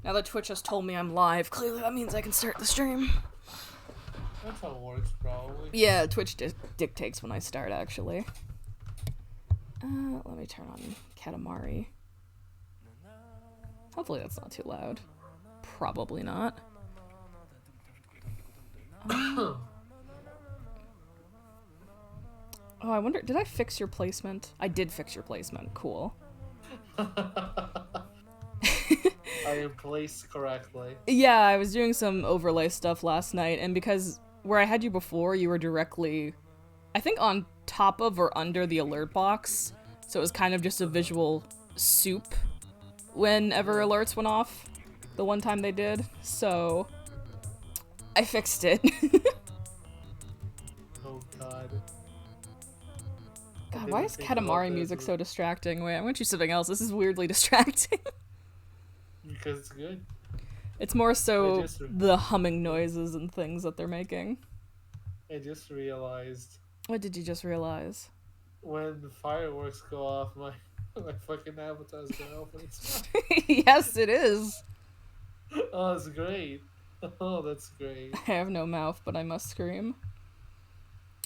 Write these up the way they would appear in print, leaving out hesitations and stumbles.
Now that Twitch has told me I'm live, clearly that means I can start the stream. That's how it works, probably. Yeah, Twitch dictates when I start, actually. Let me turn on Katamari. Hopefully that's not too loud. Probably not. Oh, I wonder, did I fix your placement? I did fix your placement. Cool. I am placed correctly. Yeah, I was doing some overlay stuff last night, and because where I had you before, you were directly, I think, on top of or under the alert box, so it was kind of just a visual soup whenever alerts went off, the one time they did, so I fixed it. Oh god. God, why is Katamari music so distracting? Wait, I'm gonna choose something else. This is weirdly distracting. Because it's good. It's more so just- the humming noises and things that they're making. I just realized What did you just realize? when the fireworks go off, my fucking avatar's gonna open its mouth. Yes, it is. Oh, that's great. Oh, that's great. I have no mouth, but I must scream.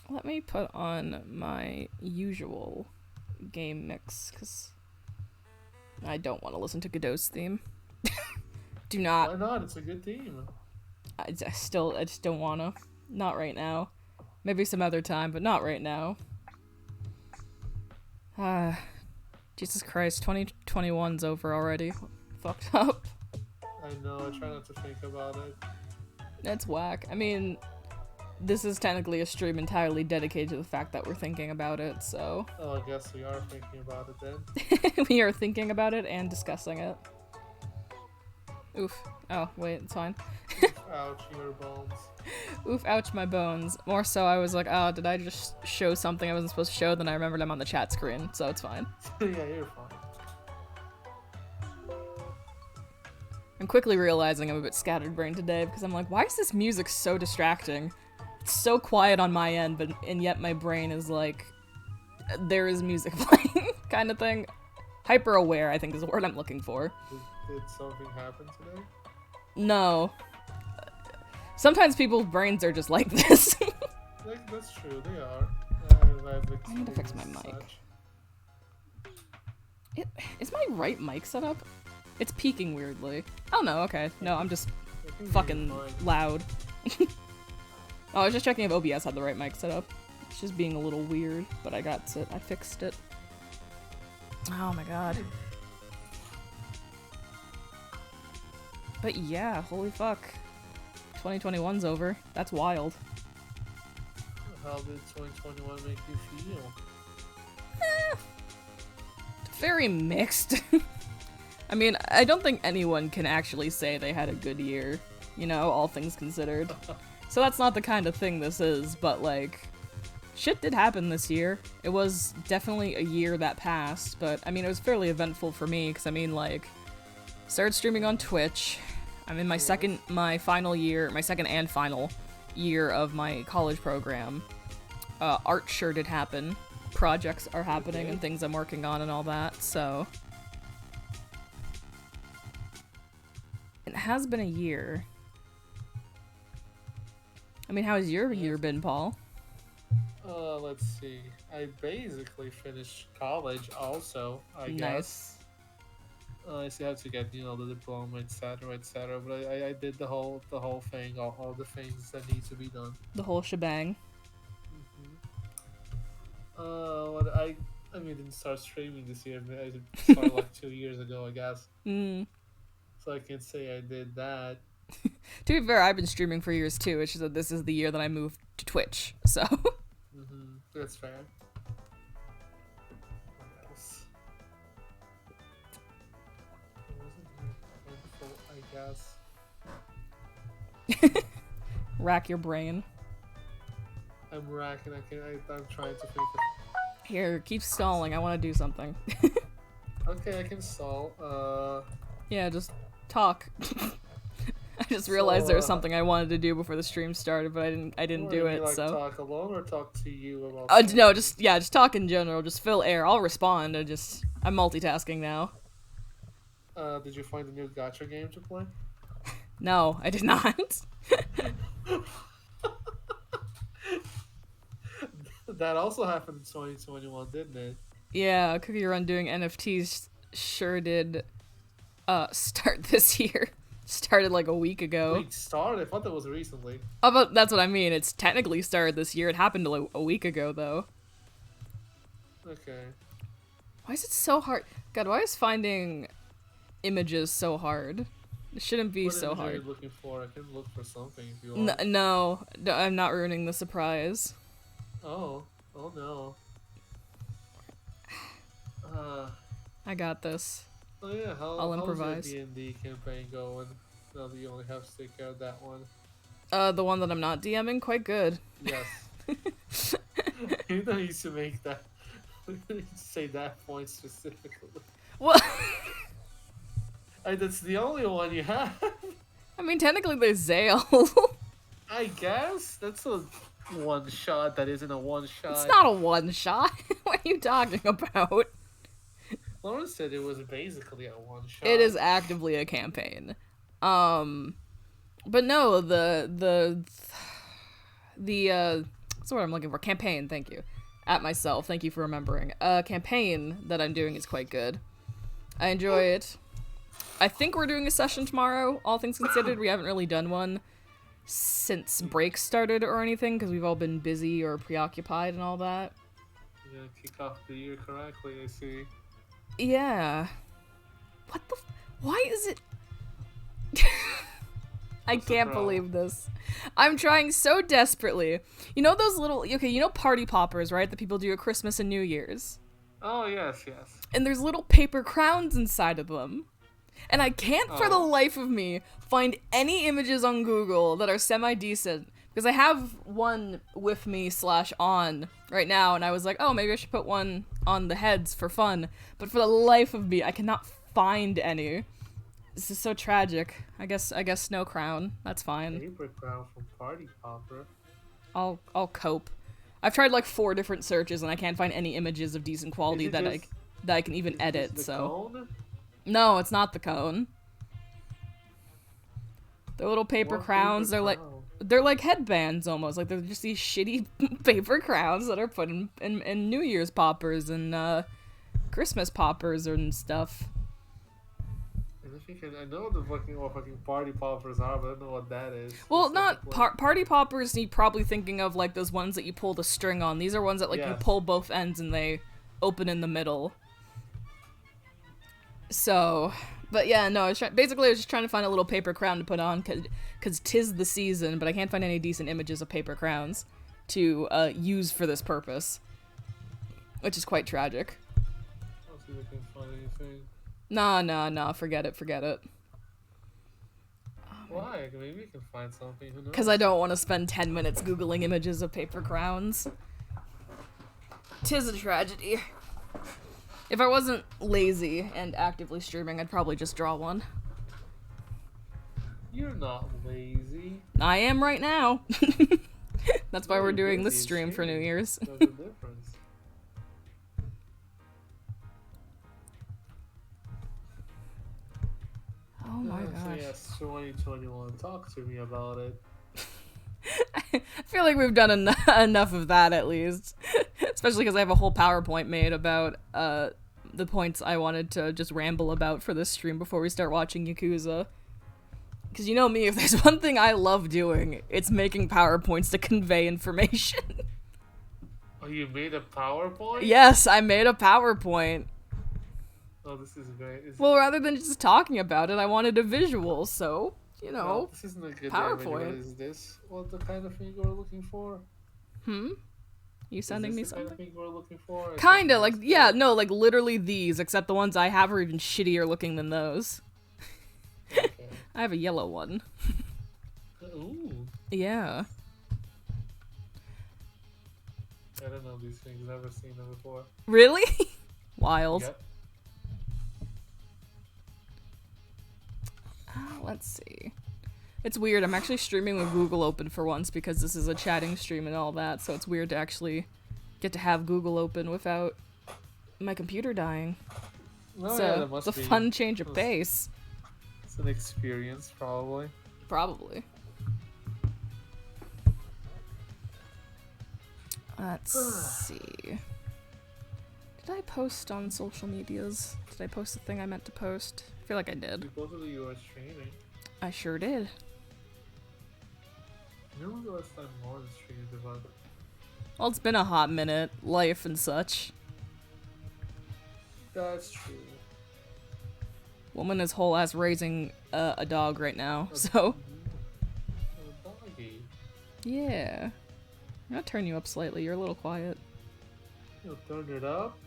Let me put on my usual game mix, because I don't want to listen to Godot's theme. Do Why not. not? It's a good theme. I just don't want to. Not right now. Maybe some other time, but not right now. Jesus Christ, 2021's over already. Fucked up. I know, I try not to think about it. That's whack. I mean, this is technically a stream entirely dedicated to the fact that we're thinking about it, so... Oh, I guess we are thinking about it then. We are thinking about it and discussing it. Oof. Oh, wait, it's fine. Ouch, your bones. Oof, ouch, my bones. More so, I was like, oh, did I just show something I wasn't supposed to show? Then I remembered I'm on the chat screen, so it's fine. Yeah, you're fine. I'm quickly realizing I'm a bit scattered-brained today, because I'm like, why is this music so distracting? It's so quiet on my end, and yet my brain is like, there is music playing, kind of thing. Hyper-aware, I think is the word I'm looking for. Did something happen today? No. Sometimes people's brains are just like this. That's true, they are. I need to fix my experienced mic. such. Is my right mic set up? It's peaking weirdly. Oh no, okay. No, I'm just I think fucking you're fine. loud. Oh, I was just checking if OBS had the right mic set up. It's just being a little weird, but I got it. I fixed it. Oh my god. But yeah, holy fuck. 2021's over. That's wild. How did 2021 make you feel? Very mixed. I mean, I don't think anyone can actually say they had a good year, you know, all things considered. So that's not the kind of thing this is, but like, shit did happen this year. It was definitely a year that passed, but I mean, it was fairly eventful for me, because I mean, like, started streaming on Twitch. I'm in my second and final year of my college program. Art sure did happen. Projects are happening and things I'm working on and all that, so... It has been a year. I mean, how has your year been, Paul? Let's see. I basically finished college also, I guess. I still have to get, you know, the diploma, etc., but I did the whole thing, all the things that need to be done. The whole shebang. What I mean, I didn't start streaming this year. I started like 2 years ago, I guess. So I can say I did that. To be fair, I've been streaming for years too. It's just that this is the year that I moved to Twitch, so. That's fair. What else? It wasn't eventful, I guess. Rack your brain. I'm racking. I'm trying to think of. Here, keep stalling. I want to do something. Okay, I can stall. Yeah, just talk. I just realized there was something I wanted to do before the stream started, but I didn't do it. Like, So. Talk alone or talk to you about. No, just talk in general. Just fill air. I'll respond. I'm multitasking now. Did you find a new gacha game to play? No, I did not. That also happened in 2021, didn't it? Yeah, Cookie Run doing NFTs sure did start this year. Started like a week ago. Wait, started? I thought that was recently. Oh, but that's what I mean. It's technically started this year. It happened like a week ago, though. Okay. Why is it so hard? God, why is finding images so hard? It shouldn't be so hard. What image are you looking for? I can look for something if you want. No, I'm not ruining the surprise. Oh no. I got this. Oh yeah, I'll improvise. How's your D&D campaign going? Now that you only have to take care of that one. The one that I'm not DMing, quite good. Yes. You don't need to make that. Say that point specifically. Well, That's the only one you have. I mean, technically there's Zale. I guess that's a one shot. That isn't a one shot. It's not a one shot. What are you talking about? Lauren said it was basically a one shot. It is actively a campaign. But no, the what's the word I'm looking for? Campaign, thank you. At myself, thank you for remembering. Campaign that I'm doing is quite good. I enjoy it. I think we're doing a session tomorrow, all things considered. We haven't really done one since break started or anything, because we've all been busy or preoccupied and all that. You're gonna kick off the year correctly, I see. Yeah. What the why is it... I can't believe this. I'm trying so desperately. You know those little... Okay, you know party poppers, right? That people do at Christmas and New Year's? Oh, yes. And there's little paper crowns inside of them. And I can't for the life of me find any images on Google that are semi-decent. Because I have one with me /on right now, and I was like, oh, maybe I should put one on the heads for fun. But for the life of me, I cannot find any. This is so tragic. I guess Snow Crown. That's fine. Paper crown from Party Popper. I'll cope. I've tried like 4 different searches and I can't find any images of decent quality that I can even edit. The so cone? No, it's not the cone. They're little paper crowns. They're like headbands almost. Like they're just these shitty paper crowns that are put in New Year's poppers and Christmas poppers and stuff. I know what fucking party poppers are, but I don't know what that is. Well, not party poppers. You're probably thinking of like those ones that you pull the string on. These are ones that like you pull both ends and they open in the middle. So, but yeah, no. I was just trying to find a little paper crown to put on because 'tis the season, but I can't find any decent images of paper crowns to use for this purpose, which is quite tragic. I'll see if I can find anything. Nah, forget it. Why? Maybe we can find something, who knows? Because I don't want to spend 10 minutes Googling images of paper crowns. 'Tis a tragedy. If I wasn't lazy and actively streaming, I'd probably just draw one. You're not lazy. I am right now. That's why we're doing this stream for New Year's. There's a difference. Oh my gosh. Yes, 2021. Talk to me about it. I feel like we've done enough of that at least. Especially because I have a whole PowerPoint made about the points I wanted to just ramble about for this stream before we start watching Yakuza. Because you know me, if there's one thing I love doing, it's making PowerPoints to convey information. Oh, you made a PowerPoint? Yes, I made a PowerPoint. Oh, this is great. Well, rather than just talking about it, I wanted a visual, so, you know, well, this isn't a good PowerPoint. Image. What is this? What the kind of thing we're looking for? You sending me something? Kind of thing we're looking for? Kinda, like, yeah, no, like, literally these, except the ones I have are even shittier looking than those. Okay. I have a yellow one. Ooh. Yeah. I don't know these things. Never seen them before. Really? Wild. Yep. Let's see. It's weird. I'm actually streaming with Google open for once because this is a chatting stream and all that, so it's weird to actually get to have Google open without my computer dying. Oh, so yeah, that must it's a be fun change of pace. It's an experience, probably. Probably. Let's see. Did I post on social medias? Did I post the thing I meant to post? I feel like I did. Supposedly you were streaming. I sure did. When was the last time Lauren streamed about it? Well, it's been a hot minute. Life and such. That's true. Woman is whole ass raising a dog right now, so. A doggy. Yeah. I'm gonna turn you up slightly. You're a little quiet. You'll turn it up?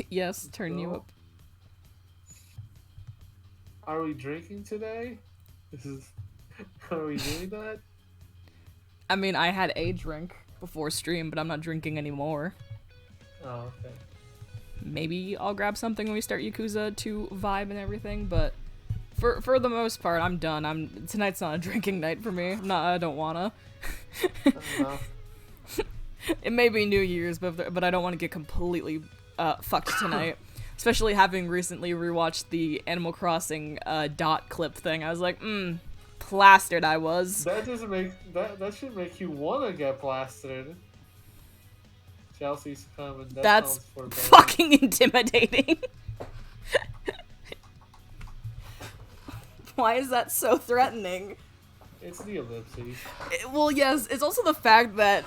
Yes, turn you up. Are we drinking today? Are we doing that? I mean, I had a drink before stream, but I'm not drinking anymore. Oh, okay. Maybe I'll grab something when we start Yakuza to vibe and everything, but for the most part, I'm done. Tonight's not a drinking night for me. I don't wanna. It may be New Year's, but I don't want to get completely fucked tonight. Especially having recently rewatched the Animal Crossing dot clip thing. I was like, plastered I was. That should make you wanna get plastered. Chelsea's coming. That's fucking intimidating. Why is that so threatening? It's the ellipses. Well, yes, it's also the fact that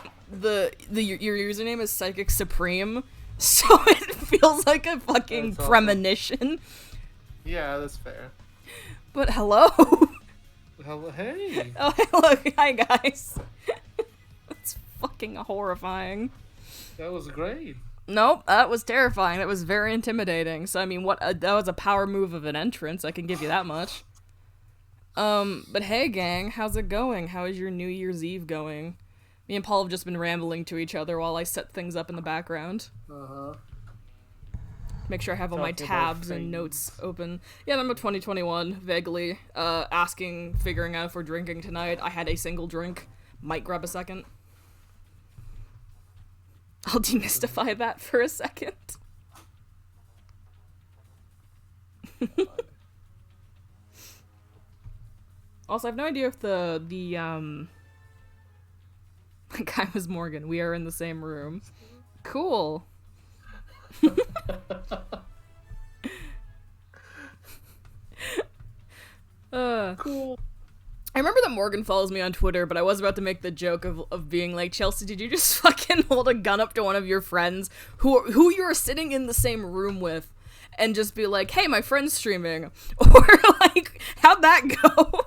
your username is Psychic Supreme, so it feels like a fucking premonition. Awesome. Yeah, that's fair. But hello. Hello, hey. Oh, hello, hi guys. That's fucking horrifying. That was great. Nope, that was terrifying. That was very intimidating. So I mean, that was a power move of an entrance. I can give you that much. But hey gang, how's it going? How is your New Year's Eve going? Me and Paul have just been rambling to each other while I set things up in the background. Uh-huh. Make sure I have all my tabs and notes open. Yeah, number 2021, vaguely. Figuring out if we're drinking tonight. I had a single drink. Might grab a second. I'll demystify that for a second. Also, I have no idea if the guy was Morgan. We are in the same room. Cool. Cool. I remember that Morgan follows me on Twitter, but I was about to make the joke of being like, Chelsea, did you just fucking hold a gun up to one of your friends who you're sitting in the same room with and just be like, hey, my friend's streaming? Or like, how'd that go?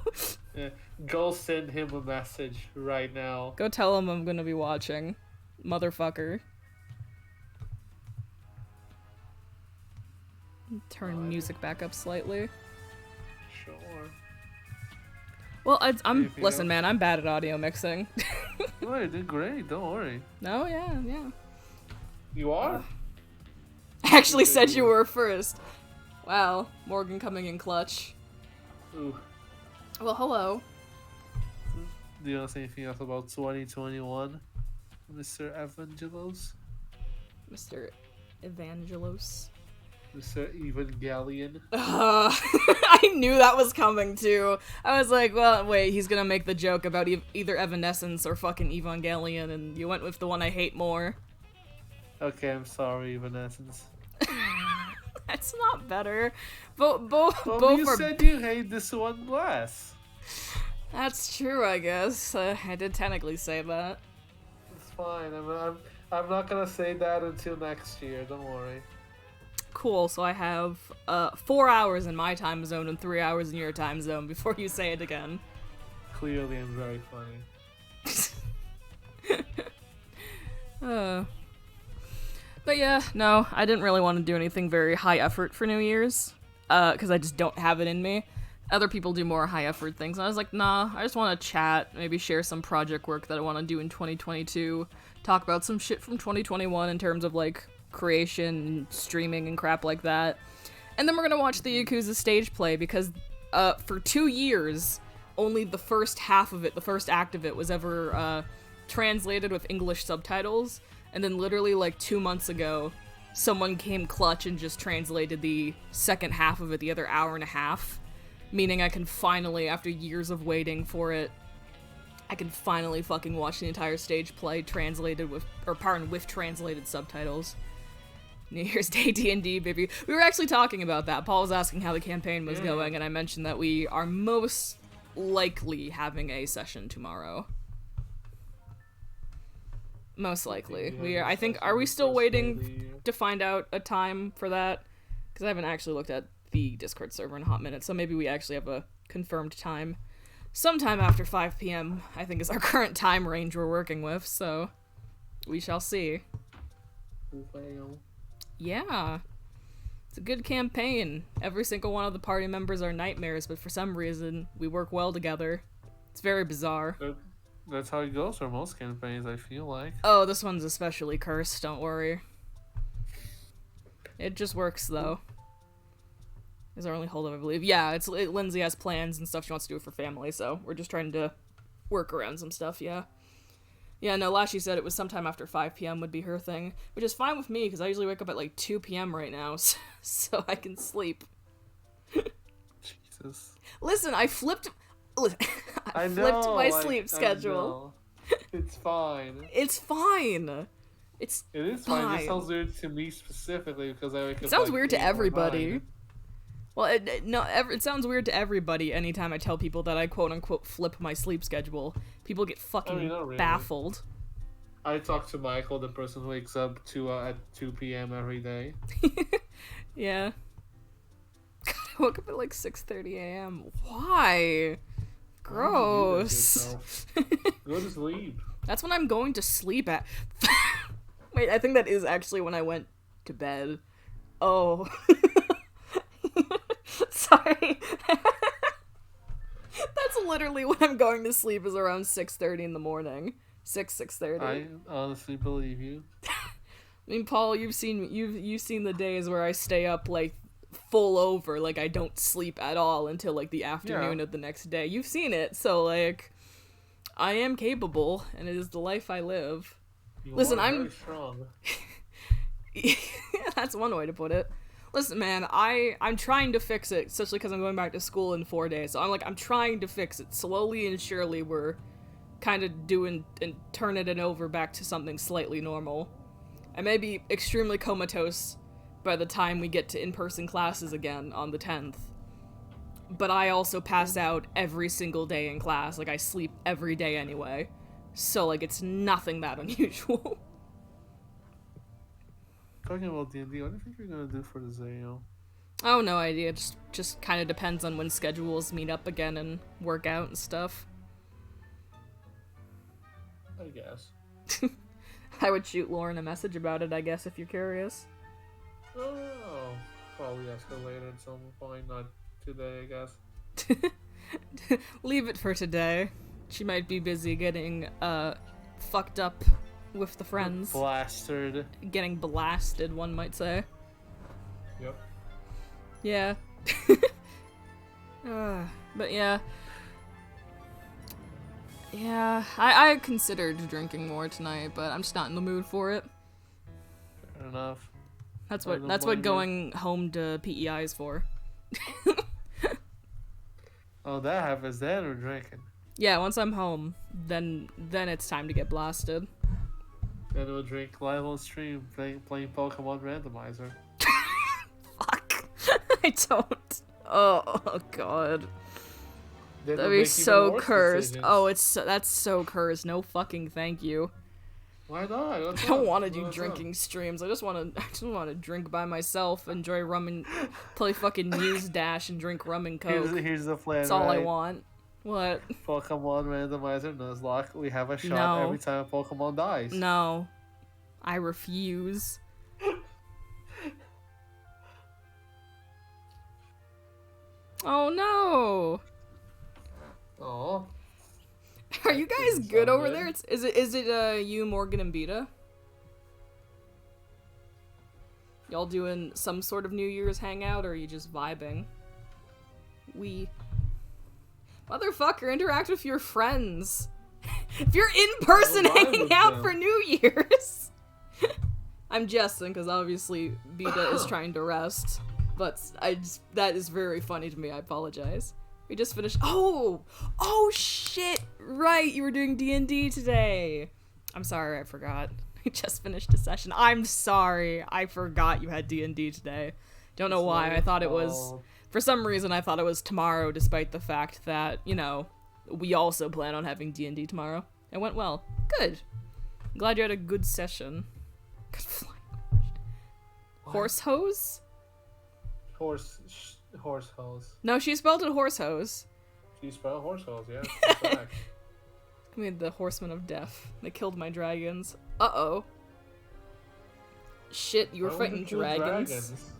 Yeah. Go send him a message right now. Go tell him I'm gonna be watching. Motherfucker. Turn music back up slightly. Sure. Well, listen, man, I'm bad at audio mixing. Oh, you did great. Don't worry. No, yeah. You are? I actually said you were first. Wow, Morgan coming in clutch. Ooh. Well, hello. Do you want to say anything else about 2021, Mr. Evangelos? Mr. Evangelos? Mr. Evangelion. I knew that was coming too. I was like, well, wait, he's gonna make the joke about either Evanescence or fucking Evangelion, and you went with the one I hate more. Okay, I'm sorry, Evanescence. That's not better. Both you said you hate this one less. That's true, I guess. I did technically say that. It's fine. I'm not gonna say that until next year. Don't worry. Cool. So I have 4 hours in my time zone and 3 hours in your time zone before you say it again. Clearly, I'm very funny. But yeah, no, I didn't really want to do anything very high effort for New Year's, because I just don't have it in me. Other people do more high effort things, and I was like, nah, I just want to chat, maybe share some project work that I want to do in 2022, talk about some shit from 2021 in terms of, like, creation, streaming, and crap like that. And then we're gonna watch the Yakuza stage play, because, for 2 years, only the first half of it, the first act of it, was ever, translated with English subtitles. And then literally like 2 months ago, someone came clutch and just translated the second half of it, the other hour and a half. Meaning I can finally, after years of waiting for it, I can finally fucking watch the entire stage play translated with translated subtitles. New Year's Day D&D, baby. We were actually talking about that. Paul was asking how the campaign was going, and I mentioned that we are most likely having a session tomorrow. Most likely. Yeah, We are. I think. especially Are we the still first day of the waiting year. to find out a time for that? Because I haven't actually looked at the Discord server in a hot minute, so maybe we actually have a confirmed time. Sometime after 5 p.m., I think, is our current time range we're working with, so we shall see. Well, Yeah. It's a good campaign. Every single one of the party members are nightmares, but for some reason, we work well together. It's very bizarre. that's how it goes for most campaigns, I feel like. Oh, this one's especially cursed, don't worry. It just works, though. Is our only holdup, I believe. Yeah, Lindsay has plans and stuff she wants to do for family, so we're just trying to work around some stuff, yeah. Yeah, no, Lashy said it was sometime after 5 p.m. would be her thing, which is fine with me, because I usually wake up at, like, 2 p.m. right now, so I can sleep. Jesus. Listen, I flipped I flipped know, my I- sleep I schedule. know. It's fine. It's fine. It's It is fine. Fine. It sounds weird to me specifically because I wake up. It sounds like weird to 8 or everybody. 9. Well, it sounds weird to everybody anytime I tell people that I quote-unquote flip my sleep schedule. People get fucking not really. baffled. I talk to Michael, the person who wakes up at 2 p.m. every day. Yeah. God, I woke up at like 6:30 a.m. Why? Gross. Go to sleep. That's when I'm going to sleep at. Wait, I think that is actually when I went to bed. Oh. Sorry. That's literally when I'm going to sleep, is around 6:30 in the morning. 6:30. I honestly believe you. I mean, Paul, you've seen the days where I stay up like full over, like I don't sleep at all until like the afternoon of the next day. You've seen it, so like I am capable, and it is the life I live. You Listen, are I'm- very strong. That's one way to put it. Listen, man, I'm trying to fix it, especially because I'm going back to school in 4 days. So I'm trying to fix it. Slowly and surely, we're kind of doing and turning it over back to something slightly normal. I may be extremely comatose by the time we get to in-person classes again on the 10th. But I also pass out every single day in class. Like, I sleep every day anyway. So, like, it's nothing that unusual. Talking about D&D, what do you think you're gonna do for the Zayo? Oh, no idea. Just kind of depends on when schedules meet up again and work out and stuff. I guess. I would shoot Lauren a message about it, I guess, if you're curious. Oh, probably ask her later at some point, not today, I guess. Leave it for today. She might be busy getting, fucked up with the friends. Blasted. Getting blasted, one might say. Yep. Yeah. But yeah. Yeah, I considered drinking more tonight, but I'm just not in the mood for it. Fair enough. That's I what don't that's what blame you. going home to PEI is for. Oh, that happens then we're drinking. Yeah, once I'm home, then it's time to get blasted. Then we'll drink live on stream playing Pokemon Randomizer. Fuck. I don't. Oh god. Then That'd we'll be make even so worse cursed. decisions. Oh, that's so cursed. No fucking thank you. Why not? What's I don't up? want to do What's drinking streams. I just want to drink by myself, enjoy rum and play fucking News Dash and drink rum and up? coke. Here's the plan. That's all I right? want. What? Pokemon Randomizer Nuzlocke. We have a shot No. every time a Pokemon dies. No. I refuse. Oh no. Oh. Are you That guys doesn't good sound over good. there? Is it you, Morgan, and Beta? Y'all doing some sort of New Year's hangout, or are you just vibing? Motherfucker, interact with your friends. If you're in person I'll vibe hanging with out them. for New Year's. I'm jesting, because obviously Beta is trying to rest. But that is very funny to me. I apologize. We just finished. Oh shit! Right, you were doing D&D today. I'm sorry, I forgot. We just finished a session. I'm sorry, I forgot you had D&D today. Don't know It's why. not I your thought it was. fault. For some reason, I thought it was tomorrow, despite the fact that we also plan on having D&D tomorrow. It went well. Good. Glad you had a good session. Good flying. Horse hose? Horse hose. No, she spelled it horse hose. She spelled horse hose, yeah. I mean, the Horsemen of Death. They killed my dragons. Uh-oh. Shit, you were fighting dragons.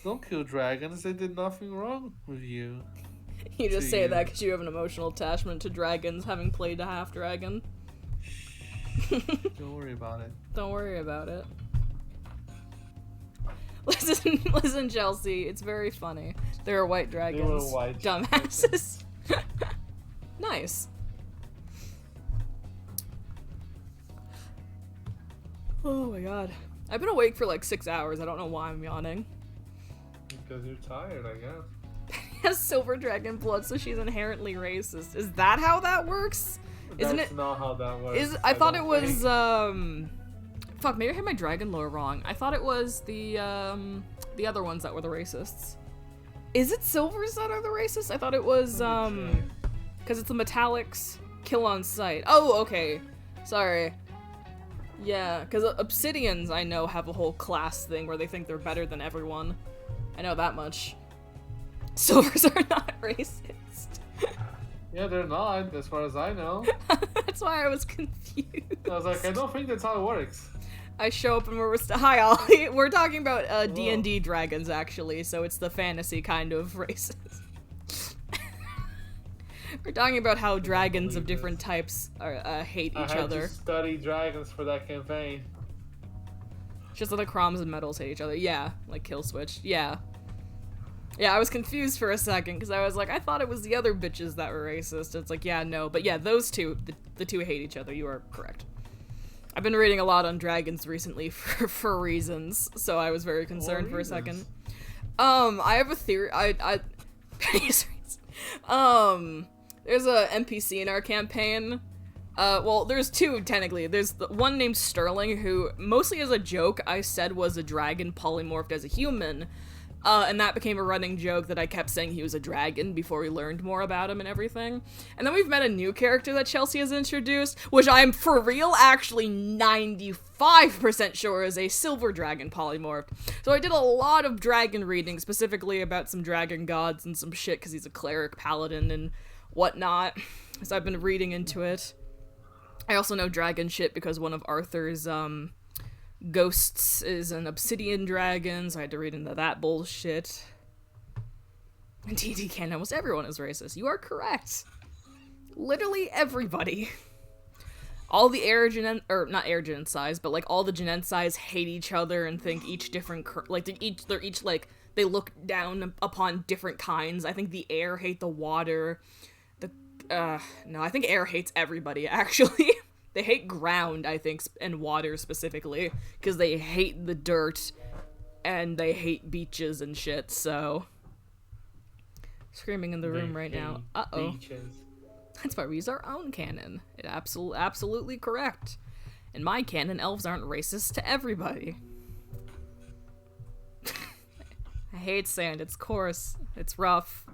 Don't kill dragons. They did nothing wrong with you. You just say that because you have an emotional attachment to dragons, having played a half-dragon. Don't worry about it. Don't worry about it. Listen, Chelsea. It's very funny. There are white dragons. They were white. Dumbasses. Nice. Oh my god. I've been awake for like 6 hours. I don't know why I'm yawning. Because you're tired, I guess. Penny has silver dragon blood, so she's inherently racist. Is that how that works? Isn't it? That's not how that works. I thought it was, fuck, maybe I had my dragon lore wrong. I thought it was the other ones that were the racists. Is it silvers that are the racists? I thought it was, because it's the metallics kill on sight. Oh, okay. Sorry. Yeah, because obsidians, I know, have a whole class thing where they think they're better than everyone. I know that much. Silvers are not racist. Yeah, they're not, as far as I know. That's why I was confused. I was like, I don't think that's how it works. I show up and hi Ollie. We're talking about D&D dragons, actually, so it's the fantasy kind of racist. We're talking about how dragons of different types hate each other. I had to study dragons for that campaign. Just that the Croms and Metals hate each other. Yeah, like Killswitch. Yeah. Yeah, I was confused for a second, because I was like, I thought it was the other bitches that were racist. It's like, yeah, no. But yeah, those two, the two hate each other. You are correct. I've been reading a lot on dragons recently for reasons, so I was very concerned for a second. I have a theory. There's a NPC in our campaign. Well, there's two, technically. There's the one named Sterling, who, mostly as a joke, I said was a dragon polymorphed as a human. And that became a running joke that I kept saying he was a dragon before we learned more about him and everything. And then we've met a new character that Chelsea has introduced, which I'm for real actually 95% sure is a silver dragon polymorphed. So I did a lot of dragon reading, specifically about some dragon gods and some shit, because he's a cleric paladin and whatnot. So I've been reading into it. I also know dragon shit because one of Arthur's, ghosts is an obsidian dragon, so I had to read into that bullshit. In D&D canon, almost everyone is racist. You are correct. Literally everybody. All the not Air-Genensize, but like all the Genensize hate each other and think each different, they look down upon different kinds. I think the air hate the water. No, I think air hates everybody, actually. They hate ground, I think, and water specifically, because they hate the dirt, and they hate beaches and shit, so... Screaming in the room right now. Uh-oh. Beaches. That's why we use our own canon. It's absolutely correct. In my canon, elves aren't racist to everybody. I hate sand. It's coarse. It's rough.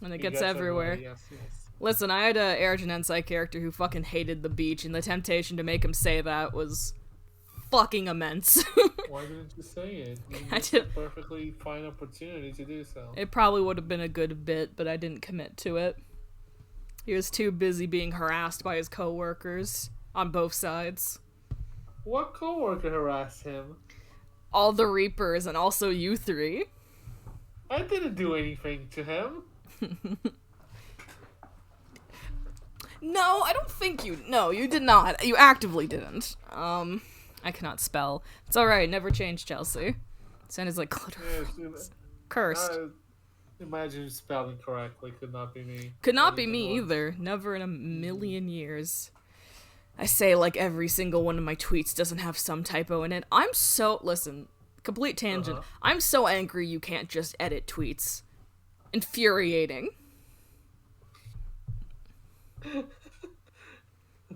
And it gets everywhere. Yes. Listen, I had a Air-Genensize character who fucking hated the beach, and the temptation to make him say that was fucking immense. Why didn't you say it? I did a perfectly fine opportunity to do so. It probably would have been a good bit, but I didn't commit to it. He was too busy being harassed by his coworkers on both sides. What coworker harassed him? All the Reapers, and also you three. I didn't do anything to him. No, I don't think you... No, you did not. You actively didn't. I cannot spell. It's alright, never change, Chelsea. Sounded like cursed. Imagine spelling correctly. Could not be me. Could not be me either. Never in a million years. I say like every single one of my tweets doesn't have some typo in it. I'm so... Listen, complete tangent. I'm so angry you can't just edit tweets. Infuriating.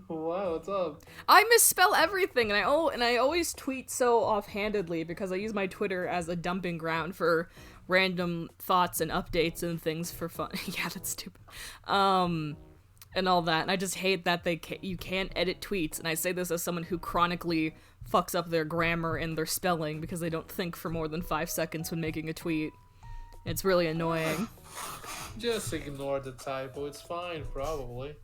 Wow, what's up? I misspell everything, and I always tweet so offhandedly because I use my Twitter as a dumping ground for random thoughts and updates and things for fun. Yeah, that's stupid. and all that, and I just hate that you can't edit tweets, and I say this as someone who chronically fucks up their grammar and their spelling because they don't think for more than 5 seconds when making a tweet. It's really annoying. Just ignore the typo, it's fine, probably.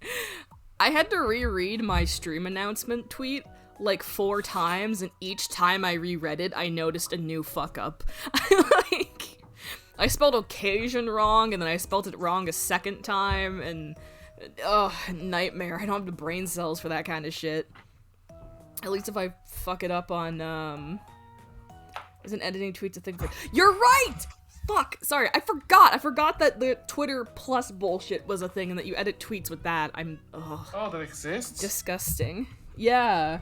I had to reread my stream announcement tweet like 4 times, and each time I reread it, I noticed a new fuck up. Like, I spelled occasion wrong, and then I spelled it wrong a second time, and nightmare. I don't have the brain cells for that kind of shit. At least if I fuck it up on, isn't editing tweets a thing for— You're right! Fuck! Sorry, I forgot that the Twitter plus bullshit was a thing and that you edit tweets with that. Oh, that exists? Disgusting. Yeah.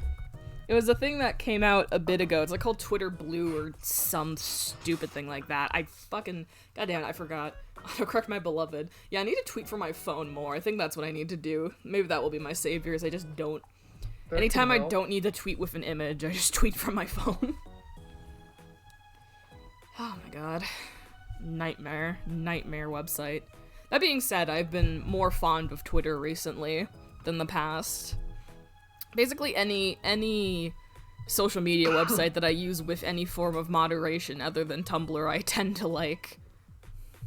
It was a thing that came out a bit ago. It's like called Twitter Blue or some stupid thing like that. Goddamn it, I forgot. Autocorrect my beloved. Yeah, I need to tweet from my phone more. I think that's what I need to do. Maybe that will be my savior, is I just don't. Anytime I don't need to tweet with an image, I just tweet from my phone. Oh my god. Nightmare website. That being said, I've been more fond of Twitter recently than the past. Basically any social media website that I use with any form of moderation other than Tumblr, I tend to like.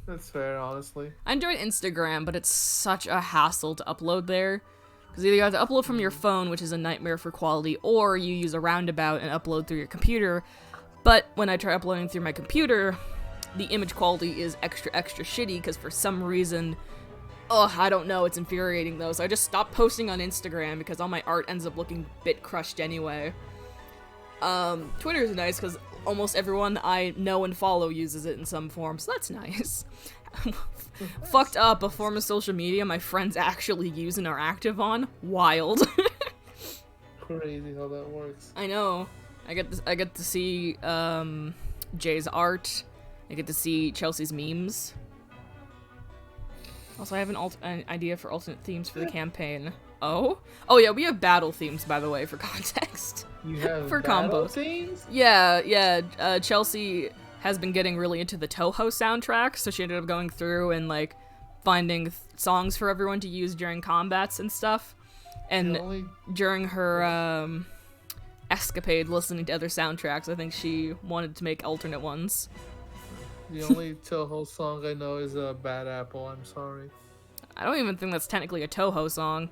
That's fair, honestly. I enjoy Instagram, but it's such a hassle to upload there. Because either you have to upload from your phone, which is a nightmare for quality, or you use a roundabout and upload through your computer. But when I try uploading through my computer, the image quality is extra shitty, because for some reason, I don't know, it's infuriating though, so I just stopped posting on Instagram because all my art ends up looking bit crushed anyway. Twitter is nice because almost everyone I know and follow uses it in some form, so that's nice. Fucked up, a form of social media my friends actually use and are active on. Wild. Crazy how that works. I know. I get to see Jay's art. I get to see Chelsea's memes. Also, I have an idea for alternate themes for the campaign. Oh yeah, we have battle themes, by the way, for context. You have for battle combos. themes? Yeah. Chelsea has been getting really into the Toho soundtrack, so she ended up going through and like finding songs for everyone to use during combats and stuff. And during her escapade listening to other soundtracks, I think she wanted to make alternate ones. The only Toho song I know is Bad Apple, I'm sorry. I don't even think that's technically a Toho song.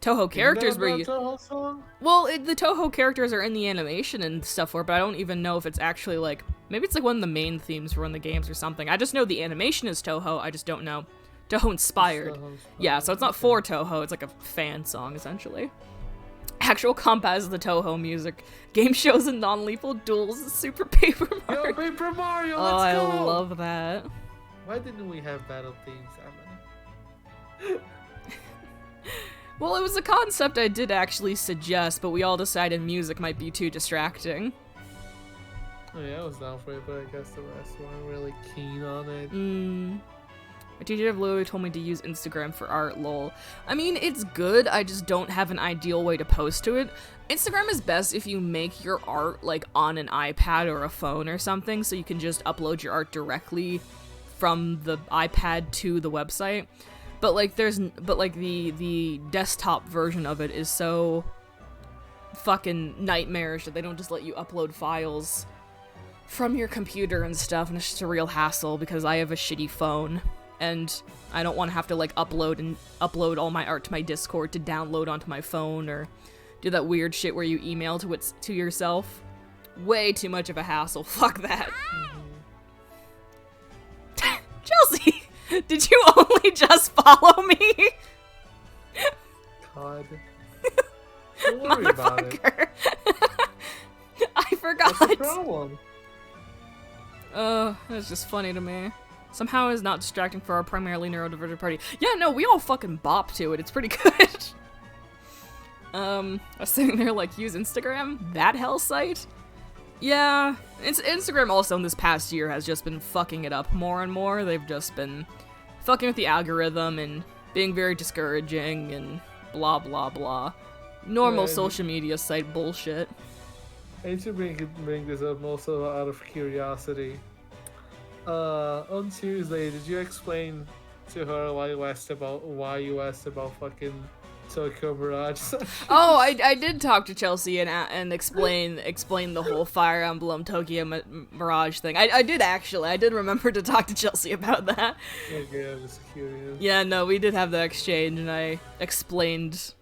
Toho characters were Toho song? Well, the Toho characters are in the animation and stuff for it, but I don't even know if it's actually like, maybe it's like one of the main themes for one of the games or something. I just know the animation is Toho, I just don't know. Toho inspired. Yeah, so it's not for Toho, it's like a fan song essentially. Actual combat is the Toho music. Game shows and non-lethal duels, Super Paper Mario. Yo, Paper Mario, let's go! I love that. Why didn't we have battle themes that many? Well, it was a concept I did actually suggest, but we all decided music might be too distracting. Oh yeah, I was down for it, but I guess the rest weren't really keen on it. My teacher literally told me to use Instagram for art, lol. I mean, it's good, I just don't have an ideal way to post to it. Instagram is best if you make your art, like, on an iPad or a phone or something, so you can just upload your art directly from the iPad to the website. But, like, the desktop version of it is so fucking nightmarish that they don't just let you upload files from your computer and stuff, and it's just a real hassle because I have a shitty phone. And I don't want to have to like upload all my art to my Discord to download onto my phone or do that weird shit where you email to yourself. Way too much of a hassle. Fuck that. Chelsea, did you only just follow me? God. Don't worry about it. I forgot. What's the problem? That's just funny to me. Somehow is not distracting for our primarily neurodivergent party. Yeah, no, we all fucking bop to it. It's pretty good. I was sitting there like, use Instagram? That hell site? Yeah, Instagram also in this past year has just been fucking it up more and more. They've just been fucking with the algorithm and being very discouraging and blah blah blah. Normal social media site bullshit. I need to bring this up also out of curiosity. On Tuesday, did you explain to her why you asked about fucking Tokyo Mirage. Oh, I did talk to Chelsea and explain the whole Fire Emblem Tokyo Mirage thing. I did actually. I did remember to talk to Chelsea about that. Okay, I'm just curious. Yeah, no, we did have the exchange, and I explained.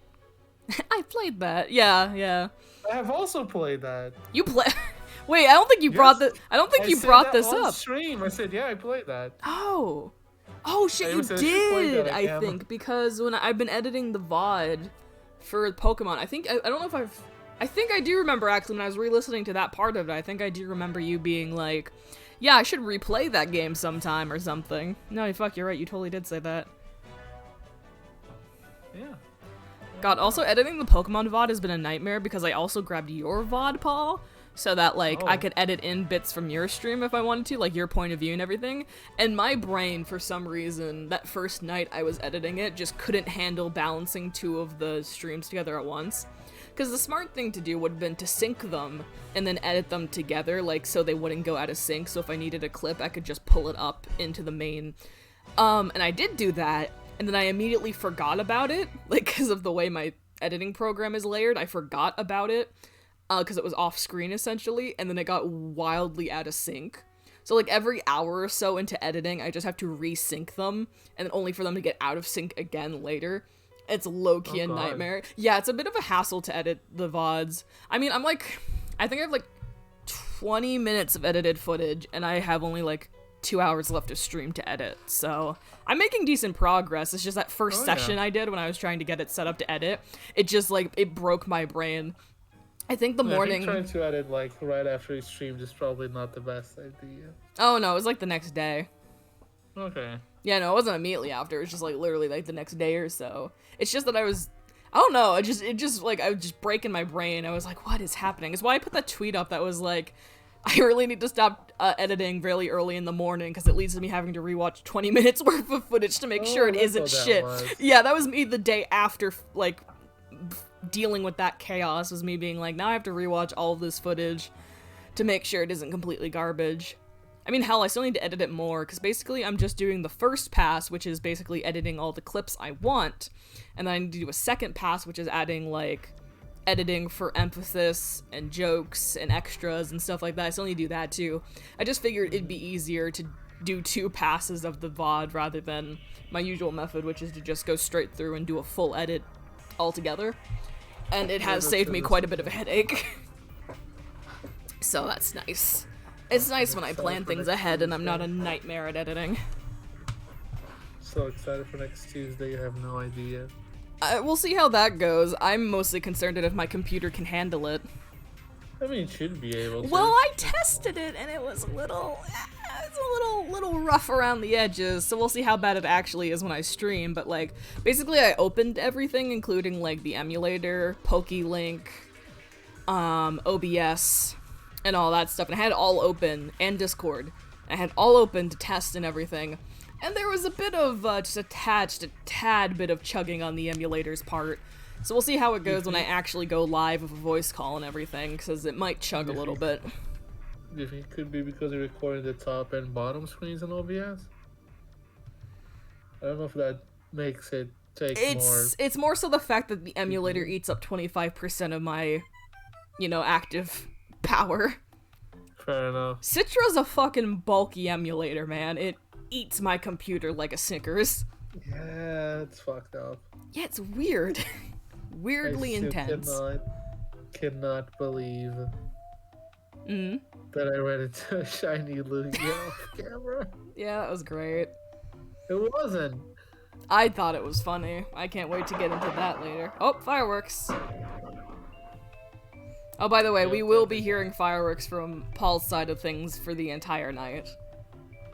I played that. Yeah. I have also played that. You play? Wait, I don't think you brought this. I don't think you brought this on up. Stream. I said, yeah, I played that. Oh shit, you did! I think because when I've been editing the VOD for Pokemon, I don't know if I think I do remember actually when I was re-listening to that part of it. I think I do remember you being like, "Yeah, I should replay that game sometime or something." No, fuck, you're right. You totally did say that. Yeah. God, also editing the Pokemon VOD has been a nightmare because I also grabbed your VOD, Paul. So that, like, I could edit in bits from your stream if I wanted to, like, your point of view and everything. And my brain, for some reason, that first night I was editing it, just couldn't handle balancing two of the streams together at once. Because the smart thing to do would have been to sync them, and then edit them together, like, so they wouldn't go out of sync, so if I needed a clip, I could just pull it up into the main. And I did do that, and then I immediately forgot about it, like, because of the way my editing program is layered, I forgot about it. Because it was off screen essentially, and then it got wildly out of sync. So like every hour or so into editing, I just have to resync them, and then only for them to get out of sync again later. It's low-key a nightmare. Yeah, it's a bit of a hassle to edit the VODs. I mean, I think I have like 20 minutes of edited footage, and I have only like 2 hours left of stream to edit. So I'm making decent progress. It's just that first session I did when I was trying to get it set up to edit, it just like, it broke my brain. I think the morning. I think trying to edit like right after he streamed is probably not the best idea. Oh no, it was like the next day. Okay. Yeah, no, it wasn't immediately after. It was just like literally like the next day or so. It's just that I don't know. I was just breaking my brain. I was like, what is happening? It's why I put that tweet up that was like, I really need to stop editing really early in the morning because it leads to me having to rewatch 20 minutes worth of footage to make sure it isn't shit. Yeah, that was me the day after like dealing with that chaos, was me being like, now I have to rewatch all of this footage to make sure it isn't completely garbage. I mean, hell, I still need to edit it more, because basically I'm just doing the first pass, which is basically editing all the clips I want, and then I need to do a second pass, which is adding, like, editing for emphasis and jokes and extras and stuff like that. I still need to do that, too. I just figured it'd be easier to do 2 passes of the VOD rather than my usual method, which is to just go straight through and do a full edit altogether. And it has saved me quite a bit of a headache. So that's nice. It's nice when I plan things ahead and I'm not a nightmare at editing. So excited for next Tuesday, you have no idea. We'll see how that goes. I'm mostly concerned if my computer can handle it. I mean, it should be able to. Well, I tested it and it was a little rough around the edges, so we'll see how bad it actually is when I stream. But like, basically I opened everything, including like the emulator, PokeLink, OBS, and all that stuff, and I had it all open, and Discord. I had all open to test and everything, and there was a bit of just a tad bit of chugging on the emulator's part. So we'll see how it goes when I actually go live with a voice call and everything, because it might chug a little bit. Do you think it could be because you're recording the top and bottom screens in OBS? I don't know if that makes it take more. It's more so the fact that the emulator eats up 25% of my, active power. Fair enough. Citra's a fucking bulky emulator, man. It eats my computer like a Snickers. Yeah, it's fucked up. Yeah, it's weird. Weirdly intense. Cannot believe that I ran into a shiny Lugia off camera. Yeah, that was great. It wasn't. I thought it was funny. I can't wait to get into that later. Oh, fireworks. Oh, by the way, we will be hearing fireworks from Paul's side of things for the entire night.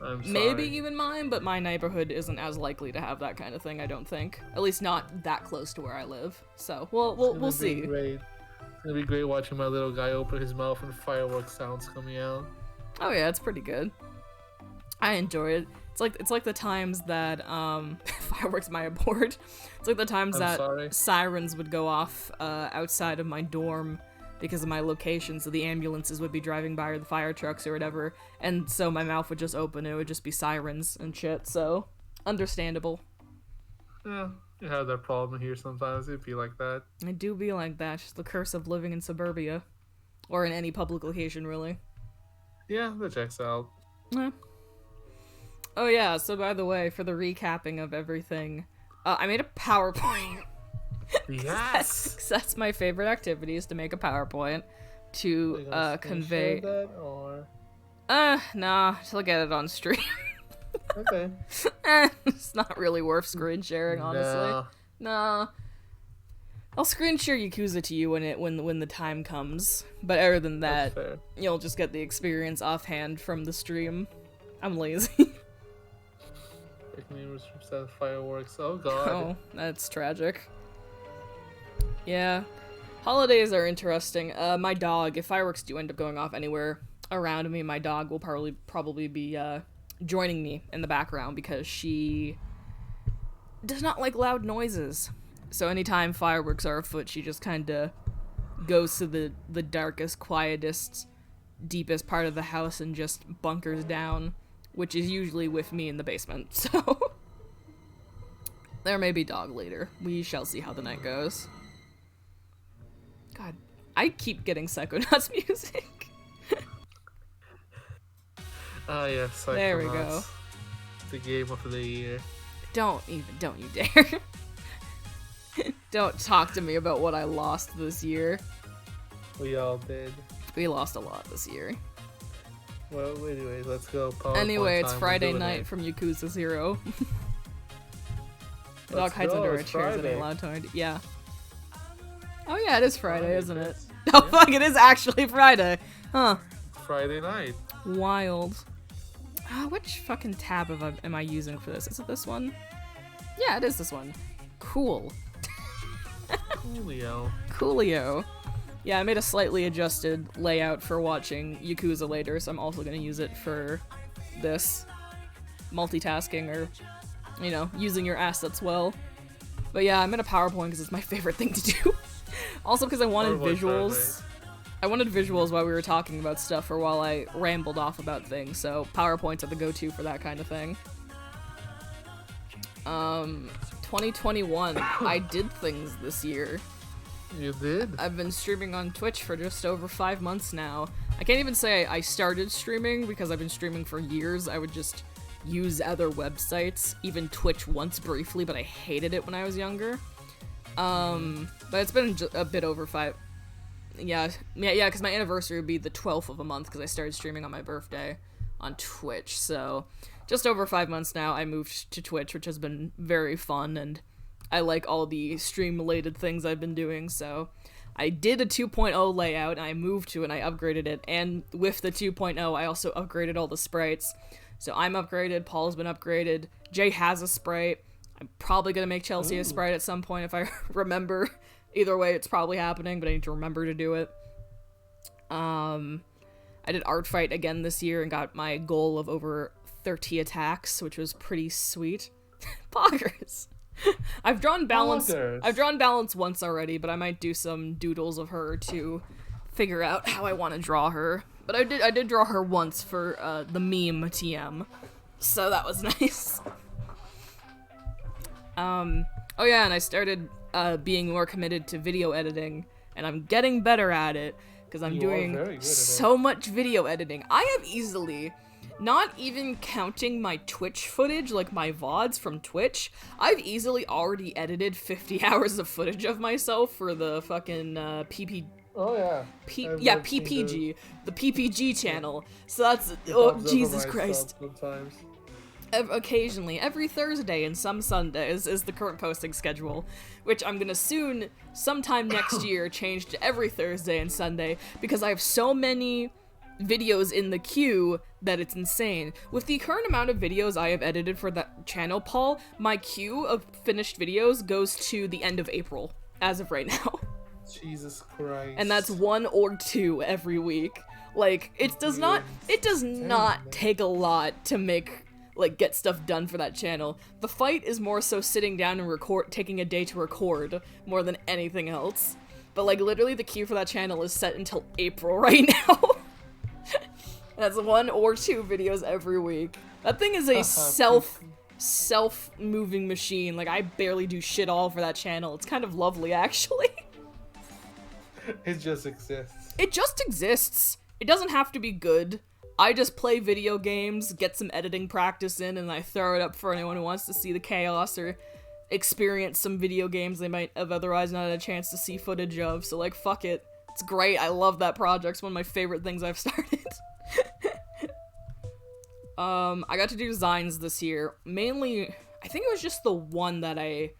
I'm sorry. Maybe even mine, but my neighborhood isn't as likely to have that kind of thing, I don't think. At least not that close to where I live. So, we'll see. Great. It's gonna be great watching my little guy open his mouth and fireworks sounds coming out. Oh yeah, it's pretty good. I enjoy it. It's like the times that fireworks my board. It's like the times sirens would go off outside of my dorm because of my location, so the ambulances would be driving by or the fire trucks or whatever, and so my mouth would just open, it would just be sirens and shit, so Understandable. Yeah, you have that problem here sometimes. It'd be like that. It do be like that. It's the curse of living in suburbia. Or in any public location, really. Yeah, that checks out. Yeah. Oh yeah, so by the way, for the recapping of everything, I made a PowerPoint. Yes! That's my favorite activity, is to make a PowerPoint to convey... that, or... Nah, till I get it on stream. Okay. It's not really worth screen sharing, honestly. Nah. I'll screen share Yakuza to you when the time comes. But other than that, you'll just get the experience offhand from the stream. I'm lazy. Fireworks. Oh god. Oh, that's tragic. Yeah. Holidays are interesting. My dog, if fireworks do end up going off anywhere around me, my dog will probably be joining me in the background because she does not like loud noises. So anytime fireworks are afoot, she just kinda goes to the darkest, quietest, deepest part of the house and just bunkers down, which is usually with me in the basement, so... There may be dog later. We shall see how the night goes. God, I keep getting Psychonauts music. Ah, yes, Psychonauts. There we go. The game of the year. Don't you dare. Don't talk to me about what I lost this year. We all did. We lost a lot this year. Well, anyways, let's go. Anyway, it's Friday night from Yakuza 0. The dog hides under a chair, is allowed to hide? Yeah. Oh yeah, it is Friday, isn't it? Oh fuck, it is actually Friday. Huh. Friday night. Wild. Which fucking tab am I using for this? Is it this one? Yeah, it is this one. Cool. Coolio. Coolio. Yeah, I made a slightly adjusted layout for watching Yakuza later, so I'm also gonna use it for this. Multitasking, or, you know, using your assets well. But yeah, I made a PowerPoint because it's my favorite thing to do. Also because I wanted visuals. I wanted visuals while we were talking about stuff or while I rambled off about things, so PowerPoints are the go-to for that kind of thing. 2021, I did things this year. You did? I've been streaming on Twitch for just over 5 months now. I can't even say I started streaming because I've been streaming for years. I would just use other websites, even Twitch once briefly, but I hated it when I was younger. But it's been a bit over 5... Yeah, because my anniversary would be the 12th of a month because I started streaming on my birthday on Twitch, so just over 5 months now I moved to Twitch, which has been very fun, and I like all the stream-related things I've been doing, so I did a 2.0 layout, and I moved to it, and I upgraded it, and with the 2.0, I also upgraded all the sprites. So I'm upgraded, Paul's been upgraded, Jay has a sprite, I'm probably gonna make Chelsea a sprite at some point if I remember. Either way, it's probably happening, but I need to remember to do it. I did Art Fight again this year and got my goal of over 30 attacks, which was pretty sweet. Poggers! I've drawn balance. Poggers. I've drawn balance once already, but I might do some doodles of her to figure out how I want to draw her. But I did draw her once for the meme TM, so that was nice. Oh yeah, and I started being more committed to video editing, and I'm getting better at it because I'm doing so much video editing. I have easily, not even counting my Twitch footage, like my VODs from Twitch, I've easily already edited 50 hours of footage of myself for the fucking Oh yeah. PPG, the PPG channel. So that's, oh Jesus Christ. Sometimes. Occasionally, every Thursday and some Sundays is the current posting schedule, which I'm gonna soon, sometime next year, change to every Thursday and Sunday, because I have so many videos in the queue that it's insane. With the current amount of videos I have edited for that channel, Paul, my queue of finished videos goes to the end of April, as of right now. Jesus Christ. And that's 1 or 2 every week. Like, it does not take a lot to get stuff done for that channel. The fight is more so sitting down and taking a day to record more than anything else. But like literally the queue for that channel is set until April right now. That's 1 or 2 videos every week. That thing is a self-moving machine. Like, I barely do shit all for that channel. It's kind of lovely, actually. It just exists. It just exists. It doesn't have to be good. I just play video games, get some editing practice in, and I throw it up for anyone who wants to see the chaos or experience some video games they might have otherwise not had a chance to see footage of. So, like, fuck it. It's great. I love that project. It's one of my favorite things I've started. I got to do designs this year. Mainly, I think it was just the one that I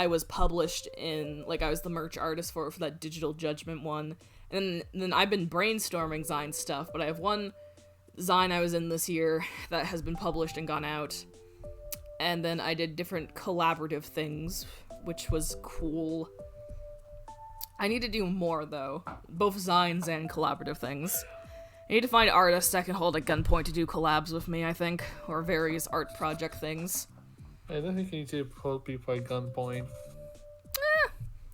was published in, like, I was the merch artist for that Digital Judgment one. And then I've been brainstorming Zine stuff, but I have one Zine I was in this year that has been published and gone out. And then I did different collaborative things, which was cool. I need to do more, though. Both Zines and collaborative things. I need to find artists that can hold a gunpoint to do collabs with me, I think. Or various art project things. I don't think you need to hold people at gunpoint.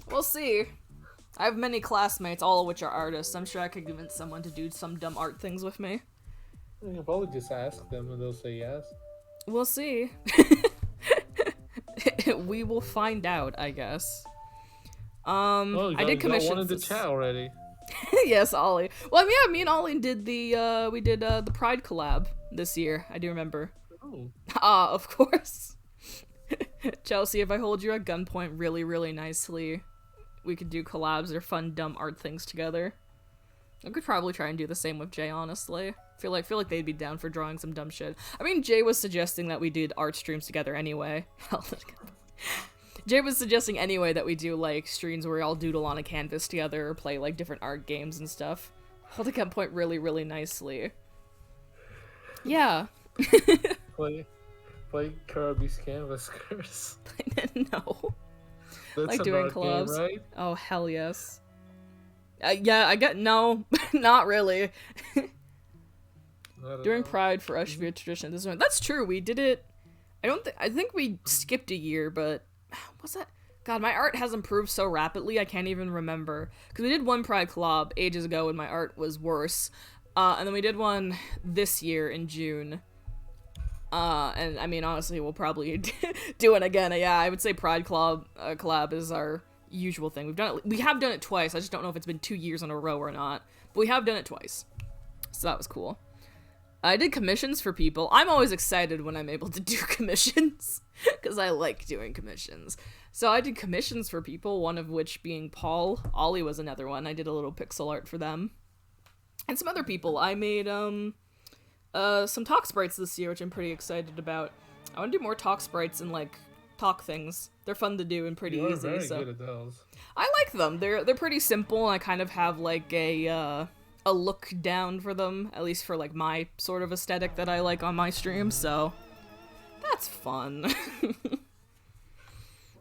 We'll see. I have many classmates, all of which are artists. I'm sure I could convince someone to do some dumb art things with me. You can probably just ask them and they'll say yes. We'll see. We will find out, I guess. I did commissions. One in the chat already. Yes, Ollie. Well, yeah, me and Ollie did the Pride collab this year. I do remember. Oh. Ah, of course. Chelsea, if I hold you at gunpoint really, really nicely, we could do collabs or fun, dumb art things together. I could probably try and do the same with Jay, honestly. Feel like they'd be down for drawing some dumb shit. I mean, Jay was suggesting that we did art streams together anyway. Jay was suggesting anyway that we do, like, streams where we all doodle on a canvas together or play, like, different art games and stuff. Hold a gunpoint really, really nicely. Yeah. Play Kirby's Canvas Curse. No. That's like an doing art collabs. game, right? Oh, hell yes. Yeah, I get no, not really. During Pride for us should be a tradition. This one, that's true. We did it. I think we skipped a year, but what's that? God, my art has improved so rapidly. I can't even remember because we did one Pride collab ages ago, and my art was worse. And then we did one this year in June. And I mean, honestly, we'll probably do it again. Yeah, I would say Pride collab is our usual thing. We have done it twice. I just don't know if it's been 2 years in a row or not. But we have done it twice. So that was cool. I did commissions for people. I'm always excited when I'm able to do commissions because I like doing commissions. So I did commissions for people, one of which being Paul. Ollie was another one. I did a little pixel art for them. And some other people. I made some talk sprites this year, which I'm pretty excited about. I want to do more talk sprites and, like, talk things. They're fun to do and pretty easy. Very so good at those. I like them. They're pretty simple, and I kind of have, like, a look down for them, at least for, like, my sort of aesthetic that I like on my stream, so that's fun.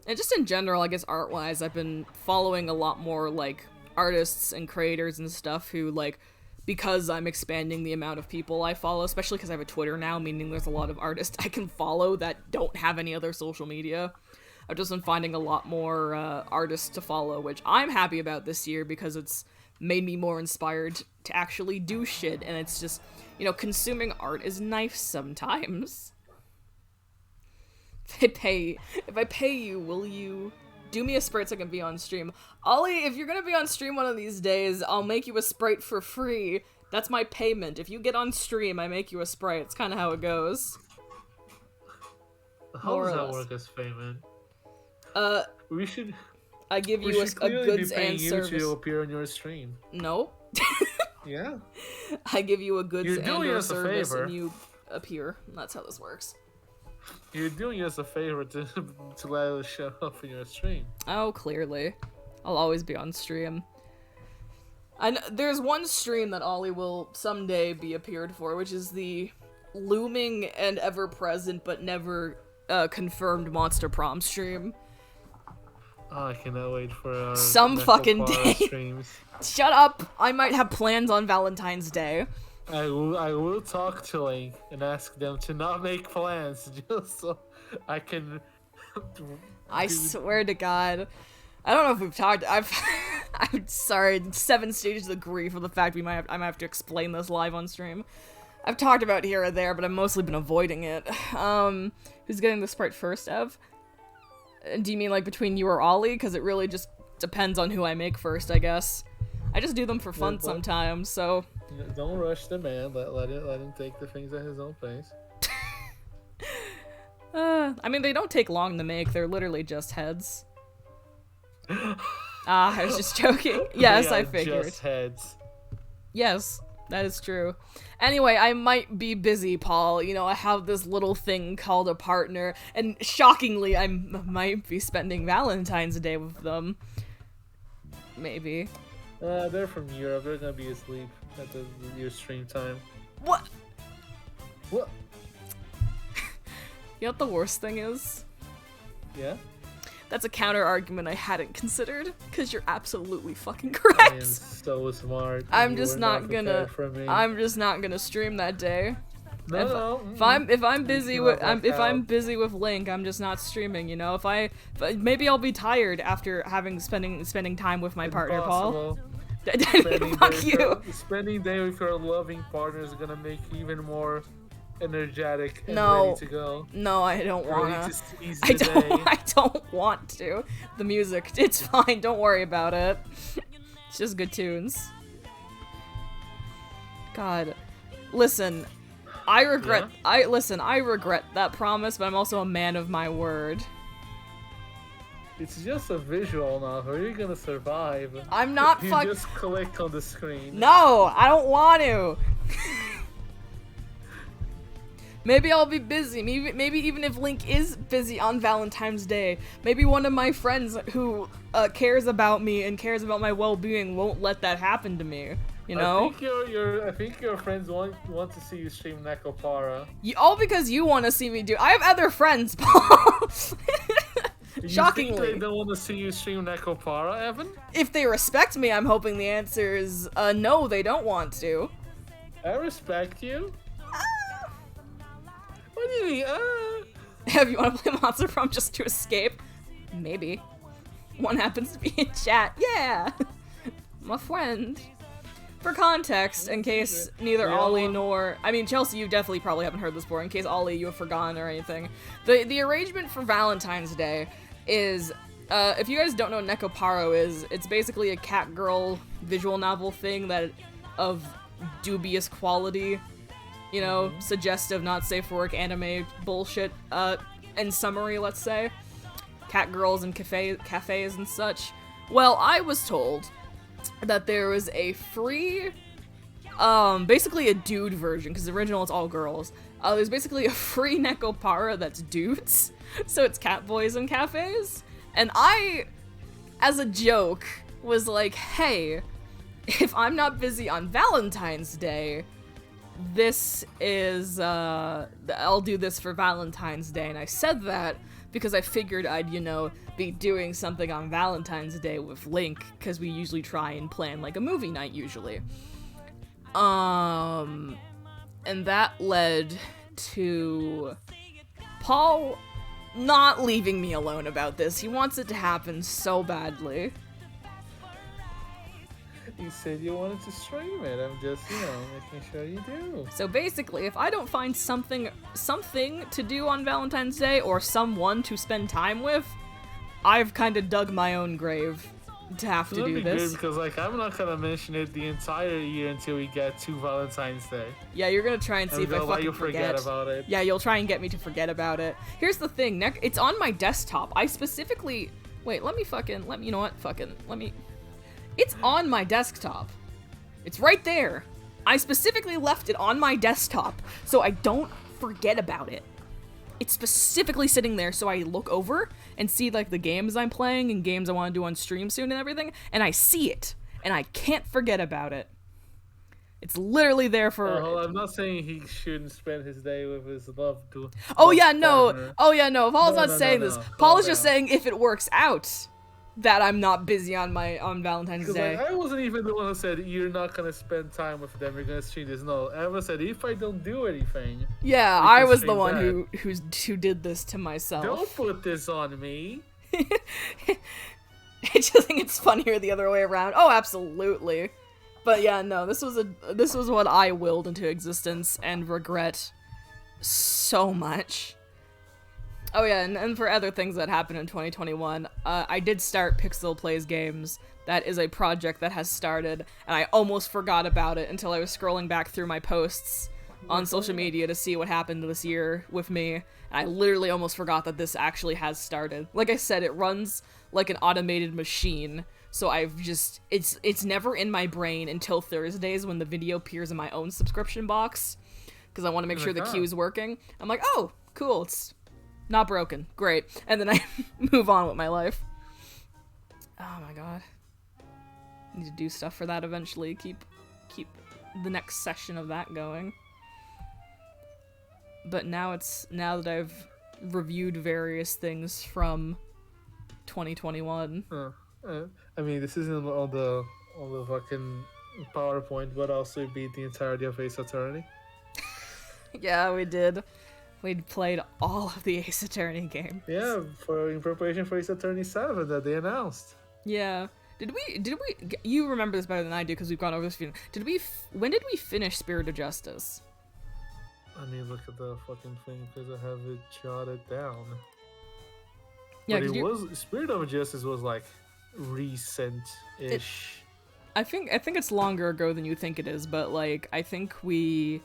And just in general, I guess art-wise, I've been following a lot more, like, artists and creators and stuff who, like, because I'm expanding the amount of people I follow, especially because I have a Twitter now, meaning there's a lot of artists I can follow that don't have any other social media. I've just been finding a lot more artists to follow, which I'm happy about this year because it's made me more inspired to actually do shit, and it's just, you know, consuming art is nice sometimes. If I pay you, will you do me a sprite so I can be on stream? Ollie, if you're gonna be on stream one of these days, I'll make you a sprite for free. That's my payment. If you get on stream, I make you a sprite. It's kind of how it goes. How does that work as payment? We should. I give you a goods and service. You to appear on your stream. No. Yeah. I give you a goods and or service, favor. and you appear. That's how this works. You're doing us a favor to let us show up in your stream. Oh, clearly. I'll always be on stream. There's one stream that Ollie will someday be appeared for, which is the looming and ever-present but never confirmed Monster Prom stream. Oh, I cannot wait for some fucking day. Streams. Shut up! I might have plans on Valentine's Day. I will talk to Link and ask them to not make plans just so I can. I swear to God, I don't know if we've talked. I'm sorry. 7 stages of grief of the fact I might have to explain this live on stream. I've talked about here or there, but I've mostly been avoiding it. Who's getting this part first, Ev? Do you mean like between you or Ollie? Because it really just depends on who I make first, I guess. I just do them for fun sometimes, so... Don't rush the man. Let him take the things at his own pace. I mean, they don't take long to make. They're literally just heads. I was just joking. Yes, I figured. Just heads. Yes, that is true. Anyway, I might be busy, Paul. You know, I have this little thing called a partner, and shockingly, I might be spending Valentine's Day with them. Maybe. They're from Europe. They're gonna be asleep at your stream time. What? What? You know what the worst thing is? Yeah? That's a counter argument I hadn't considered, because you're absolutely fucking correct. I am so smart. I'm just not gonna stream that day. If I'm busy with Link, I'm just not streaming, you know. Maybe I'll be tired after spending time with my partner, Paul. Fuck you. Spending day with your loving partner is gonna make you even more energetic and ready to go. No, I don't wanna. I don't want to. The music, it's fine. Don't worry about it. It's just good tunes. God, listen. I regret that promise, but I'm also a man of my word. It's just a visual now. How are you gonna survive? I'm not You just click on the screen. No, I don't want to. Maybe I'll be busy. Maybe even if Link is busy on Valentine's Day, maybe one of my friends who cares about me and cares about my well-being won't let that happen to me. You know? I think your friends want to see you stream Nekopara. All because you want to see me do. I have other friends, Paul. Shockingly. You think they don't want to see you stream Nekopara, Evan? If they respect me, I'm hoping the answer is no, they don't want to. I respect you. What do you mean? Have you want to play Monster Prom just to escape? Maybe. One happens to be in chat. Yeah, my friend. For context, in case neither Ollie nor... I mean, Chelsea, you definitely probably haven't heard this before, in case Ollie, you have forgotten or anything. The arrangement for Valentine's Day is, if you guys don't know what Nekoparo is, it's basically a cat-girl visual novel thing that of dubious quality, you know, suggestive, not safe for work anime bullshit, in summary, let's say. Cat girls and cafes and such. Well, I was told that there was a free, basically a dude version, because the original it's all girls. There's basically a free Nekopara that's dudes, so it's cat boys and cafes. And I, as a joke, was like, hey, if I'm not busy on Valentine's Day, this is, I'll do this for Valentine's Day. And I said that because I figured I'd, you know, be doing something on Valentine's Day with Link, because we usually try and plan, like, a movie night, usually. And that led to Paul not leaving me alone about this. He wants it to happen so badly. You said you wanted to stream it. I'm just, you know, making sure you do. So basically, if I don't find something to do on Valentine's Day or someone to spend time with, I've kind of dug my own grave to have to do this. Good because, like, I'm not gonna mention it the entire year until we get to Valentine's Day. Yeah, you're gonna try and see if I fucking forget about it. Yeah, you'll try and get me to forget about it. Here's the thing, it's on my desktop. I specifically... Wait, you know what? It's on my desktop. It's right there. I specifically left it on my desktop so I don't forget about it. It's specifically sitting there so I look over and see, like, the games I'm playing and games I want to do on stream soon and everything, and I see it, and I can't forget about it. It's literally there for... I'm not saying he shouldn't spend his day with his loved partner. Oh yeah, no. Paul's not saying this. Paul is just saying if it works out that I'm not busy on Valentine's Day. Like, I wasn't even the one who said you're not gonna spend time with them. You're gonna stream this. No, Emma said if I don't do anything. Yeah, I was the one who did this to myself. Don't put this on me. I just think it's funnier the other way around. Oh, absolutely. But yeah, no, this was what I willed into existence and regret so much. Oh yeah, and for other things that happened in 2021, I did start Pixel Plays Games. That is a project that has started, and I almost forgot about it until I was scrolling back through my posts on social media to see what happened this year with me. And I literally almost forgot that this actually has started. Like I said, it runs like an automated machine, so I've just, it's never in my brain until Thursdays when the video appears in my own subscription box, because I want to make sure the queue is working. I'm like, oh, cool, it's not broken. Great. And then I move on with my life. Oh my god. I need to do stuff for that eventually. Keep the next session of that going. But now that I've reviewed various things from 2021. I mean, this isn't all the fucking PowerPoint, but also beat the entirety of Ace Attorney. Yeah, we did. We'd played all of the Ace Attorney games. Yeah, in preparation for Ace Attorney 7 that they announced. Yeah. Did we, you remember this better than I do because we've gone over this few. When did we finish Spirit of Justice? I mean, look at the fucking thing because I have it jotted down. Yeah, but Spirit of Justice was like recent-ish. I think it's longer ago than you think it is, but like I think we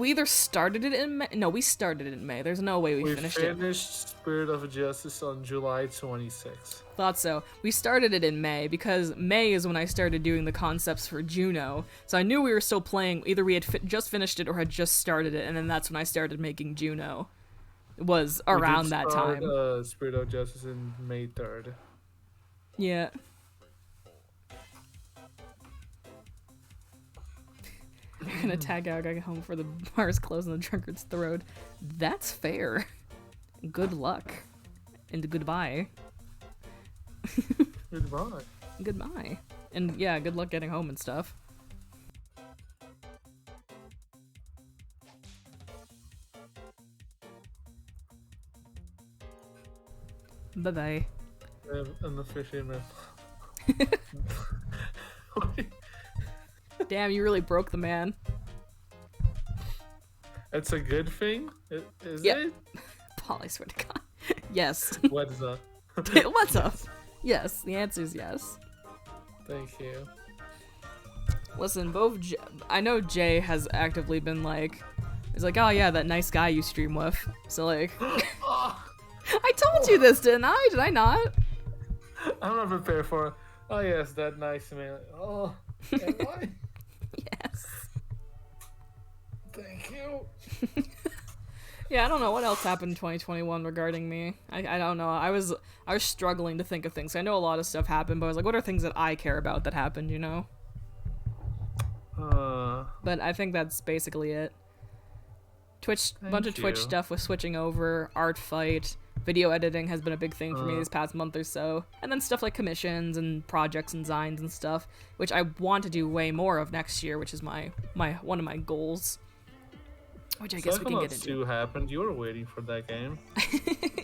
either started it in May. No, we started it in May. There's no way we finished it. We finished Spirit of Justice on July 26th. Thought so. We started it in May because May is when I started doing the concepts for Juno. So I knew we were still playing. Either we had just finished it or had just started it, and then that's when I started making Juno. It was around that time. Spirit of Justice in May 3rd. Yeah. You're gonna tag out I get home for the bars closed and the drunkard's throat. That's fair. Good luck. And goodbye. Goodbye. Goodbye. And yeah, good luck getting home and stuff. Bye-bye. I'm officially man. Damn, you really broke the man. It's a good thing? Is yep. it? Paul, I swear to God. Yes. What's up? What's up? Yes, the answer is yes. Thank you. Listen, I know Jay has actively been like, he's like, oh yeah, that nice guy you stream with. So like, I told you this, didn't I? Did I not? I'm not prepared for it. Oh yes, that nice man. Oh, am I? Yes. Thank you. Yeah, I don't know what else happened in 2021 regarding me. I don't know. I was struggling to think of things. I know a lot of stuff happened, but I was like, what are things that I care about that happened, you know? But I think that's basically it. Bunch of Twitch stuff with switching over, art fight, video editing has been a big thing for me this past month or so. And then stuff like commissions and projects and designs and stuff, which I want to do way more of next year, which is one of my goals. Which I guess we can get into. 2 happened. You were waiting for that game.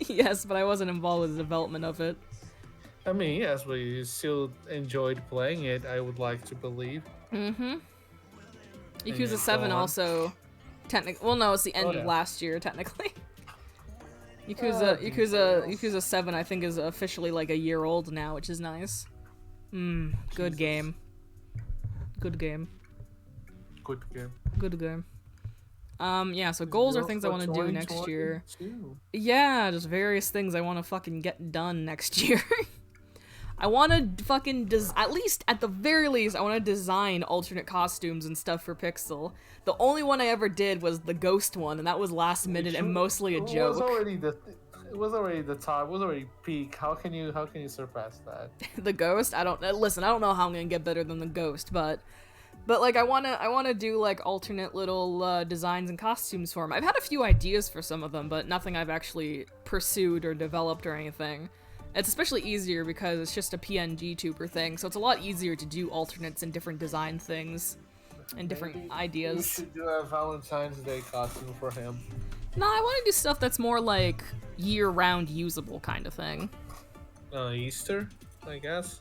Yes, but I wasn't involved with the development of it. I mean, yes, but you still enjoyed playing it, I would like to believe. Mm-hmm. Yakuza 7 also, well, no, it's the end of last year, technically. Yakuza 7, I think, is officially like a year old now, which is nice. Good game. Good game. Good game. Good game. Yeah, so goals are things I want to do next year. Yeah, just various things I want to fucking get done next year. I want to fucking, at least, at the very least, I want to design alternate costumes and stuff for Pixel. The only one I ever did was the Ghost one, and that was last minute and mostly a joke. It was already the top, it was already peak. How can you surpass that? The Ghost? Listen, I don't know how I'm gonna get better than the Ghost, but like I wanna do like alternate little designs and costumes for them. I've had a few ideas for some of them, but nothing I've actually pursued or developed or anything. It's especially easier because it's just a PNG tuber thing, so it's a lot easier to do alternates and different design things and different ideas. We should do a Valentine's Day costume for him. No, I want to do stuff that's more like year-round usable kind of thing. Easter, I guess.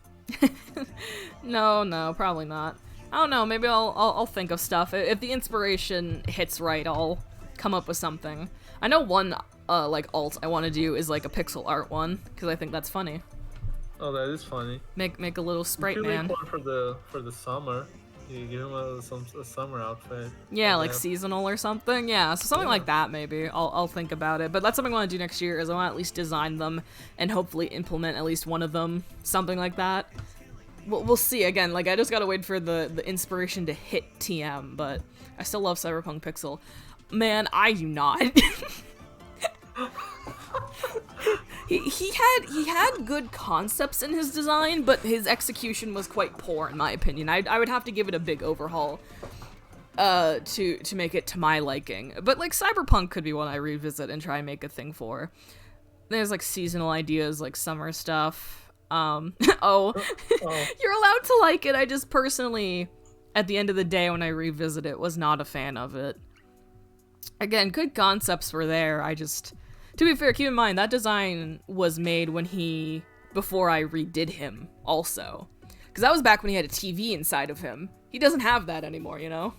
No, probably not. I don't know, maybe I'll think of stuff. If the inspiration hits right, I'll come up with something. I know one, like, alt I want to do is, like, a pixel art one, because I think that's funny. Oh, that is funny. Make a little sprite you could man. Make one for the summer. You give him a summer outfit. Yeah, like seasonal or something. Yeah, so something like that maybe. I'll think about it. But that's something I want to do next year is I want to at least design them and hopefully implement at least one of them. Something like that. We'll see. Again, like I just gotta wait for the inspiration to hit TM, but I still love Cyberpunk Pixel. Man, I do not. He had good concepts in his design, but his execution was quite poor in my opinion. I would have to give it a big overhaul to make it to my liking. But like Cyberpunk could be one I revisit and try and make a thing for. There's like seasonal ideas like summer stuff. Oh. You're allowed to like it. I just personally at the end of the day when I revisit it was not a fan of it. Again, good concepts were there. To be fair, keep in mind, that design was made before I redid him, also. Because that was back when he had a TV inside of him. He doesn't have that anymore, you know?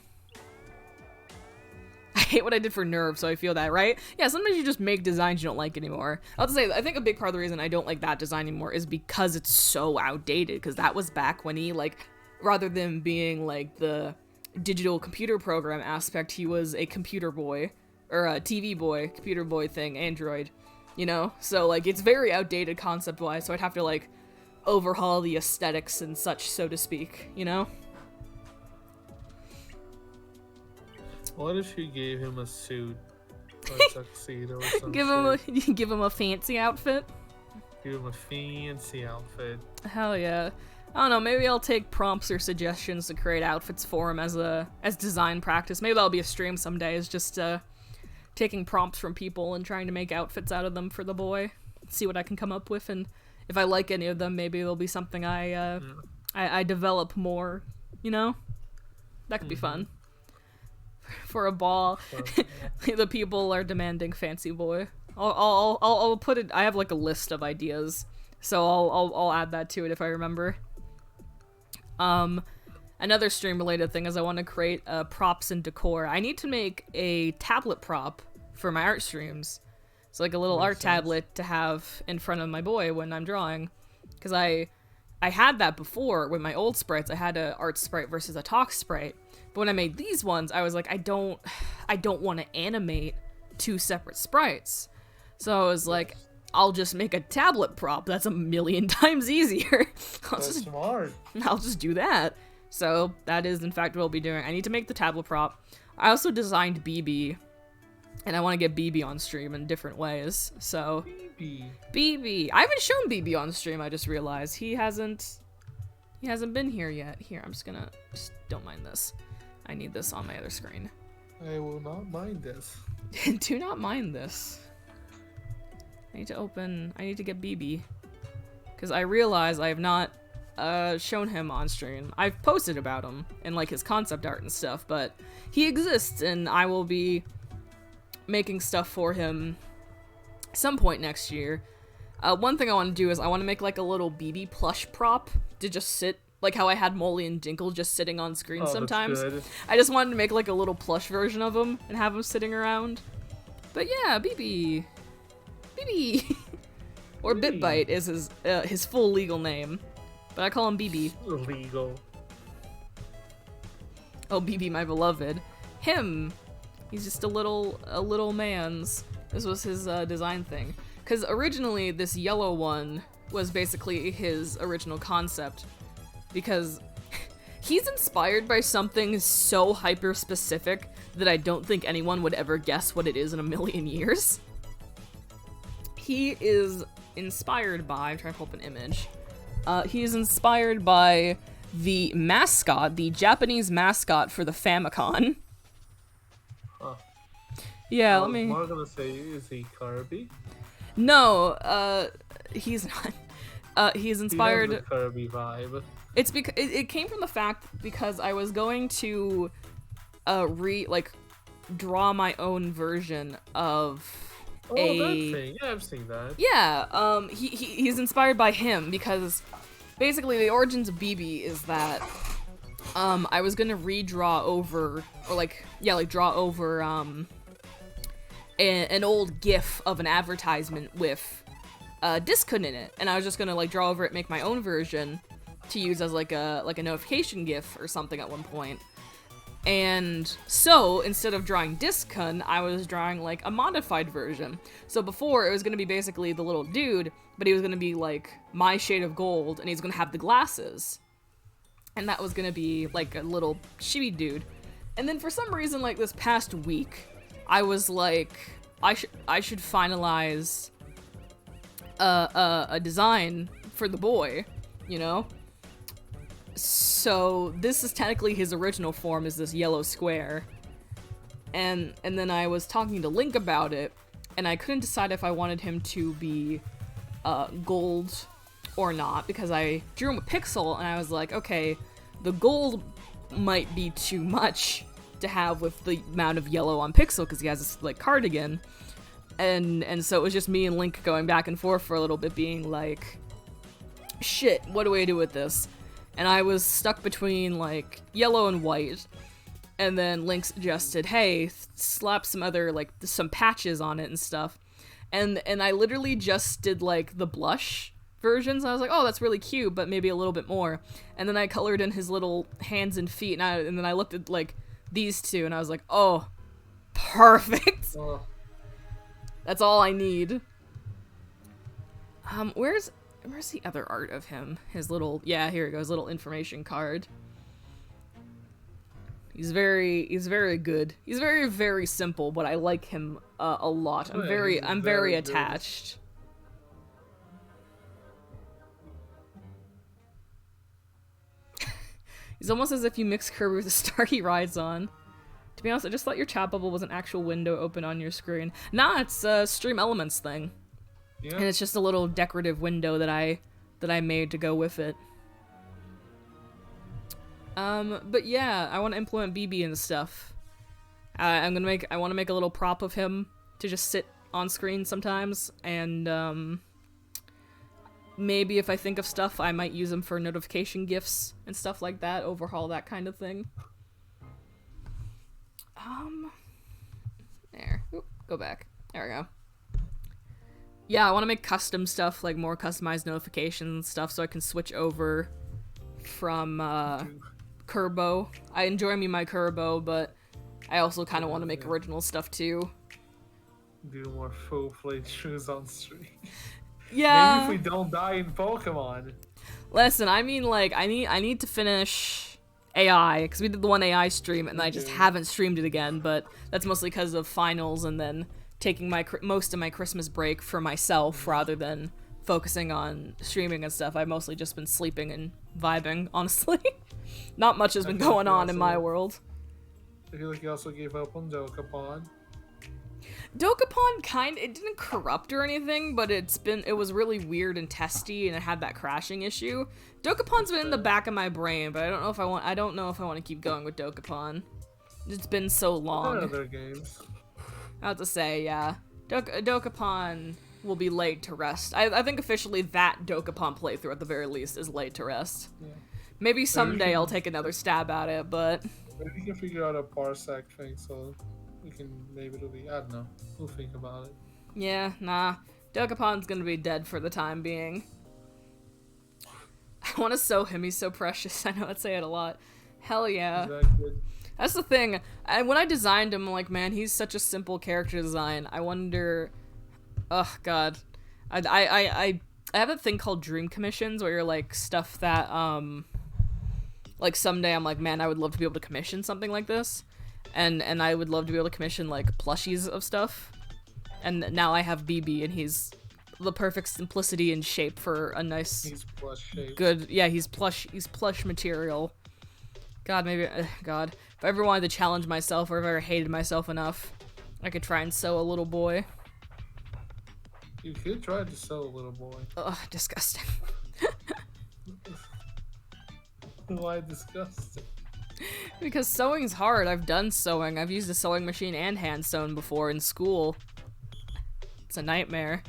I hate what I did for Nerve, so I feel that, right? Yeah, sometimes you just make designs you don't like anymore. I'll have to say, I think a big part of the reason I don't like that design anymore is because it's so outdated, because that was back when he, like, rather than being, like, the digital computer program aspect, he was a computer boy. Or a TV boy, computer boy thing, Android, you know? So, like, it's very outdated concept-wise, so I'd have to, like, overhaul the aesthetics and such, so to speak, you know? What if you gave him a suit? Or a tuxedo or something? Give him a fancy outfit? Give him a fancy outfit. Hell yeah. I don't know, maybe I'll take prompts or suggestions to create outfits for him as design practice. Maybe that'll be a stream someday, is just, taking prompts from people and trying to make outfits out of them for the boy. See what I can come up with, and if I like any of them, maybe it'll be something I develop more, you know? That could be fun. For a ball. The people are demanding fancy boy. I'll put it, I have like a list of ideas, so I'll add that to it if I remember. Another stream-related thing is I want to create props and decor. I need to make a tablet prop for my art streams. So like a little art tablet to have in front of my boy when I'm drawing. Because I had that before with my old sprites. I had a art sprite versus a talk sprite. But when I made these ones, I was like, I don't want to animate two separate sprites. So I was like, I'll just make a tablet prop. That's a million times easier. Smart. I'll just do that. So that is in fact what I'll be doing. I need to make the tablet prop. I also designed BB, and I want to get BB on stream in different ways. So BB. I haven't shown BB on stream. I just realized he hasn't been here yet. Here, I'm just don't mind this. I need this on my other screen. I will not mind this. Do not mind this. I need to get BB, because I realize I have not shown him on stream. I've posted about him and like his concept art and stuff, but he exists and I will be making stuff for him some point next year. One thing I want to do is I want to make like a little BB plush prop to just sit, like how I had Molly and Dinkle just sitting on screen sometimes. I just wanted to make like a little plush version of him and have him sitting around. But yeah, BB. Or Bitbite is his full legal name. But I call him BB. Legal. Oh, BB, my beloved. Him. He's just a little man's. This was his design thing. Because originally, this yellow one was basically his original concept. Because he's inspired by something so hyper-specific that I don't think anyone would ever guess what it is in a million years. He is inspired by... I'm trying to pull up an image. He is inspired by the mascot, the Japanese mascot for the Famicom. Huh. Yeah, I was gonna say, is he Kirby? No, he's not. He's inspired. He has the Kirby vibe. It's because it came from the fact because I was going to draw my own version of that thing. Yeah, I've seen that. Yeah, he's inspired by him because basically the origins of BB is that I was gonna redraw over, or draw over an old GIF of an advertisement with Discun in it, and I was just gonna like draw over it, make my own version to use as like a notification GIF or something at one point. And so instead of drawing Discun, I was drawing like a modified version. So before it was gonna be basically the little dude, but he was gonna be like my shade of gold, and he's gonna have the glasses. And that was gonna be like a little chibi dude. And then for some reason, like this past week, I was like, I should finalize a design for the boy, you know? So this is technically his original form, is this yellow square. And then I was talking to Link about it, and I couldn't decide if I wanted him to be gold or not, because I drew him a pixel, and I was like, okay, the gold might be too much to have with the amount of yellow on pixel, because he has this like cardigan. And so it was just me and Link going back and forth for a little bit, being like, shit, what do I do with this? And I was stuck between like yellow and white, and then Link suggested, hey, slap some other, like, some patches on it and stuff. And I literally just did like the blush versions. I was like, oh, that's really cute, but maybe a little bit more. And then I colored in his little hands and feet, and then I looked at like these two, and I was like, oh, perfect. That's all I need. Where's the other art of him? His little, yeah, here he goes, little information card. He's very good. He's very, very simple, but I like him a lot. I'm very attached. He's almost as if you mix Kirby with the star he rides on. To be honest, I just thought your chat bubble was an actual window open on your screen. Nah, it's a Stream Elements thing. Yeah. And it's just a little decorative window that I made to go with it. But yeah, I want to implement BB and stuff. I want to make a little prop of him to just sit on screen sometimes, and maybe if I think of stuff, I might use him for notification gifts and stuff like that, overhaul that kind of thing. There. Oop, go back. There we go. Yeah, I want to make custom stuff, like more customized notifications stuff, so I can switch over from Kerbo. I enjoy me my Kerbo, but I also kind of want to make original stuff too. Do more full playthroughs on stream. Yeah. Maybe if we don't die in Pokemon. Listen, I mean, like, I need to finish AI, because we did the one AI stream, and I just haven't streamed it again, but that's mostly because of finals, and then taking most of my Christmas break for myself, rather than focusing on streaming and stuff. I've mostly just been sleeping and vibing, honestly. Not much has been going on in my world. I feel like you also gave up on Dokapon. Dokapon it didn't corrupt or anything, but it was really weird and testy, and it had that crashing issue. Dokapon's been in the back of my brain, but I don't know if I want to keep going with Dokapon. It's been so long. Other games. I have to say, yeah. Dokapon will be laid to rest. I think officially that Dokapon playthrough at the very least is laid to rest. Yeah. Maybe someday I'll take another stab at it, but maybe we can figure out a parsec thing, so we can, maybe it'll be, I don't know, we'll think about it. Yeah, nah. Dokapon's gonna be dead for the time being. I want to sew him, he's so precious. I know I'd say it a lot. Hell yeah. That's the thing. When I designed him, I'm like, man, he's such a simple character design. I wonder... Oh, God. I have a thing called dream commissions, where you're, like, stuff that, like, someday I'm like, man, I would love to be able to commission something like this. And I would love to be able to commission, like, plushies of stuff. And now I have BB, and he's the perfect simplicity and shape for a nice... He's plush shape. Good... Yeah, he's plush material. God, maybe... God. If I ever wanted to challenge myself, or if I ever hated myself enough, I could try and sew a little boy. You could try to sew a little boy. Ugh, disgusting. Why disgusting? Because sewing's hard. I've done sewing. I've used a sewing machine and hand sewn before in school. It's a nightmare.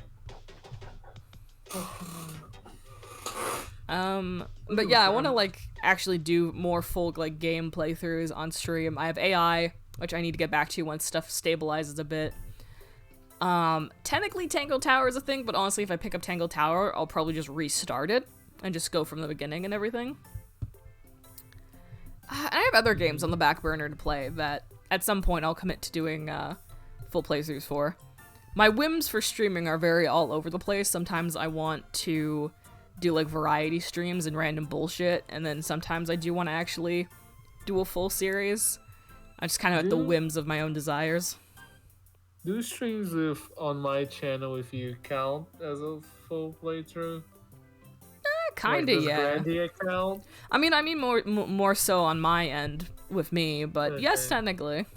But yeah, I want to like actually do more full like game playthroughs on stream. I have AI, which I need to get back to once stuff stabilizes a bit. Technically Tangle Tower is a thing, but honestly, if I pick up Tangle Tower, I'll probably just restart it and just go from the beginning and everything. I have other games on the back burner to play that at some point I'll commit to doing full playthroughs for. My whims for streaming are very all over the place. Sometimes I want to do like variety streams and random bullshit, and then sometimes I do want to actually do a full series. I just kind of at the whims of my own desires. Do streams on my channel if you count as a full playthrough? Kinda, like, yeah. Grandy account? I mean more so on my end with me, but okay. Yes, technically.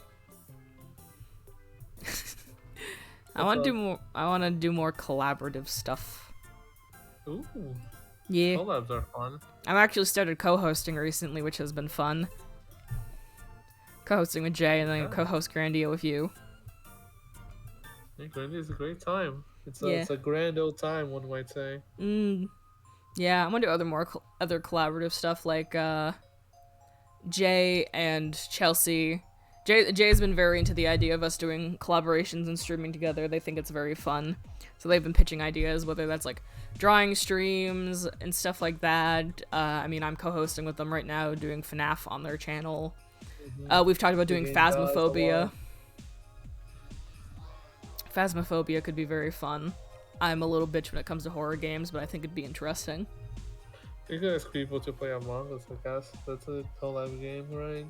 I want to do more collaborative stuff. Ooh. Yeah. Collabs are fun. I've actually started co-hosting recently, which has been fun. Co-hosting with Jay, and then co-host Grandia with you. Yeah, Grandia is a great time. It's a grand old time, one might say. Yeah, I'm gonna do other collaborative stuff like Jay and Chelsea. Jay's been very into the idea of us doing collaborations and streaming together. They think it's very fun. So they've been pitching ideas, whether that's like drawing streams and stuff like that. I mean, I'm co-hosting with them right now, doing FNAF on their channel. We've talked about doing Phasmophobia. Phasmophobia could be very fun. I'm a little bitch when it comes to horror games, but I think it'd be interesting. You can ask people to play Among Us, I guess. That's a collab game, right?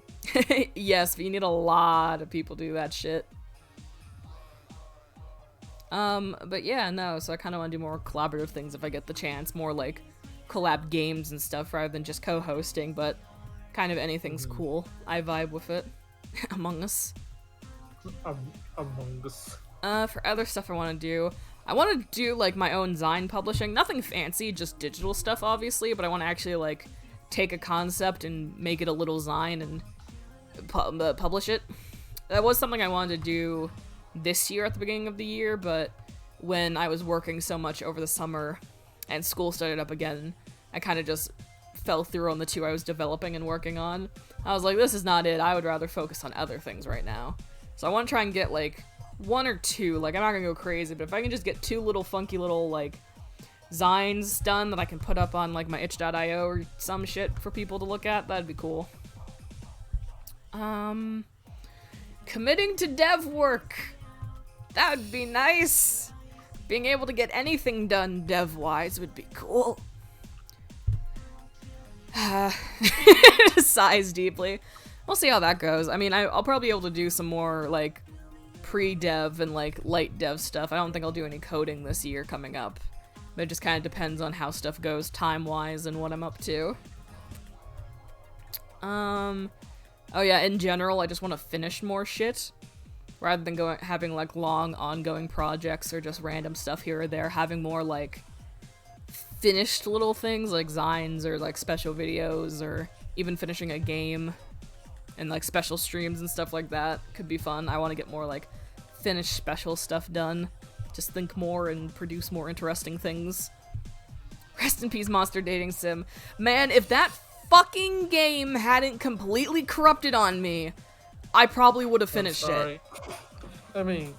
Yes, but you need a lot of people to do that shit. But yeah, no, so I kind of want to do more collaborative things if I get the chance. More like collab games and stuff rather than just co-hosting, but kind of anything's cool. I vibe with it. Among Us. Among Us. For other stuff I want to do like my own Zine publishing. Nothing fancy, just digital stuff, obviously, but I want to actually like take a concept and make it a little Zine and publish it. That was something I wanted to do this year at the beginning of the year, but when I was working so much over the summer and school started up again, I kind of just fell through on the two I was developing and working on. I was like, this is not it. I would rather focus on other things right now. So I want to try and get like one or two, like I'm not gonna go crazy, but if I can just get two little funky little like Zines done that I can put up on like my itch.io or some shit for people to look at, that'd be cool. Committing to dev work. That would be nice. Being able to get anything done dev-wise would be cool. Sighs deeply. We'll see how that goes. I mean, I'll probably be able to do some more, like, pre-dev and, like, light dev stuff. I don't think I'll do any coding this year coming up. But it just kind of depends on how stuff goes time-wise and what I'm up to. Oh yeah, in general, I just want to finish more shit. Rather than having, like, long, ongoing projects or just random stuff here or there. Having more, like, finished little things, like Zines or, like, special videos or even finishing a game. And, like, special streams and stuff like that could be fun. I want to get more, like, finished special stuff done. Just think more and produce more interesting things. Rest in peace, Monster Dating Sim. Man, if that fucking game hadn't completely corrupted on me, I probably would have finished it. I mean,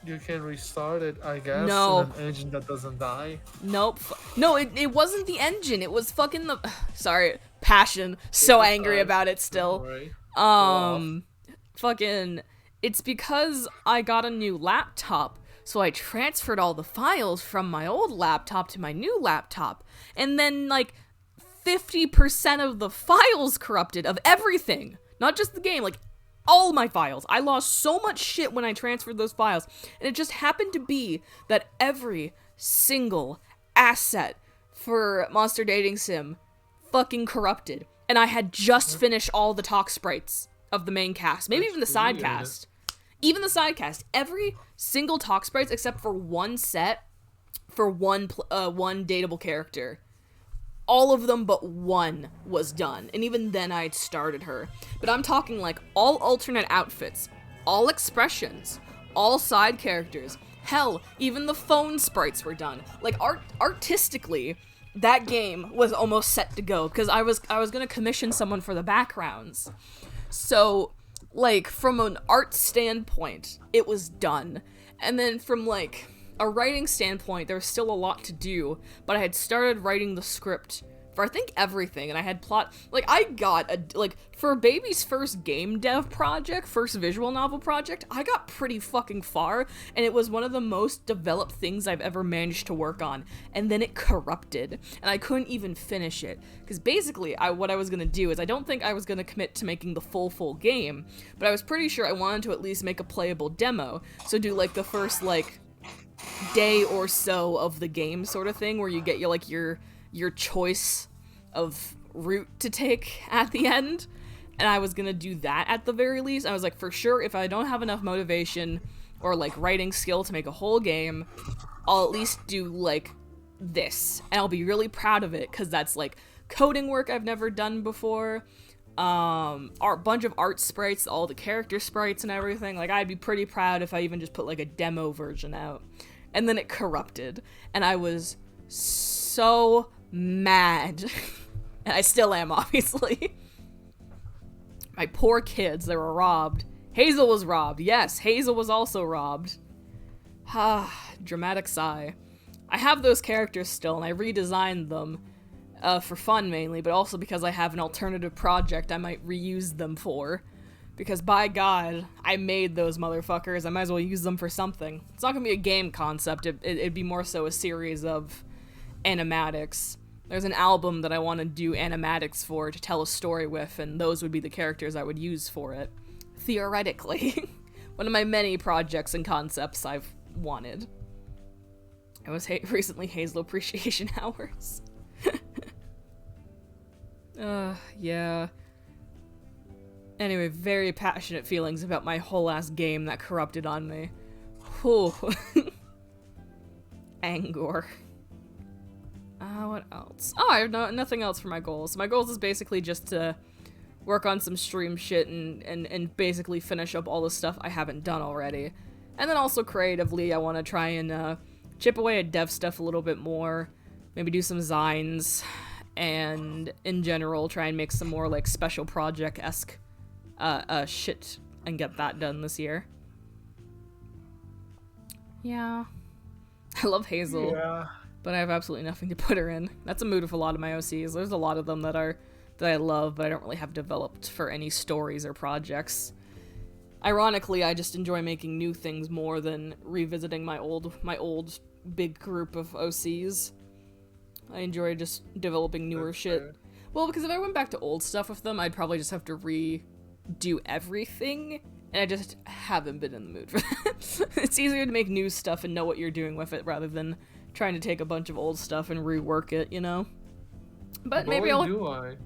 you can restart it, I guess, no. in an engine that doesn't die. Nope. No, it wasn't the engine. It was fucking the... Sorry, passion. So angry about it still. Fucking... It's because I got a new laptop, so I transferred all the files from my old laptop to my new laptop. And then, like, 50% of the files corrupted, of everything. Not just the game, like, all my files. I lost so much shit when I transferred those files. And it just happened to be that every single asset for Monster Dating Sim fucking corrupted. And I had just finished all the talk sprites of the main cast. Maybe even the side cast. Even the side cast. Every single talk sprites except for one set for one dateable character. All of them but one was done, and even then I had started her. But I'm talking like all alternate outfits, all expressions, all side characters. Hell, even the phone sprites were done. Like artistically, that game was almost set to go because I was gonna commission someone for the backgrounds. So, like, from an art standpoint, it was done. And then from, like, a writing standpoint, there was still a lot to do, but I had started writing the script for, I think, everything, and I had plot, like, I got, for Baby's first game dev project, first visual novel project, I got pretty fucking far, and it was one of the most developed things I've ever managed to work on, and then it corrupted, and I couldn't even finish it, because basically, what I was gonna do is, I don't think I was gonna commit to making the full game, but I was pretty sure I wanted to at least make a playable demo, so do, like, the first, like, day or so of the game sort of thing, where you get your choice of route to take at the end, and I was gonna do that at the very least. I was like, for sure, if I don't have enough motivation or, like, writing skill to make a whole game, I'll at least do, like, this, and I'll be really proud of it, because that's, like, coding work I've never done before, bunch of art sprites, all the character sprites and everything. Like, I'd be pretty proud if I even just put, like, a demo version out. And then it corrupted, and I was so mad. And I still am, obviously. My poor kids, they were robbed. Hazel was robbed. Yes, Hazel was also robbed. Dramatic sigh. I have those characters still, and I redesigned them for fun mainly, but also because I have an alternative project I might reuse them for. Because, by God, I made those motherfuckers. I might as well use them for something. It's not gonna be a game concept. It'd be more so a series of animatics. There's an album that I want to do animatics for to tell a story with, and those would be the characters I would use for it. Theoretically. One of my many projects and concepts I've wanted. It was recently Hazel Appreciation Hours. Yeah. Anyway, very passionate feelings about my whole ass game that corrupted on me. Whew. Angor. What else? Oh, I have nothing else for my goals. My goals is basically just to work on some stream shit and basically finish up all the stuff I haven't done already. And then also creatively, I want to try and chip away at dev stuff a little bit more. Maybe do some designs. And in general, try and make some more, like, special project-esque shit and get that done this year. Yeah. I love Hazel. Yeah. But I have absolutely nothing to put her in. That's a mood of a lot of my OCs. There's a lot of them that I love, but I don't really have developed for any stories or projects. Ironically, I just enjoy making new things more than revisiting my old big group of OCs. I enjoy just developing newer shit. Fair. Well, because if I went back to old stuff with them, I'd probably just have to redo everything, and I just haven't been in the mood for that. It's easier to make new stuff and know what you're doing with it rather than trying to take a bunch of old stuff and rework it, you know? But maybe I'll do I?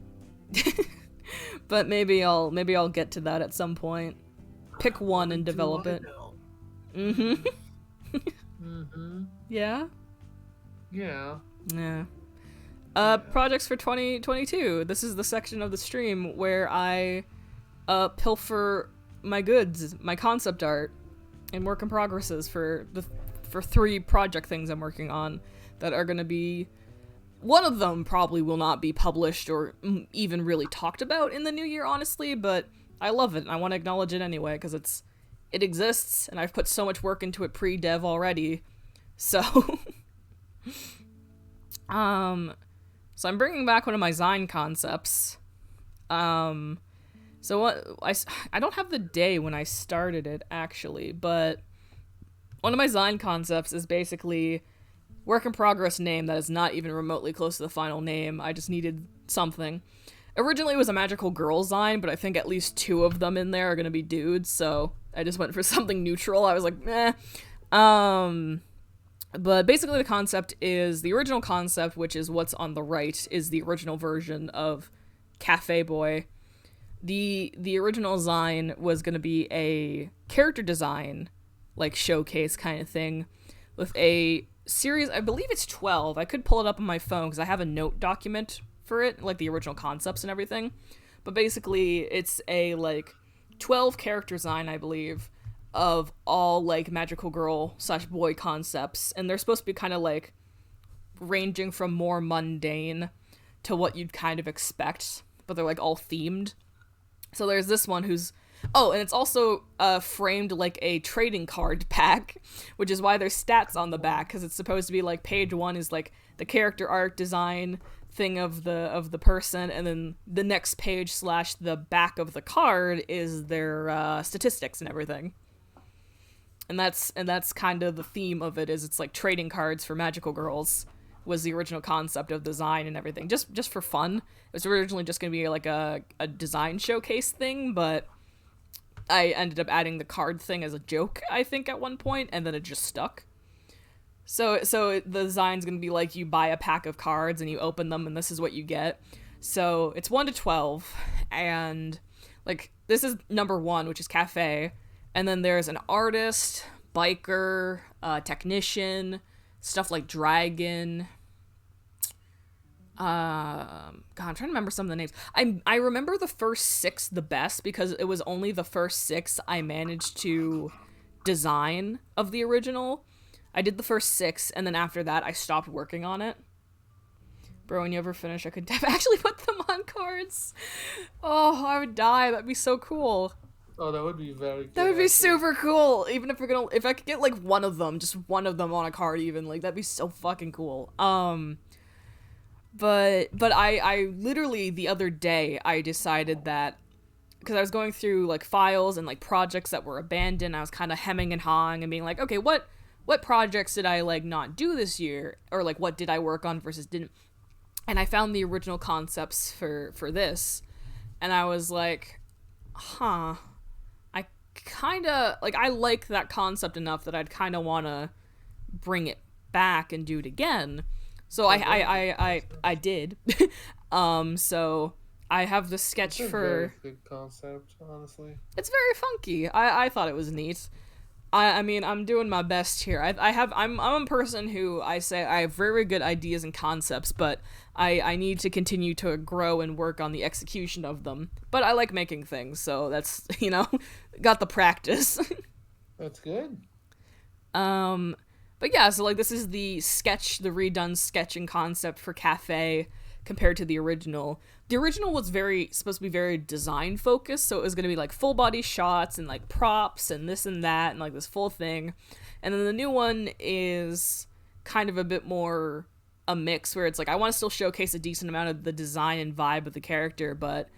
But maybe I'll get to that at some point. Pick one and develop it. Mm-hmm. Mm-hmm. Yeah? Yeah. Yeah. Projects for 2022. This is the section of the stream where I pilfer my goods, my concept art, and work in progresses for 3 project things I'm working on that are gonna be. One of them probably will not be published or even really talked about in the new year, honestly, but I love it and I want to acknowledge it anyway because it exists and I've put so much work into it pre-dev already. So so I'm bringing back one of my Zine concepts. So what I don't have the day when I started it actually, but one of my Zine concepts is basically work in progress name that is not even remotely close to the final name. I just needed something. Originally it was a magical girl Zine, but I think at least 2 of them in there are gonna be dudes, so I just went for something neutral. I was like, meh. But basically the concept is, the original concept, which is what's on the right, is the original version of Cafe Boy. The original Zine was gonna be a character design, like, showcase kind of thing, with a series, I believe it's 12, I could pull it up on my phone because I have a note document for it, like the original concepts and everything, but basically it's a, like, 12 character design, I believe, of all, like, magical girl / boy concepts, and they're supposed to be kind of, like, ranging from more mundane to what you'd kind of expect, but they're like all themed. So there's this one who's and it's also framed like a trading card pack, which is why there's stats on the back, because it's supposed to be like page 1 is like the character art design thing of the person, and then the next page / the back of the card is their statistics and everything. And that's kind of the theme of it, is it's like trading cards for magical girls was the original concept of design and everything, just for fun. It was originally just going to be like a design showcase thing, but I ended up adding the card thing as a joke, I think, at one point, and then it just stuck. So the design's going to be like you buy a pack of cards and you open them and this is what you get. So it's 1 to 12, and like this is number 1, which is cafe, and then there's an artist, biker, technician, stuff like dragon. God, I'm trying to remember some of the names. I remember the first 6 the best because it was only the first 6 I managed to design of the original. I did the first 6, and then after that, I stopped working on it. Bro, when you ever finish, I could actually put them on cards. Oh, I would die. That'd be so cool. Oh, that would be very good. That would be super cool. Even if if I could get like one of them, just one of them on a card, even, like, that'd be so fucking cool. But I literally the other day I decided that, because I was going through like files and like projects that were abandoned, I was kind of hemming and hawing and being like, okay, what projects did I like not do this year, or like what did I work on versus didn't, and I found the original concepts for this, and I was like, I kind of like, I like that concept enough that I'd kind of want to bring it back and do it again. So I did. So I have the sketch it's a for. Very good concept, honestly. It's very funky. I thought it was neat. I mean, I'm doing my best here. I'm a person who I say I have very good ideas and concepts, but I need to continue to grow and work on the execution of them. But I like making things, so that's, got the practice. That's good. But yeah, so like this is the redone sketch and concept for Cafe compared to the original. The original was supposed to be very design focused, so it was going to be like full body shots and like props and this and that and like this full thing. And then the new one is kind of a bit more a mix, where it's like I want to still showcase a decent amount of the design and vibe of the character, but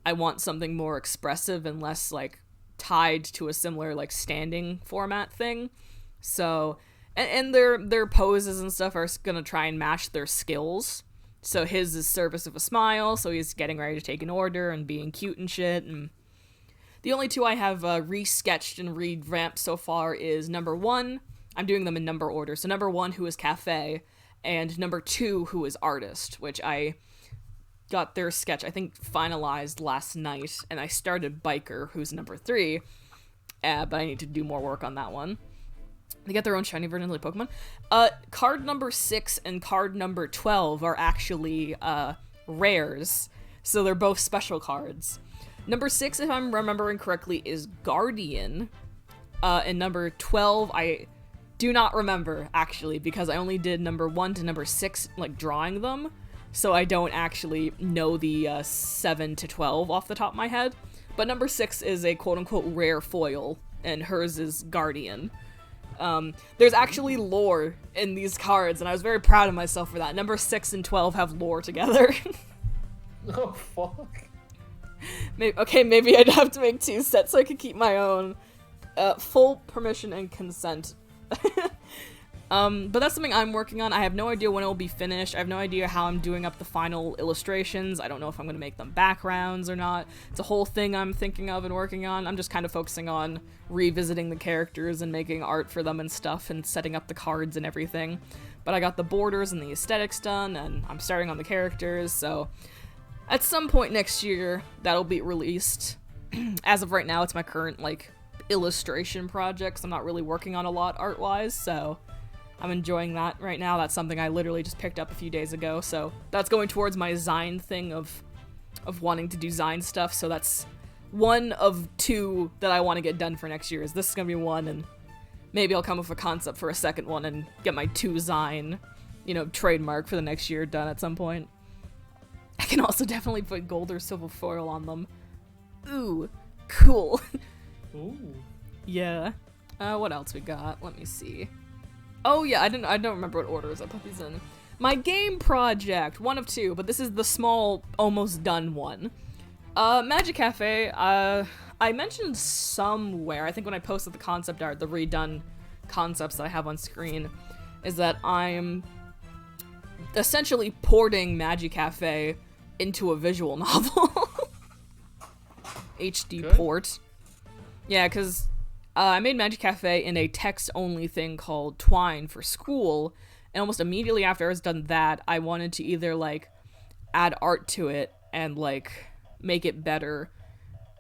I want something more expressive and less like tied to a similar like standing format thing. So and their poses and stuff are gonna try and match their skills. So his is service of a smile, so he's getting ready to take an order and being cute and shit. And the only 2 I have re-sketched and revamped so far is number 1. I'm doing them in number order. So number 1, who is Cafe, and number 2, who is Artist, which I got their sketch, I think, finalized last night, and I started Biker, who's number 3, but I need to do more work on that one. They get their own shiny versions like Pokemon. Card number 6 and card number 12 are actually rares, so they're both special cards. Number 6, if I'm remembering correctly, is Guardian, and number 12 I do not remember, actually, because I only did number 1 to number 6, like, drawing them, so I don't actually know the 7 to 12 off the top of my head. But number 6 is a quote-unquote rare foil, and hers is Guardian. There's actually lore in these cards, and I was very proud of myself for that. Number 6 and 12 have lore together. Oh, fuck. Maybe I'd have to make 2 sets so I could keep my own. Full permission and consent. But that's something I'm working on. I have no idea when it will be finished. I have no idea how I'm doing up the final illustrations. I don't know if I'm going to make them backgrounds or not. It's a whole thing I'm thinking of and working on. I'm just kind of focusing on revisiting the characters and making art for them and stuff and setting up the cards and everything. But I got the borders and the aesthetics done, and I'm starting on the characters, so at some point next year, that'll be released. As of right now, it's my current, like, illustration projects. I'm not really working on a lot art-wise, so I'm enjoying that right now. That's something I literally just picked up a few days ago, so that's going towards my Zine thing of wanting to do Zine stuff, so that's one of 2 that I want to get done for next year. This is gonna be one, and maybe I'll come up with a concept for a second one and get my 2 Zine trademark for the next year done at some point. I can also definitely put gold or silver foil on them. Ooh, cool. Ooh. Yeah. What else we got? Let me see. Oh yeah, I don't remember what orders I put these in. My game project, one of two, but this is the small, almost done one. Magic Cafe, I mentioned somewhere, I think when I posted the concept art, the redone concepts that I have on screen, is that I'm essentially porting Magic Cafe into a visual novel. HD Good. port. Yeah, because I made Magic Cafe in a text-only thing called Twine for school, and almost immediately after I was done that, I wanted to either, like, add art to it and, like, make it better.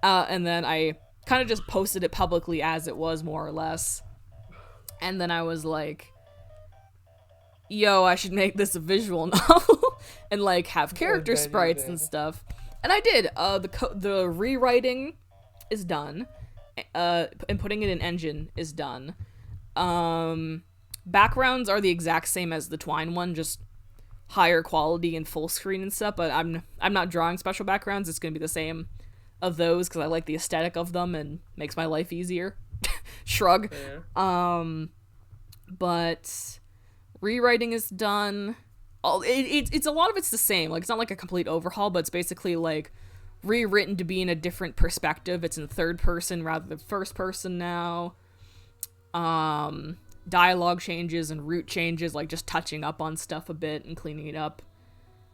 And then I kind of just posted it publicly as it was, more or less. And then I was like, yo, I should make this a visual novel and, like, have character sprites and stuff. And I did. The rewriting is done. And putting it in engine is done. Backgrounds are the exact same as the Twine one, just higher quality and full screen and stuff, but I'm not drawing special backgrounds. It's gonna be the same of those because I like the aesthetic of them and makes my life easier. Shrug. Fair. But rewriting is done. It's a lot of it's the same. Like, it's not like a complete overhaul, but it's basically like rewritten to be in a different perspective. It's in third person rather than first person now. Dialogue changes and route changes, like just touching up on stuff a bit and cleaning it up.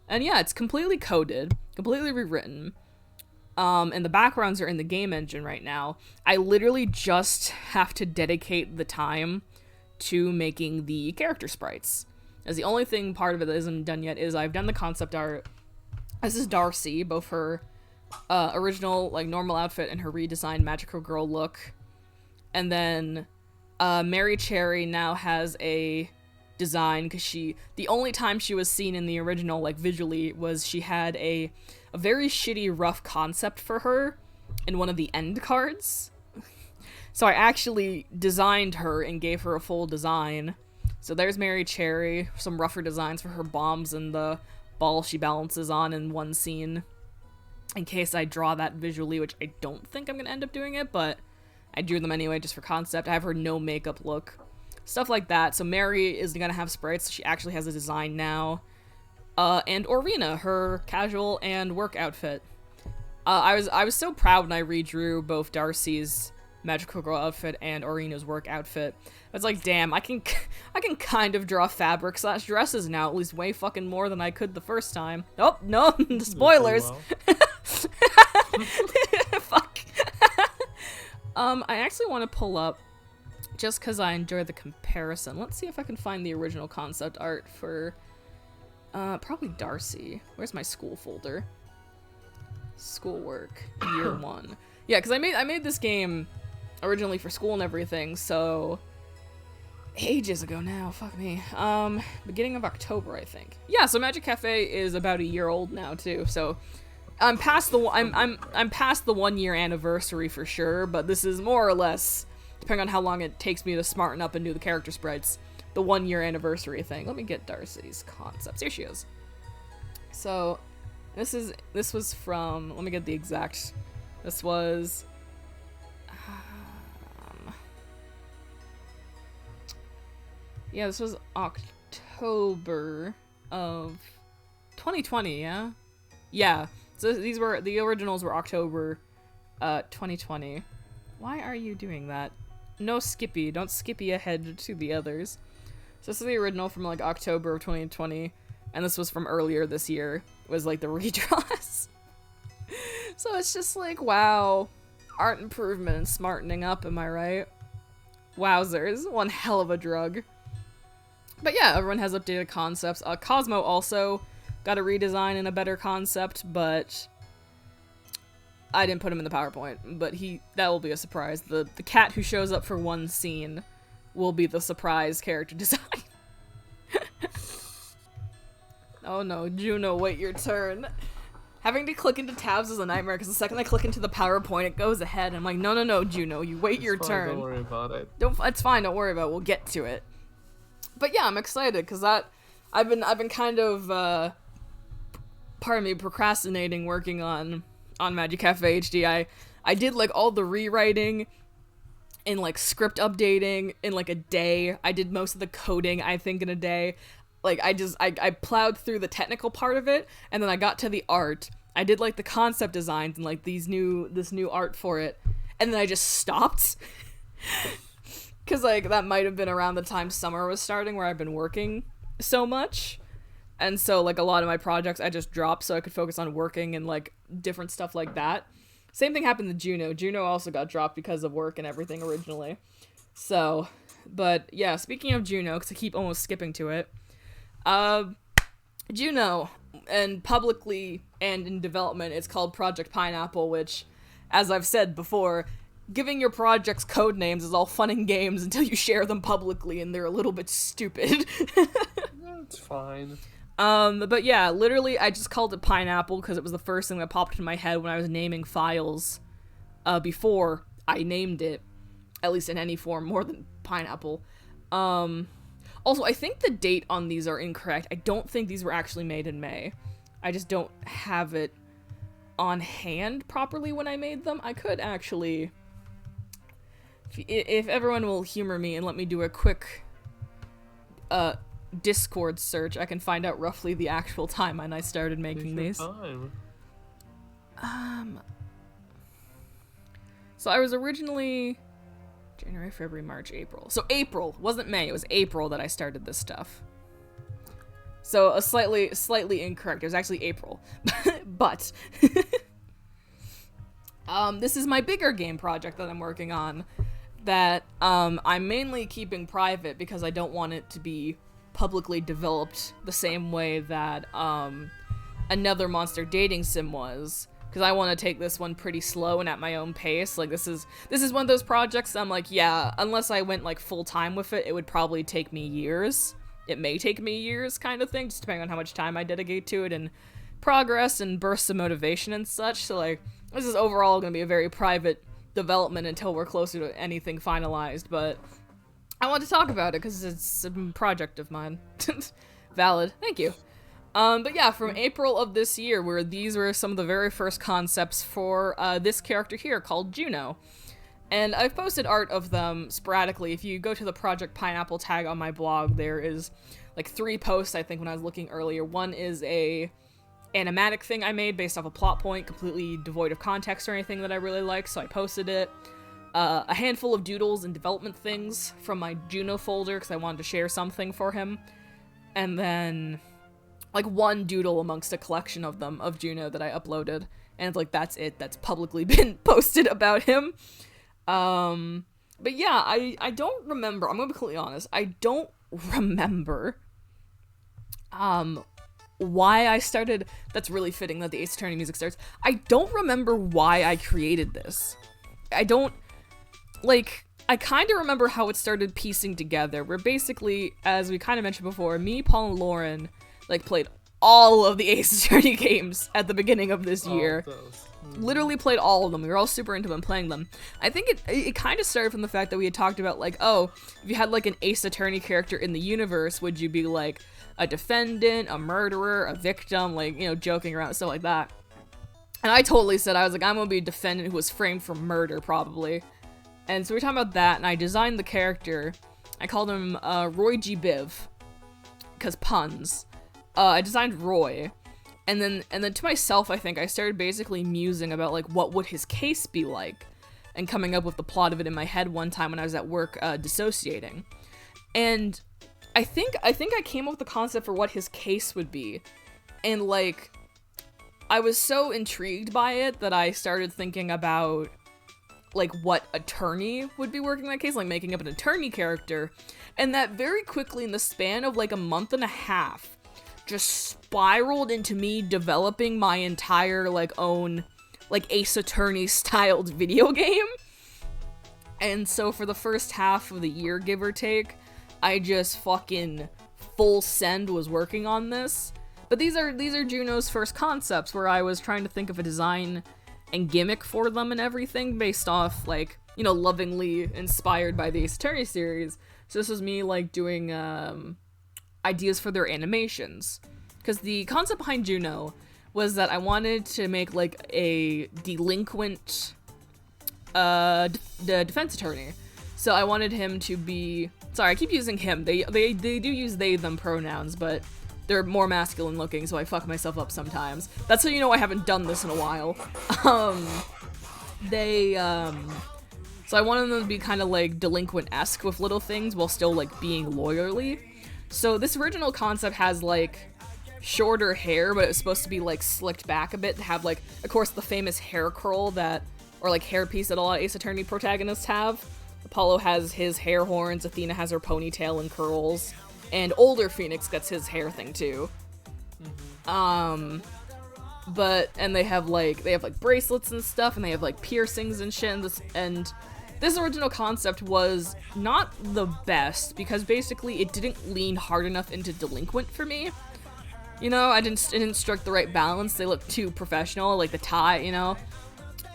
And yeah, it's completely coded, completely rewritten. And the backgrounds are in the game engine right now. I literally just have to dedicate the time to making the character sprites. As the only thing part of it that isn't done yet is I've done the concept art. This is Darcy, both her original, like, normal outfit and her redesigned magical girl look. And then Mary Cherry now has a design because the only time she was seen in the original, like, visually, was she had a very shitty rough concept for her in one of the end cards. So I actually designed her and gave her a full design. So there's Mary Cherry, some rougher designs for her bombs and the ball she balances on in one scene. In case I draw that visually, which I don't think I'm going to end up doing it, but I drew them anyway just for concept. I have her no makeup look. Stuff like that. So Mary is going to have sprites. She actually has a design now. And Orina, her casual and work outfit. I was so proud when I redrew both Darcy's magical girl outfit and Orina's work outfit. I was like, damn, I can kind of draw fabric / dresses now, at least way fucking more than I could the first time. Oh, no, spoilers. Fuck. I actually want to pull up, just because I enjoy the comparison. Let's see if I can find the original concept art for, probably Darcy. Where's my school folder? Schoolwork, year 1. Yeah, because I made this game originally for school and everything, so ages ago now, fuck me. Beginning of October, I think. Yeah, so Magic Cafe is about a year old now too, so I'm past the 1 year anniversary for sure, but this is more or less, depending on how long it takes me to smarten up and do the character sprites, the 1 year anniversary thing. Let me get Darcy's concepts. Here she is. So this was from, let me get the exact, this was yeah, this was October of 2020, yeah? Yeah. So the originals were October 2020. Why are you doing that? No Skippy. Don't Skippy ahead to the others. So this is the original from, like, October of 2020, and this was from earlier this year. It was, like, the redraws. So it's just like, wow. Art improvement and smartening up, am I right? Wowzers. One hell of a drug. But yeah, everyone has updated concepts. Cosmo also got a redesign and a better concept, but I didn't put him in the PowerPoint. But that will be a surprise. The cat who shows up for one scene will be the surprise character design. Oh no, Juno, wait your turn. Having to click into tabs is a nightmare, because the second I click into the PowerPoint, it goes ahead. I'm like, no, Juno, you wait your turn. Don't worry about it. It's fine, don't worry about it. We'll get to it. But yeah, I'm excited, because that I've been kind of pardon me, procrastinating working on Magic Cafe HD. I did like all the rewriting and like script updating in like a day. I did most of the coding, I think, in a day. Like I plowed through the technical part of it, and then I got to the art. I did like the concept designs and like this new art for it, and then I just stopped. Cause like that might have been around the time summer was starting, where I've been working so much. And so, like, a lot of my projects I just dropped so I could focus on working and, like, different stuff like that. Same thing happened to Juno. Juno also got dropped because of work and everything originally. So, but, yeah, speaking of Juno, because I keep almost skipping to it. Juno, and publicly and in development, it's called Project Pineapple, which, as I've said before, giving your projects code names is all fun and games until you share them publicly and they're a little bit stupid. It's fine. But yeah, literally, I just called it Pineapple because it was the first thing that popped in my head when I was naming files, before I named it, at least in any form, more than Pineapple. Also, I think the date on these are incorrect. I don't think these were actually made in May. I just don't have it on hand properly when I made them. I could actually, if everyone will humor me and let me do a quick, Discord search, I can find out roughly the actual time when I started making these. Time. So I was originally January, February, March, April. So April, wasn't May, it was April that I started this stuff. So a slightly incorrect. It was actually April. But this is my bigger game project that I'm working on that I'm mainly keeping private because I don't want it to be publicly developed the same way that another monster dating sim was, because I want to take this one pretty slow and at my own pace. Like this is one of those projects I'm like, yeah, unless I went like full time with it, it would probably take me years. It may take me years, kind of thing, just depending on how much time I dedicate to it and progress and bursts of motivation and such. So like this is overall going to be a very private development until we're closer to anything finalized, but I want to talk about it because it's a project of mine. Valid. Thank you. But yeah, from April of this year, where these were some of the very first concepts for this character here called Juno. And I've posted art of them sporadically. If you go to the Project Pineapple tag on my blog, there is like 3 posts, I think, when I was looking earlier. One is a animatic thing I made based off a plot point, completely devoid of context or anything that I really like, so I posted it. A handful of doodles and development things from my Juno folder, because I wanted to share something for him. And then, like, one doodle amongst a collection of them, of Juno, that I uploaded. And it's like, that's it. That's publicly been posted about him. But yeah, I don't remember, I'm gonna be completely honest, I don't remember, why I started. That's really fitting that the Ace Attorney music starts. I don't remember why I created this. I don't, like, I kind of remember how it started piecing together, where basically, as we kind of mentioned before, me, Paul, and Lauren, like, played all of the Ace Attorney games at the beginning of this year. Literally played all of them. We were all super into them, playing them. I think it kind of started from the fact that we had talked about, like, oh, if you had, like, an Ace Attorney character in the universe, would you be, like, a defendant, a murderer, a victim, like, you know, joking around, stuff like that. And I totally said, I was like, I'm gonna be a defendant who was framed for murder, probably. And so we were talking about that, and I designed the character. I called him, Roy G. Biv. Because puns. I designed Roy. And then to myself, I think, I started basically musing about, like, what would his case be like? And coming up with the plot of it in my head one time when I was at work, dissociating. And I think I came up with the concept for what his case would be. And, like, I was so intrigued by it that I started thinking about, like, what attorney would be working that case, like, making up an attorney character. And that very quickly, in the span of, like, a month and a half, just spiraled into me developing my entire, like, own, like, Ace Attorney styled video game. And so for the first half of the year, give or take, I just fucking full send was working on this. But these are Juno's first concepts, where I was trying to think of a design and gimmick for them and everything based off, like, you know, lovingly inspired by the Ace Attorney series. So this was me, like, doing, ideas for their animations. Because the concept behind Juno was that I wanted to make, like, a delinquent the defense attorney. So I wanted him to be... Sorry, I keep using him. They do use they, them pronouns, but they're more masculine looking, so I fuck myself up sometimes. That's how you know I haven't done this in a while. So I wanted them to be kind of, like, delinquent-esque with little things while still, like, being lawyerly. So this original concept has, like, shorter hair, but it's supposed to be, like, slicked back a bit to have, like, of course, the famous hair curl that, or, like, hairpiece that a lot of Ace Attorney protagonists have. Apollo has his hair horns, Athena has her ponytail and curls, and older Phoenix gets his hair thing, too. And they have bracelets and stuff, and they have, like, piercings and shit, and this original concept was not the best, because basically it didn't lean hard enough into delinquent for me. You know, it didn't strike the right balance. They looked too professional, like the tie, you know?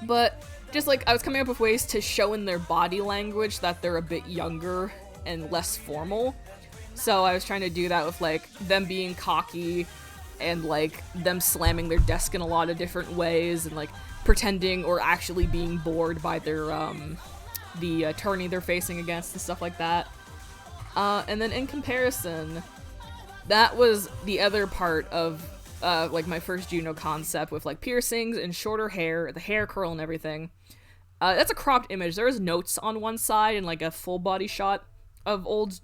But just, like, I was coming up with ways to show in their body language that they're a bit younger and less formal. So I was trying to do that with, like, them being cocky and, like, them slamming their desk in a lot of different ways and, like, pretending or actually being bored by their, the attorney they're facing against and stuff like that. And then in comparison, that was the other part of, like, my first Juno concept with, like, piercings and shorter hair, the hair curl and everything. That's a cropped image. There was notes on one side and, like, a full body shot of old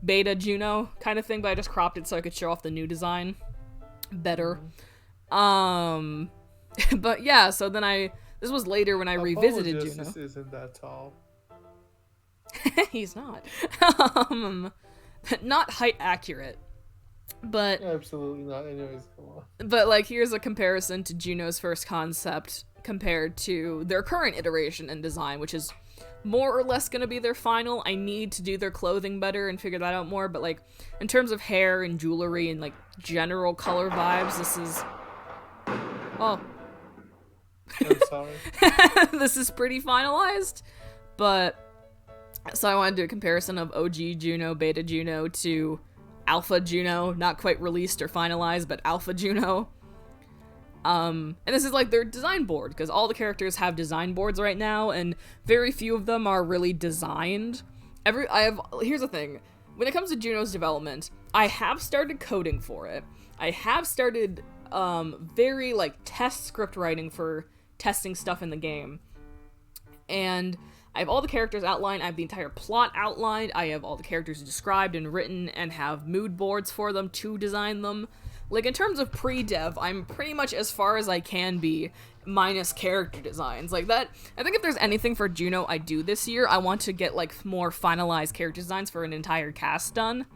beta Juno kind of thing, but I just cropped it so I could show off the new design better. But yeah, so then this was later when I revisited Juno. This isn't that tall. He's not. Not height accurate. But absolutely not. Anyways, come on. But, like, here's a comparison to Juno's first concept compared to their current iteration and design, which is more or less gonna be their final. I need to do their clothing better and figure that out more, but, like, in terms of hair and jewelry and, like, general color vibes, this is... Oh. I'm sorry. This is pretty finalized, but... So I wanted to do a comparison of OG Juno, Beta Juno to Alpha Juno, not quite released or finalized, but Alpha Juno. And this is, like, their design board, because all the characters have design boards right now, and very few of them are really designed. Here's the thing. When it comes to Juno's development, I have started coding for it. I have started, very, like, test script writing for testing stuff in the game. And I have all the characters outlined, I have the entire plot outlined, I have all the characters described and written, and have mood boards for them to design them. Like, in terms of pre-dev, I'm pretty much as far as I can be, minus character designs. Like, that, I think if there's anything for Juno I do this year, I want to get, like, more finalized character designs for an entire cast done.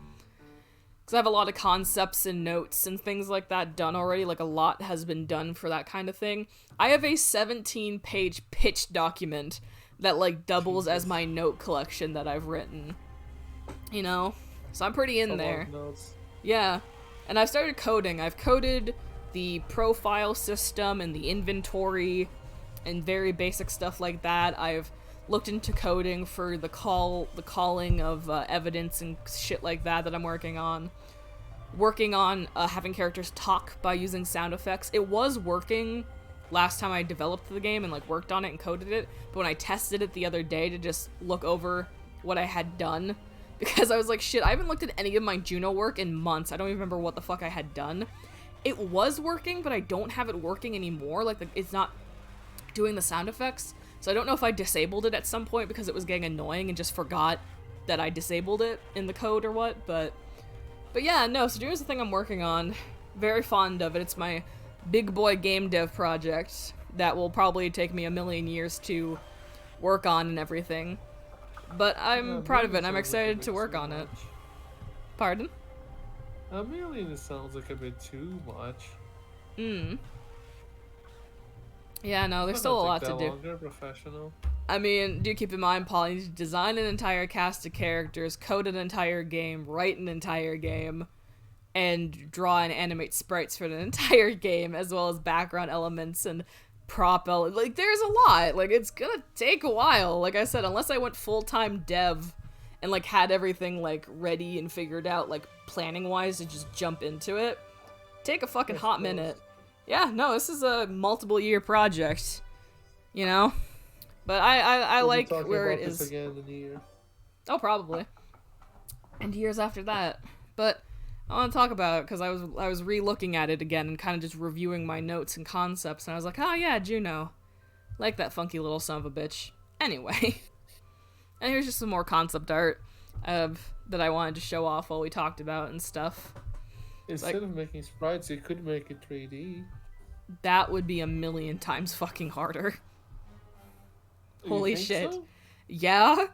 Because I have a lot of concepts and notes and things like that done already, like, a lot has been done for that kind of thing. I have a 17-page pitch document that, like, doubles as my note collection that I've written. You know? So I'm pretty in there. Yeah. And I've started coding. I've coded the profile system and the inventory and very basic stuff like that. I've looked into coding for the calling of evidence and shit like that I'm working on. Working on having characters talk by using sound effects. It was working last time I developed the game and, like, worked on it and coded it, but when I tested it the other day to just look over what I had done, because I was like, shit, I haven't looked at any of my Juno work in months. I don't even remember what the fuck I had done. It was working, but I don't have it working anymore. Like, it's not doing the sound effects. So I don't know if I disabled it at some point because it was getting annoying and just forgot that I disabled it in the code or what, but yeah, no, so Juno's the thing I'm working on. Very fond of it. It's my big boy game dev project that will probably take me a million years to work on and everything. But I'm proud of it, and I'm excited to work on it. Pardon? A million sounds like a bit too much. Yeah, no, there's still a lot to do. Longer, professional. I mean, do keep in mind, Paul, you need to design an entire cast of characters, code an entire game, write an entire game, and draw and animate sprites for an entire game, as well as background elements and like, there's a lot. Like, it's gonna take a while. Like I said, unless I went full-time dev and like had everything like ready and figured out like planning wise to just jump into it, take a fucking hot minute. Yeah, no, this is a multiple year project, you know? But I like where it is. Again in a year. Oh, probably. And years after that. But I want to talk about it because I was re-looking at it again and kind of just reviewing my notes and concepts, and I was like, oh yeah, Juno. Like that funky little son of a bitch. Anyway. And here's just some more concept art that I wanted to show off while we talked about and stuff. Instead of making sprites, you could make it 3D. That would be a million times fucking harder. Holy shit. So? Yeah.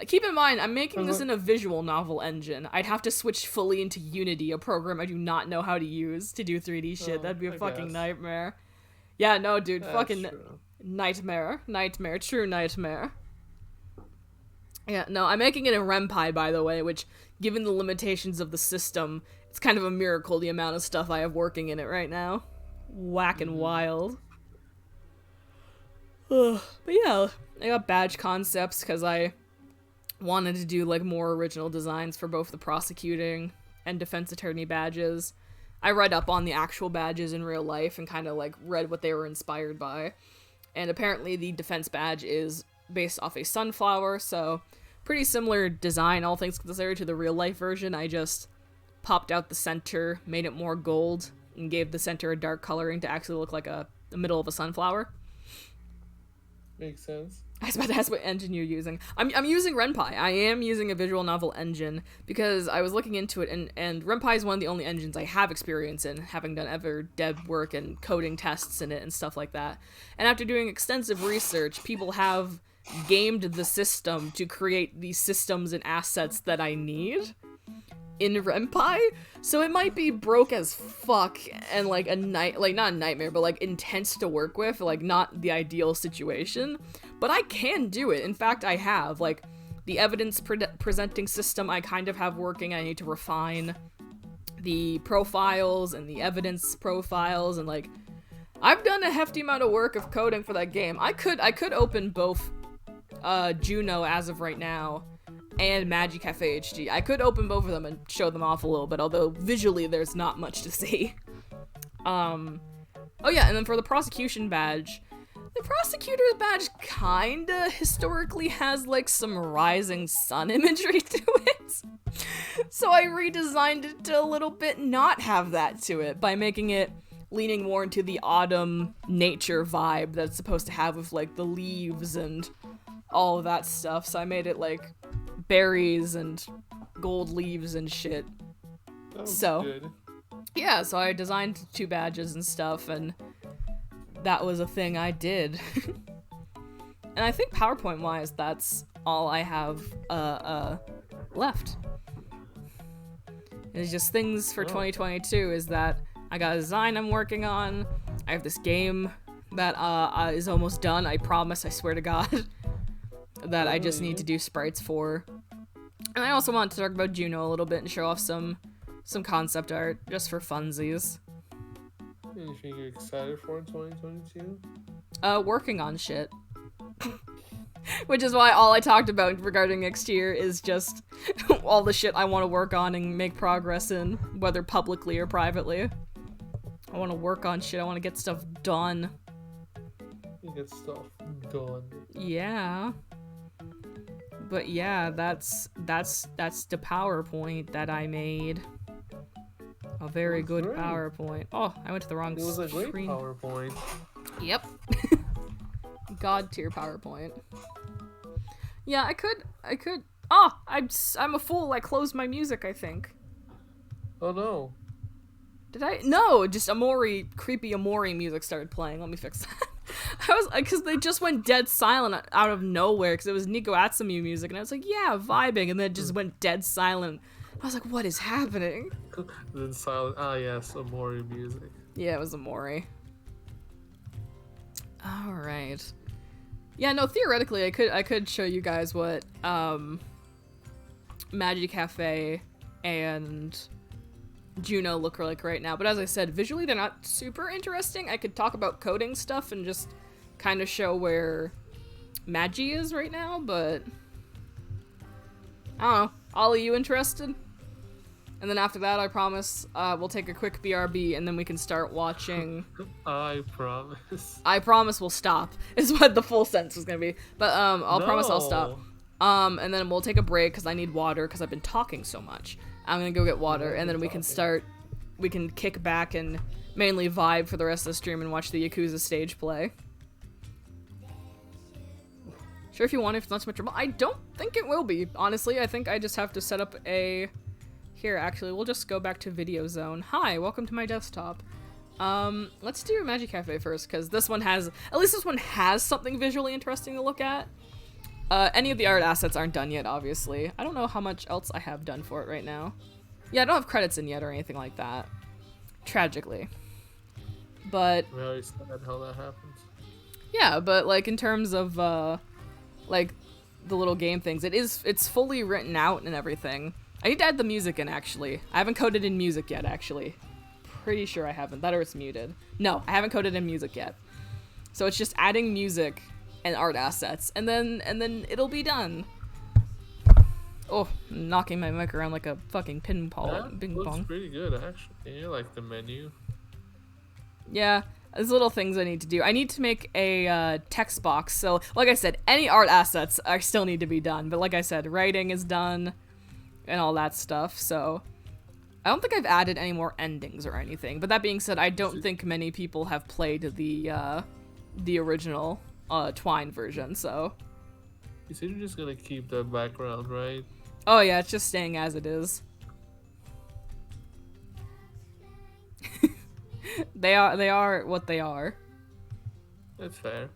Keep in mind, I'm making this in a visual novel engine. I'd have to switch fully into Unity, a program I do not know how to use to do 3D shit. That'd be a fucking nightmare. Yeah, no, dude, fucking nightmare. Nightmare, true nightmare. Yeah, no, I'm making it in Ren'Py, by the way, which, given the limitations of the system, it's kind of a miracle the amount of stuff I have working in it right now. Whack and wild. But yeah, I got badge concepts because I wanted to do like more original designs for both the prosecuting and defense attorney badges. I read up on the actual badges in real life and kind of like read what they were inspired by. And apparently the defense badge is based off a sunflower, so pretty similar design, all things considered, to the real life version. I just popped out the center, made it more gold, and gave the center a dark coloring to actually look like the middle of a sunflower. Makes sense. I suppose that's what engine you're using. I'm using Ren'Py. I am using a visual novel engine because I was looking into it, and Ren'Py is one of the only engines I have experience in, having done ever dev work and coding tests in it and stuff like that. And after doing extensive research, people have gamed the system to create the systems and assets that I need in Ren'Py, so it might be broke as fuck and like not a nightmare, but like intense to work with, like not the ideal situation, but I can do it. In fact, I have, like, the evidence presenting system I kind of have working. I need to refine the profiles and the evidence profiles, and like I've done a hefty amount of work of coding for that game. I could open both Juno as of right now and Magic Cafe HD. I could open both of them and show them off a little bit, although visually there's not much to see. Oh yeah, and then for the prosecution badge, the prosecutor's badge kinda historically has like some rising sun imagery to it. So I redesigned it to a little bit not have that to it by making it leaning more into the autumn nature vibe that it's supposed to have with like the leaves and all of that stuff. So I made it like berries and gold leaves and shit. So good. Yeah, so I designed 2 badges and stuff, and that was a thing I did. And I think PowerPoint wise, that's all I have left. It's just things for 2022 is that I got a design I'm working on. I have this game that is almost done. I promise, I swear to God, that I just need to do sprites for. And I also want to talk about Juno a little bit and show off some concept art just for funsies. Anything you're excited for in 2022? Working on shit. Which is why all I talked about regarding next year is just all the shit I want to work on and make progress in, whether publicly or privately. I want to work on shit. I want to get stuff done. You get stuff done. Yeah. But yeah, that's the PowerPoint that I made. A very good great. PowerPoint. Oh, I went to the wrong screen. It was a great PowerPoint. Yep. God tier PowerPoint. Yeah, I could. Oh, I'm a fool. I closed my music, I think. Oh no. Did I? No, just creepy Amori music started playing. Let me fix that. I was, because they just went dead silent out of nowhere, because it was Nico Atsumu music, and I was like, yeah, vibing, and then it just went dead silent. I was like, what is happening? Then silent. Ah, yes, Amori music. Yeah, it was Amori. Alright. Yeah, no, theoretically, I could show you guys what, Magic Cafe and Juno look like right now, but as I said, visually they're not super interesting. I could talk about coding stuff and just kind of show where Magi is right now, but I don't know. Ollie, you interested? And then after that, I promise, we'll take a quick BRB, and then we can start watching... I promise. I promise we'll stop, is what the full sentence is gonna be. But, I'll promise I'll stop. And then we'll take a break, because I need water, because I've been talking so much. I'm gonna go get water, and then we can kick back and mainly vibe for the rest of the stream and watch the Yakuza stage play. Sure, if you want, if it's not too much trouble. I don't think it will be, honestly. I think I just have to set up a... Here, actually, we'll just go back to Video Zone. Hi, welcome to my desktop. Let's do Magic Cafe first, because this one has... At least this one has something visually interesting to look at. Any of the art assets aren't done yet, obviously. I don't know how much else I have done for it right now. Yeah, I don't have credits in yet or anything like that. Tragically. But... Very sad how that happens. Yeah, but, like, in terms of, like, the little game things, it's fully written out and everything. I need to add the music in, actually. I haven't coded in music yet, actually. Pretty sure I haven't. That or it's muted. No, I haven't coded in music yet. So it's just adding music and art assets, and then it'll be done. Oh, I'm knocking my mic around like a fucking ping pong. That looks pretty good, actually. Yeah, like the menu. Yeah, there's little things I need to do. I need to make a text box. So, like I said, any art assets are still need to be done. But like I said, writing is done. And all that stuff, so I don't think I've added any more endings or anything. But that being said, I don't think many people have played the original Twine version, so... You said you're just gonna keep the background, right? Oh yeah, it's just staying as it is. They are what they are. That's fair.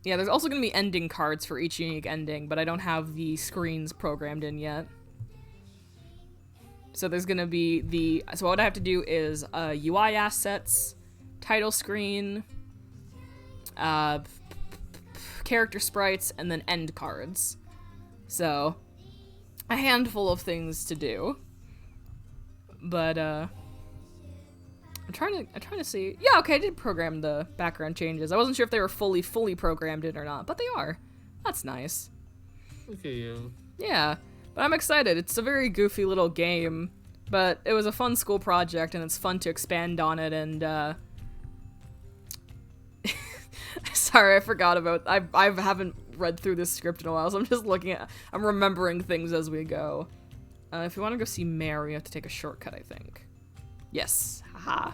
Yeah, there's also going to be ending cards for each unique ending, but I don't have the screens programmed in yet. So there's going to be so what I have to do is UI assets, title screen, character sprites, and then end cards. So, a handful of things to do. But, I'm trying to see. Yeah, okay, I did program the background changes. I wasn't sure if they were fully programmed in or not, but they are. That's nice. Look at you. Yeah, but I'm excited. It's a very goofy little game, but it was a fun school project, and it's fun to expand on it, and, Sorry, I forgot about... I haven't read through this script in a while, so I'm just I'm remembering things as we go. If you want to go see Mary, you have to take a shortcut, I think. Yes. Haha.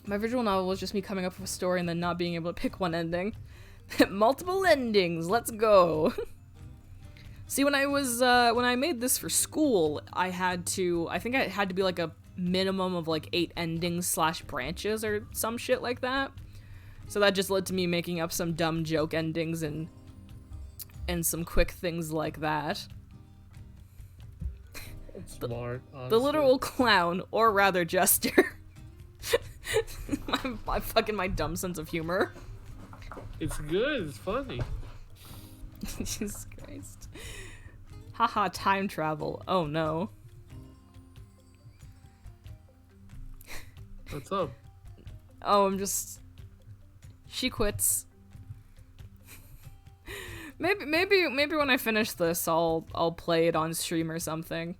My visual novel was just me coming up with a story and then not being able to pick one ending. Multiple endings, let's go. See, when I made this for school, I think it had to be like a minimum of like 8 endings / branches or some shit like that. So that just led to me making up some dumb joke endings and some quick things like that. Smart, the literal clown, or rather jester. my dumb sense of humor. It's good, it's funny. Jesus Christ. Haha, time travel. Oh no. What's up? Oh, she quits. Maybe when I finish this, I'll play it on stream or something.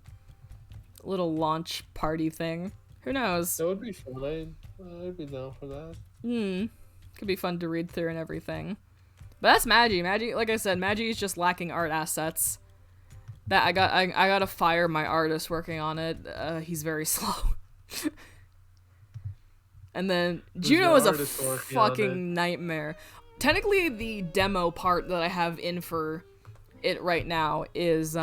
Little launch party thing. Who knows? That would be fun. I'd be down for that. Could be fun to read through and everything. But that's Magi. Magi, like I said, Magi is just lacking art assets. That I gotta fire my artist working on it. He's very slow. And then Juno is a fucking nightmare. Technically, the demo part that I have in for it right now is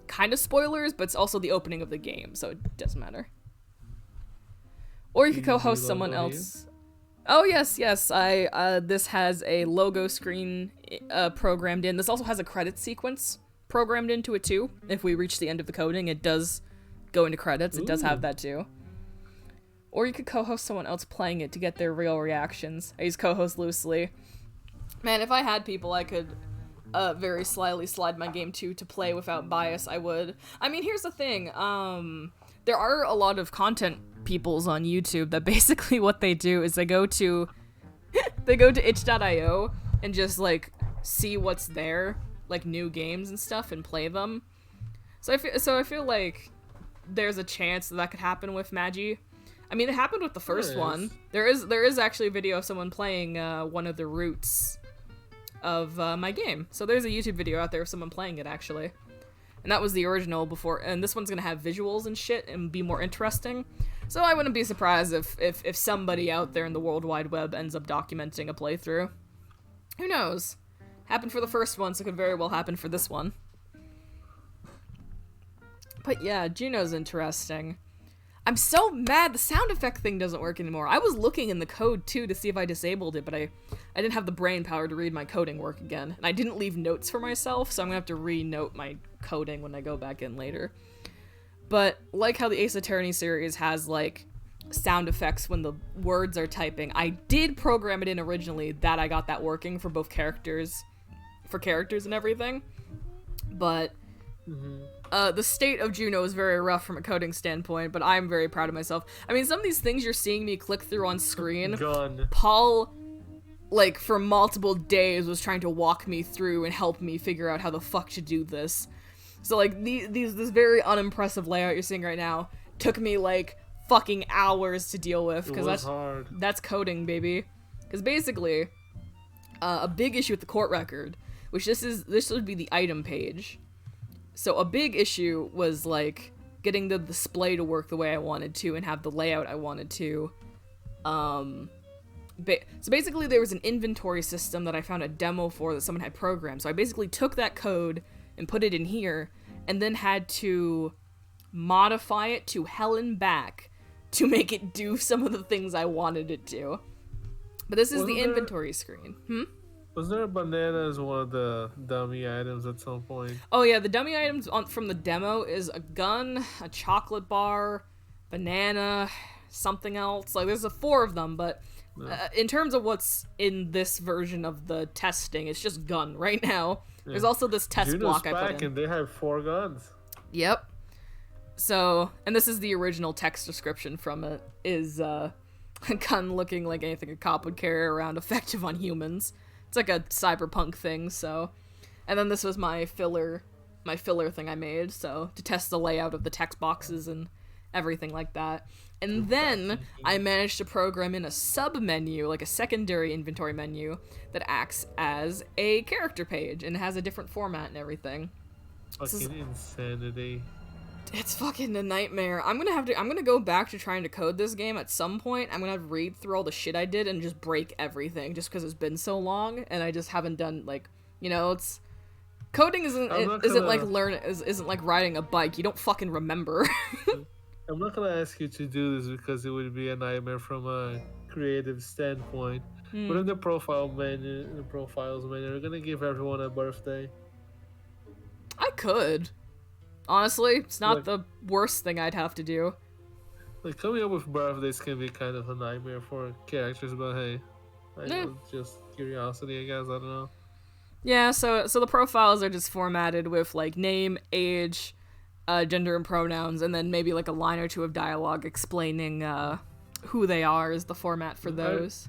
kind of spoilers, but it's also the opening of the game, so it doesn't matter. Or you could co-host someone else. Oh yes, this has a logo screen programmed in. This also has a credit sequence programmed into it too. If we reach the end of the coding, it does go into credits. It does have that too. Or you could co-host someone else playing it to get their real reactions. I use co-host loosely. Man, if I had people I could very slyly slide my game to play without bias, I would. I mean, here's the thing. There are a lot of content peoples on YouTube that basically what they do is they go to itch.io and just like see what's there like new games and stuff and play them. So I feel like there's a chance that could happen with Magi. I mean, it happened with the first one. There is actually a video of someone playing one of the routes of my game. So there's a YouTube video out there of someone playing it, actually. And that was the original before, and this one's gonna have visuals and shit and be more interesting. So I wouldn't be surprised if somebody out there in the World Wide Web ends up documenting a playthrough. Who knows? Happened for the first one, so it could very well happen for this one. But yeah, Juno's interesting. I'm so mad the sound effect thing doesn't work anymore. I was looking in the code too to see if I disabled it, but I didn't have the brain power to read my coding work again. And I didn't leave notes for myself, so I'm gonna have to re-note my coding when I go back in later. But like how the Ace Attorney series has like sound effects when the words are typing, I did program it in originally that I got that working for both characters, and everything. But the state of Juno is very rough from a coding standpoint, but I'm very proud of myself. I mean, some of these things you're seeing me click through on screen, Paul, like, for multiple days was trying to walk me through and help me figure out how the fuck to do this. So, like, this very unimpressive layout you're seeing right now took me, like, fucking hours to deal with, because that's coding, baby. Because basically, a big issue with the court record, which this would be the item page. So a big issue was, like, getting the display to work the way I wanted to and have the layout I wanted to. So basically there was an inventory system that I found a demo for that someone had programmed. So I basically took that code and put it in here and then had to modify it to hell and back to make it do some of the things I wanted it to. But this is the inventory screen. Was there a banana as one of the dummy items at some point? Oh yeah, the dummy items from the demo is a gun, a chocolate bar, banana, something else. Like, there's 4 of them, but in terms of what's in this version of the testing, it's just gun right now. Yeah. There's also this test block I put in. And they have 4 guns. Yep. So, and this is the original text description from it, is a gun looking like anything a cop would carry around, effective on humans. It's like a cyberpunk thing, so. And then this was my filler thing I made, so to test the layout of the text boxes and everything like that. And then I managed to program in a sub-menu, like a secondary inventory menu, that acts as a character page and has a different format and everything. Fucking insanity. It's fucking a nightmare. I'm gonna go back to trying to code this game at some point. I'm gonna have to read through all the shit I did and just break everything just because it's been so long and I just haven't done, like, you know, it's coding isn't like riding a bike. You don't fucking remember. I'm not gonna ask you to do this because it would be a nightmare from a creative standpoint. But in the profiles menu, you're gonna give everyone a birthday. I could. Honestly, it's not the worst thing I'd have to do. Like, coming up with birthdays can be kind of a nightmare for characters, but hey, just curiosity, I guess. I don't know. Yeah, so the profiles are just formatted with, like, name, age, gender and pronouns, and then maybe like a line or two of dialogue explaining who they are is the format for those.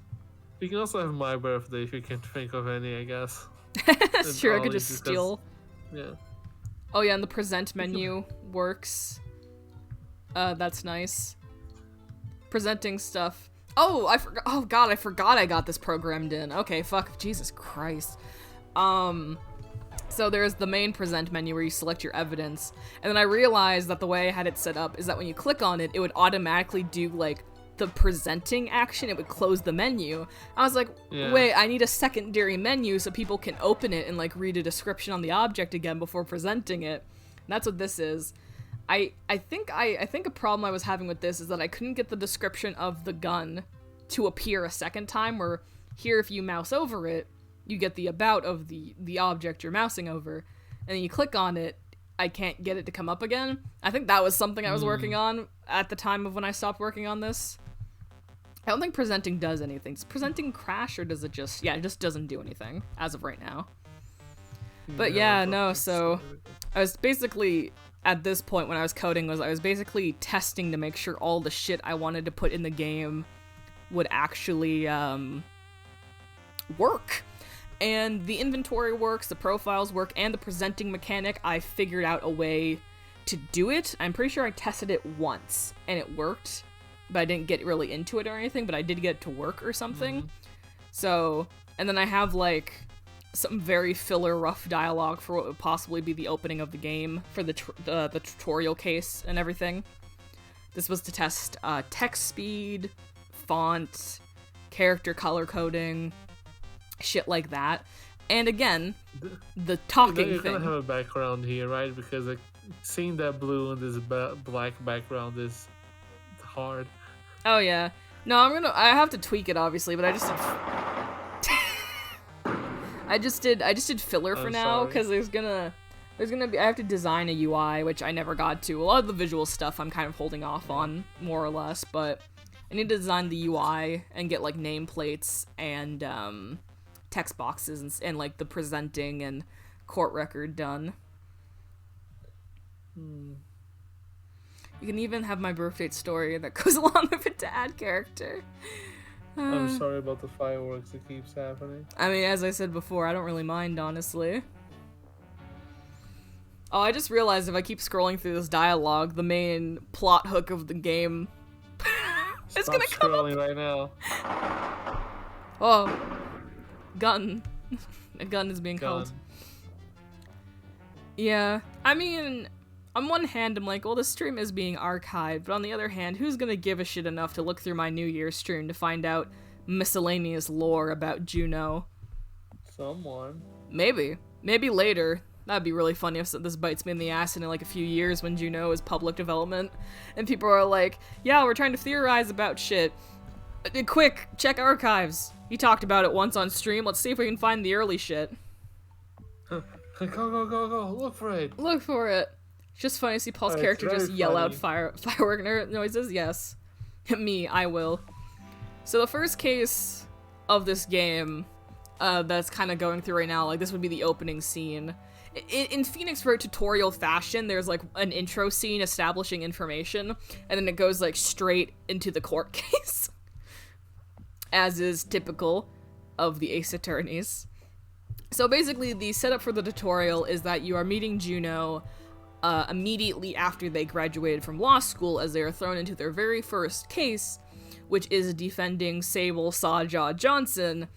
You can also have my birthday if you can think of any, I guess. That's true, I could just steal. Yeah. Oh yeah, and the present menu works. That's nice. Presenting stuff. Oh, I forgot. Oh god, I forgot I got this programmed in. Okay, fuck, Jesus Christ. So there's the main present menu where you select your evidence, and then I realized that the way I had it set up is that when you click on it, it would automatically do, like, the presenting action. It would close the menu. I was like, wait, I need a secondary menu so people can open it and, like, read a description on the object again before presenting it. And that's what this is. I think a problem I was having with this is that I couldn't get the description of the gun to appear a second time, where here if you mouse over it, you get the about of the object you're mousing over, and then you click on it, I can't get it to come up again. I think that was something I was working on at the time of when I stopped working on this. I don't think presenting does anything. Does presenting crash, or does it just... Yeah, it just doesn't do anything, as of right now. But yeah, no, so... I was basically, at this point when I was coding, I was basically testing to make sure all the shit I wanted to put in the game would actually, work. And the inventory works, the profiles work, and the presenting mechanic, I figured out a way to do it. I'm pretty sure I tested it once, and it worked. But I didn't get really into it or anything, but I did get it to work or something. Mm-hmm. So, and then I have, like, some very filler rough dialogue for what would possibly be the opening of the game for the tutorial case and everything. This was to test text speed, font, character color coding, shit like that. And again, the talking You're thing. gonna have a background here, right? Because like, seeing that blue and this black background is hard. Oh yeah. No, I have to tweak it obviously, but I just did I just did filler for now because there's gonna be I have to design a UI, which I never got to. A lot of the visual stuff I'm kind of holding off on more or less, but I need to design the UI and get like nameplates and text boxes and like the presenting and court record done. You can even have my birth date story that goes along with it to add character. I'm sorry about the fireworks that keeps happening. I mean, as I said before, I don't really mind, honestly. Oh, I just realized if I keep scrolling through this dialogue, the main plot hook of the game is gonna come up. Scrolling right now. Oh. Gun. A gun is being called. Yeah, I mean, on one hand, I'm like, well, the stream is being archived, but on the other hand, who's gonna give a shit enough to look through my New Year's stream to find out miscellaneous lore about Juno? Someone. Maybe. Maybe later. That'd be really funny if this bites me in the ass in like a few years when Juno is public development, and people are like, yeah, we're trying to theorize about shit. Quick, check archives. He talked about it once on stream. Let's see if we can find the early shit. Go, go. Look for it. Look for it. It's just funny to see Paul's character just yell out firework noises. Yes. Me, I will. So the first case of this game that's kind of going through right now, like this would be the opening scene. In Phoenix Wright tutorial fashion, there's like an intro scene establishing information, and then it goes like straight into the court case. As is typical of the Ace Attorneys. So basically, the setup for the tutorial is that you are meeting Juno immediately after they graduated from law school, as they are thrown into their very first case, which is defending Sable Sawjaw Johnson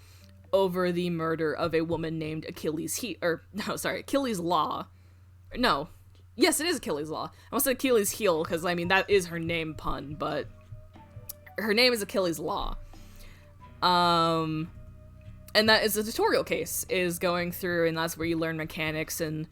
over the murder of a woman named Achilles Law. No. Yes, it is Achilles Law. I almost said Achilles Heel, because, I mean, that is her name pun, but her name is Achilles Law. And that is the tutorial case, is going through, and that's where you learn mechanics and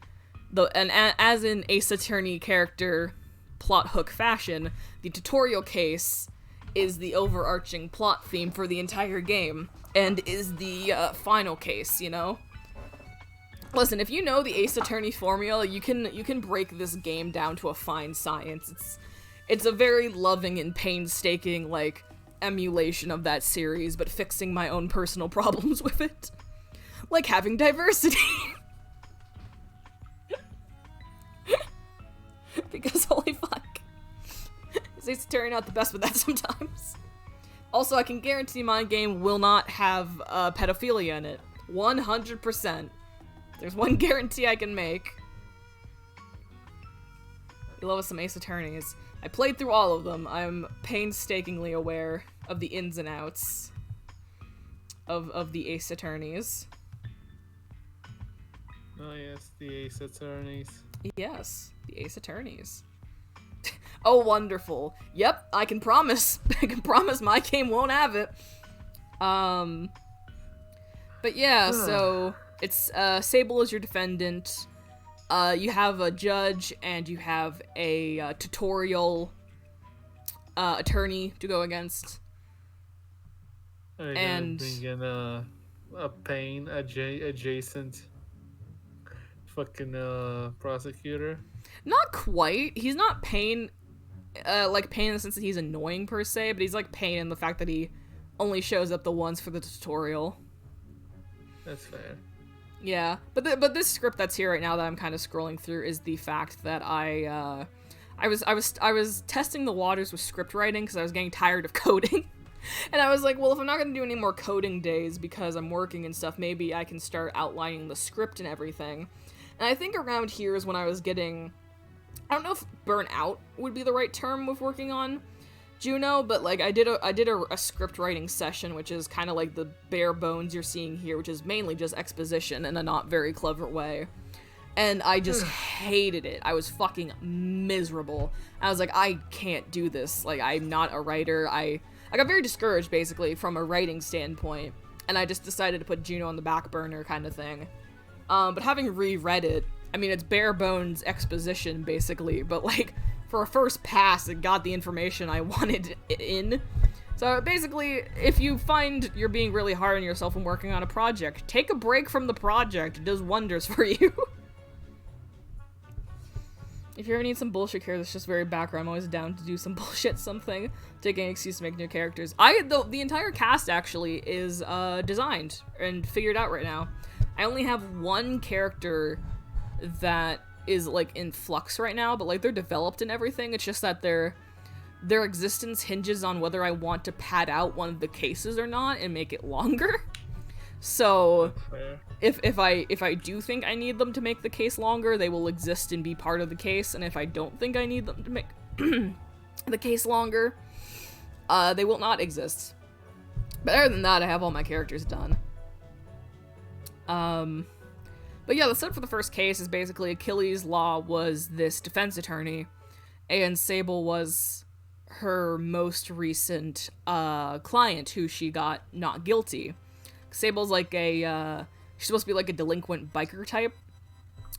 as in Ace Attorney character plot hook fashion, the tutorial case is the overarching plot theme for the entire game, and is the final case, you know? Listen, if you know the Ace Attorney formula, you can break this game down to a fine science. It's a very loving and painstaking, like, emulation of that series, but fixing my own personal problems with it. Like having diversity. Because holy fuck. It's turning out the best with that sometimes. Also, I can guarantee my game will not have pedophilia in it. 100%. There's one guarantee I can make. You love us some Ace Attorneys. I played through all of them. I'm painstakingly aware of the ins and outs of the Ace Attorneys. Oh yes, the Ace Attorneys. Yes, the Ace Attorneys. Oh, wonderful. Yep, I can promise. I can promise my game won't have it. But yeah, so it's Sable is your defendant. You have a judge and you have a tutorial attorney to go against. And bring in a Pain adjacent fucking prosecutor. Not quite. He's not Pain, like Pain in the sense that he's annoying per se, but he's like Pain in the fact that he only shows up the once for the tutorial. That's fair. Yeah, but this script that's here right now that I'm kind of scrolling through is the fact that I was testing the waters with script writing because I was getting tired of coding. And I was like, well, if I'm not gonna do any more coding days because I'm working and stuff, maybe I can start outlining the script and everything. And I think around here is when I was getting, I don't know if burnout would be the right term with working on Juno, but like I did a script writing session, which is kind of like the bare bones you're seeing here, which is mainly just exposition in a not very clever way. And I just hated it. I was fucking miserable. I was like, I can't do this. Like, I'm not a writer. I got very discouraged, basically, from a writing standpoint. And I just decided to put Juno on the back burner kind of thing. But having reread it, I mean, it's bare bones exposition, basically. But, like, for a first pass, it got the information I wanted in. So, basically, if you find you're being really hard on yourself when working on a project, take a break from the project. It does wonders for you. If you ever need some bullshit here, that's just very background. I'm always down to do some bullshit something. Taking an excuse to make new characters. The entire cast, actually, is designed and figured out right now. I only have one character that is, like, in flux right now, but, like, they're developed and everything. It's just that their existence hinges on whether I want to pad out one of the cases or not and make it longer. So, if I do think I need them to make the case longer, they will exist and be part of the case, and if I don't think I need them to make the case longer, they will not exist. But other than that, I have all my characters done. But yeah, the setup for the first case is basically Achilles Law was this defense attorney, and Sable was her most recent client who she got not guilty. Sable's like she's supposed to be like a delinquent biker type.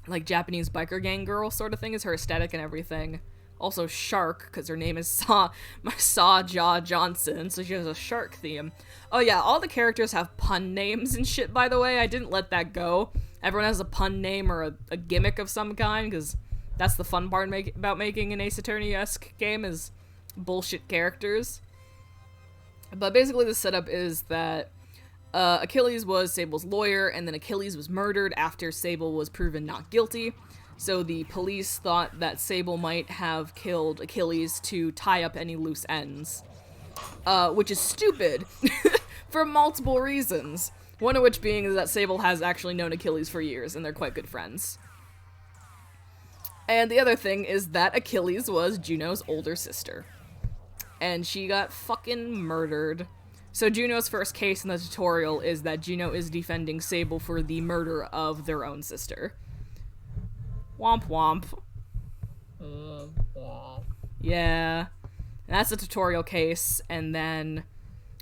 Like Japanese biker gang girl sort of thing is her aesthetic and everything. Also shark, because her name is Saw Jaw Johnson, so she has a shark theme. Oh yeah, all the characters have pun names and shit, by the way. I didn't let that go. Everyone has a pun name or a gimmick of some kind, because that's the fun part about making an Ace Attorney-esque game, is bullshit characters. But basically the setup is that Achilles was Sable's lawyer, and then Achilles was murdered after Sable was proven not guilty. So the police thought that Sable might have killed Achilles to tie up any loose ends. Which is stupid, for multiple reasons. One of which being that Sable has actually known Achilles for years, and they're quite good friends. And the other thing is that Achilles was Juno's older sister. And she got fucking murdered. So Juno's first case in the tutorial is that Juno is defending Sable for the murder of their own sister. Womp womp. Yeah. And that's the tutorial case, and then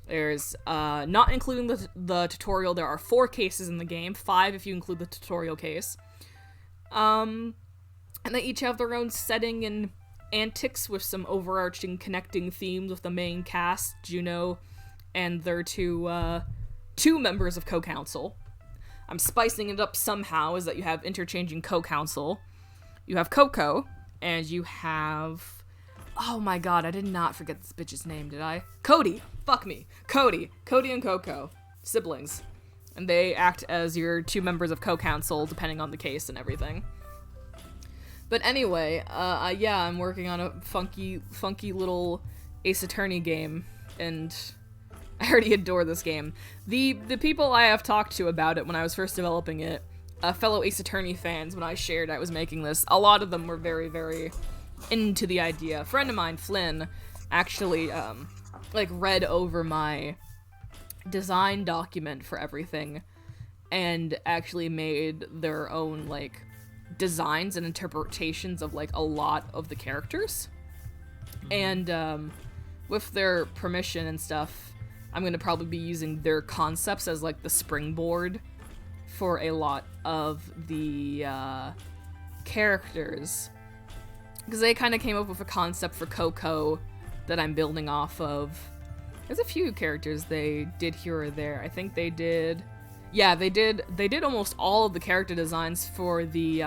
there's, not including the tutorial, there are 4 cases in the game, 5 if you include the tutorial case. And they each have their own setting and antics with some overarching connecting themes with the main cast, Juno, and their two members of co-counsel. I'm spicing it up somehow, is that you have interchanging co-counsel. You have Coco, and you have... Oh my god, I did not forget this bitch's name, did I? Cody! Fuck me. Cody. Cody and Coco. Siblings. And they act as your 2 members of co-counsel, depending on the case and everything. But anyway, yeah, I'm working on a funky little Ace Attorney game, and I already adore this game. The people I have talked to about it when I was first developing it, fellow Ace Attorney fans, when I shared I was making this, a lot of them were very, very into the idea. A friend of mine, Flynn, actually, like, read over my design document for everything, and actually made their own, like, designs and interpretations of, like, a lot of the characters. And, with their permission and stuff, I'm gonna probably be using their concepts as, like, the springboard for a lot of the, characters. Because they kind of came up with a concept for Coco that I'm building off of. There's a few characters they did here or there. I think they did... Yeah, they did almost all of the character designs for the,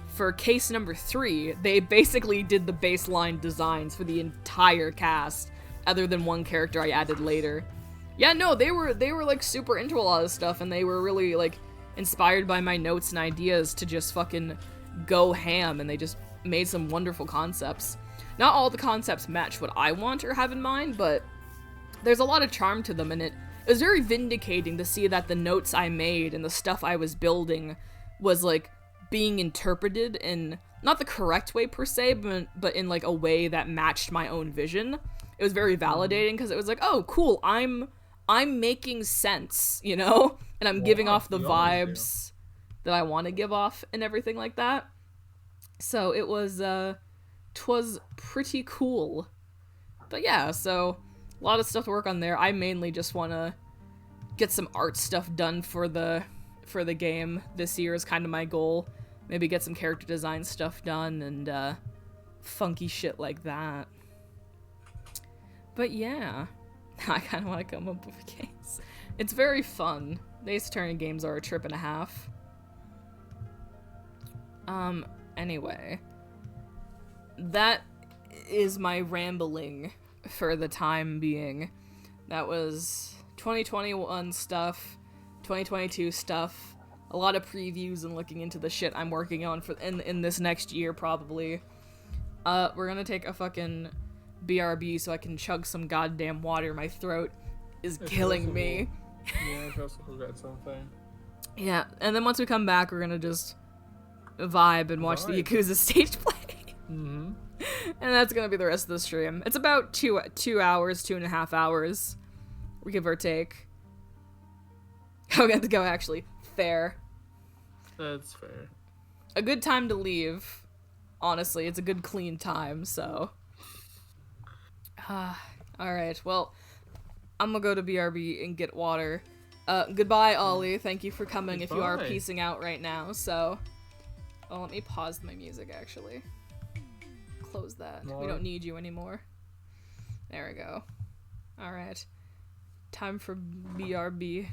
for case number 3. They basically did the baseline designs for the entire cast, other than one character I added later. Yeah, no, they were like super into a lot of stuff, and they were really like inspired by my notes and ideas to just fucking go ham, and they just made some wonderful concepts. not all the concepts match what I want or have in mind, but there's a lot of charm to them, and it was very vindicating to see that the notes I made and the stuff I was building was, like, being interpreted in, not the correct way per se, but in, like, a way that matched my own vision. It was very validating, because it was like, oh, cool, I'm making sense, you know? And I'm giving off the vibes that I want to give off and everything like that. So it was, 'twas pretty cool. But yeah, so a lot of stuff to work on there. I mainly just want to get some art stuff done for the game this year is kind of my goal. Maybe get some character design stuff done and funky shit like that. But yeah, I kind of want to come up with games. It's very fun. The Ace Attorney games are a trip and a half. Anyway, that is my rambling for the time being. That was 2021 stuff, 2022 stuff, a lot of previews and looking into the shit I'm working on for in this next year probably. We're gonna take a fucking BRB so I can chug some goddamn water. My throat is killing me. Yeah, I also forgot something. Yeah, and then once we come back, we're gonna just vibe and watch the Yakuza stage play. Mm-hmm. And that's gonna be the rest of the stream. It's about 2 hours, 2.5 hours, give or take. I'm gonna go actually. Fair. That's fair. A good time to leave. Honestly, it's a good clean time, so. Alright, well, I'm gonna go to BRB and get water. Goodbye, Ollie. Thank you for coming if you are piecing out right now, so. Oh, let me pause my music, actually. Close that. We don't need you anymore. There we go. Alright. Time for BRB.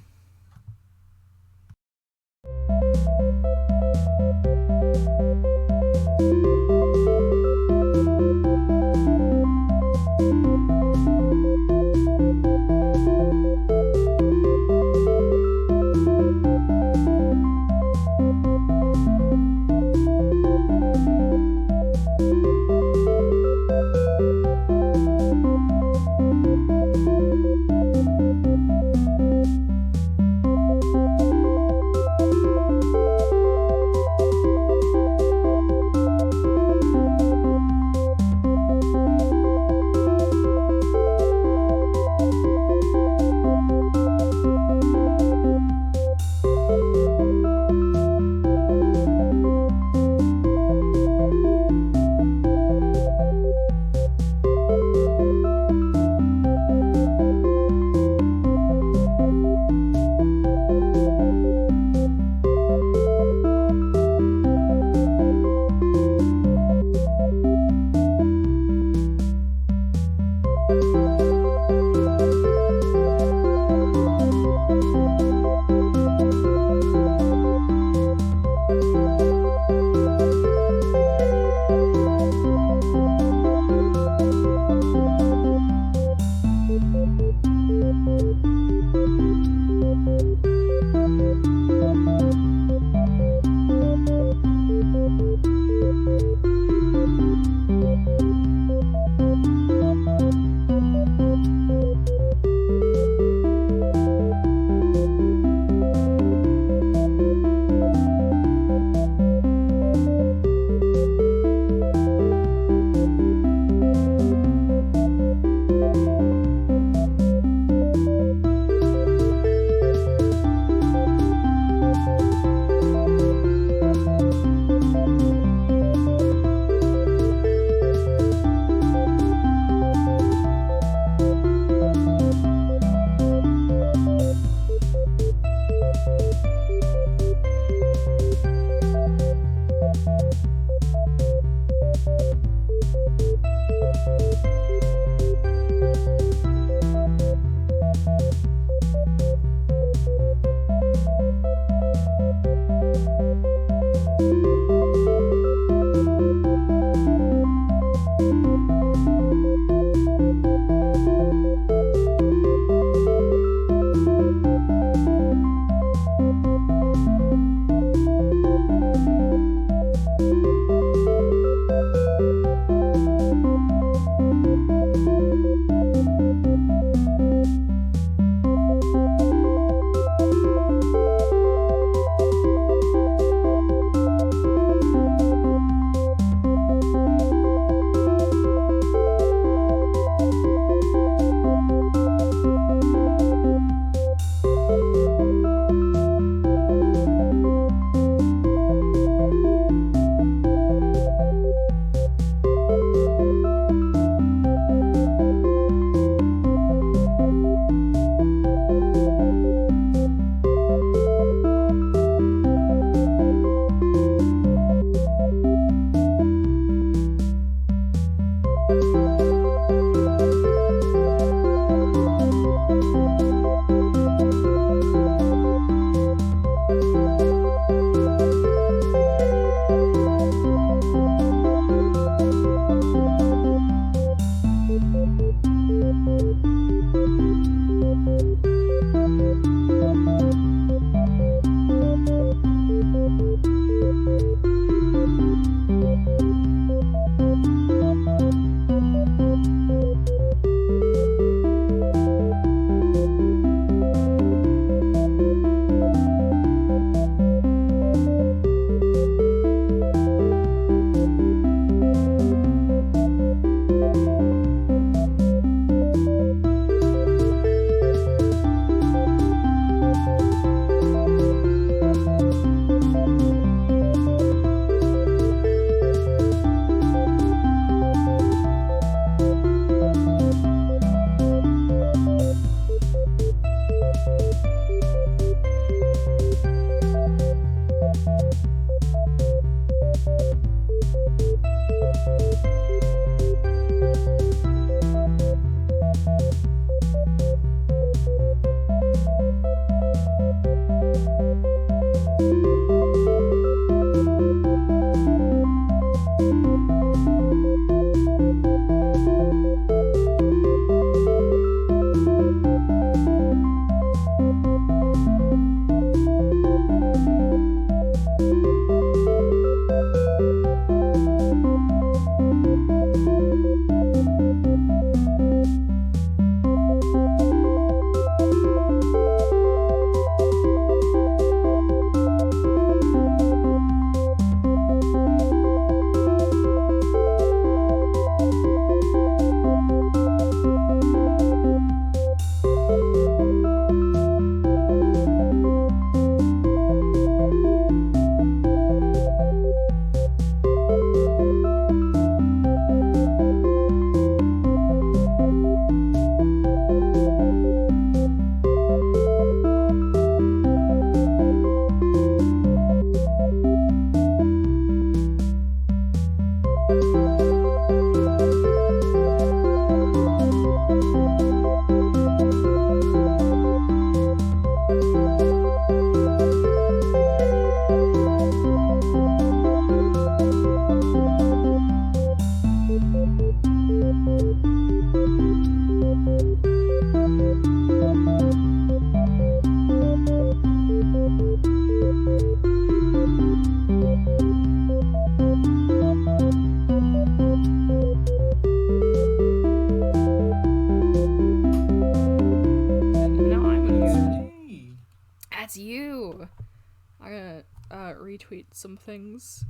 Retweet some things.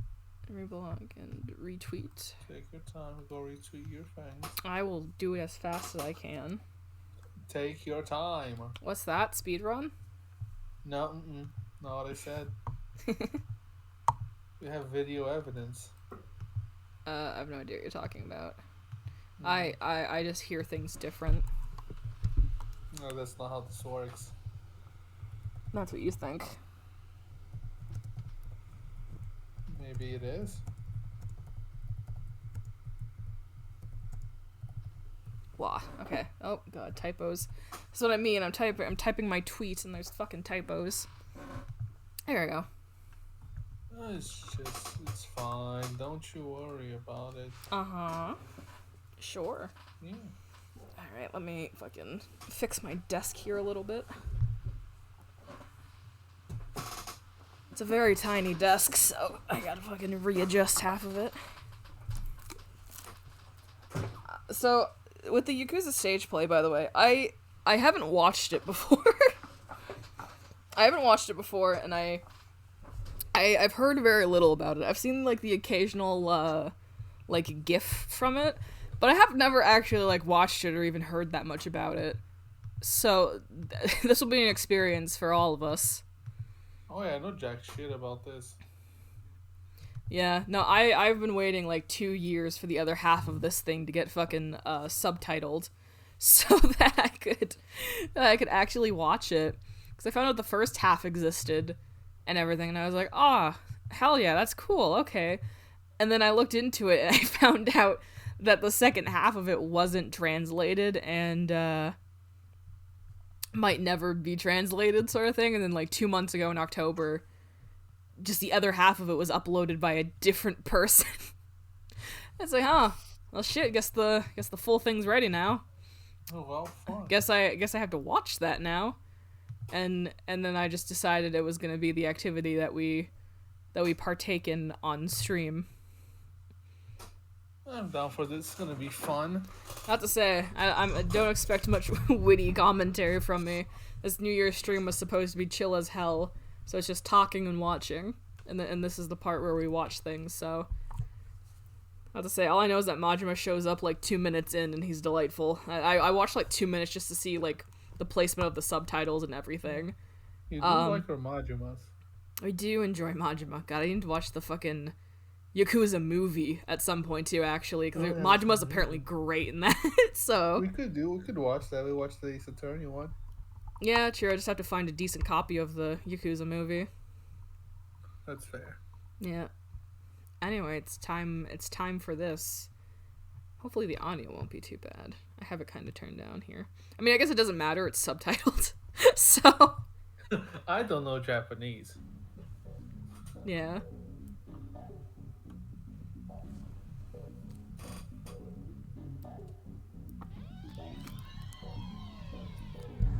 Reblog and retweet. Take your time and go retweet your things. I will do it as fast as I can. Take your time. What's that? Speedrun? No, not what I said. We have video evidence. I have no idea what you're talking about. I just hear things different. No, that's not how this works. That's what you think. Maybe it is. Blah. Okay. Oh god, typos. That's what I mean. I'm typing my tweet and there's fucking typos. There we go. It's fine. Don't you worry about it. Uh-huh. Sure. Yeah. Alright, let me fucking fix my desk here a little bit. It's a very tiny desk, so I gotta fucking readjust half of it. So, with the Yakuza stage play, by the way, I haven't watched it before. I haven't watched it before, and I've heard very little about it. I've seen, like, the occasional, like, GIF from it, but I have never actually, like, watched it or even heard that much about it. So, this will be an experience for all of us. Oh yeah, I know jack shit about this. Yeah, no, I've been waiting, like, 2 years for the other half of this thing to get fucking, subtitled, so that I could actually watch it. Because I found out the first half existed and everything, and I was like, oh, hell yeah, that's cool, okay. And then I looked into it, and I found out that the second half of it wasn't translated, and, might never be translated, sort of thing. And then, like, 2 months ago in October, just the other half of it was uploaded by a different person. It's like, huh, well shit, guess the full thing's ready now. Oh well, fun. Guess I have to watch that now. and then I just decided it was gonna be the activity that we partake in on stream. I'm down for this. It's gonna be fun. Not to say, I don't expect much witty commentary from me. This New Year's stream was supposed to be chill as hell, so it's just talking and watching, and this is the part where we watch things. So, not to say, all I know is that Majima shows up like 2 minutes in, and he's delightful. I watched like 2 minutes just to see like the placement of the subtitles and everything. You do like our Majimas. I do enjoy Majima. God, I need to watch the fucking Yakuza movie at some point too, actually, because Majima's apparently great in that. So we could watch that. We watched the Ace Attorney one. Yeah, true. I just have to find a decent copy of the Yakuza movie. That's fair. Yeah. Anyway, it's time for this. Hopefully the audio won't be too bad. I have it kind of turned down here. I mean, I guess it doesn't matter. It's subtitled. So I don't know Japanese. Yeah.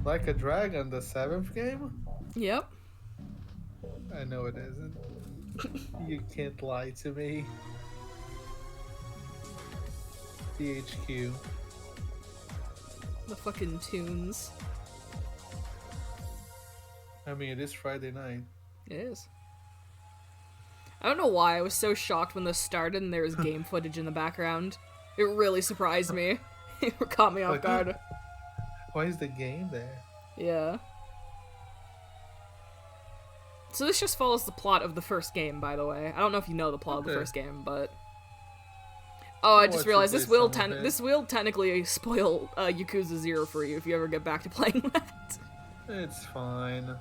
Like a Dragon, the 7th game? Yep. I know it isn't. You can't lie to me. THQ. The fucking tunes. I mean, it is Friday night. It is. I don't know why I was so shocked when this started and there was game footage in the background. It really surprised me. It caught me off guard. Why is the game there? Yeah. So this just follows the plot of the first game, by the way. I don't know if you know the plot of the first game, but... Oh, I just realized this will technically spoil Yakuza 0 for you if you ever get back to playing that. It's fine.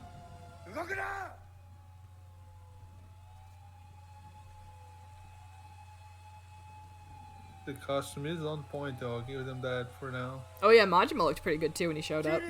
The costume is on point though, I'll give them that for now. Oh yeah, Majima looked pretty good too when he showed up.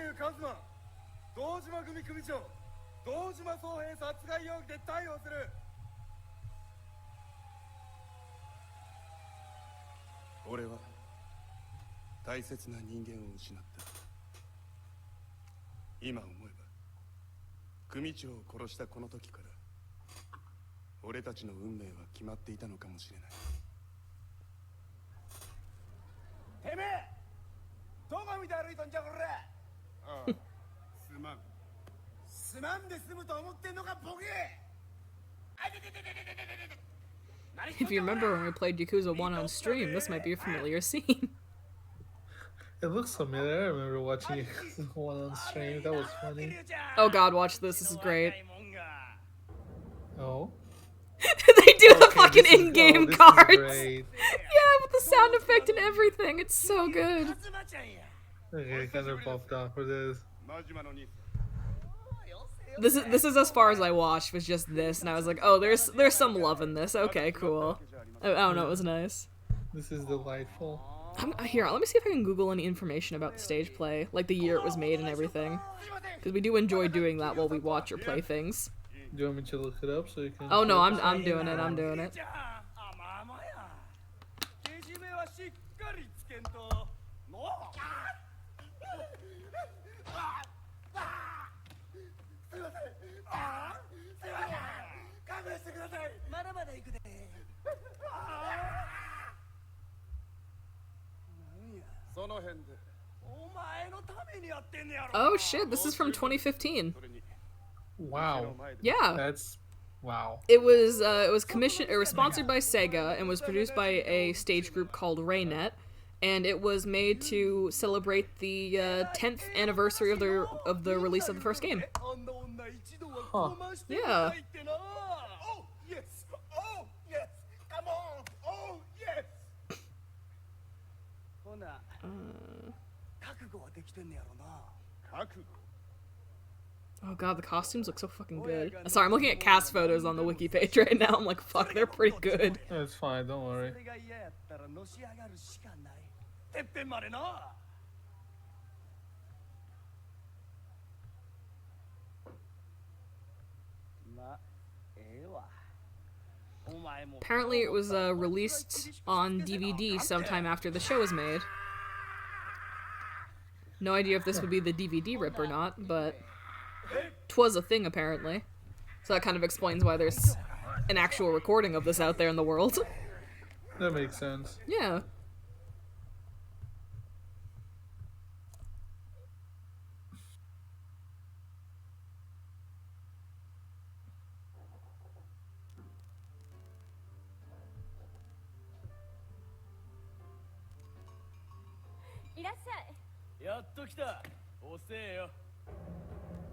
If you remember when we played Yakuza 1 on stream, this might be a familiar scene. It looks familiar. I remember watching Yakuza 1 on stream. That was funny. Oh god, watch this. This is great. Oh? They do the fucking in-game cards! Yeah, with the sound effect and everything. It's so good. Okay, kind of popped off for this. This is as far as I watched, was just this, and I was like, oh, there's some love in this. Okay, cool. I don't know, it was nice. This is delightful. Here, let me see if I can Google any information about the stage play, like the year it was made and everything. Because we do enjoy doing that while we watch or play things. Do you want me to look it up so you can... Oh no, I'm doing it, I'm doing it. Oh shit, this is from 2015. Wow. Yeah. That's... wow. It was commissioned, it was sponsored by Sega and was produced by a stage group called Raynet, and it was made to celebrate the 10th anniversary of the release of the first game. Huh. Yeah. Oh god, the costumes look so fucking good. Sorry, I'm looking at cast photos on the wiki page right now. I'm like, fuck, they're pretty good. It's fine, don't worry. Apparently it was released on DVD sometime after the show was made. No idea if this would be the DVD rip or not, but... 'twas a thing, apparently. So that kind of explains why there's an actual recording of this out there in the world. That makes sense. Yeah.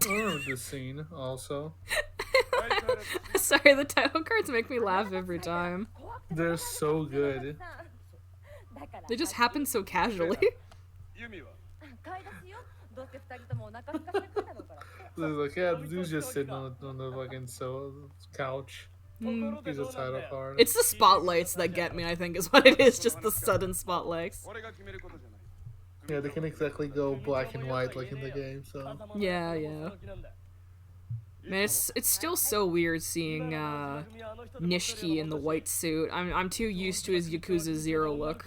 I remember this scene also. Sorry, the title cards make me laugh every time. They're so good. They just happen so casually. They're like, yeah, the dude's just sitting on the fucking couch. He's a title card. It's the spotlights that get me, I think, is what it is. Just the sudden spotlights. Yeah, they can exactly go black and white like in the game, so. Yeah, yeah. Man, it's still so weird seeing Nishiki in the white suit. I'm too used to his Yakuza 0 look.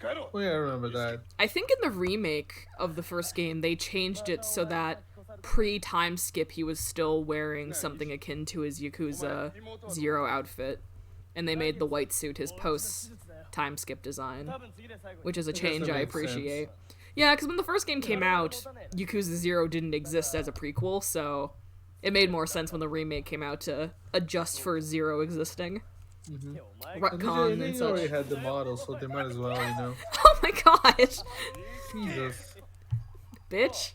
Oh yeah, I remember that. I think in the remake of the first game, they changed it so that pre-time skip he was still wearing something akin to his Yakuza 0 outfit. And they made the white suit his post-time skip design. Which is a change I appreciate. Yeah, because when the first game came out, Yakuza 0 didn't exist as a prequel, so it made more sense when the remake came out to adjust for 0 existing. Retcon and They such. already had the model, so they might as well, you know. Oh my gosh! Jesus. Bitch.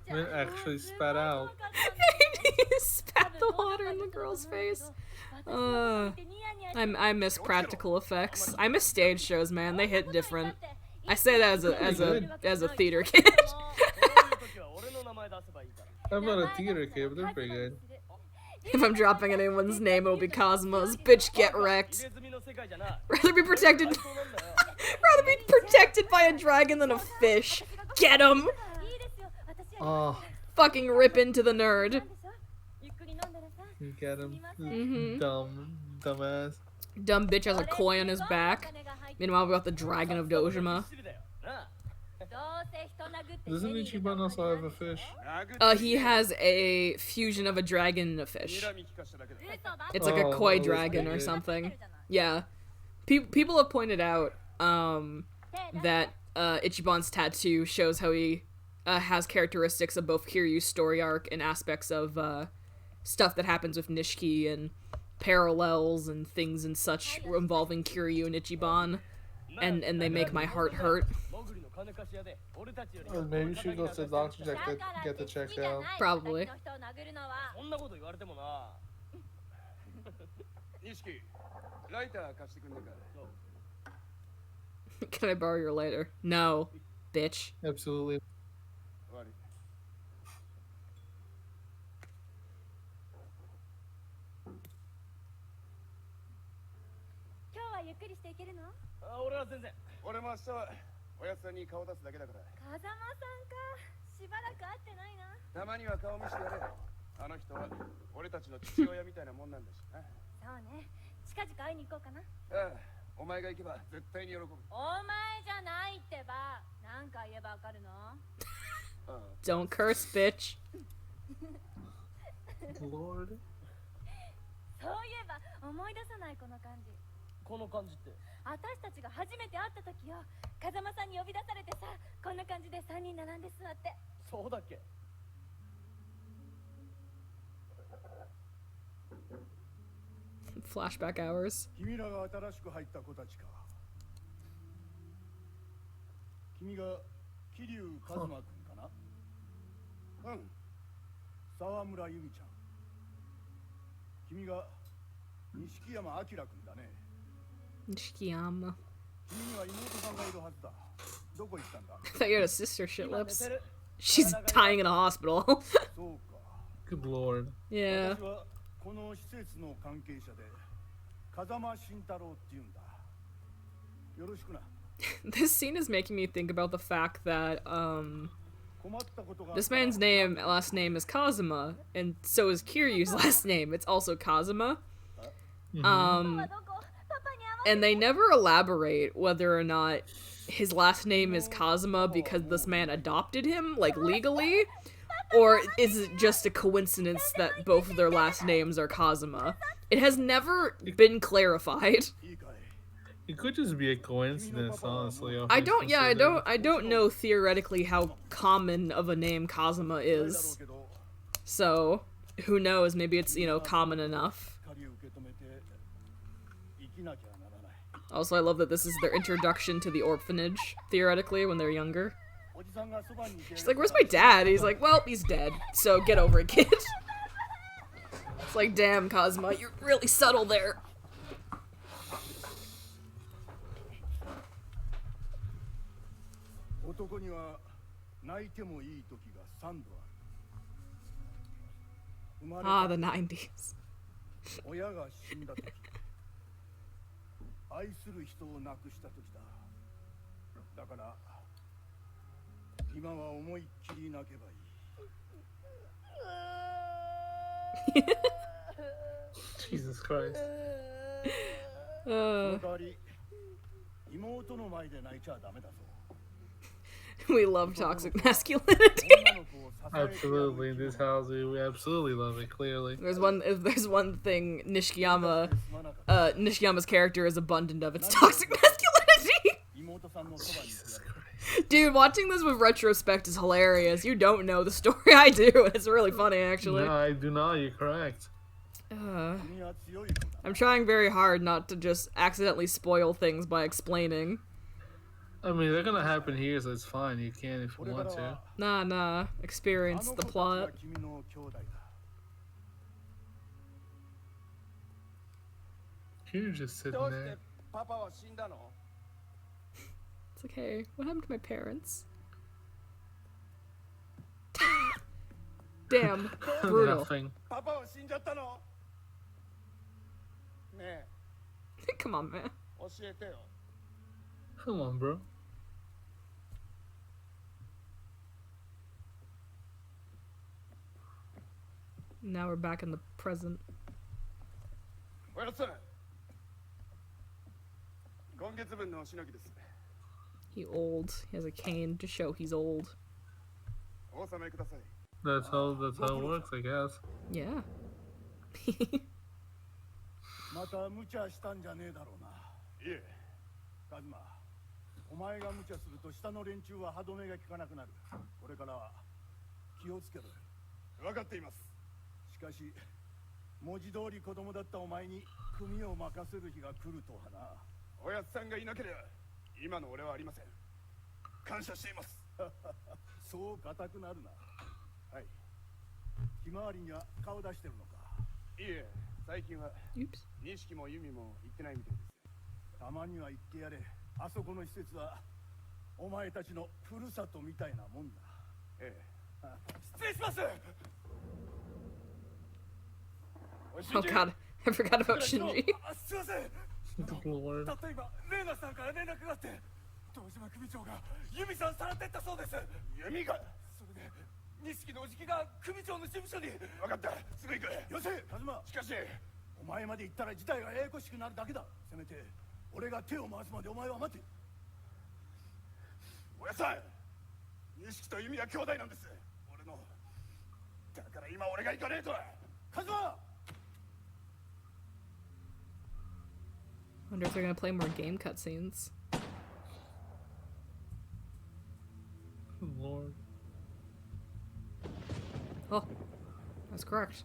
Man actually spat out. He spat the water in the girl's face. I miss practical effects. I miss stage shows, man. They hit different. I say that as a theater kid. I'm not a theater kid, but they're pretty good. If I'm dropping anyone's name, it'll be Cosmo's. Bitch, get wrecked. Rather be protected. Rather be protected by a dragon than a fish. Get him. Oh, Fucking rip into the nerd. you get him. Dumbass. Dumb bitch has a koi on his back. Meanwhile, we got the Dragon of Dojima. Doesn't Ichiban also have a fish? He has a fusion of a dragon and a fish. It's like a koi dragon or something. Yeah. People have pointed out that Ichiban's tattoo shows how he has characteristics of both Kiryu's story arc and aspects of stuff that happens with Nishiki and parallels and things and such involving Kiryu and Ichiban. And they make my heart hurt. Well, maybe we should go to the doctor get the checked out. Probably. Can I borrow your lighter? No, bitch. Absolutely. Don't curse, bitch. Lord. そういえば思い出さないこの感じ。この感じって。私たちが初めて会った時よ。風間さんに呼び出されてさ、こんな感じで3人並んで座って。そうだっけ。Flashback hours. 君らが新しく入った子たちか。君が桐生一馬くんかな。うん。沢村由美ちゃん。君が錦山明くんだね。Nishikiyama. 君には妹さんがいるはずだ。どこ行ったんだ。 I thought you had a sister, Shitlips. She's dying in a hospital. そうか。 Good lord. Yeah. 私はこの施設の関係者で風間慎太郎っていうんだ。よろしくな。 This scene is making me think about the fact that, 困ったことが。 this man's last name is Kazuma, and so is Kiryu's last name. It's also Kazuma. and they never elaborate whether or not his last name is Kazuma because this man adopted him, like, legally, or is it just a coincidence that both of their last names are Kazuma? It has never been clarified. It could just be a coincidence, honestly. I don't know theoretically how common of a name Kazuma is. So, who knows, maybe it's, common enough. Also, I love that this is their introduction to the orphanage, theoretically, when they're younger. She's like, where's my dad? He's like, well, he's dead, so get over it, kid. It's like, damn, Kazuma, you're really subtle there. Ah, the 90s. 愛する人を亡くした時だ。だから今は思いっきり泣けばいい。Jesus Christ. その代わり妹の前で泣いちゃダメだぞ。We love toxic masculinity. Absolutely, in this house, we absolutely love it. Clearly, if there's one thing Nishiyama's character is abundant of, it's toxic masculinity. Jesus Christ. Dude, watching this with retrospect is hilarious. You don't know the story I do, and it's really funny, actually. No, I do not. You're correct. I'm trying very hard not to just accidentally spoil things by explaining. I mean, they're gonna happen here, so it's fine. You can if you want to. Nah. Experience the plot. You're just sitting there. It's like, hey, what happened to my parents? Damn, brutal. Nothing. Come on, man. Come on, bro. Now we're back in the present. He old. He has a cane to show he's old. That's how it works, I guess. Yeah. また無茶したんじゃねえだろうな。いえ、カズマ、お前が無茶すると下の連中は歯止めが効かなくなる。これからは気をつけろよ。分かっています。しかし、文字通り子供だったお前に組を任せる日が来るとはな。おやつさんがいなければ今の俺はありません。感謝しています。そう固くなるな。はい。ひまわりには顔出してるのか。いえ。最近は錦も弓も行ってないみたいです。たまには行ってやれ。あそこの施設はお前たちのふるさとみたいなもんだ。ええ。失礼します。Oh god, I forgot about Shinji. すいません。たった今レイナさんから連絡があって、堂島組長が弓さんさらってったそうです。弓が。それで。錦のおじきが組長の事務所に。分かった、すぐ行く。よせ、カズマ。しかしお前まで行ったら事態がややこしくなるだけだ。せめて俺が手を回すまでお前は待て。おやさん、錦と弓は兄弟なんです。俺の。だから今俺が行かねえと。カズマ。 Wonder if they're gonna play more game cutscenes. Lord. Oh, that's correct.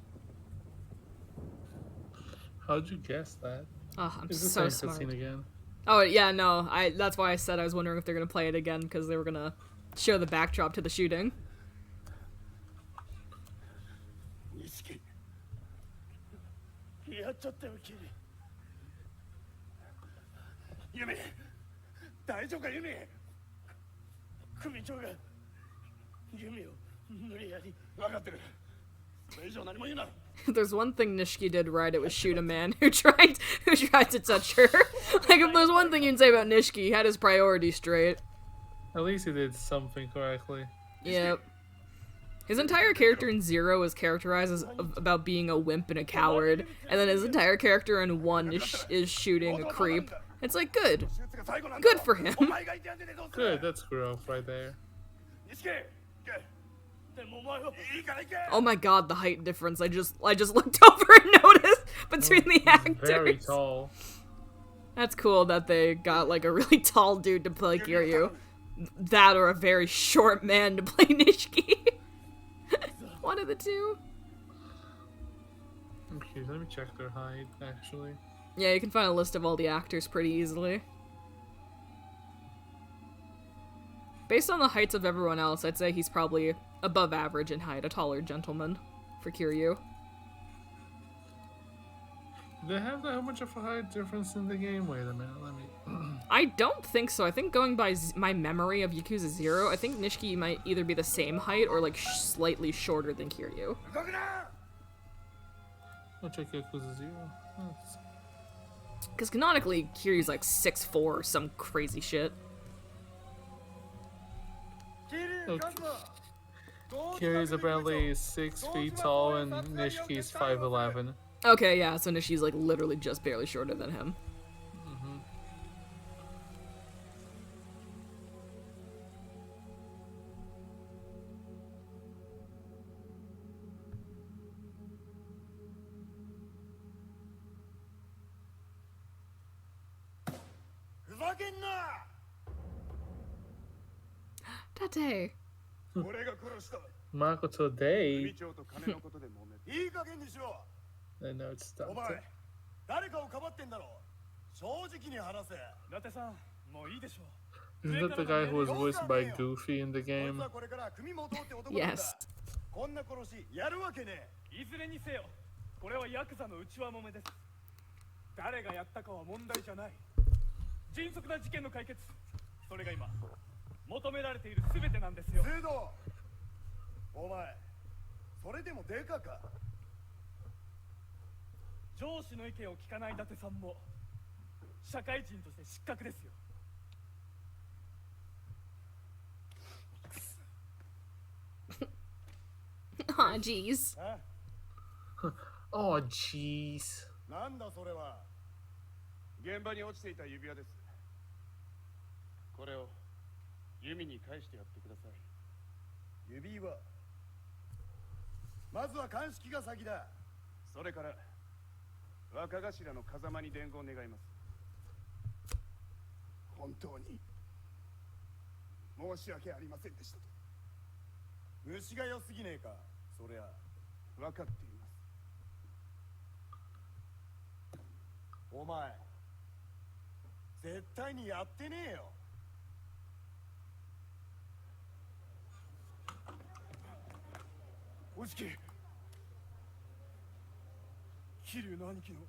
How'd you guess that? Oh, I'm so smart. Again? Oh yeah, no, that's why I said I was wondering if they're gonna play it again, because they were gonna show the backdrop to the shooting. If there's one thing Nishiki did right, it was shoot a man who tried to touch her. Like, if there's one thing you can say about Nishiki, he had his priorities straight. At least he did something correctly. Yep. His entire character in Zero is characterized as about being a wimp and a coward, and then his entire character in 1 is shooting a creep It's like, good. Good for him. Good, that's growth right there. Oh my god, the height difference. I just looked over and noticed between the actors. Very tall. That's cool that they got like a really tall dude to play Kiryu. That or a very short man to play Nishiki. One of the two. Okay, let me check their height, actually. Yeah, you can find a list of all the actors pretty easily. Based on the heights of everyone else, I'd say he's probably above average in height, a taller gentleman for Kiryu. Do they have that much of a height difference in the game? Wait a minute, let me... I don't think so. I think going by my memory of Yakuza 0, I think Nishiki might either be the same height or like slightly shorter than Kiryu. I'll check Yakuza 0. Because canonically, Kiryu's like 6'4" or some crazy shit. Okay. Kiryu's apparently 6 feet tall and Nishiki's 5'11". Okay, yeah, so Nishiki's like literally just barely shorter than him. Tate. Makoto Day. I know it's stopped. Isn't that the guy who was voiced by Goofy in the game? Yes. いずれにせよ、これはヤクザの内輪もめです。誰がやったかは問題じゃない。迅速な事件の解決、それが今求められている全てなんですよ。制度、お前、それでもデカか。上司の意見を聞かない伊達さんも社会人として失格ですよ。Aw, jeez. Oh, jeez. なんだそれは。現場に落ちていた指輪です。これをユミに返してやってください。指輪。まずは鑑識が先だ。それから若頭の風間に伝言願います。本当に申し訳ありませんでしたと。虫が良すぎねえか。そりゃ分かっています。お前絶対にやってねえよ。おじき、桐生の兄貴の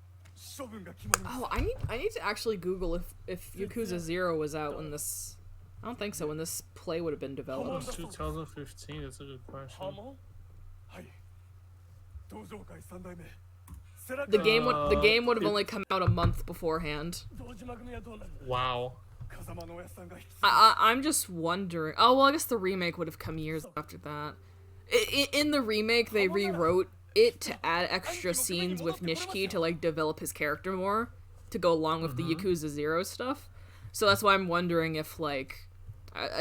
処分が決まります。 Oh, I need to actually Google if Yakuza 0 was out when this. I don't think so. When this play would have been developed. 2015. That's a good question. はい。道場会三代目。 The game would have only come out a month beforehand. Wow. I'm just wondering. Oh well, I guess the remake would have come years after that. In the remake, they rewrote it to add extra scenes with Nishiki to like develop his character more to go along with the Yakuza 0 stuff. So that's why I'm wondering if like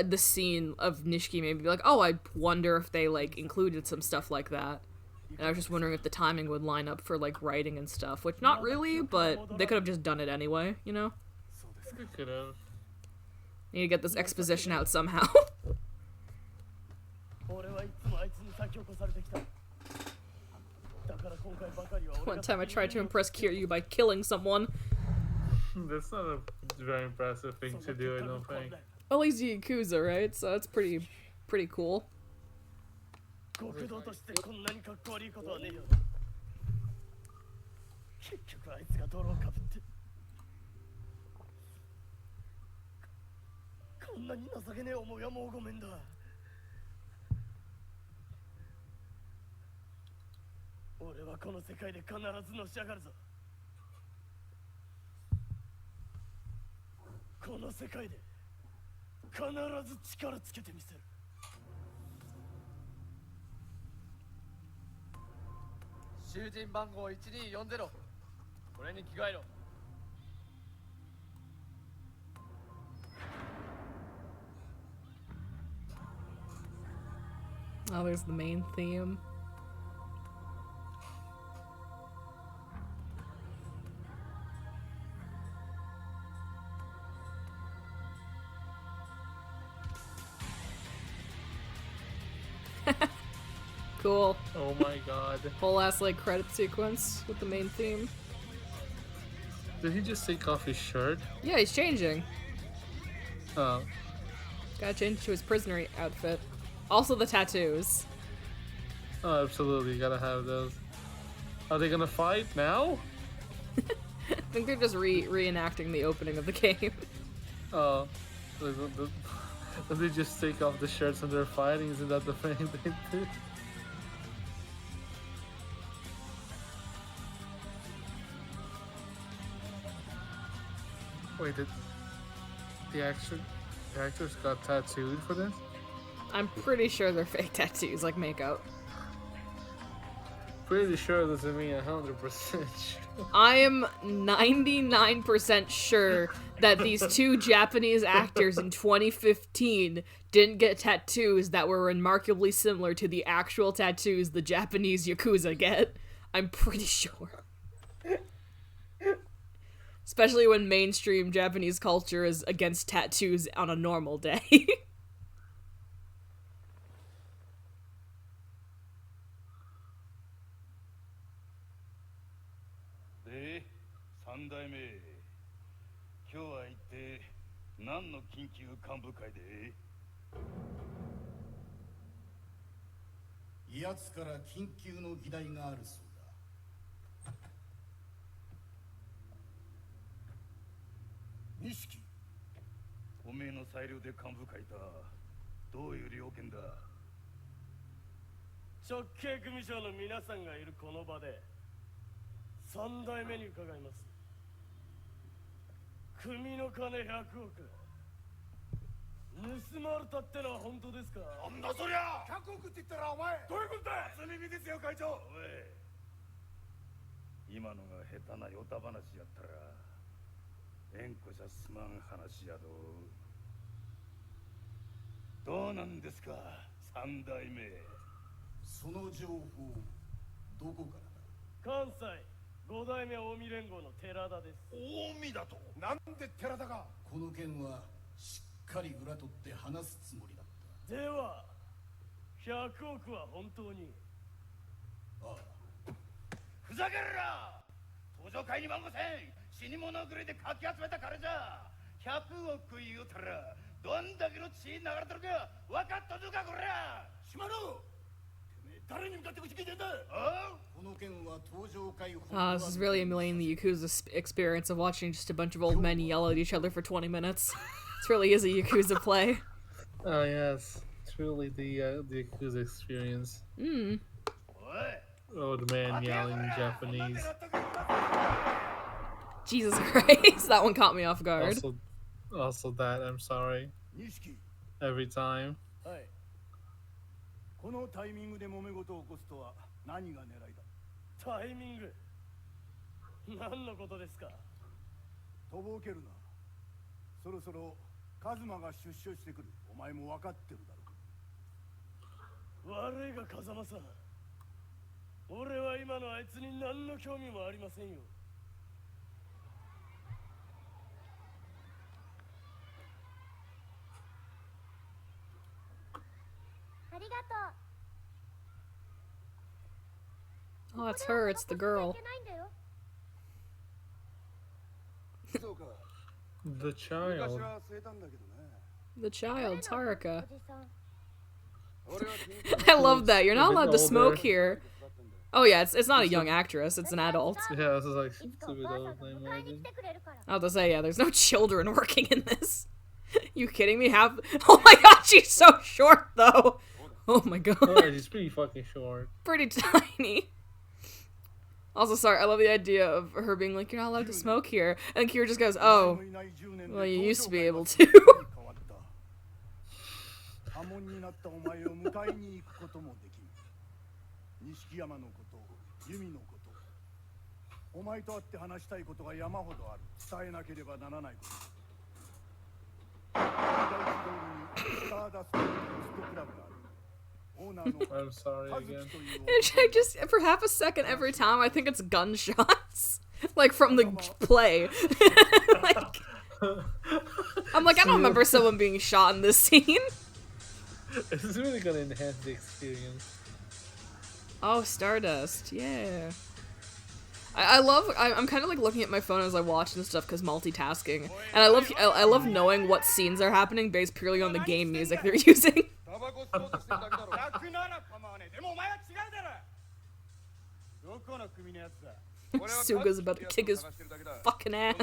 the scene of Nishiki maybe be like, oh, I wonder if they like included some stuff like that. And I was just wondering if the timing would line up for like writing and stuff, which not really, but they could have just done it anyway, you know? They could have. Need to get this exposition out somehow. One time I tried to impress Kiryu by killing someone. That's not a very impressive thing to do, I don't think. Well, he's Yakuza, right? So that's pretty cool. 極道としてこんなにかっこ悪いことはねえよ。結局あいつが泥をかぶってこんなに情けねえ思いはもうごめんだ。俺はこの世界で必ずのし上がるぞ。この世界で必ず力つけてみせる。 囚人番号1240これに着替えろ。Oh, there's the main theme. Cool. Oh my god. Whole ass like credit sequence with the main theme. Did he just take off his shirt? Yeah, he's changing. Oh. Gotta change to his prisoner outfit. Also the tattoos. Oh, absolutely. Gotta have those. Are they gonna fight now? I think they're just reenacting the opening of the game. Oh. Did they just take off the shirts and they're fighting? Isn't that the thing they do? Wait, did the actors got tattooed for this? I'm pretty sure they're fake tattoos, like makeup. Pretty sure doesn't mean 100% sure. I am 99% sure that these two Japanese actors in 2015 didn't get tattoos that were remarkably similar to the actual tattoos the Japanese Yakuza get. I'm pretty sure. Especially when mainstream Japanese culture is against tattoos on a normal day. で、三代目、今日は一体何の緊急幹部会で？奴から緊急の議題があるそうだ。錦、おめえの裁量で幹部会だ。どういう了見だ？直系組長の皆さんがいるこの場で3代目に伺います。組の金100億盗まれたってのは本当ですか？なんだそりゃ！100億って言ったらお前どういうことだ！初耳ですよ会長。おい、今のが下手なヨタ話やったら縁こじゃすまん話やど。どうなんですか3代目。その情報どこからだ？関西5代目近江連合の寺田です。近江だと？なんで寺田が？この件はしっかり裏取って話すつもりだった。では100億は本当に？ああ。ふざけるな！登場会に万5千死に物狂いでかき集めた金じゃ100億言うたらどんだけの血流れてるか分かっとるかこら！島野！誰に向かって口聞いてんだ？ああ？この件は登場会。This is really emulating the Yakuza experience of watching just a bunch of old men yell at each other for 20 minutes. This really is a Yakuza play. Oh yes, it's really the Yakuza experience. Old man yelling in Japanese. Jesus Christ, that one caught me off guard. Also that, I'm sorry. Every time. このタイミングで揉め事を起こすとは何が狙いだ？タイミング？何のことですか？とぼけるな。そろそろカズマが出所してくる。お前も分かってるだろう。悪いが風間さん、俺は今のあいつに何の興味もありませんよ。ありがとう。 Oh, it's her, it's the girl. The child. The child, Taraka. I love that. You're not allowed to smoke here. Oh yeah, it's not a young actress, it's an adult. Yeah, this is like stupid old name, imagine. I was to say, yeah, there's no children working in this. You kidding me? Oh my god, she's so short though. Oh my god. Yeah, she's pretty fucking short. Pretty tiny. Also, sorry, I love the idea of her being like, you're not allowed to smoke here. And Kira just goes, oh, well, you used to be able to. I'm sorry again. I just for half a second every time I think it's gunshots, like from the play. Like, I'm like, I don't remember someone being shot in this scene. This is really gonna enhance the experience. Oh, Stardust, yeah. I'm kind of like looking at my phone as I watch and stuff because multitasking, and I love knowing what scenes are happening based purely on the game music they're using. Suga's about to kick his fucking ass.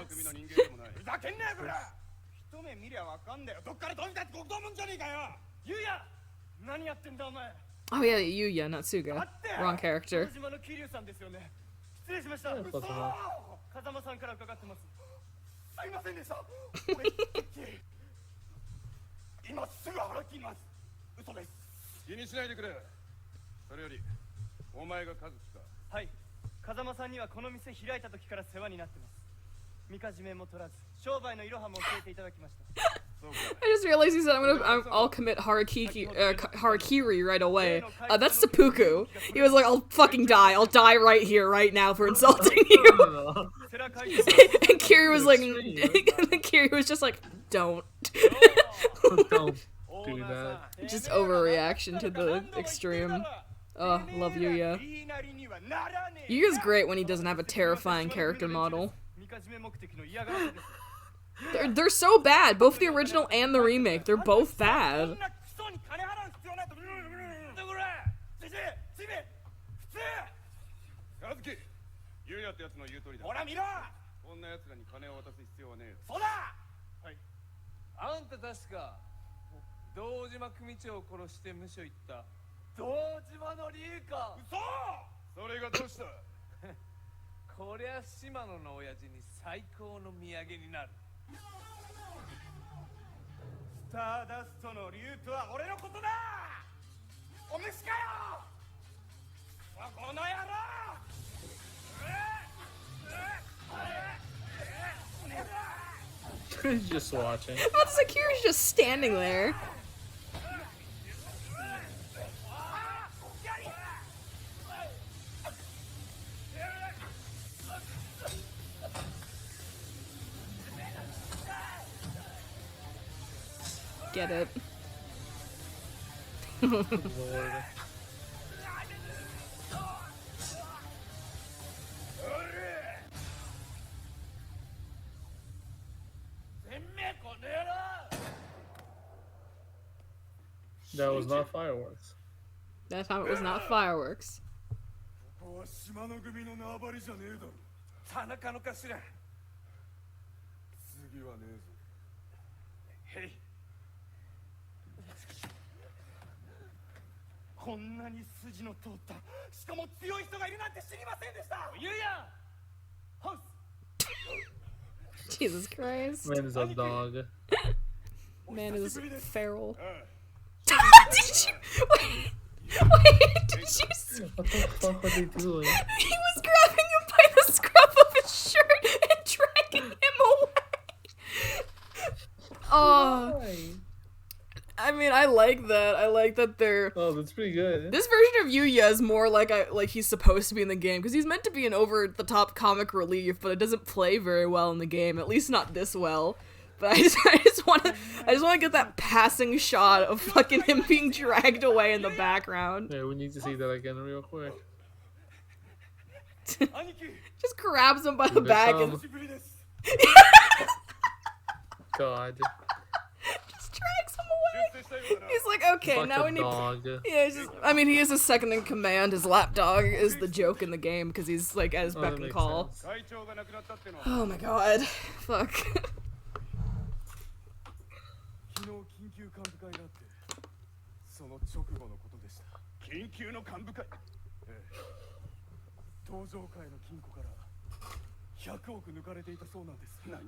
Oh yeah, Yuya, not Suga. Wrong character. 風間さんから伺ってます。すいませんでした。今すぐ払ってきます。嘘です。気にしないでくれ。それよりお前が和樹か。はい。風間さんにはこの店開いた時から世話になってます。みかじめも取らず商売のいろはも教えていただきました。I just realized he said I'll commit harakiri right away. That's seppuku. He was like, I'll fucking die. I'll die right here, right now for insulting you. And Kiri was like, and Kiri was just like, don't. Don't do that. Just overreaction to the extreme. Oh, love Yuya. Yuya's great when he doesn't have a terrifying character model. They're so bad. Both the original and the remake. They're both bad. He's just watching. But Sakira's just standing there. Get it. Lord. That was not fireworks. That time it was not fireworks. Hey. こんなに筋の通ったしかも強い人がいるなんて知りませんでした。ゆうやハウス Jesus Christ. Man is a dog. Man is feral. Did you... Wait, did you see? What the fuck are they doing? He was grabbing him by the scruff of his shirt and dragging him away. Oh. I mean, I like that. I like that they're... Oh, that's pretty good. This version of Yuya is more like he's supposed to be in the game, because he's meant to be an over-the-top comic relief, but it doesn't play very well in the game, at least not this well. But I just want to get that passing shot of fucking him being dragged away in the background. Yeah, we need to see that again real quick. Just grabs him by the back and... God. Just drags him away. He's like, okay, like now we need... Yeah, just, I mean, he is his second in command. His lapdog is the joke in the game, because he's like at his beck and call. Oh my god. Fuck. 昨日緊急幹部会があってその直後のことでした。緊急の幹部会。ええ。東上会の金庫から100億抜かれていたそうなんです。何？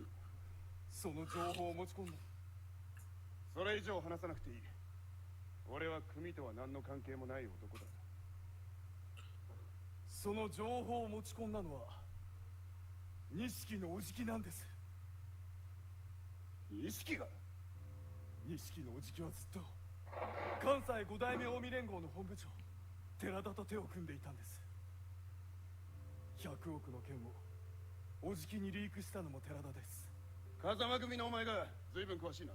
その情報を持ち込んだ。それ以上話さなくていい。俺は組とは何の関係もない男だ。その情報を持ち込んだのは錦のおじきなんです。錦が？錦のおじきはずっと関西五代目近江連合の本部長寺田と手を組んでいたんです。100億の件をおじきにリークしたのも寺田です。風間組のお前が随分詳しいな。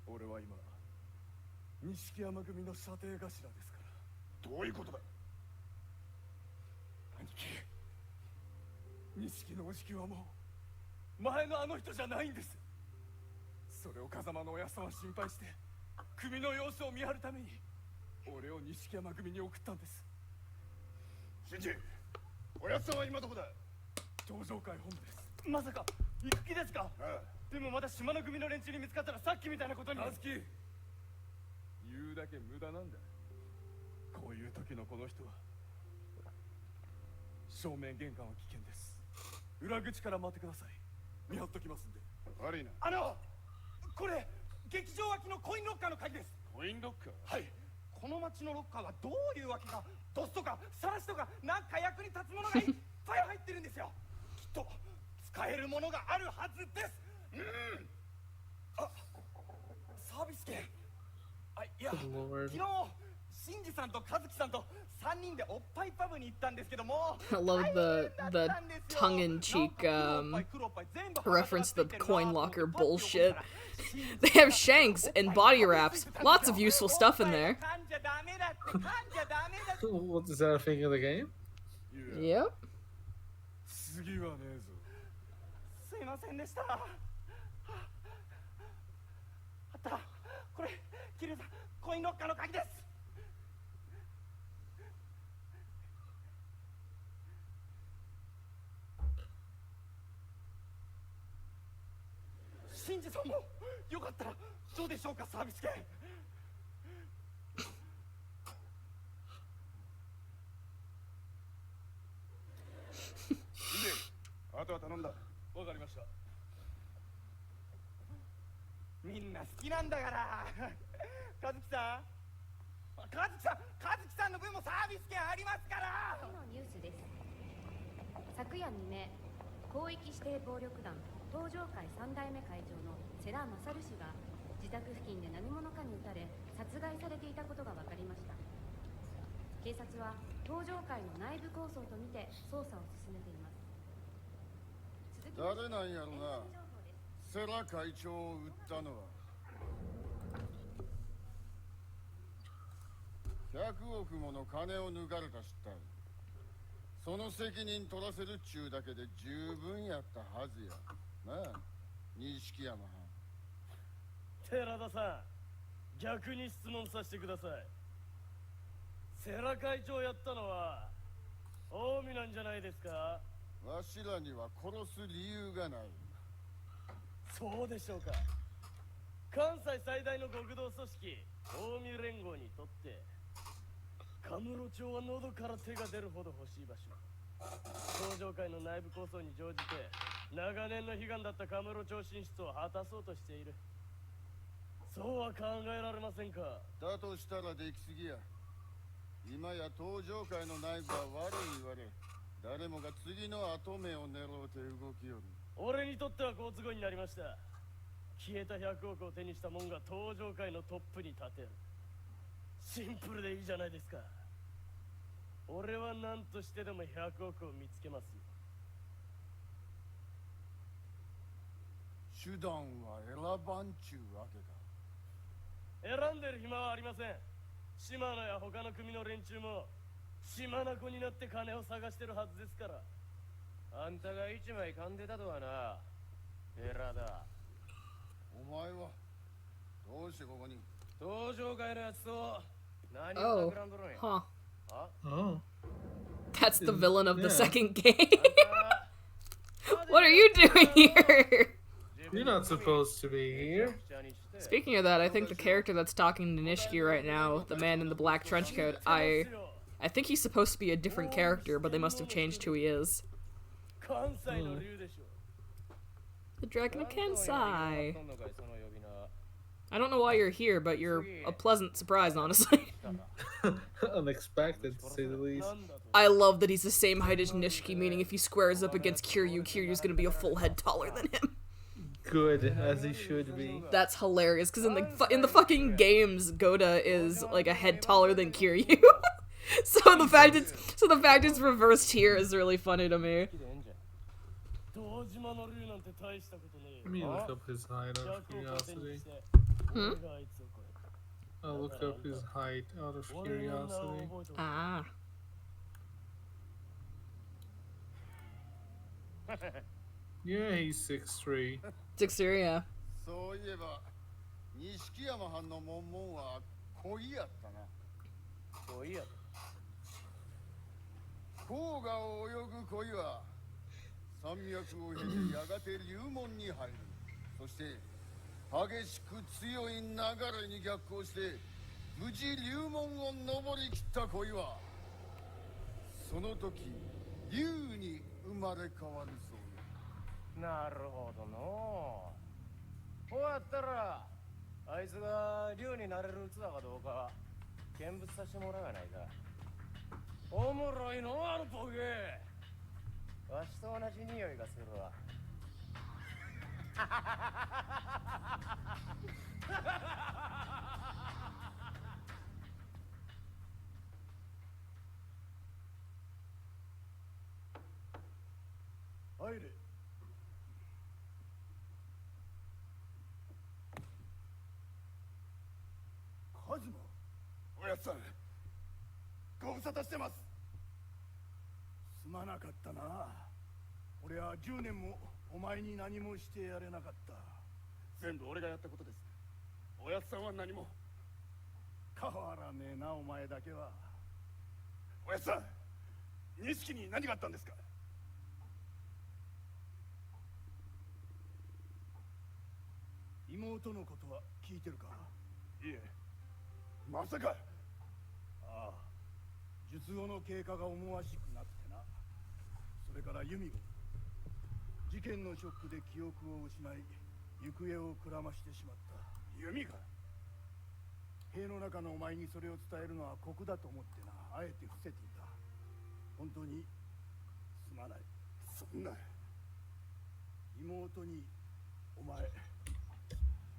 俺は今錦山組の射程頭ですから。どういうことだ。兄貴、錦のおじきはもう前のあの人じゃないんです。それを風間のおやっさんは心配して組の様子を見張るために俺を錦山組に送ったんです。新次、おやつさんは今どこだ。登場会本部です。まさか行く気ですか。ああ、でもまだ島の組の連中に見つかったらさっきみたいなことに。ナスキ、言うだけ無駄なんだ。こういう時のこの人は正面玄関は危険です。裏口から待ってください。見張っときますんで。悪いな。これ劇場脇のコインロッカーの鍵です。コインロッカー。はい。この町のロッカーはどういうわけかドスとかサラシとかなんか役に立つものがいっぱい入ってるんですよ。きっと使えるものがあるはずです。あ、サービス券。いや、昨日シンジさんとカズキさんと3人でおっぱいパブに行ったんですけども I love the tongue-in-cheek reference to the coin locker bullshit. They have shanks and body wraps. Lots of useful stuff in there. What is that a thing of the game? Yep. 次はねえぞ。すいませんでした。あった。これキリュウさん、コインロッカーの鍵です。シンジさんもよかったらどうでしょうか。サービス券。あとは頼んだ。わかりました。みんな好きなんだから。カズキさん、カズキさんの分もサービス券ありますから。次のニュースです。昨夜未明、広域指定暴力団東上会3代目会長の世良勝氏が自宅付近で何者かに撃たれ殺害されていたことが分かりました。警察は東上会の内部抗争とみて捜査を進めています。誰なんやろな。世良会長を撃ったのは。100億もの金を抜かれた失態。その責任取らせるっちゅうだけで十分やったはずや。なあ、錦山藩。寺田さん、逆に質問させてください。世良会長やったのは近江なんじゃないですか。わしらには殺す理由がない。そうでしょうか。関西最大の極道組織近江連合にとってカムロ町は喉から手が出るほど欲しい場所。東上会の内部構想に乗じて長年の悲願だったカムロ町進出を果たそうとしている。そうは考えられませんか。だとしたらできすぎや。今や東上会の内部は悪い言われ、誰もが次の跡目を狙うて動きよる。俺にとっては好都合になりました。消えた100億を手にしたもんが東上会のトップに立てる。シンプルでいいじゃないですか。俺は何としてでも100億を見つけますよ。手段は選ばんちゅうわけか。選んでる暇はありません。島野や他の組の連中も島名子になって金を探してるはずですから。あんたが一枚噛んでたとはな、寺田。お前はどうしてここに。登場会のやつと何を Oh. 企んどるんや。 Huh. Oh. That's the villain of the Yeah. second game. What are you doing here? You're not supposed to be here. Speaking of that, I think the character that's talking to Nishiki right now, the man in the black trench coat, I think he's supposed to be a different character, but they must have changed who he is. 関西の竜でしょ。 The Dragon of Kensai. I don't know why you're here, but you're a pleasant surprise, honestly. Unexpected, to say the least. I love that he's the same height as Nishiki, meaning if he squares up against Kiryu, Kiryu's gonna be a full head taller than him. good as he should be. That's hilarious because in the fucking games, Goda is like a head taller than Kiryu. so the fact it's reversed here is really funny to me. Let me look up his height out of curiosity. I'll look up his height out of curiosity. Ah. Yeah, he's 6'3". 6'3", yeah. そういえば錦山藩の門々は恋やったな。恋や。黄河を泳ぐ恋は山脈を経てやがて流門に入る。そして激しく強い流れに逆行して無事流門を登りきった恋はその時竜に生まれ変わるそうよ。なるほどのう。こうやったらあいつが竜になれる器かどうか見物させてもらうやないか。おもろいのあのボケ。わしと同じ匂いがするわ。入れ。カズマ、おやつさん、ご無沙汰してます。すまなかったな。俺は10年もお前に何もしてやれなかった。全部俺がやったことです。おやつさんは何も。変わらねえな、お前だけは。おやつさん、錦に何があったんですか？妹のことは聞いてるか？いえ、まさか。ああ、術後の経過が思わしくなってな。それからユミも事件のショックで記憶を失い行方をくらましてしまった。ユミが塀の中のお前にそれを伝えるのは酷だと思ってな、あえて伏せていた。本当にすまない。そんな。妹にお前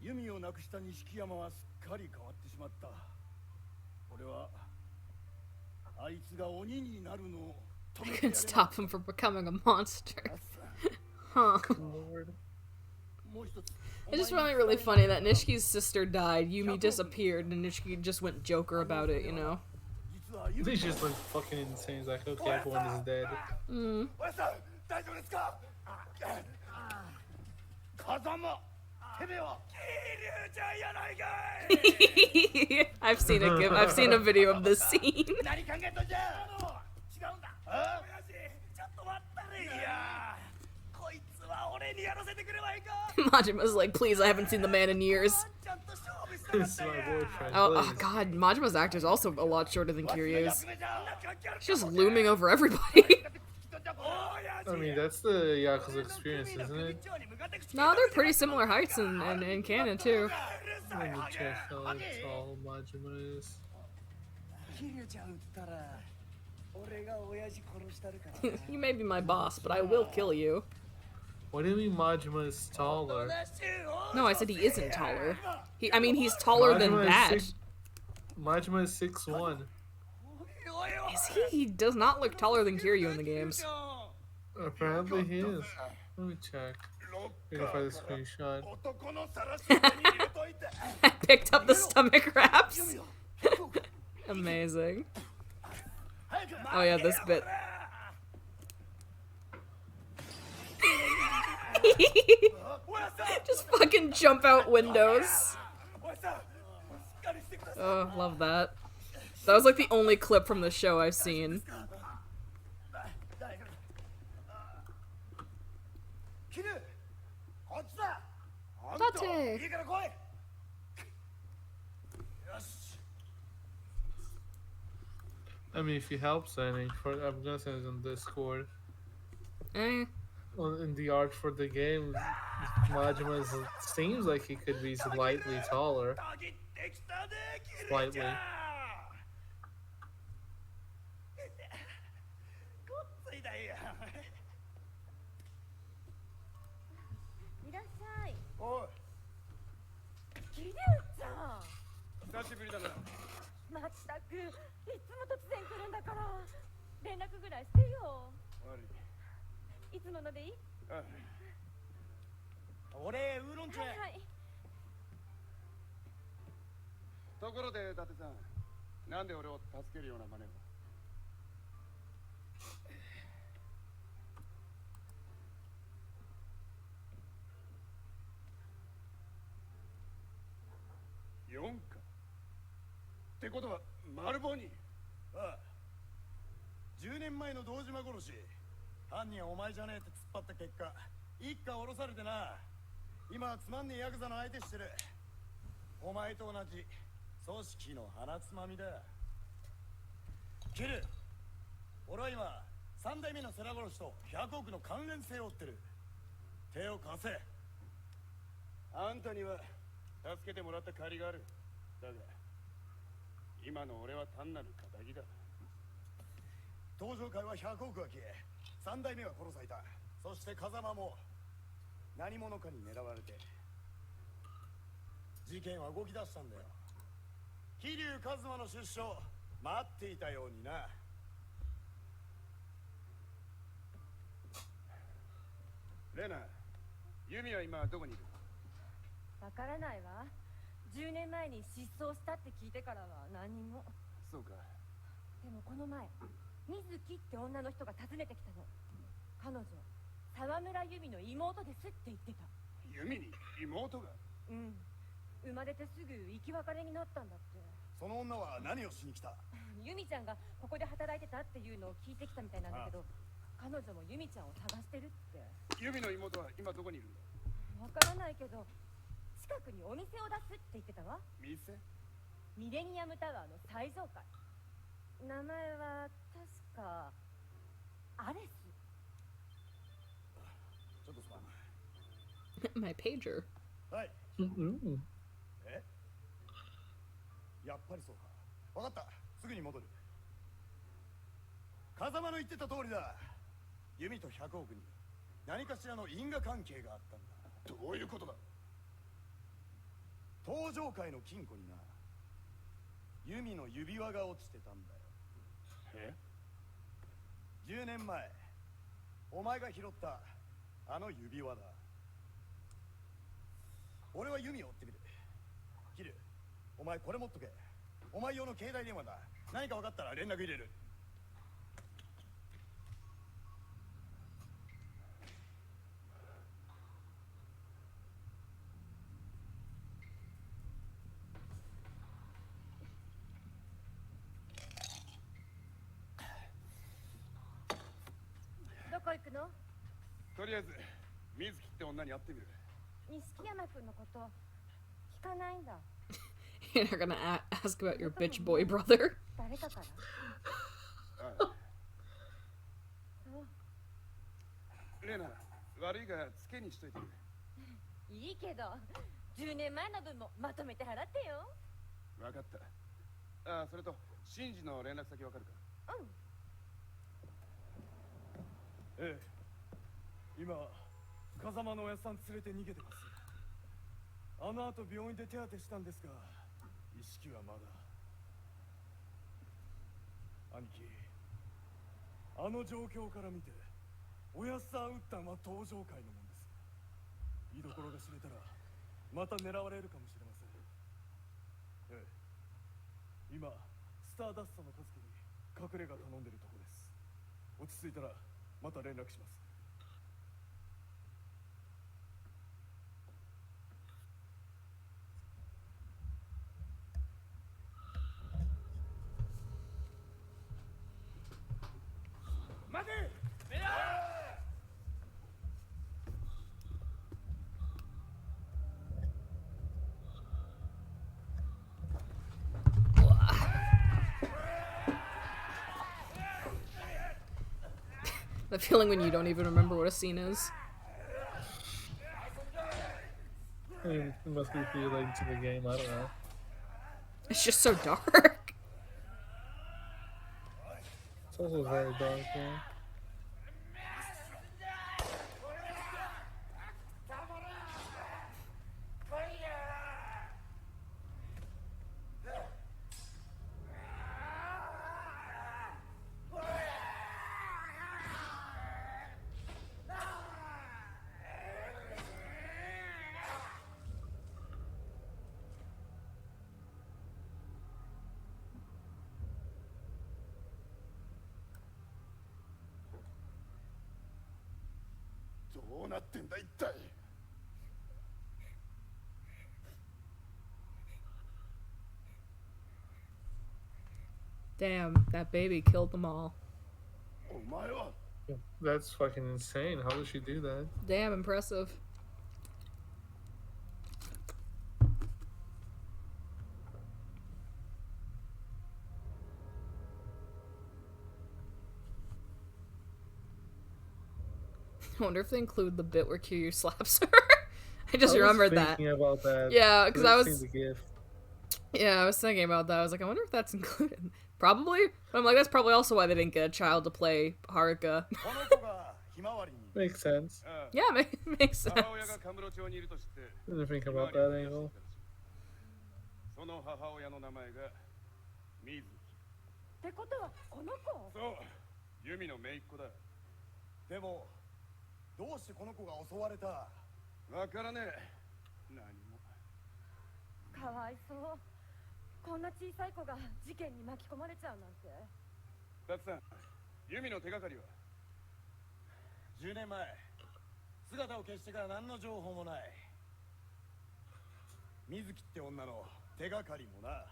弓をなくした錦山はすっかり変わってしまった。俺はあいつが鬼になるのを止めてやれ Couldn't stop him from becoming a monster. Huh. I just found it really funny that Nishiki's sister died, Yumi disappeared, and Nishiki just went Joker about it, you know? He just went fucking insane. He's like, okay, everyone is dead. I've seen a video of this scene. Majima's like, please, I haven't seen the man in years. This is my boyfriend. Oh god, Majima's actor is also a lot shorter than Kiryu's. She's just looming over everybody. I mean, that's the Yakuza experience, isn't it? No, they're pretty similar heights in canon, too. Let me check how tall Majima is. You may be my boss, but I will kill you. What do you mean Majima is taller? No, I said he isn't taller. I mean, he's taller than that. Majima is 6'1". Is he? He does not look taller than Kiryu in the games. Apparently he is. Let me check. Maybe if I screenshot. I picked up the stomach wraps. Amazing. Oh yeah, this bit. Just fucking jump out windows. Oh, love that. That was like the only clip from the show I've seen. Tate. I mean, if he helps any, I'm gonna send it on Discord. Eh. Well, in the art for the game, Majima seems like he could be slightly taller. Slightly. 連絡ぐらいしてよ。悪い。いつものでいい？俺ウーロン茶。はいはい。ところで伊達さん、なんで俺を助けるような真似を。4かってことはマルボに。ああ、10年前の堂島殺し、犯人はお前じゃねえって突っ張った結果一家降ろされてな。今はつまんねえヤクザの相手してる。お前と同じ組織の鼻つまみだ。キル、俺は今3代目の世良殺しと100億の関連性を追ってる。手を貸せ。あんたには助けてもらった借りがある。だが今の俺は単なる仇だ。東上会は100億が消え、3代目が殺された。そして風間も何者かに狙われて事件は動き出したんだよ。桐生一馬の出所待っていたようにな。レナ、ユミは今どこにいる？わからないわ。10年前に失踪したって聞いてからは何も。そうか。でもこの前水木って女の人が訪ねてきたの。彼女沢村由美の妹ですって言ってた。ユミに妹が？うん、生まれてすぐ生き別れになったんだって。その女は何をしに来た？由美ちゃんがここで働いてたっていうのを聞いてきたみたいなんだけど、彼女も由美ちゃんを探してるって。ユミの妹は今どこにいるんだ？わからないけど近くにお店を出すって言ってたわ。店？ミレニアムタワーの最上階。名前は確かアレス。ちょっとすまん。My pager. はい。Mm-hmm. え？やっぱりそうか。わかった。すぐに戻る。風間の言ってた通りだ。ユミと100億に何かしらの因果関係があったんだ。どういうことだ？東上界の金庫にな、ユミの指輪が落ちてたんだよ。え？10年前お前が拾ったあの指輪だ。俺はユミを追ってみる。キル、お前これ持っとけ。お前用の携帯電話だ。何か分かったら連絡入れる。どこ行くの？とりあえず水木って女に会ってみる。錦山君のこと聞かないんだ。You're not gonna ask about your bitch boy brother? 誰かから？レナ、悪いがつけにしといてくれ。いいけど10年前の分もまとめて払ってよ。分かった。ああ、それとシンジの連絡先わかるか？うん。ええ、今風間のおやさん連れて逃げてます。あの後病院で手当てしたんですが意識はまだ。兄貴、あの状況から見ておやさん撃ったのは東上界のもんです。居所が知れたらまた狙われるかもしれません。ええ、今スターダストの家族に隠れ家頼んでるとこです。落ち着いたらまた連絡します。待て！The feeling when you don't even remember what a scene is. It must be related to the game, I don't know. It's just so dark. It's also very dark, yeah. どうなってんだ一体。 Damn, that baby killed them all. お前は That's fucking insane. How does she do that? Damn impressive. I wonder if they include the bit where Kiryu slaps her. I just remembered that. Thinking about that. Yeah, because I I've seen was. the GIF. Yeah, I was thinking about that. I was like, I wonder if that's included. Probably. But I'm like, that's probably also why they didn't get a child to play Haruka. この子がひまわりに Makes sense. Yeah, makes sense. 母親がカムロ町にいると知って Didn't think about that angle. その母親の名前が水木。ってことはこの子。そうユミの姪っ子だ。でもどうしてこの子が襲われた。わからねえ何も。かわいそう。こんな小さい子が事件に巻き込まれちゃうなんて。タツさんユミの手がかりは。10年前姿を消してから何の情報もない。水木って女の手がかりもな。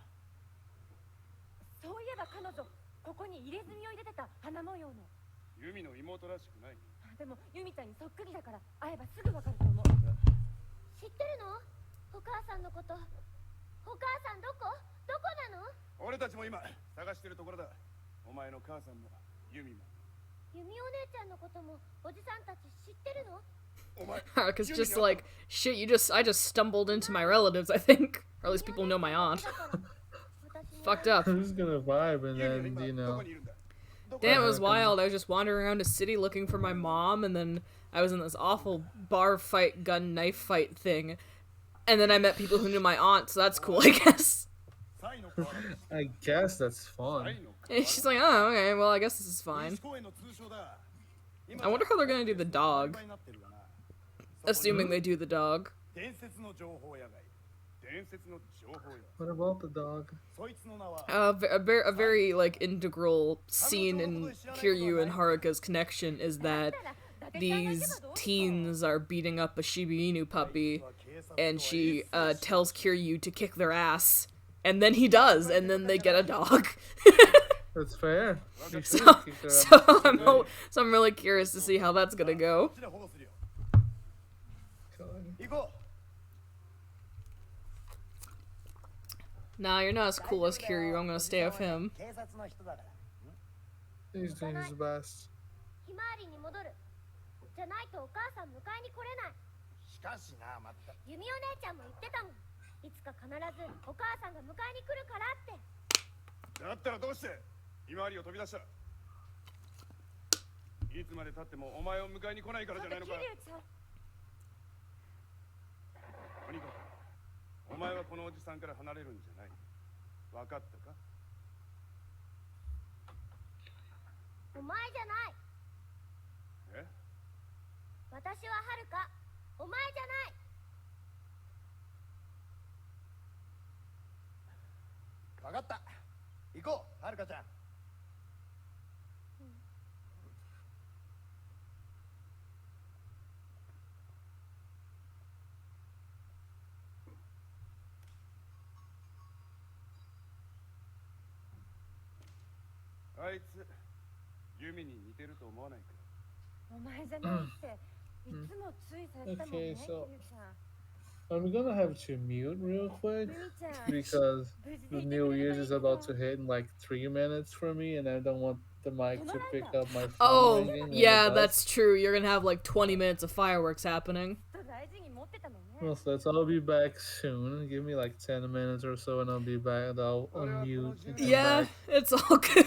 そういえば彼女ここに入れ墨を入れてた花模様の。ユミの妹らしくない。でもユミちゃんにそっくりだから会えばすぐわかると思う。知ってるの？お母さんのこと。お母さんどこなの？俺たちも今探してるところだ。お前の母さんもユミも。ユミお姉ちゃんのこともおじさんたち知ってるの？お前 Haruka's just like, shit, I just stumbled into my relatives, I think. Or at least people know my aunt. Fucked up. I'm just gonna vibe and then, you know. Damn, it was wild. I was just wandering around a city looking for my mom, and then I was in this awful bar fight, gun knife fight thing. And then I met people who knew my aunt, so that's cool, I guess. I guess that's fun. And she's like, oh, okay, well, I guess this is fine. I wonder how they're gonna do the dog. Assuming they do the dog. 伝説の情報屋がいる。伝説の情報や。 What about the dog? そいつの名は A very like integral scene in Kiryu and Haruka's connection is that these teens are beating up a Shiba Inu puppy, and she tells Kiryu to kick their ass, and then he does, and then they get a dog. That's fair. You should so, kick her so ass. I'm really curious to see how that's gonna go. こっちで保護するよ。 God. 行こ Nah, you're not as cool as Kiryu. I'm gonna stay with him. 警察の人だから。 He's doing his best. ひまわりに戻る。じゃないとお母さん迎えに来れない。しかしな、まった。ユミお姉ちゃんも言ってたもん。いつか必ずお母さんが迎えに来るからって。だったらどうしてひまわりを飛び出した。いつまで経ってもお前を迎えに来ないからじゃないのか。桐生ちゃん。とにかくお前はこのおじさんから離れるんじゃない。分かったか。お前じゃない。え？私ははるか。お前じゃない。わかった。行こう、はるかちゃん。あいつユミに似てると思わないか。お前じゃないっていつも注意されてたもんね、 Okay, 桐 so 生ちゃん。 I'm gonna have to mute real quick ユミちゃん。 because 無事 the でいて New くれ Year's たらいい is け about ど to hit in like 3 minutes for me, and I don't want the mic to pick up my phone Oh, ringing when yeah, it does. that's true. You're gonna have like 20 minutes of fireworks happening. 大事に持ってたのね。 Well, so I'll be back soon. Give me like 10 minutes or so, and I'll be back. And I'll unmute. And come Yeah, back. it's all good.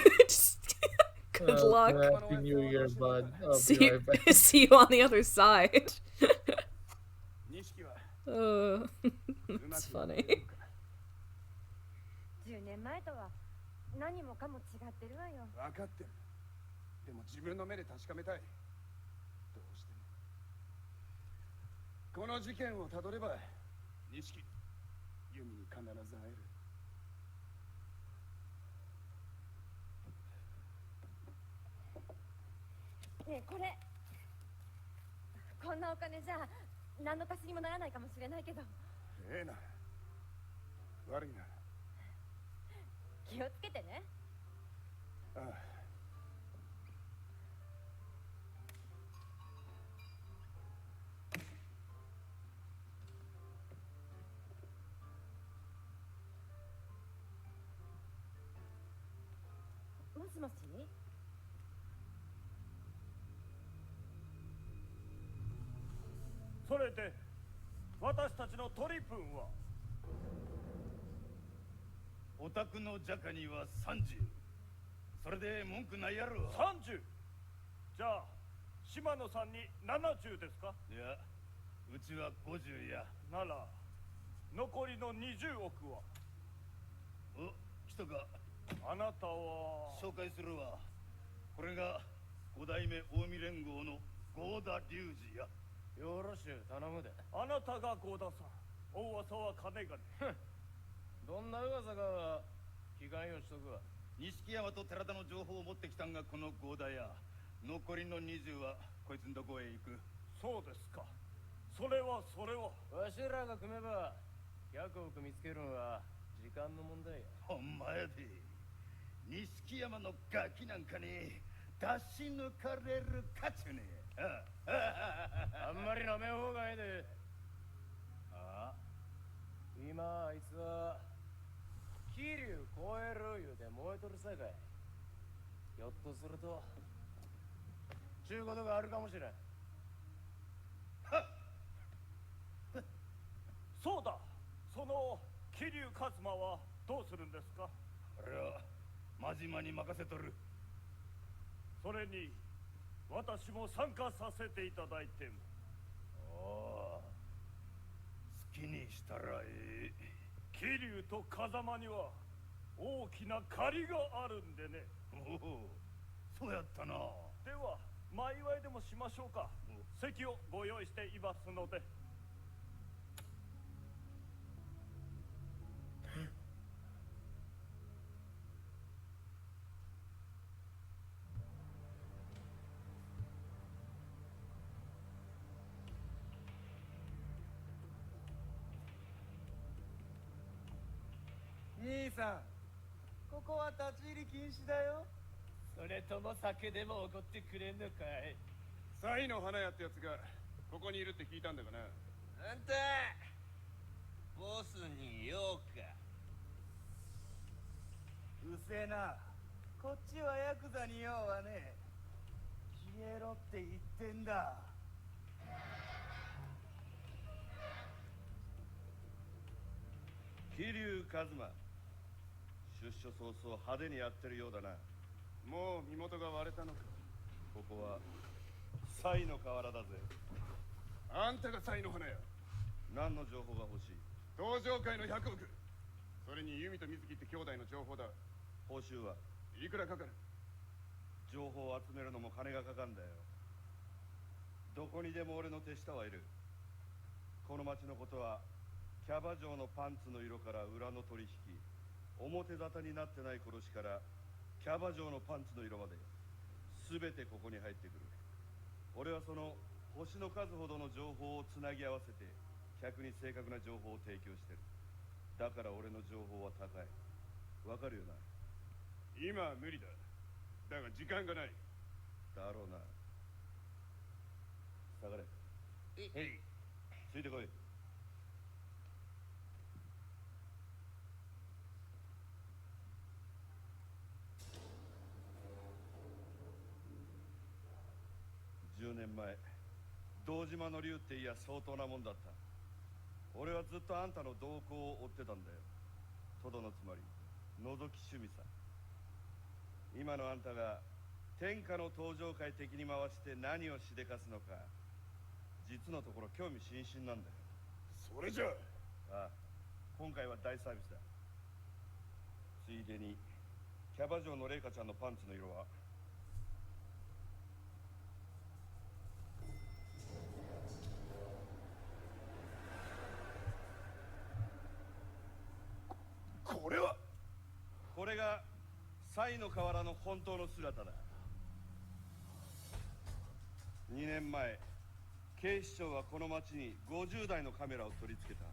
Good luck. Happy New Year, bud. I'll See, be right back. see you on the other side. 錦は It's funny. 10年前とは何もかも違ってるわよ。分かってる。でも自分の目で確かめたい。どうしても。この事件をたどれば錦ユミに必ず会える。ねえこれこんなお金じゃ何の足しにもならないかもしれないけど。ええな。悪いな。気をつけてね。ああ。もしもし。それで私たちの取り分は？お宅のジャカには30。それで文句ないやろ。30。じゃあ島野さんに70ですか？いや、うちは50や。なら残りの20億は？お、人か。あなたは？紹介するわ。これが五代目近江連合の合田隆二や。よろしゅう頼むで。あなたが合田さん。大噂は金がね。どんな噂かは聞かんようしとくわ。錦山と寺田の情報を持ってきたんがこの合田や。残りの20はこいつんどこへ行く。そうですか。それはわしらが組めば100億見つけるんは時間の問題や。ほんまやで。錦山のガキなんかに出し抜かれるかちゅね。あんまり舐めん方がええで。ああ、今あいつは桐生超える言うて燃えとるさかい。ひょっとするとちゅうことがあるかもしれん。そうだ。その桐生一馬はどうするんですか？あれは真島に任せとる。それに私も参加させていただいても。ああ、好きにしたらええ。桐生と風間には大きな借りがあるんでね。おお、そうやったな。では前祝いでもしましょうか。席をご用意していますので。兄さん、ここは立ち入り禁止だよ。それとも酒でもおごってくれんのかい？サイの花屋ってやつがここにいるって聞いたんだがな。あんたボスに用か？うせえな。こっちはヤクザに用はねえ。消えろって言ってんだ。桐生一馬、出所早々派手にやってるようだな。もう身元が割れたのか？ここはサイの河原だぜ。あんたがサイの花屋？何の情報が欲しい？登場会の100億。それに由美と水木って兄弟の情報だ。報酬は？いくらかかる？情報を集めるのも金がかかんだよ。どこにでも俺の手下はいる。この町のことはキャバ嬢のパンツの色から裏の取引、表沙汰になってない殺しからキャバ嬢のパンツの色まで全てここに入ってくる。俺はその星の数ほどの情報をつなぎ合わせて客に正確な情報を提供してる。だから俺の情報は高い。わかるよな？今は無理だ。だが時間がない。だろうな。下がれ。えい。ついてこい。10年前、堂島の竜っていや相当なもんだった。俺はずっとあんたの動向を追ってたんだよ。トドのつまり覗き趣味さ。今のあんたが天下の登場界敵に回して何をしでかすのか、実のところ興味津々なんだよ。それじゃああ、今回は大サービスだ。ついでにキャバ嬢のレイカちゃんのパンツの色は？これは？これがサイの河原の本当の姿だ。2年前、警視庁はこの町に50台のカメラを取り付けた。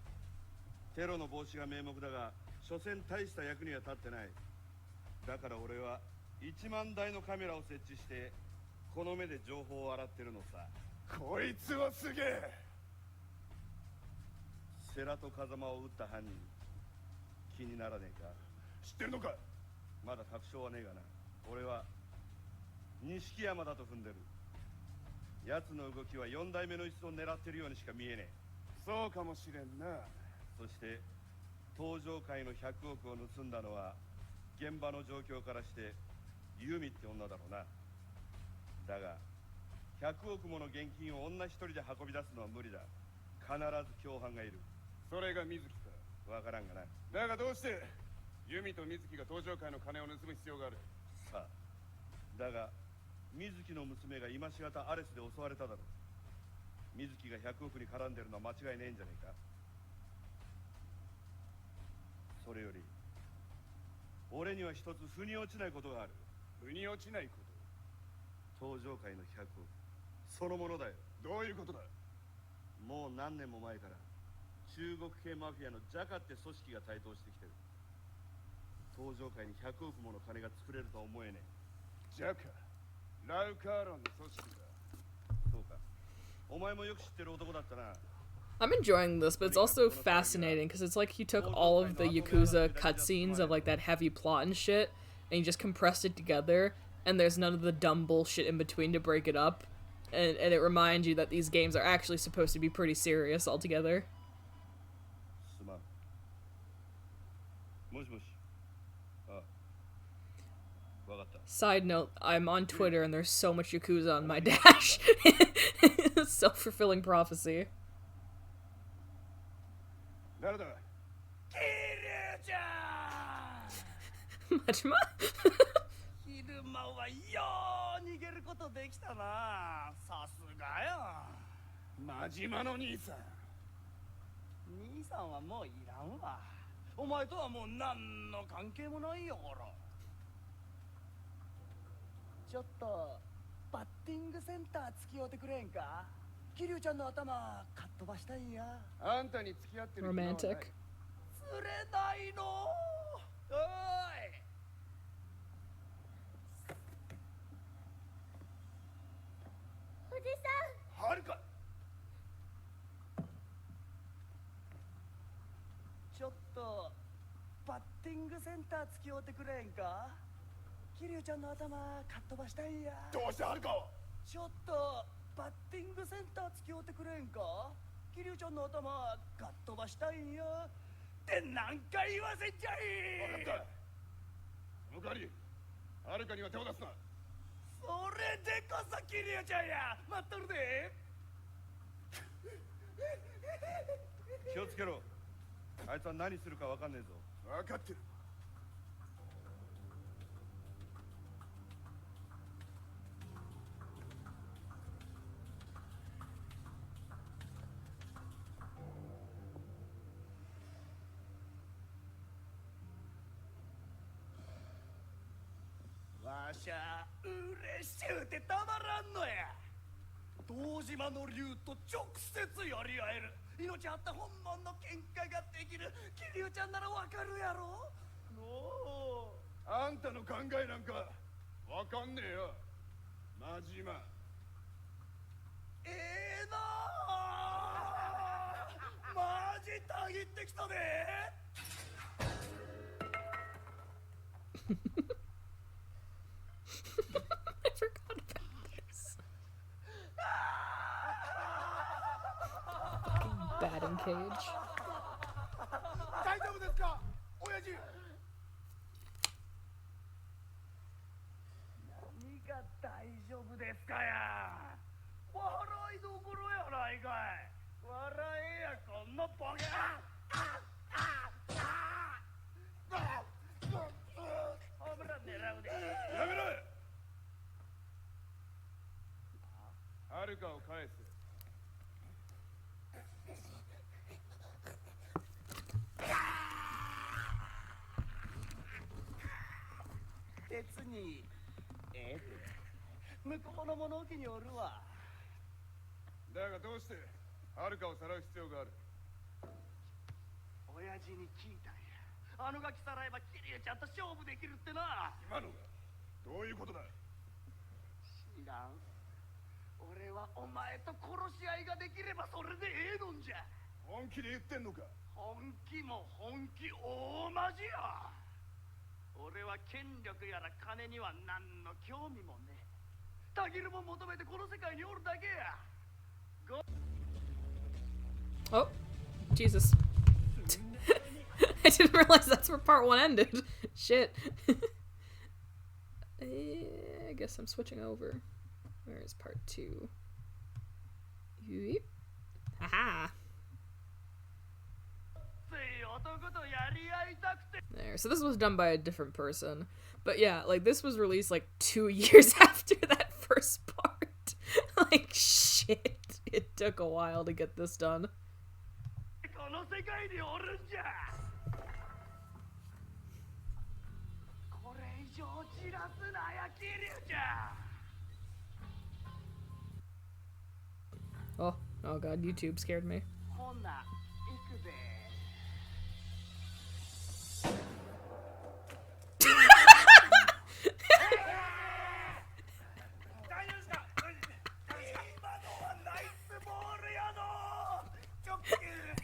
テロの防止が名目だが、所詮大した役には立ってない。だから俺は1万台のカメラを設置してこの目で情報を洗ってるのさ。こいつはすげえ。世良と風間を撃った犯人気にならねえか？知ってるのか？まだ確証はねえがな。俺は錦山だと踏んでる。奴の動きは4代目の椅子を狙ってるようにしか見えねえ。そうかもしれんな。そして登場界の100億を盗んだのは現場の状況からしてユミって女だろうな。だが100億もの現金を女一人で運び出すのは無理だ。必ず共犯がいる。それが水木か？わからんがな。だがどうしてユミと水木が登場界の金を盗む必要がある？さあ、だが水木の娘が今しがたアレスで襲われただろう。水木が100億に絡んでるのは間違いねえんじゃねえか？それより俺には一つ腑に落ちないことがある。腑に落ちないこと？登場界の100億そのものだよ。どういうことだ？もう何年も前から中国系マフィアのジャカって組織が台頭してきてる。登場界に100億もの金が作れるとは思えねえ。ジャカ、ラウカーロンの組織だ。そうか。お前もよく知ってる男だったな。I'm enjoying this, but it's also fascinating because it's like he took all of the Yakuza cutscenes of like that heavy plot and shit, and he just compressed it together, and there's none of the dumb bullshit in between to break it up, and it reminds you that these games are actually supposed to be pretty serious altogether. すまん。もしもし。あ、わかった。Side note, I'm on Twitter and there's so much Yakuza on my dash. Self-fulfilling prophecy. 誰だ？桐生ちゃんマジま昼間はよう逃げることできたな。さすがよ。真島の兄さん。兄さんはもういらんわ。お前とはもう何の関係もないよほら。ちょっとバッティングセンター付き合うてくれんか？桐生ちゃんの頭かっ飛ばしたいんや。あんたに付き合ってる暇はない。 Romantic. 釣れないの。おい。おじさん。はるか。ちょっとバッティングセンター付き合うてくれんか？桐生ちゃんの頭かっ飛ばしたいんや。どうしてはるか？ちょっとバッティングセンター付き合うてくれんか？桐生ちゃんの頭かっ飛ばしたいんや。って何回言わせんじゃい。分かった。その代わりはるかには手を出すな。それでこそ桐生ちゃんや。待っとるで。気をつけろ。あいつは何するかわかんねえぞ。分かってる。わしゃ嬉しゅうてたまらんのや。堂島の竜と直接やり合える命あった本物の喧嘩ができる桐生ちゃんならわかるやろ。のあんたの考えなんかわかんねえよ真島。ええなあ。マジたぎってきたで。I forgot about this. Batting cage. 大丈夫ですか親父？何が大丈夫ですかや。笑いどころやないかい。笑えやこんなボケ。ホームラン狙うで。やめろ。はるかを返せ。別にええで。向こうの物置におるわ。だがどうしてはるかをさらう必要がある？親父に聞いたんや。あのガキさらえばキリュウちゃんと勝負できるってな。今のがどういうことだ？知らん。俺はお前と殺し合いができればそれでええのんじゃ。本気で言ってんのか？本気も本気大マジや。俺は権力やら金には何の興味もねえ。たぎるも求めてこの世界におるだけや。Oh, Jesus. I didn't realize that's where part 1 ended. Shit. I guess I'm switching over. Where is part 2? Yeep. Haha. There. So this was done by a different person. But yeah, like this was released like 2 years after that first part. Like shit. It took a while to get this done. Oh god, YouTube scared me.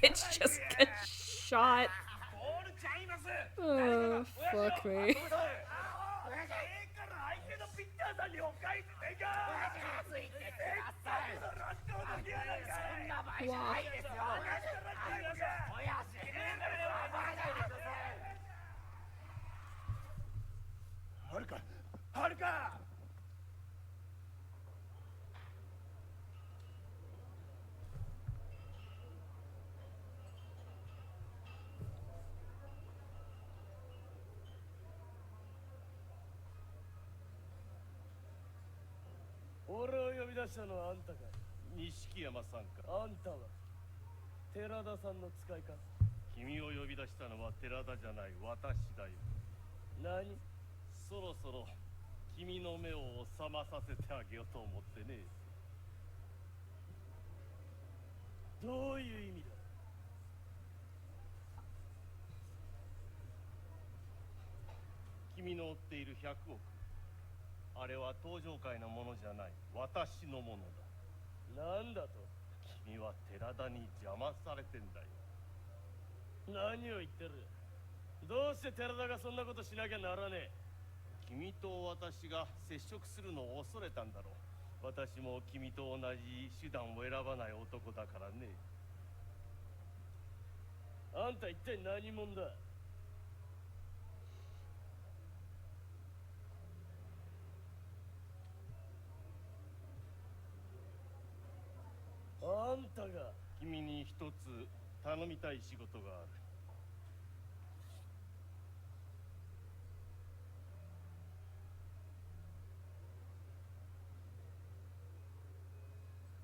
Bitch just got shot. Oh, fuck me. Wow. Haruka! 俺を呼び出したのはあんたか。錦山さんか。あんたは寺田さんの使いか。君を呼び出したのは寺田じゃない、私だよ。何？そろそろ君の目を覚まさせてあげようと思ってね。どういう意味だ？君の追っている100億、あれは登場界のものじゃない、私のものだ。なんだと？君は寺田に邪魔されてんだよ。何を言ってる？どうして寺田がそんなことしなきゃならねえ？君と私が接触するのを恐れたんだろう。私も君と同じ手段を選ばない男だからね。あんた一体何者だ？あんたが。君に一つ頼みたい仕事がある。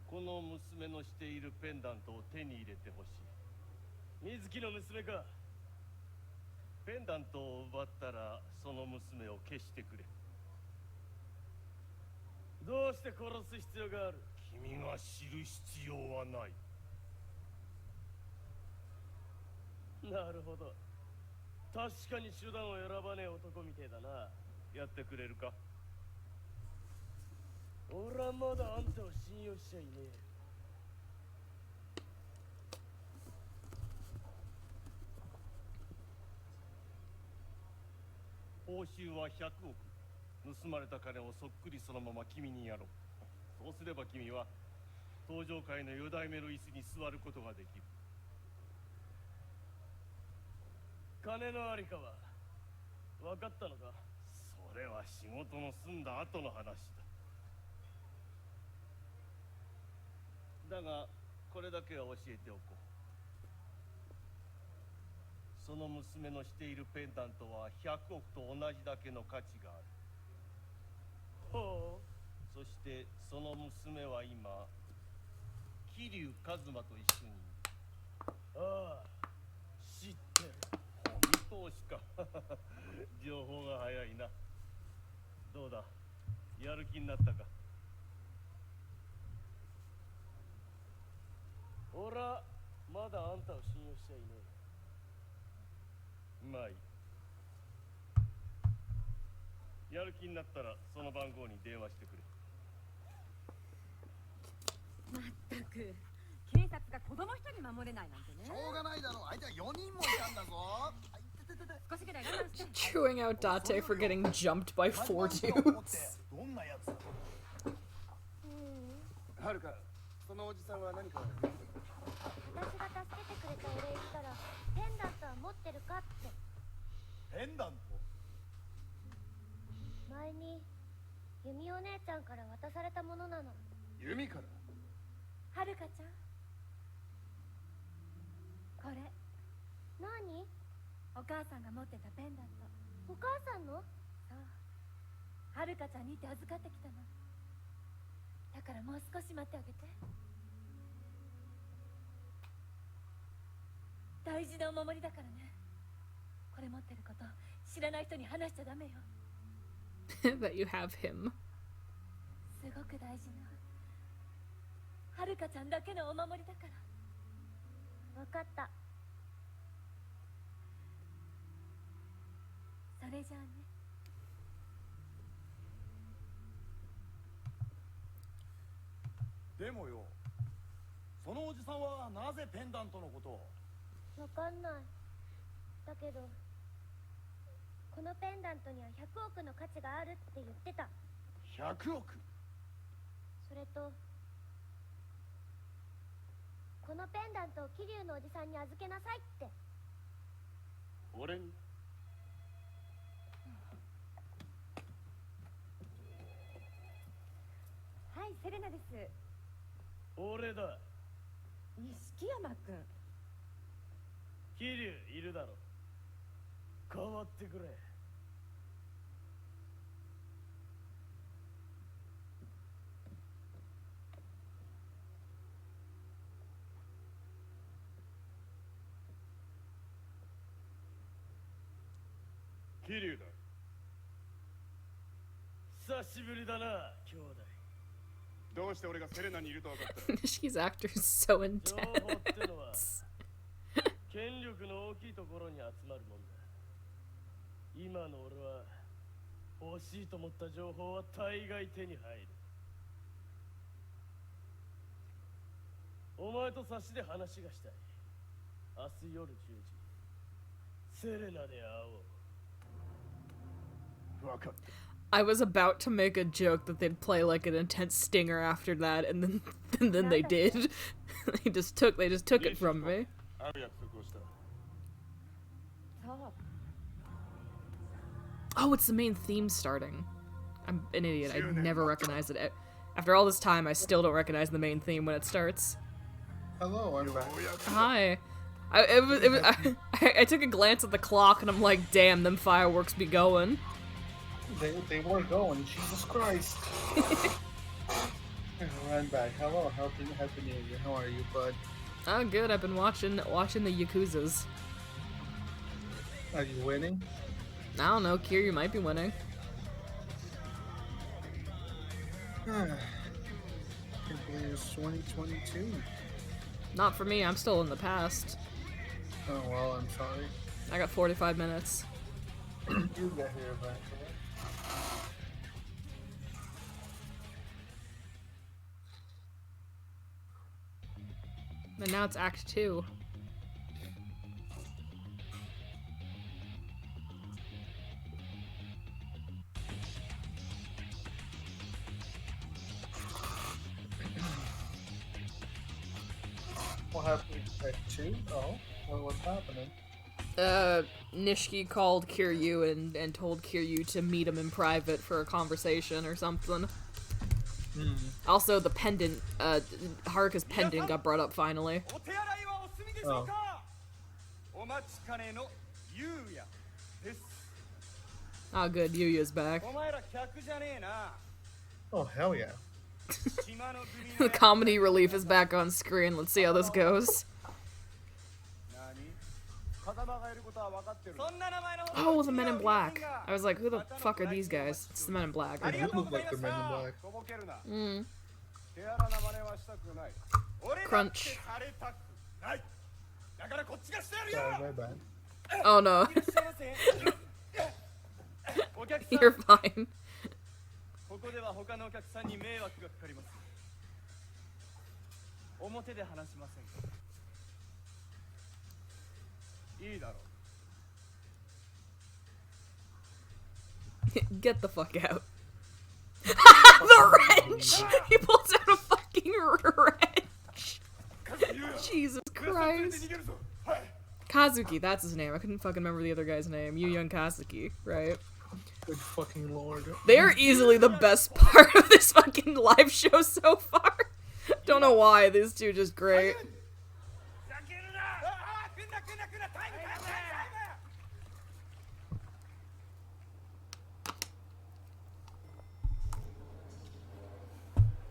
この娘のしているペンダントを手に入れてほしい。水木の娘か。ペンダントを奪ったらその娘を消してくれ。どうして殺す必要がある？君が知る必要はない。なるほど。確かに手段を選ばねえ男みてえだな。やってくれるか？俺はまだあんたを信用しちゃいねえ。報酬は100億。盗まれた金をそっくりそのまま君にやろう。そうすれば君は登場界の4代目の椅子に座ることができる。金のありかは分かったのか？それは仕事の済んだ後の話だ。だがこれだけは教えておこう。その娘のしているペンダントは100億と同じだけの価値がある。ほう。そしてその娘は今桐生一馬と一緒に。ああ、知ってる。本当しか情報が早いな。どうだ、やる気になったか？俺はまだあんたを信用しちゃいねえ。まあいい。やる気になったらその番号に電話してくれ。まったく警察が子供一人守れないなんてね。しょうがないだろう。相手は4人もいたんだぞ。少しぐらい我慢して。 Chewing out Date for getting jumped by 4 dudes. どんなやつだ。はるか、そのおじさんは何か。私が助けてくれたお礼言ったらペンダントは持ってるかって。ペンダント。前にユミお姉ちゃんから渡されたものなの。ユミから。はるかちゃん、これ何？お母さんが持ってたペンダント。お母さんの？そう、はるかちゃんにって預かってきたの。だからもう少し待ってあげて。大事なお守りだからね。これ持ってること知らない人に話しちゃダメよ。That you have him. すごく大事なはるかちゃんだけのお守りだから。わかった。それじゃあね。でもよ、そのおじさんはなぜペンダントのことを。わかんない。だけどこのペンダントには100億の価値があるって言ってた。100億。それとこのペンダントを桐生のおじさんに預けなさいって。俺に。はい、セレナです。俺だ。錦山くん。桐生いるだろ。変わってくれ。桐生だ。久しぶりだな、兄弟。どうして俺がセレナにいると分かった？ Nishki's actor is so 情報って intense. のは権力の大きいところに集まるもんだ。今の俺は欲しいと思った情報は大概手に入る。お前と差しで話がしたい。明日夜10時セレナで会おう。分かった。I was about to make a joke that they'd play like an intense stinger after that, and then they did. they just took it from me. ある約束をした。そう。 Oh, it's the main theme starting. I'm an idiot. I never recognized it. After all this time, I still don't recognize the main theme when it starts. Hello, I'm back. Hi. I took a glance at the clock and I'm like, damn, them fireworks be going. They were going, Jesus Christ. I'm back. Hello, happy New Year. How are you, bud? Oh, good. I've been watching the Yakuzas. Are you winning? I don't know, Kiryu might be winning. Can't believe it's 2022. Not for me, I'm still in the past. Oh well, I'm sorry. I got 45 minutes. You got here eventually. And now it's Act 2. What happened at 2? Oh, what's happening? Nishiki called Kiryu and told Kiryu to meet him in private for a conversation or something. Also, the pendant, Haruka's pendant got brought up finally. Oh. Oh good, Yuya's back. Oh, hell yeah. The comedy relief is back on screen. Let's see how this goes. Oh, the Men in Black. I was like, who the fuck are these guys? It's the Men in Black. They do look like the Men in Black. Crunch. ないだからこっちがしてやるよ Sorry, my bad. Oh no. You're fine. ここでは他のお客さんに迷惑がかかります。表で話しませんか。いいだろう。 Get the fuck out. The wrench! He pulls out a fucking wrench. Jesus Christ. Kazuki, that's his name. I couldn't fucking remember the other guy's name. Yu Young Kazuki, right? Good fucking lord. They are easily the best part of this fucking live show so far. Don't know why, these two are just great.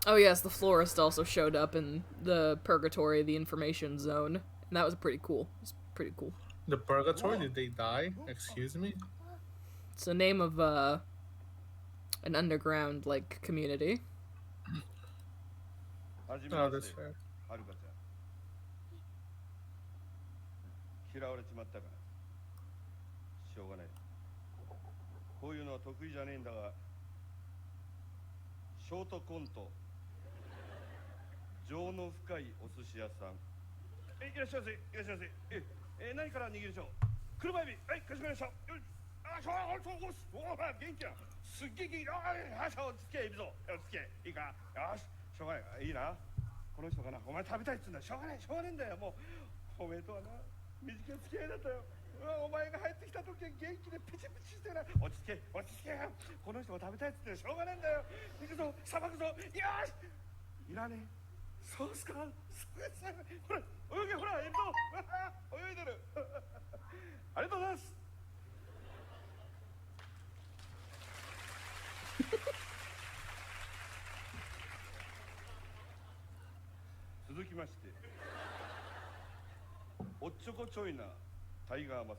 Oh yes, the florist also showed up in the purgatory, the information zone. And that was pretty cool. It's pretty cool. The purgatory? Did they die? Excuse me? It's the name of an underground like community. Oh, that's fair. はるかちゃん。嫌われちまったから。しょうがない。こういうのは得意じゃねえんだが、ショートコント。情の深いお寿司屋さん。いらっしゃいませ。いらっしゃいませ。何から握りましょう。車エビ。はい、かしこまりました。元気や。すっげえ元気。落ち着け、エビぞ。落ち着け。いいか。よし。しょうがない。いいな。この人かな。お前食べたいっつうんだ。しょうがない。しょうがないんだよ。もう。おめえとはな。短い付き合いだったよ。お前が入ってきた時は元気でピチピチしてな。落ち着け。落ち着け。この人が食べたいっつってしょうがないんだよ。行くぞ。さばくぞ。よし。いらねえ。そうっすか。ほら、泳げ、ほら、エビぞ。泳いでる。ありがとうございます。続きまして、おっちょこちょいなタイガーマス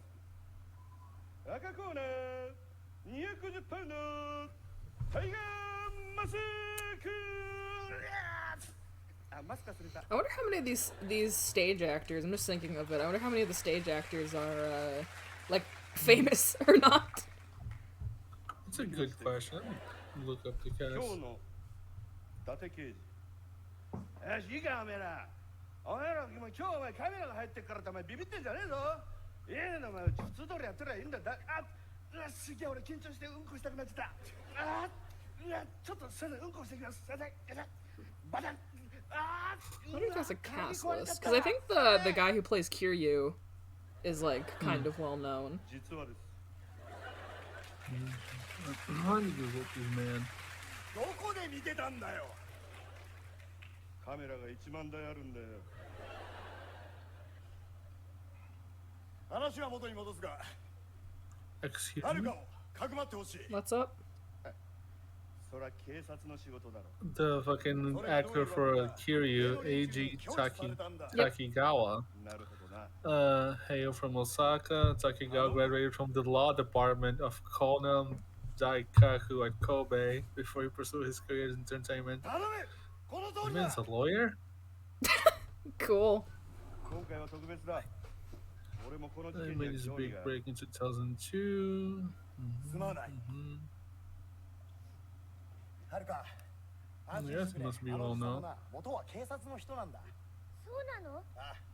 ク。赤コーナー210パウンドタイガーマスク。I wonder how many of these stage actors, I'm just thinking of it, I wonder how many of the stage actors are, like, famous or not. That's a good question. Look up the cast. 今日の伊達刑事。よし、いいか、おめえら。お前ら、今日お前カメラが入ってっからってお前ビビってんじゃねえぞ。いいね、お前、普通通りやってりゃいいんだ。すげえ、俺緊張してうんこしたくなっちゃった。ちょっとすいません、うんこしてきます。すいません。バタン。I wonder if there's a cast list, because I think the guy who plays Kiryu is like kind of well known. 実はです。How do you Google this man? どこで見てたんだよ。カメラが1万台あるんだよ。話は元に戻すが。Excuse はる me? かもかくまってほしい。 What's up? それは警察の仕事だろ。 The fucking actor for Kiryu, Eiji Takigawa, なるほどな。hail from Osaka. Takigawa graduated from the law department of Konam Daikaku at Kobe before he pursued his career in entertainment. 頼め。この通 This りだ。 man's a lawyer? Cool. 今回は特別だ。俺もこの事 He 件に made は his 興味 big がある。 break in 2002. すまない。はるか。 Yes, must be well known. 元は警察の人なんだ。そうなの？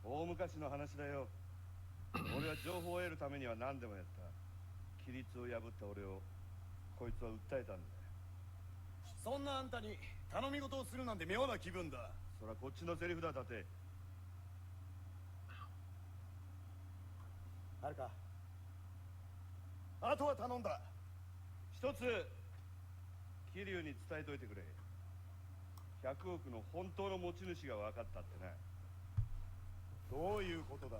大昔の話だよ。俺は情報を得るためには何でもやった。規律を破った俺をこいつは訴えたんだ。そんなあんたに頼み事をするなんて妙な気分だ。そりゃこっちのセリフだ。だってはるか。あとは頼んだ。一つ桐生に伝えといてくれ。100億の本当の持ち主が分かったってな。どういうことだ。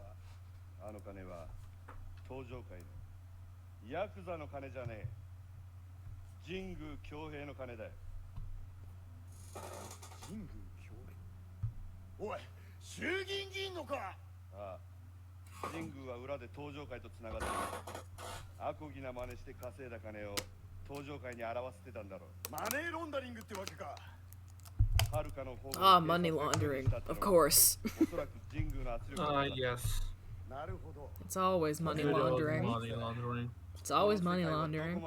あの金は東上界のヤクザの金じゃねえ。神宮強兵の金だよ。神宮強兵。おい、衆議院議員のか。ああ、神宮は裏で東上界とつながってる。アコギな真似して稼いだ金を東上界に表せてたんだろう。マネーロンダリングってわけか。Ah, money laundering, of course. Yes. It's always money Good old laundering. money laundering. It's always money laundering.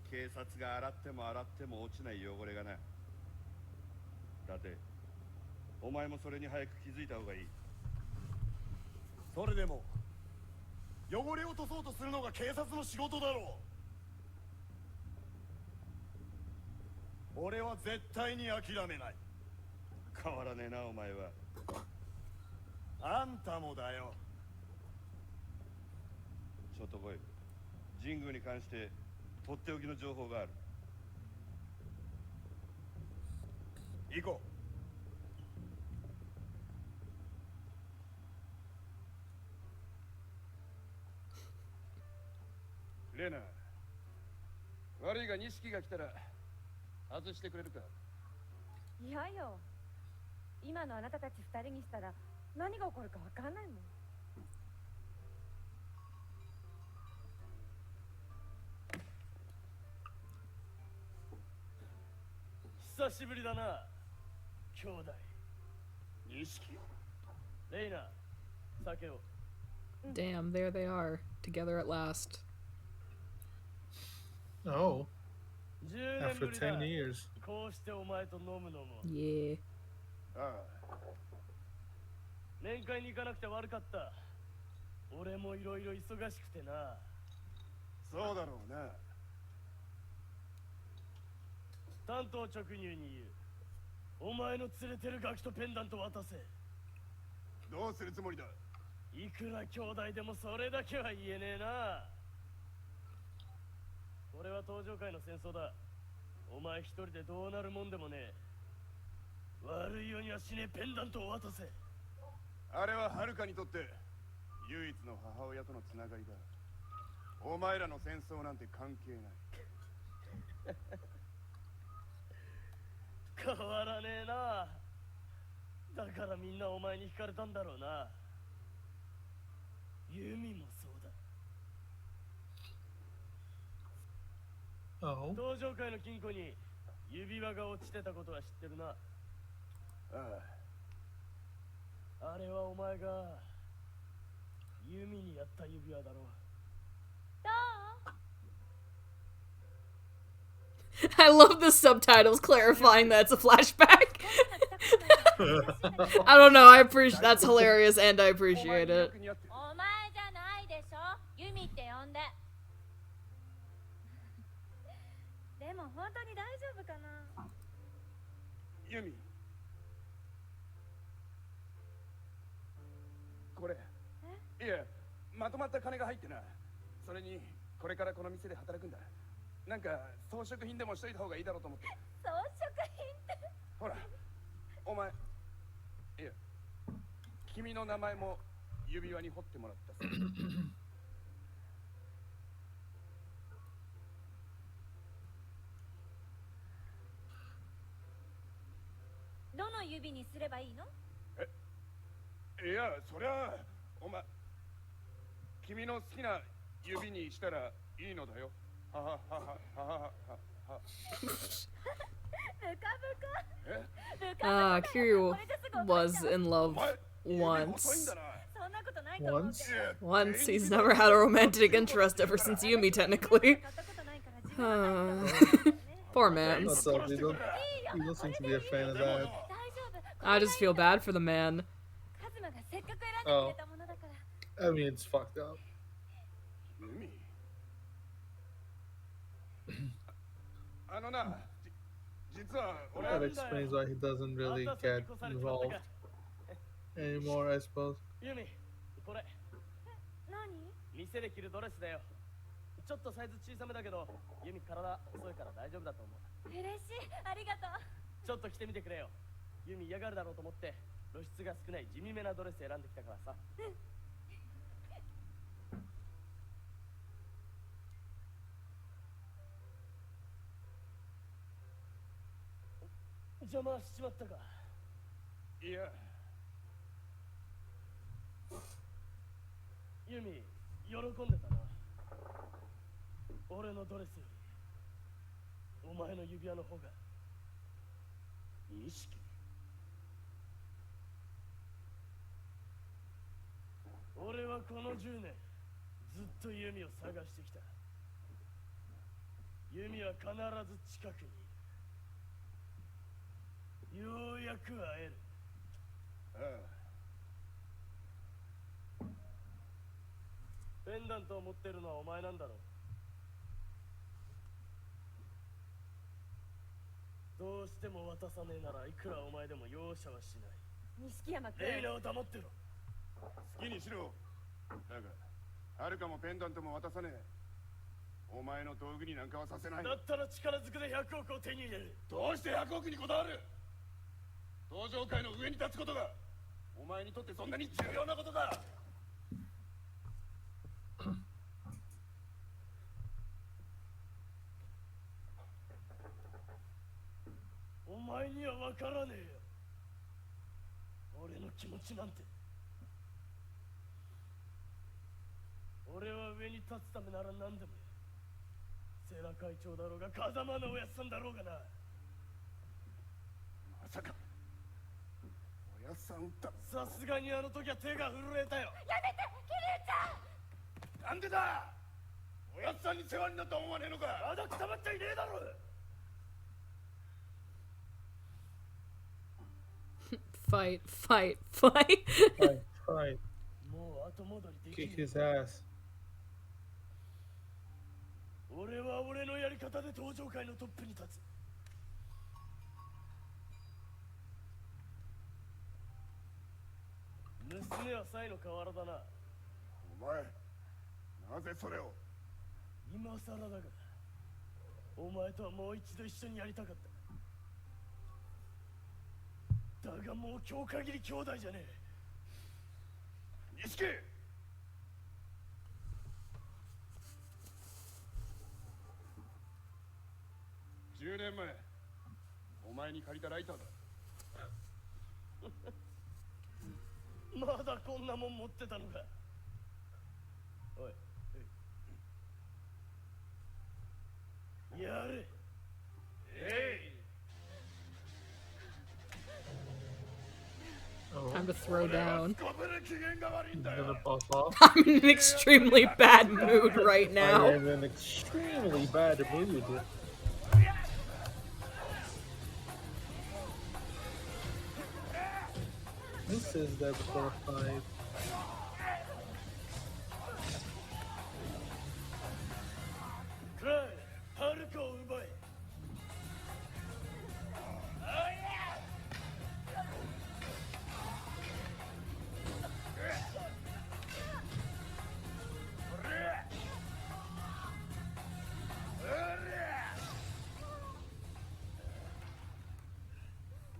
警察が洗っても洗っても落ちない汚れがな。だってお前もそれに早く気づいた方がいい。それでも汚れを落とそうとするのが警察の仕事だろう。俺は絶対に諦めない。変わらねえなお前は。あんたもだよ。ちょっと来い。神宮に関してとっておきの情報がある。行こう。レナ、悪いが錦が来たら外してくれるか。いやよ、今のあなたたち二人にしたら何が起こるかわかんないもん。久しぶりだな、兄弟。錦。レイナ、酒を。Damn, there they are, together at last. Oh. 10 After 年ぶりだ。 10 years. こうしてお前と飲むのも。Yeah. ああ。面会に行かなくて悪かった。俺もいろいろ忙しくてな。そうだろうな。担当直入に言う。お前の連れてるガキとペンダント渡せ。どうするつもりだ。いくら兄弟でもそれだけは言えねえな。これは登場界の戦争だ。お前一人でどうなるもんでもねえ。悪いようにはしねえペンダントを渡せ。あれはハルカにとって唯一の母親とのつながりだ。お前らの戦争なんて関係ない。変わらねえな。だからみんなお前に惹かれたんだろうな。ユミもそうだ。Oh. 登場界の金庫に指輪が落ちてたことは知ってるな。ああ。あれはお前がユミにやった指輪だろう。どう？ I love the subtitles clarifying that it's a flashback. I don't know, I appreciate that's hilarious and I appreciate it. お前じゃないでしょ。ユミって呼んで。でも本当に大丈夫かな。ユミ。これ。いや、まとまった金が入ってな。それにこれからこの店で働くんだ。なんか装飾品でもしといた方がいいだろうと思って。装飾品って。ほら、お前。いや、君の名前も指輪に彫ってもらったさ。どの指にすればいいの？いや、そりゃお前君の好きな指にしたらいいのだよ。ははははははは。Ah, Kiryu was in love once. Once. He's never had a romantic interest ever since Yumi, technically. Poor man. What's up, you don't seem to be a fan of that. I just feel bad for the man. Oh. I mean, it's fucked up. That explains why he doesn't really get involved anymore, I suppose. ユミ、これ。何？店で着るドレスだよ。ちょっとサイズ小さめだけど、ユミ体細いから大丈夫だと思う。嬉しい、ありがとう。ちょっと着てみてくれよ。ユミ嫌がるだろうと思って露出が少ない地味めなドレス選んできたからさ。邪魔しちまったか。いや。ユミ、喜んでたな。俺のドレスよりお前の指輪の方が錦。俺はこの10年ずっと弓を探してきた。弓は必ず近くにいる。ようやく会える。ああ。ペンダントを持ってるのはお前なんだろう。どうしても渡さねえならいくらお前でも容赦はしない。錦山君、レイナを黙ってろ。好きにしろ。だがはるかもペンダントも渡さねえ。お前の道具になんかはさせない。だったら力ずくで100億を手に入れる。どうして100億にこだわる？登場界の上に立つことがお前にとってそんなに重要なことだ。お前には分からねえよ、俺の気持ちなんて。俺は上に立つためなら何でもやる。セラ会長だろうが風間のおやっさんだろうがな。まさかおやっさん撃ったさすがにあの時は手が震えたよ。やめて桐生ちゃん。なんでだ。おやっさんに世話になった思わねえのか。まだくたばっちゃいねえだろ。Fight, fight, fight. Fight. もう後戻りでき Kick る。 his ass. 俺は俺のやり方で登場界のトップに立つ。娘はサイの河原だな。お前なぜそれを。今更だがお前とはもう一度一緒にやりたかった。だがもう今日限り兄弟じゃねえ。錦。10年前お前に借りたライターだ。まだこんなもん持ってたのか。おい、やれ。Time to throw down. こぶる機嫌が悪いんだ Gonna よ。 pop off. I'm in an extremely bad mood right I now. am in an extremely bad mood. This is the before 5. クライ、ハルカを奪え。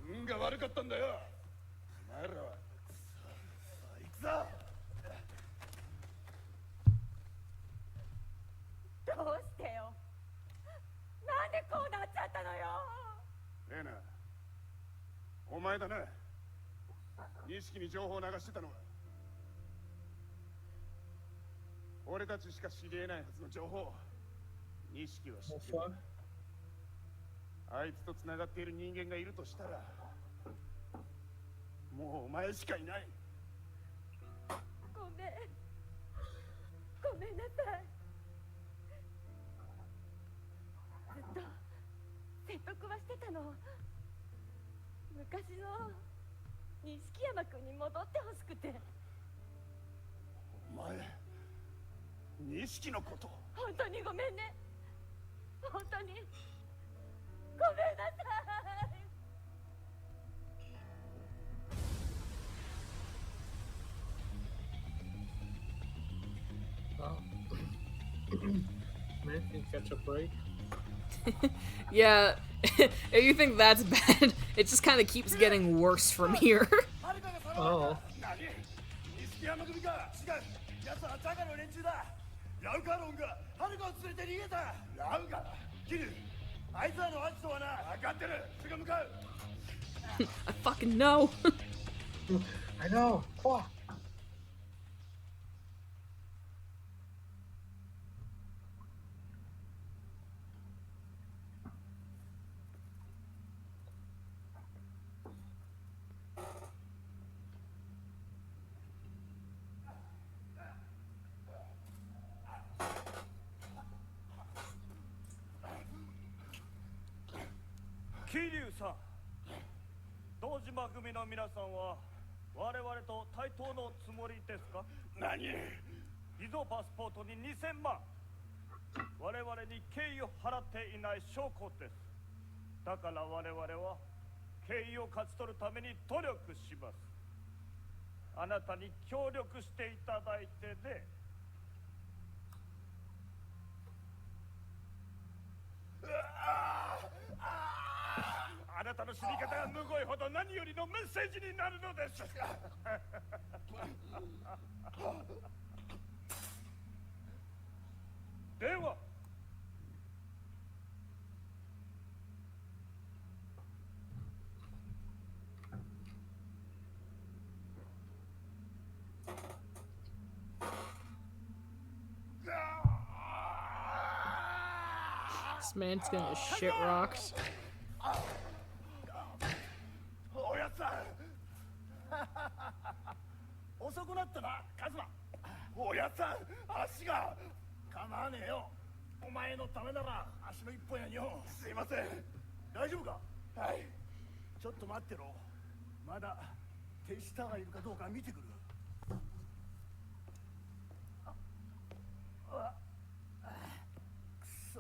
運が悪かったんだよ。お前らは。行くぞ。どうしてよ。なんでこうなっちゃったのよ。レーナ、お前だな。錦に情報を流してたのは。俺たちしか知り得ないはずの情報。錦は知ってる。あいつと繋がっている人間がいるとしたら、もうお前しかいない。ごめん。ごめんなさい。ずっと説得はしてたの。昔の錦山君に戻ってほしくて。お前、錦のこと。本当にごめんね。本当にごめんなさい。Man, can catch a break. Yeah, if you think that's bad, it just kind of keeps getting worse from here. Oh. 錦山組か。違う。奴はジャガの連中だ。ラウカロンがハルカを連れて逃げた。ラウカ。キル。あいつらのアジトはな。分かってる。すぐ向かう。I fucking know. I know. Fuck. 桐生さん、堂島組の皆さんは我々と対等のつもりですか？何？偽造パスポートに2000万、我々に敬意を払っていない証拠です。だから我々は敬意を勝ち取るために努力します。あなたに協力していただいてね。あなたの死に方がむごいほど何よりのメッセージになるのです。ではThis man's gonna shit rocks. おやつさん遅くなったな、カズマ。おやつさん、足が構わねえよ。お前のためなら足の一本や二本。すいません。大丈夫か？はい。ちょっと待ってろ。まだ手下がいるかどうか見てくる。くそ。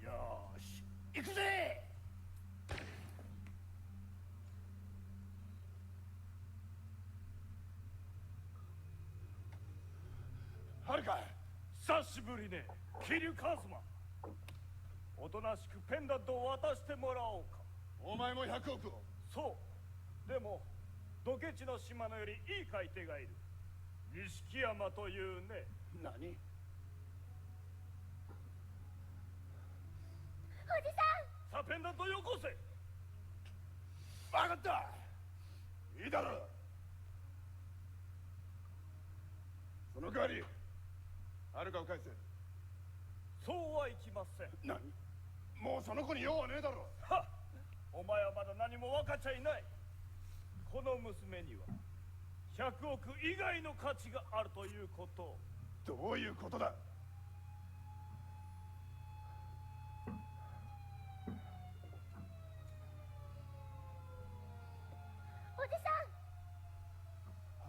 よーし、行くぜ。はるか、久しぶりね、桐生カズマ。おとなしくペンダントを渡してもらおうか。お前も100億を。そう。でもドケチの島のよりいい買い手がいる。錦山というね。何？おじさあペンダントよこせ。分かった。いいだろう。その代わりはるかを返せ。そうはいきません。何？もうその子に用はねえだろ。はっ、お前はまだ何も分かっちゃいない。この娘には100億以外の価値があるということを。どういうことだ？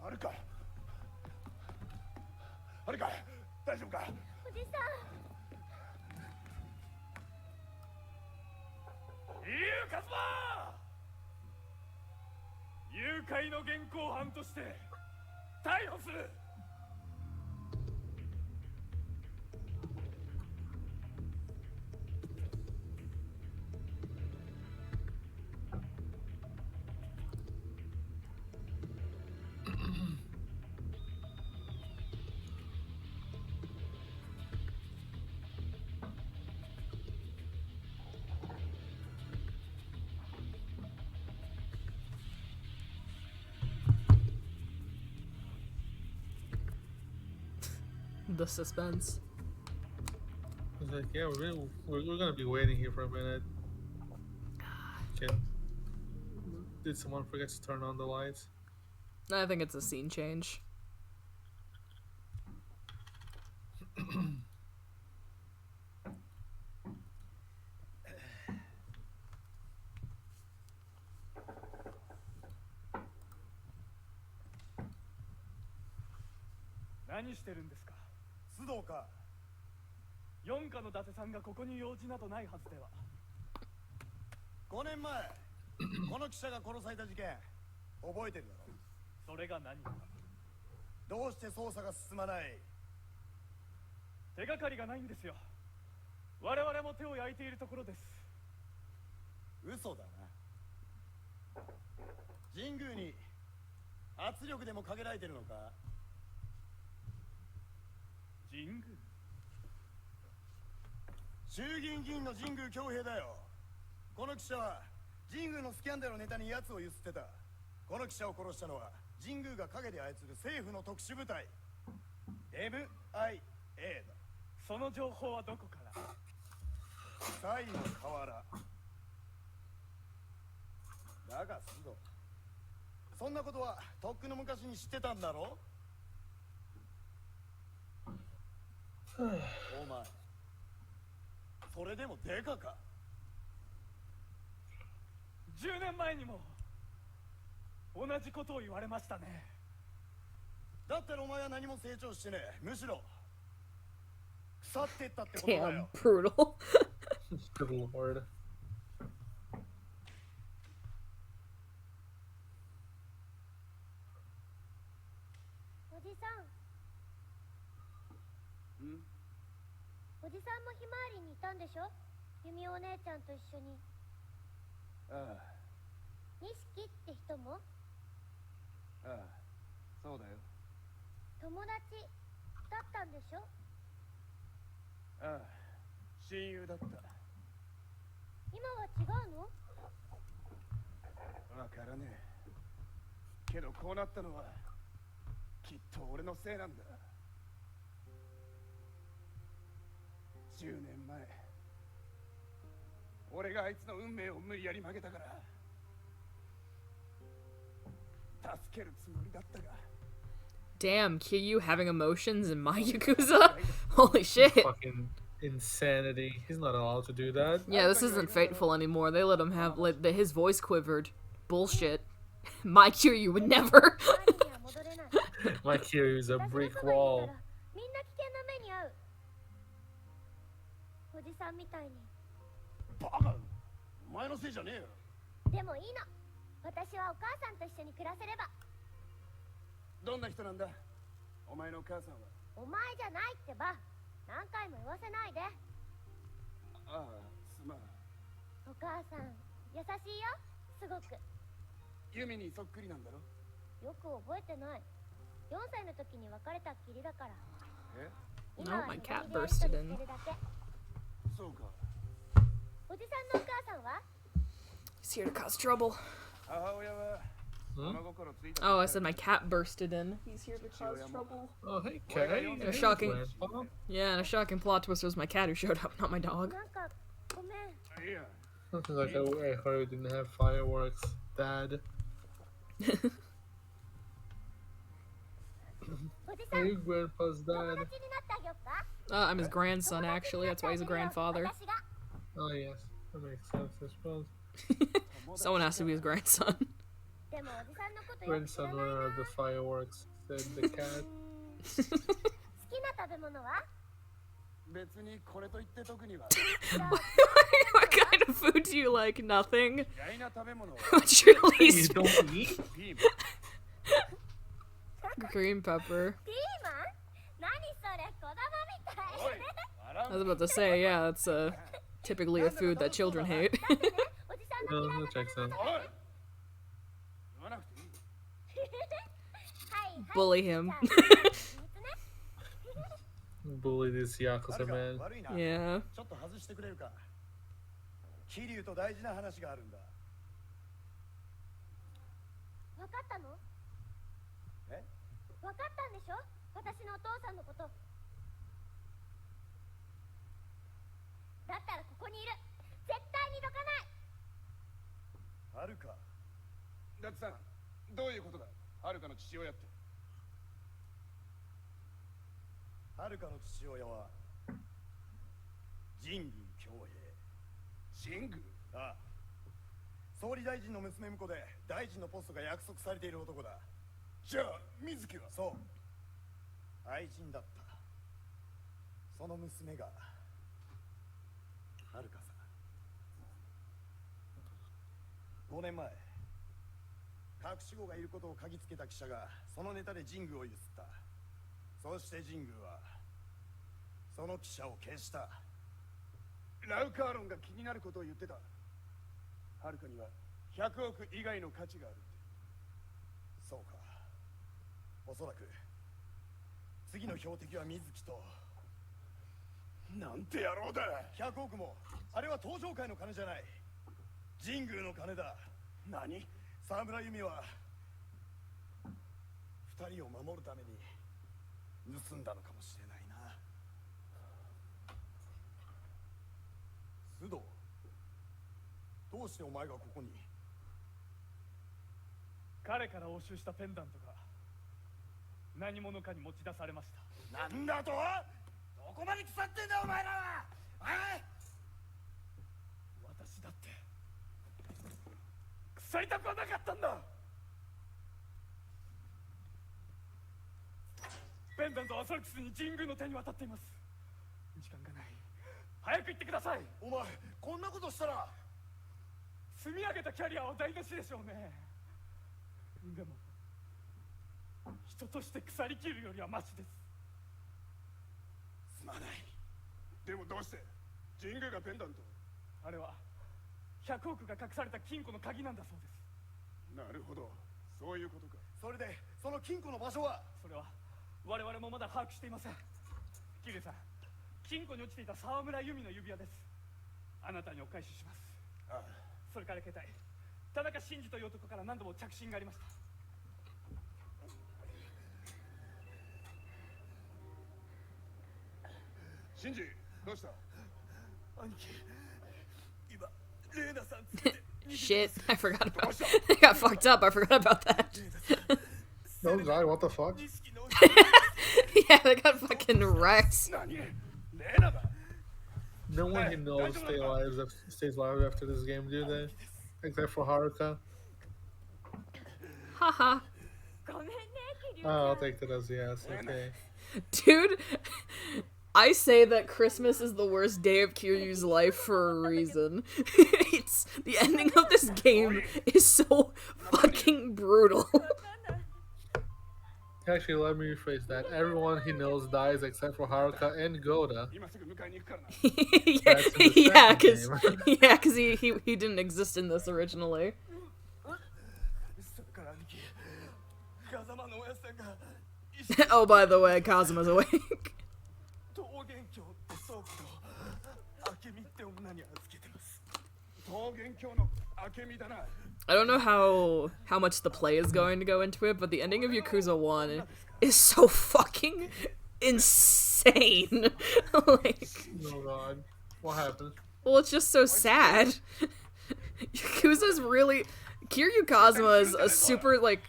はるか、はるか、大丈夫か？おじさん。いいよカズマ。誘拐の現行犯として逮捕する。The suspense. I was like, yeah, we're gonna be waiting here for a minute. Did someone forget to turn on the lights? I think it's a scene change. Whatしてるんですか？須藤か。四課の伊達さんがここに用事などないはずでは。5年前、この記者が殺された事件、覚えてるだろ？それが何か。どうして捜査が進まない？手がかりがないんですよ。我々も手を焼いているところです。嘘だな。神宮に圧力でもかけられてるのか？神宮？衆議院議員の神宮恭平だよ。この記者は神宮のスキャンダルをネタに奴をゆすってた。この記者を殺したのは神宮が陰で操る政府の特殊部隊 MIA だ。その情報はどこから？サイの河原だが須藤、そんなことはとっくの昔に知ってたんだろ。お前それでもデカか。10年前にも同じことを言われましたね。だったらお前は何も成長してねえ。むしろ腐ってったってことだ Damn, よ。 brutal. Good lord. おじさん。おじさんもひまわりにいたんでしょ。弓お姉ちゃんと一緒に。あ錦って人もあ、ああ、そうだよ。友達だったんでしょ。ああ、親友だった。今は違うの。わからねえけど、こうなったのはきっと俺のせいなんだ。10年前、俺があいつの運命を無理やり曲げたから助けるつもりだったが。 Damn, Kiryu having emotions in my Yakuza? Holy shit. Fucking insanity. He's not allowed to do that. Yeah, this isn't Fateful anymore. They let him have, like, his voice quivered. Bullshit. My Kiryu would never. My Kiryu is a brick wall. みんな危険な目に遭う。おじさんみたいに。バカ、お前のせいじゃねえよ。でもいいの。私はお母さんと一緒に暮らせれば。どんな人なんだお前の母さんは。お前じゃないってば。何回も言わせないで。ああ、すまん。お母さん優しいよ、すごく。ユミにそっくりなんだろ。よく覚えてない。4歳の時に別れたっきりだから。え、 No, my cat bursted in. そうか。おじさんのお母さんは。 He's here to cause trouble. 母親は Oh, I said my cat bursted in. He's here to cause trouble. Oh, hey, Kay. In a shocking, yeah, in a shocking plot twist, it was my cat who showed up, not my dog. なんかごめん。いや、 Like, I heard we didn't have fireworks, Dad. おじさん、 Hey, Grandpa's 友 dad. 達になってあげようか。 I'm his grandson, actually. That's why he's a grandfather. 私が。 Oh, yes. That makes sense, I suppose. Someone has to be his grandson. でもおじさんのことよく知ら Grandson, ない where な。 are the fireworks? Said the cat. 好きな食べ物は。別にこれといって特には。 What kind of food do you like? Nothing. 嫌いな食べ物は What's your You least don't eat? ピー green pepper? ピーマン。何それ、子供みたい。マン。おい、 I was about to say, yeah, that's typically a food that children hate. だってね、おじさんの No, 嫌い that な checks 食べ out. 物。おい。言わなくていい。はいはい。 Bully him. じゃあ秘密ね。 Bully this あ Yakuza るか man. 悪いな。 Yeah. ちょっと外してくれるか。桐生と大事な話があるんだ。わかったの？え？わかったんでしょ？私のお父さんのこと。だったらここにいる。絶対にどかない。あるか。だってさ、どういうことだはるかの父親って。はるかの父親は神宮恭平。神宮。ああ、総理大臣の娘婿で大臣のポストが約束されている男だ。じゃあ水木は。そう愛人だった。その娘がはるかさ。5年前隠し子がいることを嗅ぎつけた記者がそのネタで神宮をゆすった。そして神宮はその記者を消した。ラウカーロンが気になることを言ってた。はるかには100億以外の価値があるって。そうか。おそらく次の標的は水木と。なんて野郎だ。100億もあれは登場界の金じゃない。神宮の金だ。何？沢村由美は2人を守るために盗んだのかもしれないな。須藤、どうしてお前がここに？彼から押収したペンダントが何者かに持ち出されました。なんだと？どこまで腐ってんだお前らは！私だって腐りたくはなかったんだ。ペンダントはアサルクスに神宮の手に渡っています。時間がない。早く行ってください。お前こんなことしたら積み上げたキャリアは台無しでしょうね。でも人として腐りきるよりはマシです。すまない。でもどうして神宮がペンダント？あれは100億が隠された金庫の鍵なんだそうです。なるほど、そういうことか。それでその金庫の場所は？それは我々もまだ把握していません。桐生さん、金庫に落ちていた沢村由美の指輪です。あなたにお返しします。ああ。それから携帯、田中真二という男から何度も着信がありました。シンジ、どうした？兄貴、今レーナさんつって Shit, I forgot about I got fucked up, I forgot about that. Oh god, what the fuck? Yeah, they got fucking wrecked. No one he knows stays alive after this game, do they? Except for Haruka. Haha. Oh, I'll take that as yes, okay. Dude, I say that Christmas is the worst day of Kiryu's life for a reason. It's the ending of this game is so fucking brutal. Actually, let me rephrase that. Everyone he knows dies except for Haruka and Goda. yeah, because he didn't exist in this originally. Oh, by the way, Kazuma's awake. I don't know how much the play is going to go into it, but the ending of Yakuza 1 is so fucking insane. Like, oh god. What happened? Well, it's just so sad. Yakuza's really... Kiryu Kazuma is a super, like,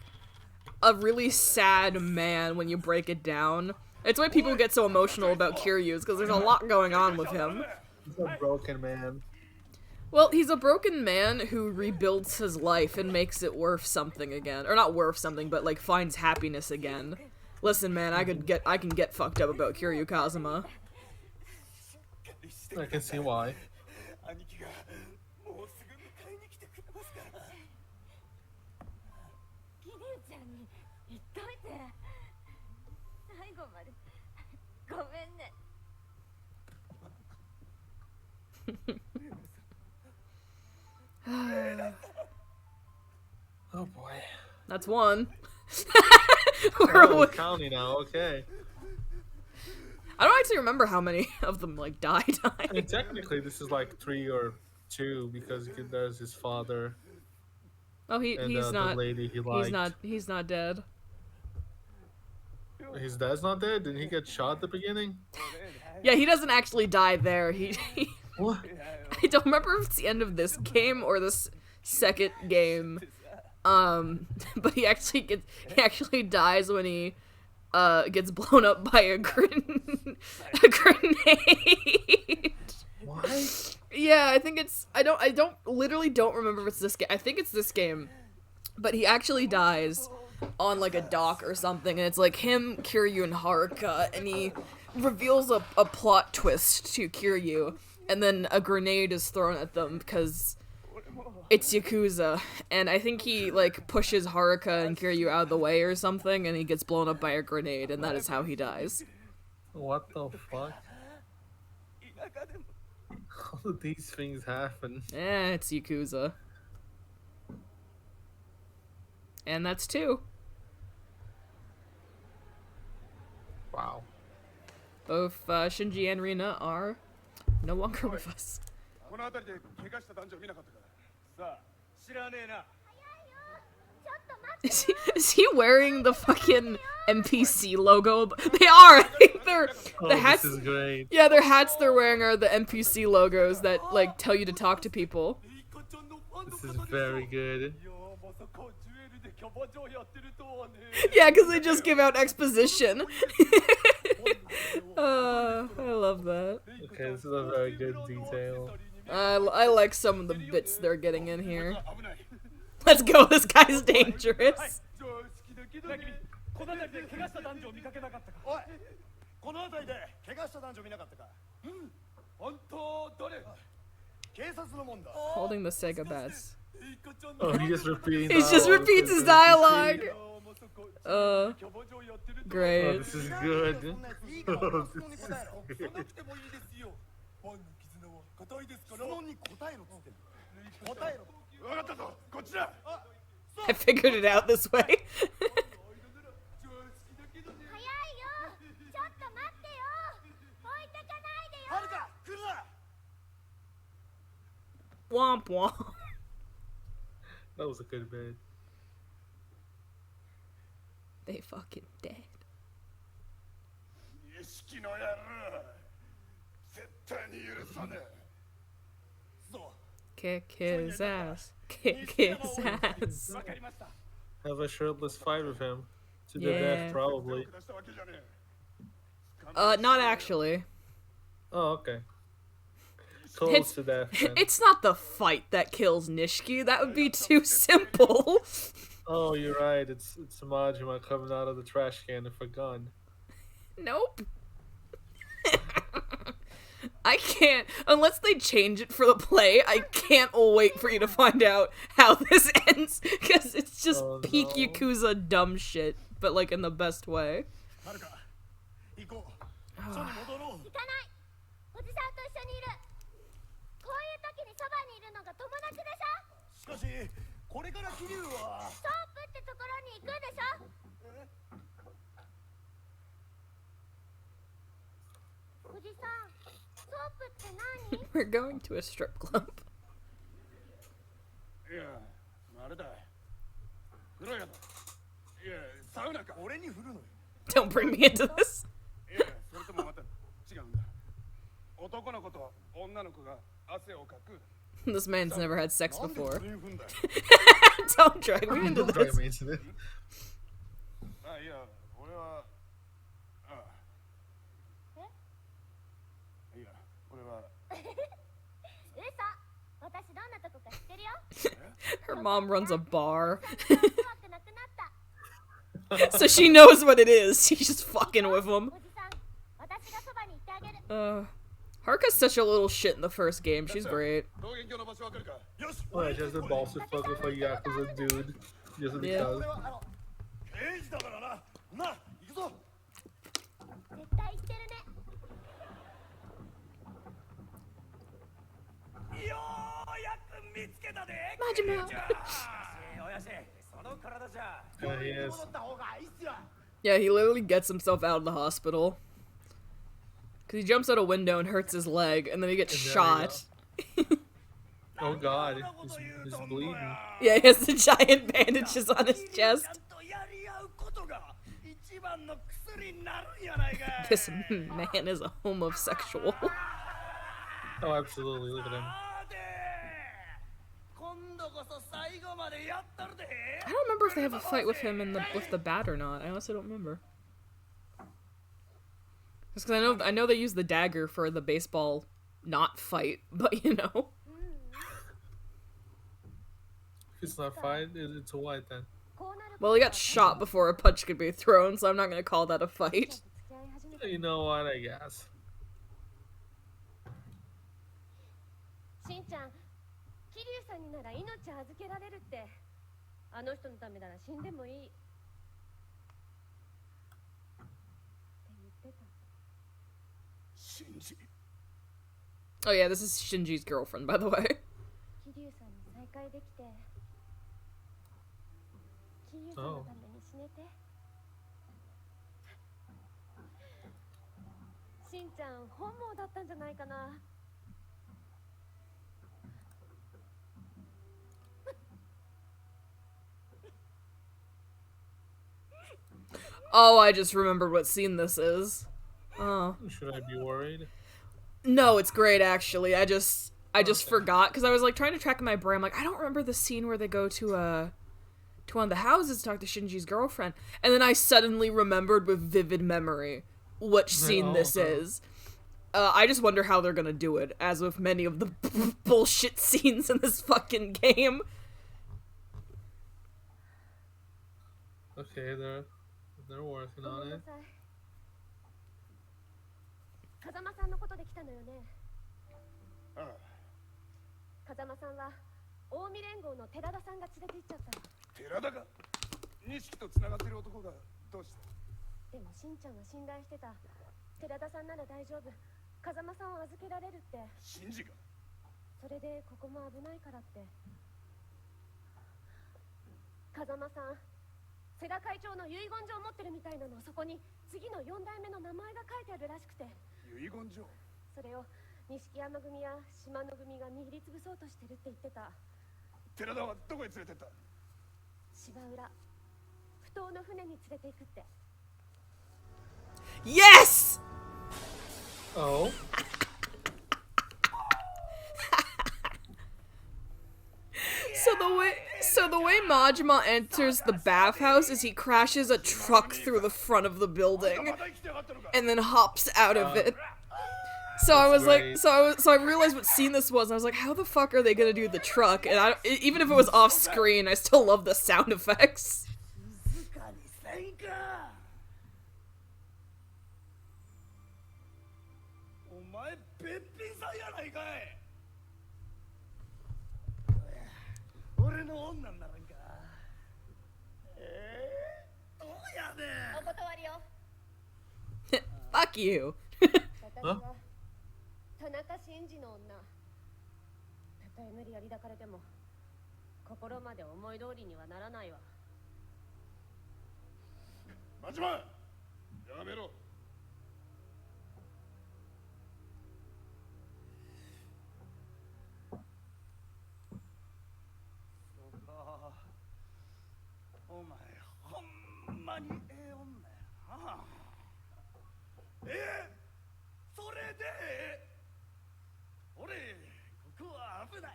a really sad man when you break it down. It's why people get so emotional about Kiryu, because there's a lot going on with him. He's a broken man. Well, he's a broken man who rebuilds his life and makes it worth something again. Or not worth something, but, like, finds happiness again. Listen, man, I can get fucked up about Kiryu Kazuma. I can see why. Oh boy. That's one. We're counting now, okay. I don't actually remember how many of them, like, died. I mean, technically, this is like 3 or 2 because there's his father. Oh, he's not. The lady he liked. He's not dead. His dad's not dead? Didn't he get shot at the beginning? Yeah, he doesn't actually die there. What? I don't remember if it's the end of this game or this second game. But he actually dies when he gets blown up by a grenade. What? Yeah, I think it's I literally don't remember if it's this game. I think it's this game. But he actually dies on like a dock or something, and it's like him, Kiryu, and Haruka, and he reveals a plot twist to Kiryu, and then a grenade is thrown at them because it's Yakuza, and I think he like pushes Haruka and Kiryu out of the way or something, and he gets blown up by a grenade, and that is how he dies. What the fuck? All of these things happen. It's Yakuza. And that's 2. Wow. Both Shinji and Rina are no longer with us. Is he wearing the fucking NPC logo? They are! I think they're... The hats... This is great. Yeah, their hats they're wearing are the NPC logos that, like, tell you to talk to people. This is very good. Yeah, because they just give out exposition. I love that. Okay, this is a very good detail. I like some of the bits they're getting in here. Let's go, this guy's dangerous. この辺りで怪我した男女を見かけなかったか。おい、この辺りで怪我した男女見なかったか。うん、本当どれ？警察のもんだ。 Holding the Sega bats. Oh, he just repeating. He just repeats his dialogue. Great. Oh, this is good. Oh, this is good. I figured it out this way. Womp womp. That was a good bit. They fucking dead. Kick his ass. Kick his ass. Have a shirtless fight with him. To the death, probably. Not actually. Oh, okay. Close to death, then. It's not the fight that kills Nishiki. That would be too simple. Oh, you're right. It's Majima coming out of the trash can with a gun. Nope. I can't, unless they change it for the play, I can't wait for you to find out how this ends, because it's just peak Yakuza dumb shit, but like in the best way. We're going to a strip club. Don't bring me into this. This man's never had sex before. Don't drag me into this. Her mom runs a bar. So she knows what it is. She's just fucking with him. Haruka's such a little shit in the first game. She's great. Oh, yeah, she has the balls to fuck with a Yakuza dude. Just because. Yeah, he is. Yeah, he literally gets himself out of the hospital. Because he jumps out a window and hurts his leg, and then he gets shot. Oh god, he's bleeding. Yeah, he has the giant bandages on his chest. This man is a homosexual. Oh, absolutely, look at him. I don't remember if they have a fight with him in with the bat or not. I honestly don't remember. Just because I know they use the dagger for the baseball not fight, but you know. If it's not fight, it's a white then. Well, he got shot before a punch could be thrown, so I'm not gonna call that a fight. You know what, I guess. Oh yeah, this is Shinji's girlfriend, by the way. Oh. Oh, I just remembered what scene this is. Oh. Should I be worried? No, it's great actually. I just forgot because I was like trying to track in my brain. I'm like, I don't remember the scene where they go to to one of the houses to talk to Shinji's girlfriend. And then I suddenly remembered with vivid memory which scene this is. I just wonder how they're gonna do it, as with many of the bullshit scenes in this fucking game. Okay, they're working on it. 風間さんのことで来たのよね。ああ、風間さんは近江連合の寺田さんが連れて行っちゃったの。寺田が錦と繋がってる男がどうした？でもしんちゃんが信頼してた寺田さんなら大丈夫、風間さんを預けられるって。シンジが？それでここも危ないからって。風間さん、世良会長の遺言状を持ってるみたいなの。そこに次の4代目の名前が書いてあるらしくて。遺言状？それを錦山組や島野組が握りつぶそうとしてるって言ってた。寺田はどこへ連れてった？芝浦、不当の船に連れて行くって。Yes! Oh. So the way Majima enters the bathhouse is he crashes a truck through the front of the building and then hops out of it. So I was like, so I realized what scene this was, and I was like, how the fuck are they gonna do the truck? And even if it was off screen, I still love the sound effects. 俺の女にならんか。どうやねん。お断りよ。Fuck you. 私は田中真司の女。たとえ無理やり抱かれても心まで思い通りにはならないわ。待ちまやめろ。お前ほんまにええ女やな。それで俺ここは危ない。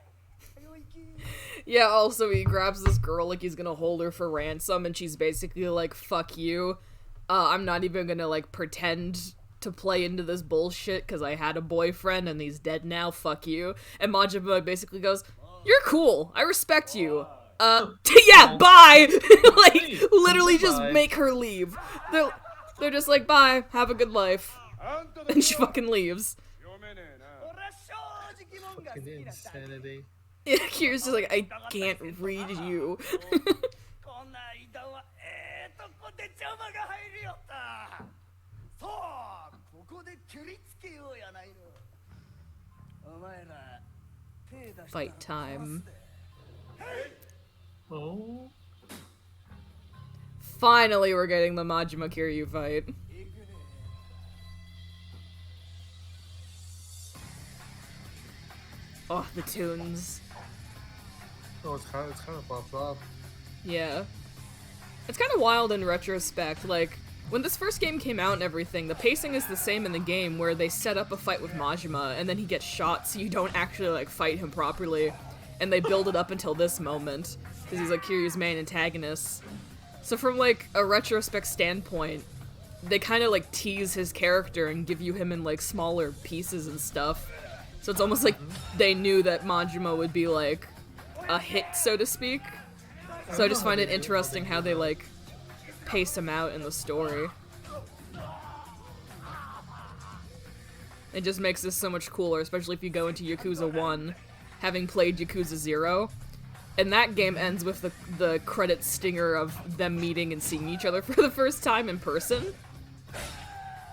Yeah, also he grabs this girl like he's gonna hold her for ransom, and she's basically like, fuck you. I'm not even gonna like pretend to play into this bullshit because I had a boyfriend and he's dead now, fuck you. And Majima basically goes, you're cool, I respect you. Yeah, bye! Like, literally just make her leave. They're just like, bye, have a good life. And she fucking leaves. Fucking insanity. Yeah, Kira's just like, I can't read you. Fight time. Oh. Finally, we're getting the Majima Kiryu fight. Oh, the tunes. Oh, it's kind of popped up. Yeah. It's kind of wild in retrospect, like, when this first game came out and everything, the pacing is the same in the game, where they set up a fight with Majima, and then he gets shot so you don't actually, like, fight him properly, and they build it up until this moment, because he's, like, Kiryu's main antagonist. So from, like, a retrospect standpoint, they kind of, like, tease his character and give you him in, like, smaller pieces and stuff. So it's almost like they knew that Majima would be, like, a hit, so to speak. So I just find it interesting how they, like, pace him out in the story. It just makes this so much cooler, especially if you go into Yakuza 1, having played Yakuza 0. And that game ends with the credit stinger of them meeting and seeing each other for the first time in person.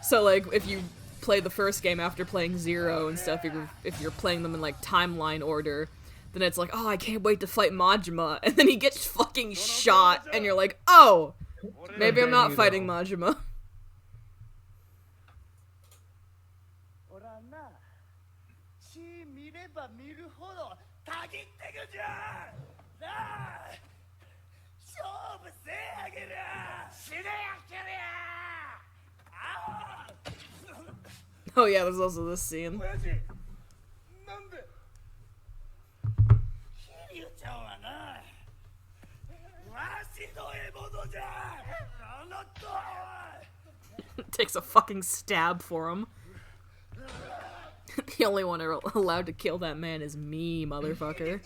So, like, if you play the first game after playing 0 and stuff, if you're playing them in, like, timeline order, then it's like, oh, I can't wait to fight Majima, and then he gets fucking shot, and you're like, oh, maybe I'm not fighting Majima. Oh yeah, there's also this scene. Takes a fucking stab for him. The only one allowed to kill that man is me, motherfucker.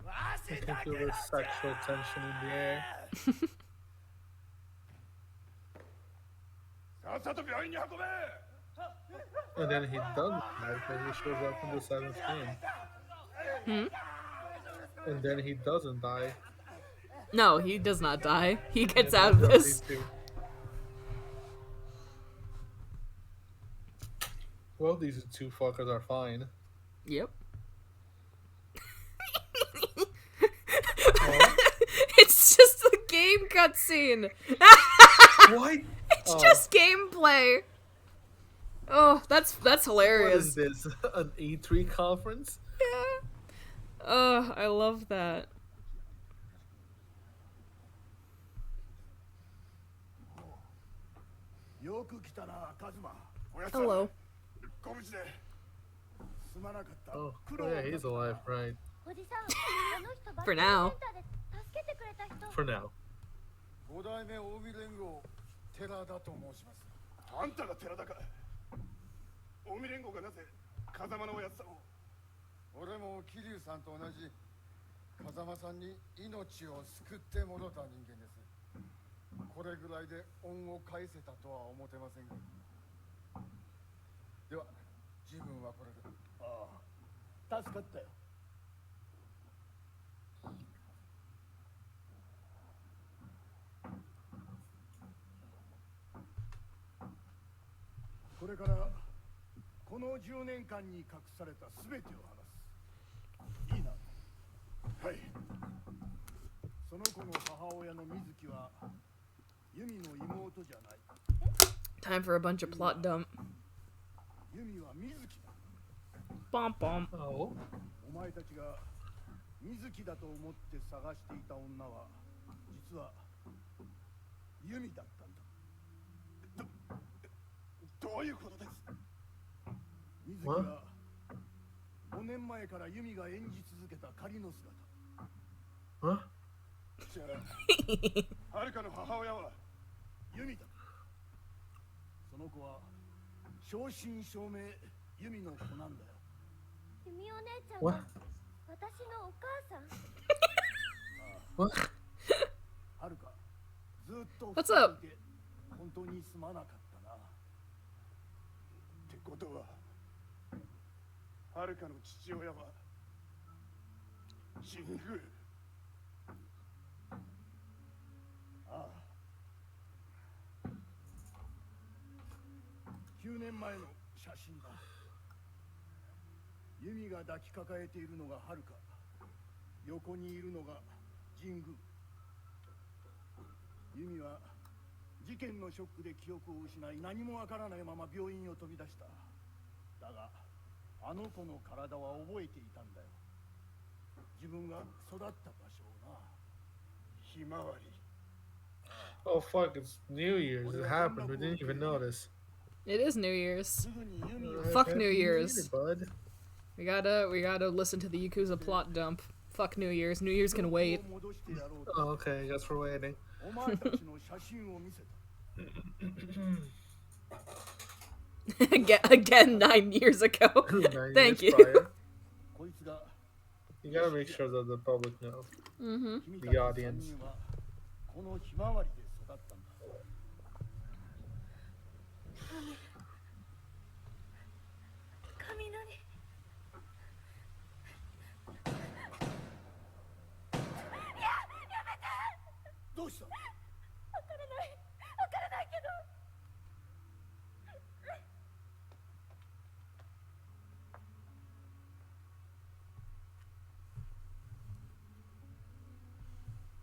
I can feel the sexual tension in the air. And then he doesn't die because he shows up in the 7th game. And then he doesn't die. No, he does not die. He gets out of this. Well, these two fuckers are fine. Yep. It's just the game cutscene. What? It's just gameplay. Oh, that's hilarious. What is this? An E3 conference? Yeah. Oh, I love that. Hello. Oh, yeah, he's alive, right? For now. For now. 五代目近江連合寺田と申します。あんたが寺田か。近江連合がなぜ風間のおやつさんを。俺も桐生さんと同じ風間さんに命を救って戻った人間です。これぐらいで恩を返せたとは思ってませんが。では自分はこれで。ああ、助かったよ。これからこの10年間に隠された全てを話す。いいな。はい。その子の母親の水木はユミの妹じゃない。Time for a bunch of plot dump. ユミは水木だ。Bom bom. Oh. お前たちが水木だと思って探していた女は実はユミだったんだ。どういうことです？水木は5年前からユミが演じ続けた仮の姿。じゃあ、はるかの母親はユミだ。その子は正真正銘ユミの子なんだよ。ユミお姉ちゃんが私のお母さん。はるか、ずっと What's up? 本当にすまなかったな。ってことは、はるかの父親は神宮。ああ。9年前の写真だ。ユミが抱きかかえているのがはるか。横にいるのが神宮。ユミは事件のショックで記憶を失い何もわからないまま病院を飛び出した。だがあの子の体は覚えていたんだよ。自分が育った場所をな。ひまわり。Oh fuck, it's New Year's. It happened. We didn't even notice. It is New Year's. Fuck New Year's. Bud. We gotta listen to the Yakuza plot dump. Fuck New Year's. New Year's can wait. Oh, okay, I guess we're waiting. Again, 9 years ago. 9 Thank years you. Prior. You gotta make sure that the public knows. The audience. このひまわりで育ったんだ。雷。どうした？わからないけど。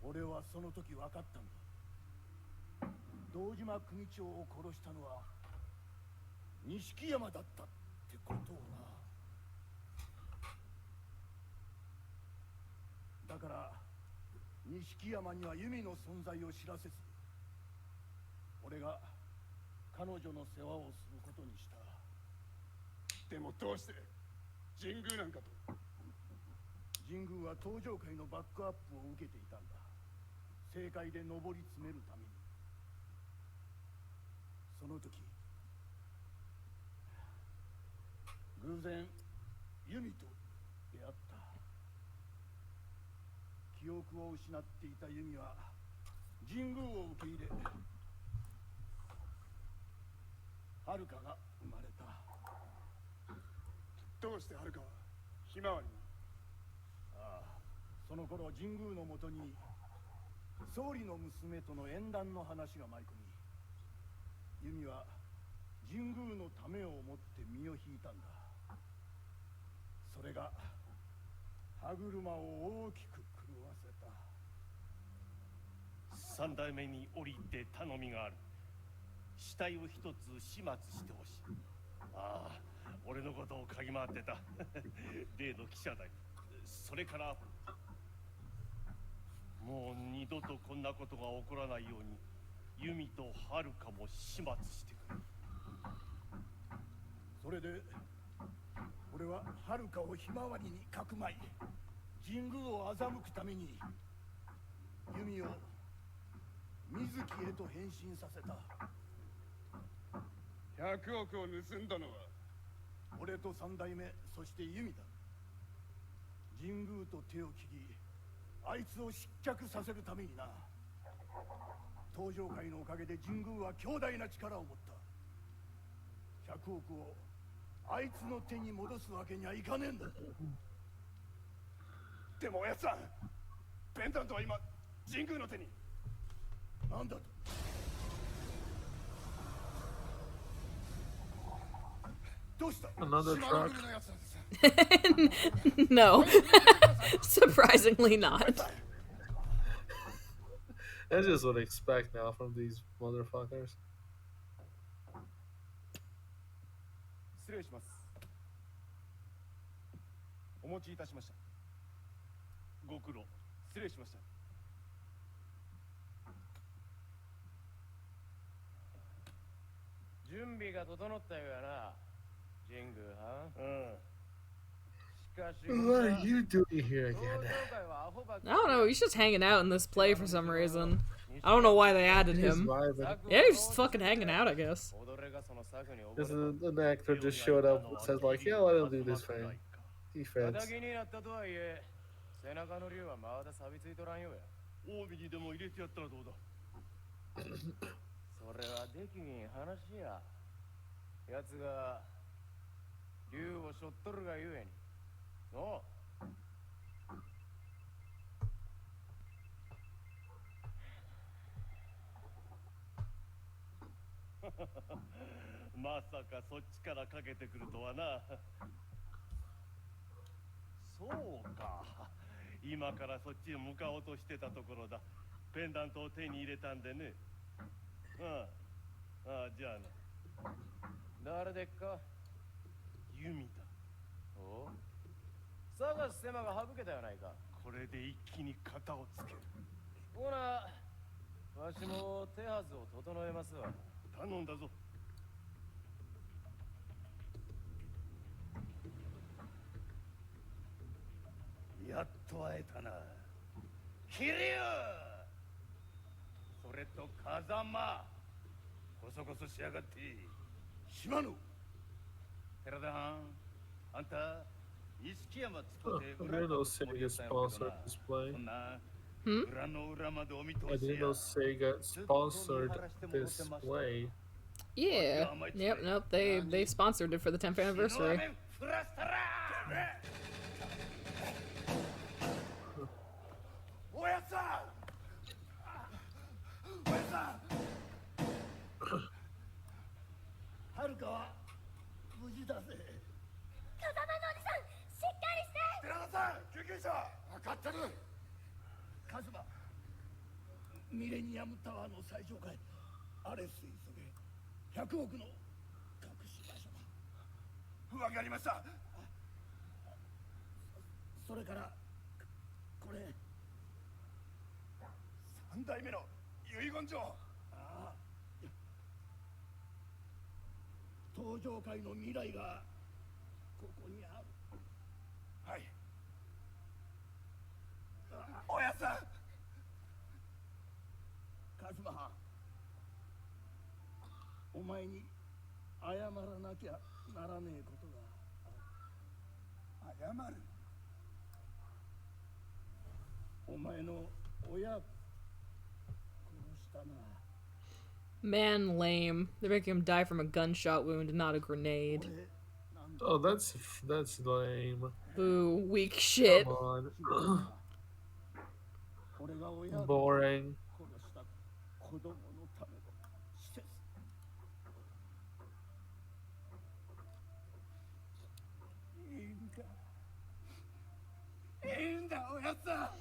俺はその時分かったんだ。堂島組長を殺したのは錦山だったってことをな。だから錦山にはユミの存在を知らせず、俺が彼女の世話をすることにした。でもどうして神宮なんかと。神宮は登場界のバックアップを受けていたんだ。政界で上り詰めるために。その時偶然ユミと出会った。記憶を失っていたユミは神宮を受け入れ、ハルカが生まれた。どうしてはるかはひまわりに？ああ、その頃神宮のもとに総理の娘との縁談の話が舞い込み、ユミは神宮のためを思って身を引いたんだ。それが歯車を大きく狂わせた。三代目に降りて頼みがある。死体を一つ始末してほしい。ああ、俺のことを嗅ぎ回ってた例の記者だよ。それからもう二度とこんなことが起こらないようにユミとハルカも始末してくれ。それで俺はハルカをひまわりにかくまい、神宮を欺くためにユミを水木へと変身させた。100億を盗んだのは俺と三代目、そしてユミだ。神宮と手を切り、あいつを失脚させるためにな。東上界のおかげで神宮は強大な力を持った。100億をあいつの手に戻すわけにはいかねえんだ。でもおやつさん、ペンダントは今神宮の手に。なんだと？どうした？ Another 島の truck. 国のやつなんです。No. Surprisingly not. That's just what I expect now from these motherfuckers. 失礼します。お持ちいたしました。ご苦労。失礼しました。準備が整ったようやな、神宮は。What are you doing here again? I don't know, he's just hanging out in this play for some reason. I don't know why they added He's him. vibing. Yeah, he's just fucking hanging out, I guess. This is an actor just showed up and says like, yeah, I'll do this for him. He fans. 背中の竜はまだ錆びついとらんようや。近江にでも入れてやったらどうだ。それはできん話や。奴が竜を背負っとるがゆえに。のまさかそっちからかけてくるとはな。そうか。今からそっちへ向かおうとしてたところだ。ペンダントを手に入れたんでね。ああ、じゃあな。誰でっか？ユミだ。お？探す手間が省けたやないか。これで一気に型をつける。ほな、わしも手はずを整えますわ。頼んだぞ。やっと会えたな。桐生。それと風間。こそこそしやがって。島野。寺田はん、あんた。錦山つこで I didn't know Sega sponsored this play. I didn't know Sega sponsored this play. Yeah. Yep, nope, they sponsored it for the 10th anniversary. おやさん、おやさん、はるかは無事だぜ。風間のおじさん、しっかりして。寺田さん、救急車。分かってる。カズマ、ミレニアムタワーの最上階、アレス急げ。100億の隠し場所だ。わかりました。それからこれ。3代目の遺言状。ああ、東上界の未来がここにある。はい。おやさん、お前に謝らなきゃならねえことが謝るお前の親殺したな Man, lame. They're making him die from a gunshot wound, not a grenade. Oh, that's lame. Boo, weak shit. Come on. Boring. 子供のための施設いいんだおやつさ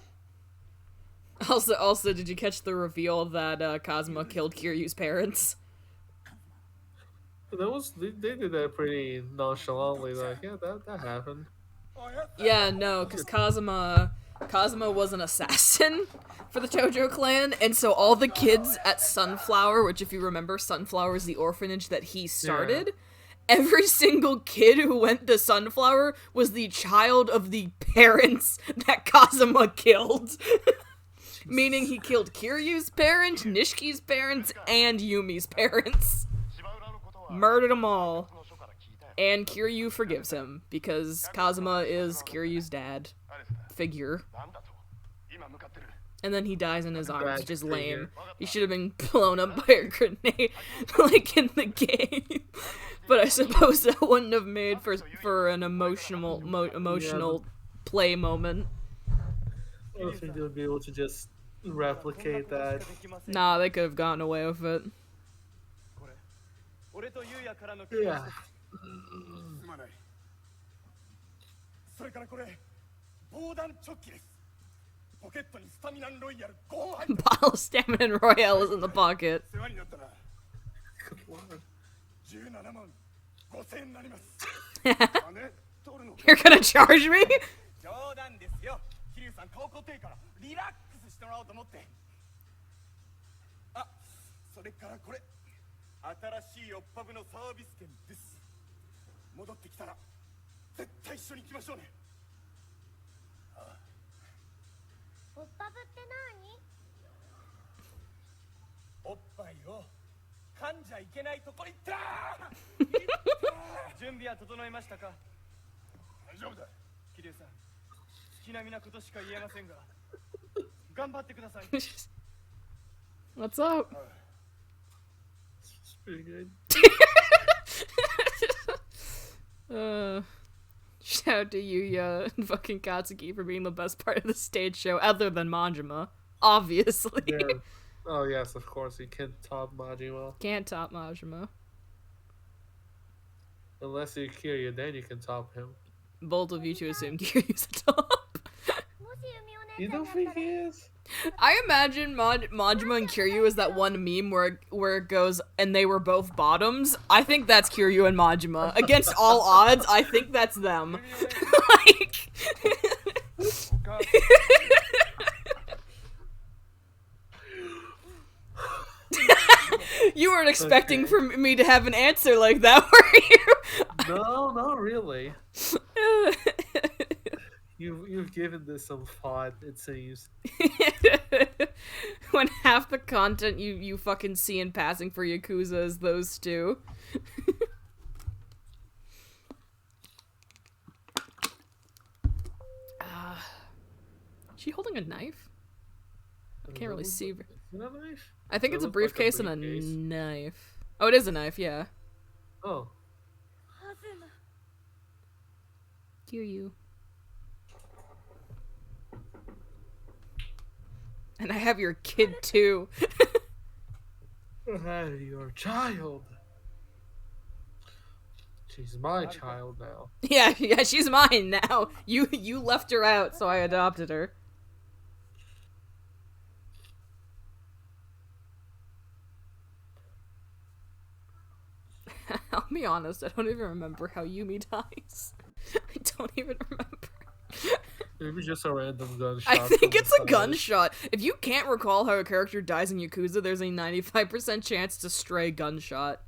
Also, did you catch the reveal that Kazuma killed Kiryu's parents? They did that pretty nonchalantly. Like, yeah, that happened. Yeah, no, because Kazuma was an assassin for the Tojo clan, and so all the kids at Sunflower, which if you remember, Sunflower is the orphanage that he started, every single kid who went to Sunflower was the child of the parents that Kazuma killed. Meaning he killed Kiryu's parents, Nishiki's parents, and Yumi's parents. Murdered them all. And Kiryu forgives him, because Kazuma is Kiryu's dad figure. And then he dies in his arms, which is lame. He should have been blown up by a grenade, like in the game. But I suppose that wouldn't have made for an emotional play moment. I don't think they would be able to just replicate that. Nah, they could have gotten away with it. Yeah. それからこれ防弾チョッキですポケットにスタミナンロイヤル5本入って Bottle of Stamina Royale is in the pocket. 世話になったな17万5000円になります You're gonna charge me? 冗談ですよ桐生さん顔固定からリラックスしてもらおうと思ってあそれからこれ新しいオッパブのサービス券です戻ってきたら絶対一緒に行きましょうねオッパブって何おっぱいを噛んじゃいけないとこに行った準備は整いましたか大丈夫だ桐生さん月並みなことしか言えませんが頑張ってください What's up? It's pretty good. Shout out to Yuya and fucking Katsuki for being the best part of the stage show, other than Majima. Obviously. Yeah. Oh, yes, of course. You can't top Majima. Can't top Majima. Unless you're Kiryu, then you can top him. Bold of you to assume Kiryu's the top. You don't think he is? I imagine Majima and Kiryu is that one meme where it goes, and they were both bottoms. I think that's Kiryu and Majima. Against all odds, I think that's them. Like... You weren't expecting for me to have an answer like that, were you? No, not really. You've given this some thought, it seems. When half the content you fucking see in passing for Yakuza is those two. Is she holding a knife? I can't really see. Is it a knife? I think it's a briefcase and a knife. Oh, it is a knife, yeah. Oh. Kiryu. And I have your kid too. I have your child. She's my child now. Yeah, she's mine now. You left her out, so I adopted her. I'll be honest, I don't even remember how Yumi dies. I don't even remember. Maybe just a random gunshot. I think it's a gunshot. If you can't recall how a character dies in Yakuza, there's a 95% chance it's a stray gunshot.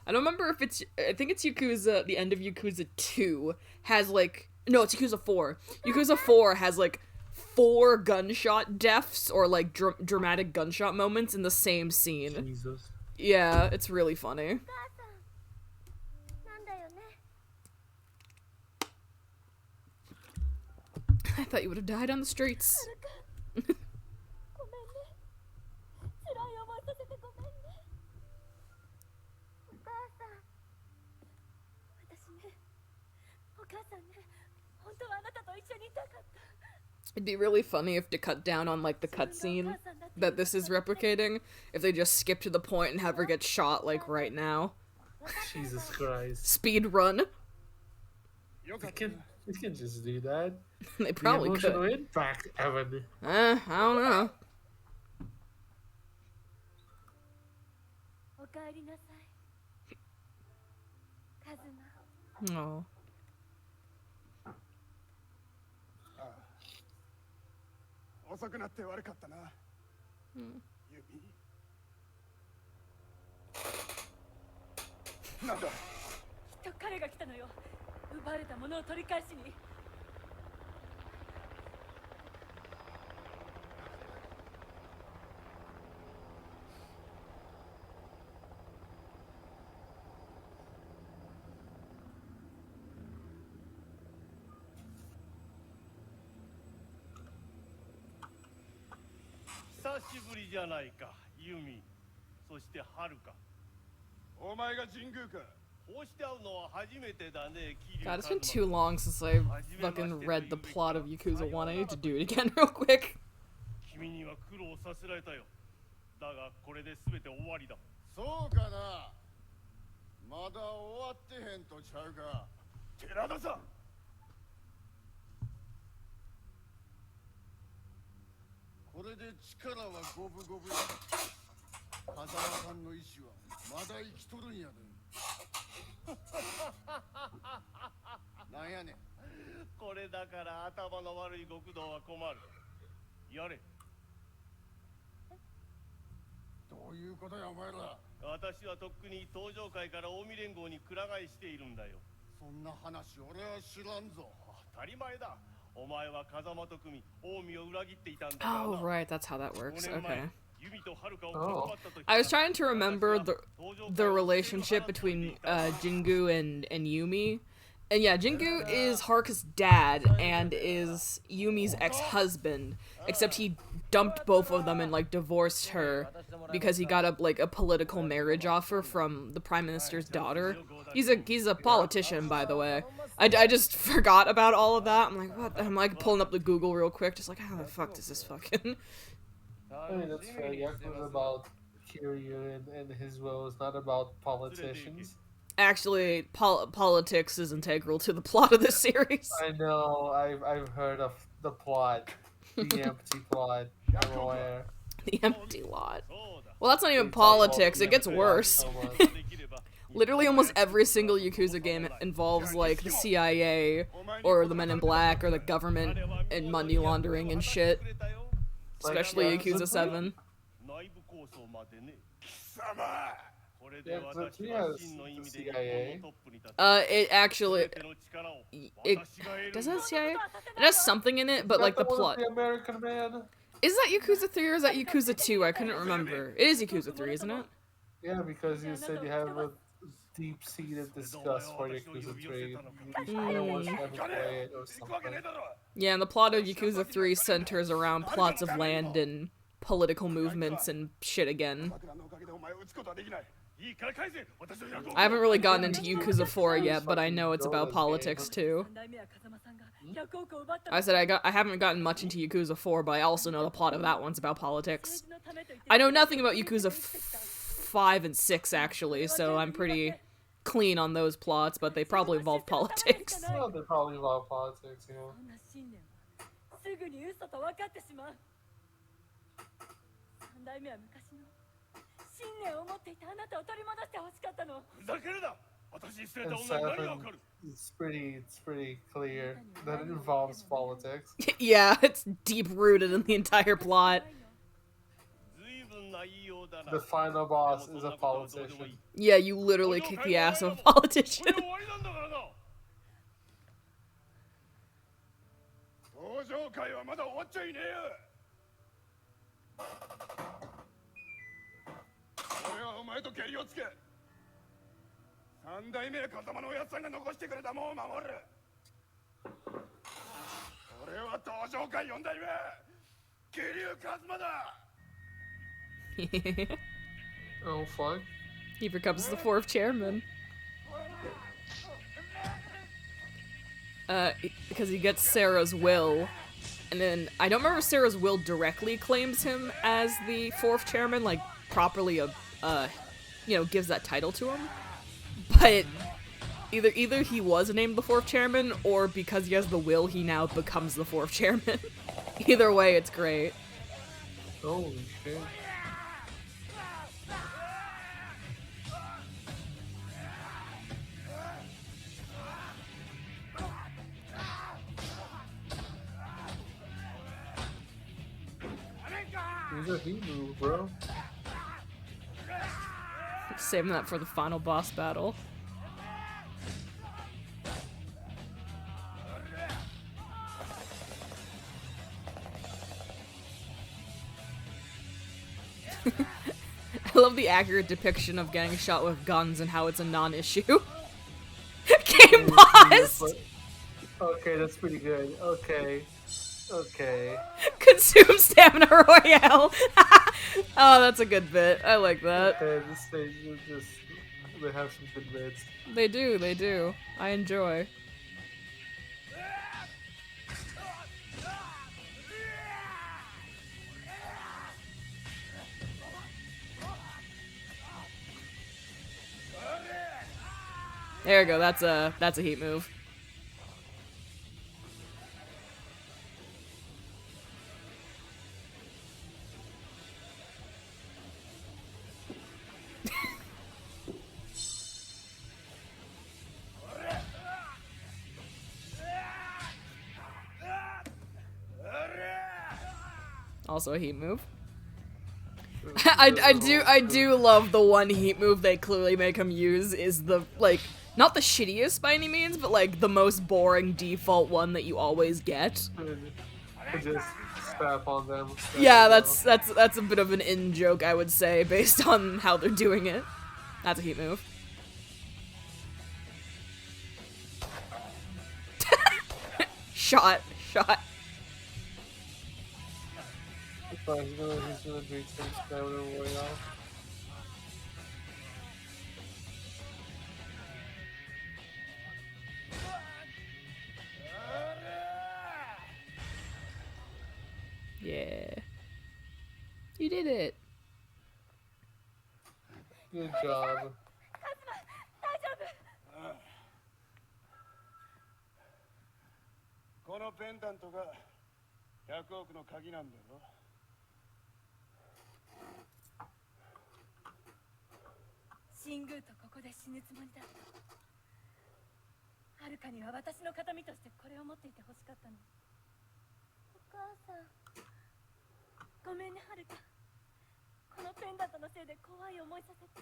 I don't remember if it's... I think it's Yakuza... The end of Yakuza 2 has, like... No, it's Yakuza 4. Yakuza 4 has, like, 4 gunshot deaths or, like, dramatic gunshot moments in the same scene. Jesus. Yeah, it's really funny. I thought you would have died on the streets. It'd be really funny if to cut down on like the cutscene that this is replicating, if they just skip to the point and have her get shot like right now. Jesus Christ. Speed run. You can just do that. They probably the emotional could. Impact, Evan. I don't know. Oh. 遅くなって悪かったな。ユミ。なんだ。きっと彼が来たのよ。奪われたものを取り返しに。久しぶりじゃないか、ユミ。そしてハルカ。お前が神宮か。 God, it's been too long since I fucking read the plot of Yakuza 1. I need to do it again real quick. 君には苦労させられたよ。だがこれで全て終わりだ。そうかな。まだ終わってへんとちゃうか。寺田さん。これで力は五分五分や。風間さんの意志はまだ生きとるんやで。なんやねん。これだから頭の悪い極道は困る。やれ。どういうことやお前ら。私はとっくに東上会から近江連合にくら替えしているんだよ。そんな話俺は知らんぞ。当たり前だ。お前は風間と組近江を裏切っていたんだからな。Oh, right, that's how that works. Okay. ユミとハルカを Oh. I was trying to remember the relationship between Jingu and Yumi. And yeah, Jingu is Haruka's dad and is Yumi's ex-husband, except he dumped both of them and like divorced her because he got a political marriage offer from the prime minister's daughter. He's a politician, by the way. I just forgot about all of that. I'm like, what? I'm like pulling up the Google real quick, just like, how the fuck does this fucking... I mean, that's fair. Yakuza is about Kiryu and his will. It's not about politicians. Actually, politics is integral to the plot of this series. I know. I've heard of the plot, the empty plot. I'm aware. The empty lot. Well, that's not even politics. It gets worse. Literally, almost every single Yakuza game involves like the CIA or the Men in Black or the government and money laundering and shit. Especially Yakuza 7. Yeah, the CIA. It actually... Does it have CIA? It has something in it, but like the plot... The American Man. Is that Yakuza 3 or is that Yakuza 2? I couldn't remember. It is Yakuza 3, isn't it? Yeah, because you said you have a deep-seated disgust for Yakuza 3. Yeah, and the plot of Yakuza 3 centers around plots of land and political movements and shit again. I haven't really gotten into Yakuza 4 yet, but I know it's about politics too. I said I haven't gotten much into Yakuza 4, but I also know the plot of that one's about politics. I know nothing about Yakuza 5 and 6 actually, so I'm pretty clean on those plots, but they probably involve politics. Well, they probably involve politics, you know. 信念を持っていたあなたを取り戻してほしかったの。ふざけるな。私に捨てた And 女に何がわ 7, かる。 it's pretty clear that it involves politics. Yeah, it's deep rooted in the entire plot. The final boss is a politician. Yeah, you literally kick the ass of a politician. 登場会はまだ終わっちゃいねえよ。俺はお前とケリをつけ。三代目風間のおやつさんが残してくれたもんを守る。俺は登場界4代目桐生一馬だ。Oh fuck. He becomes the fourth chairman. Because he gets Sarah's will, and then I don't remember if Sarah's will directly claims him as the fourth chairman, like properly, gives that title to him. But either he was named the fourth chairman, or because he has the will, he now becomes the fourth chairman. Either way, it's great. Holy shit. Use a heat move, bro. Saving that for the final boss battle. I love the accurate depiction of getting shot with guns and how it's a non-issue. Game paused! Okay, that's pretty good. Okay. Okay. Consume Stamina Royale! Oh, that's a good bit. I like that. Okay, this stage is just... They have some good bits. They do. I enjoy. There we go, that's a heat move. Also a heat move. I do love the one heat move they clearly make him use is the, like, not the shittiest by any means, but like the most boring default one that you always get. Just spap on them. Yeah, that's a bit of an in-joke, I would say, based on how they're doing it. That's a heat move. Shot. He's gonna beat some Stamina Royale. Yeah. You did it. Good job. このペンダントが100億の鍵なんだろ。シングーとここで死ぬつもりだ。はるかには私の形見としてこれを持っていて欲しかったの。お母さん、ごめんねはるか。このペンダントのせいで怖い思いさせて。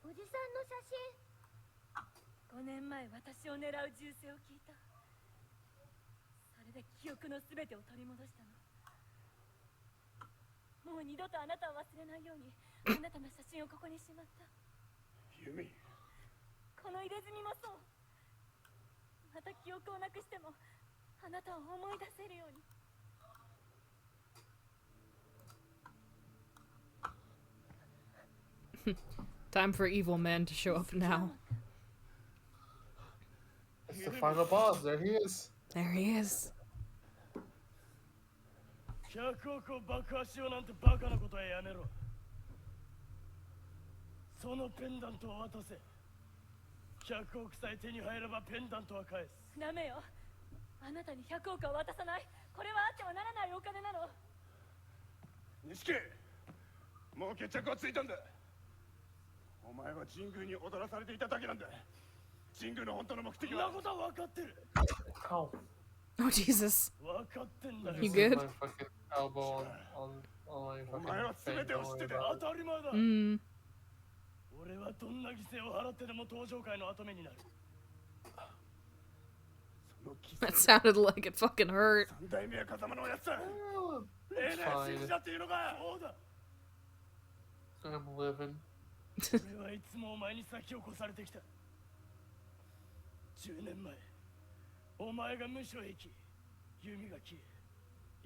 おじさんの写真。5年前私を狙う銃声を聞いた。それで記憶のすべてを取り戻したの。もう二度とあなたを忘れないようにあなたの写真をここにしまった。ユミ、この入れ墨もそう。また記憶をなくしてもあなたを思い出せるように。Time for evil man to show up now. It's the final boss. There he is. There he is. 100億を爆破しようなんてバカなことはやめろ。そのペンダントを渡せ。100億さえ手に入ればペンダントは返す。ダメよ。あなたに100億は渡さない。これはあってはならないお金なの。錦、もう決着はついたんだ。お前は神宮に踊らされていただけなんだ。神宮の本当の目的は。そんなことは分かってる。Oh Jesus. 分かってんだよ。 You good? My fucking elbow on my fucking お前は全てを知ってて当たり前だ。俺はどんな犠牲を払ってでも登場界の跡目になる。That sounded like it fucking hurt. 三代目は風間のやつだ It's ええね fine. 信じたっていうのかそうだ I'm living. 俺はいつもお前に先を越されてきた10年前お前が無所へ行き弓が消え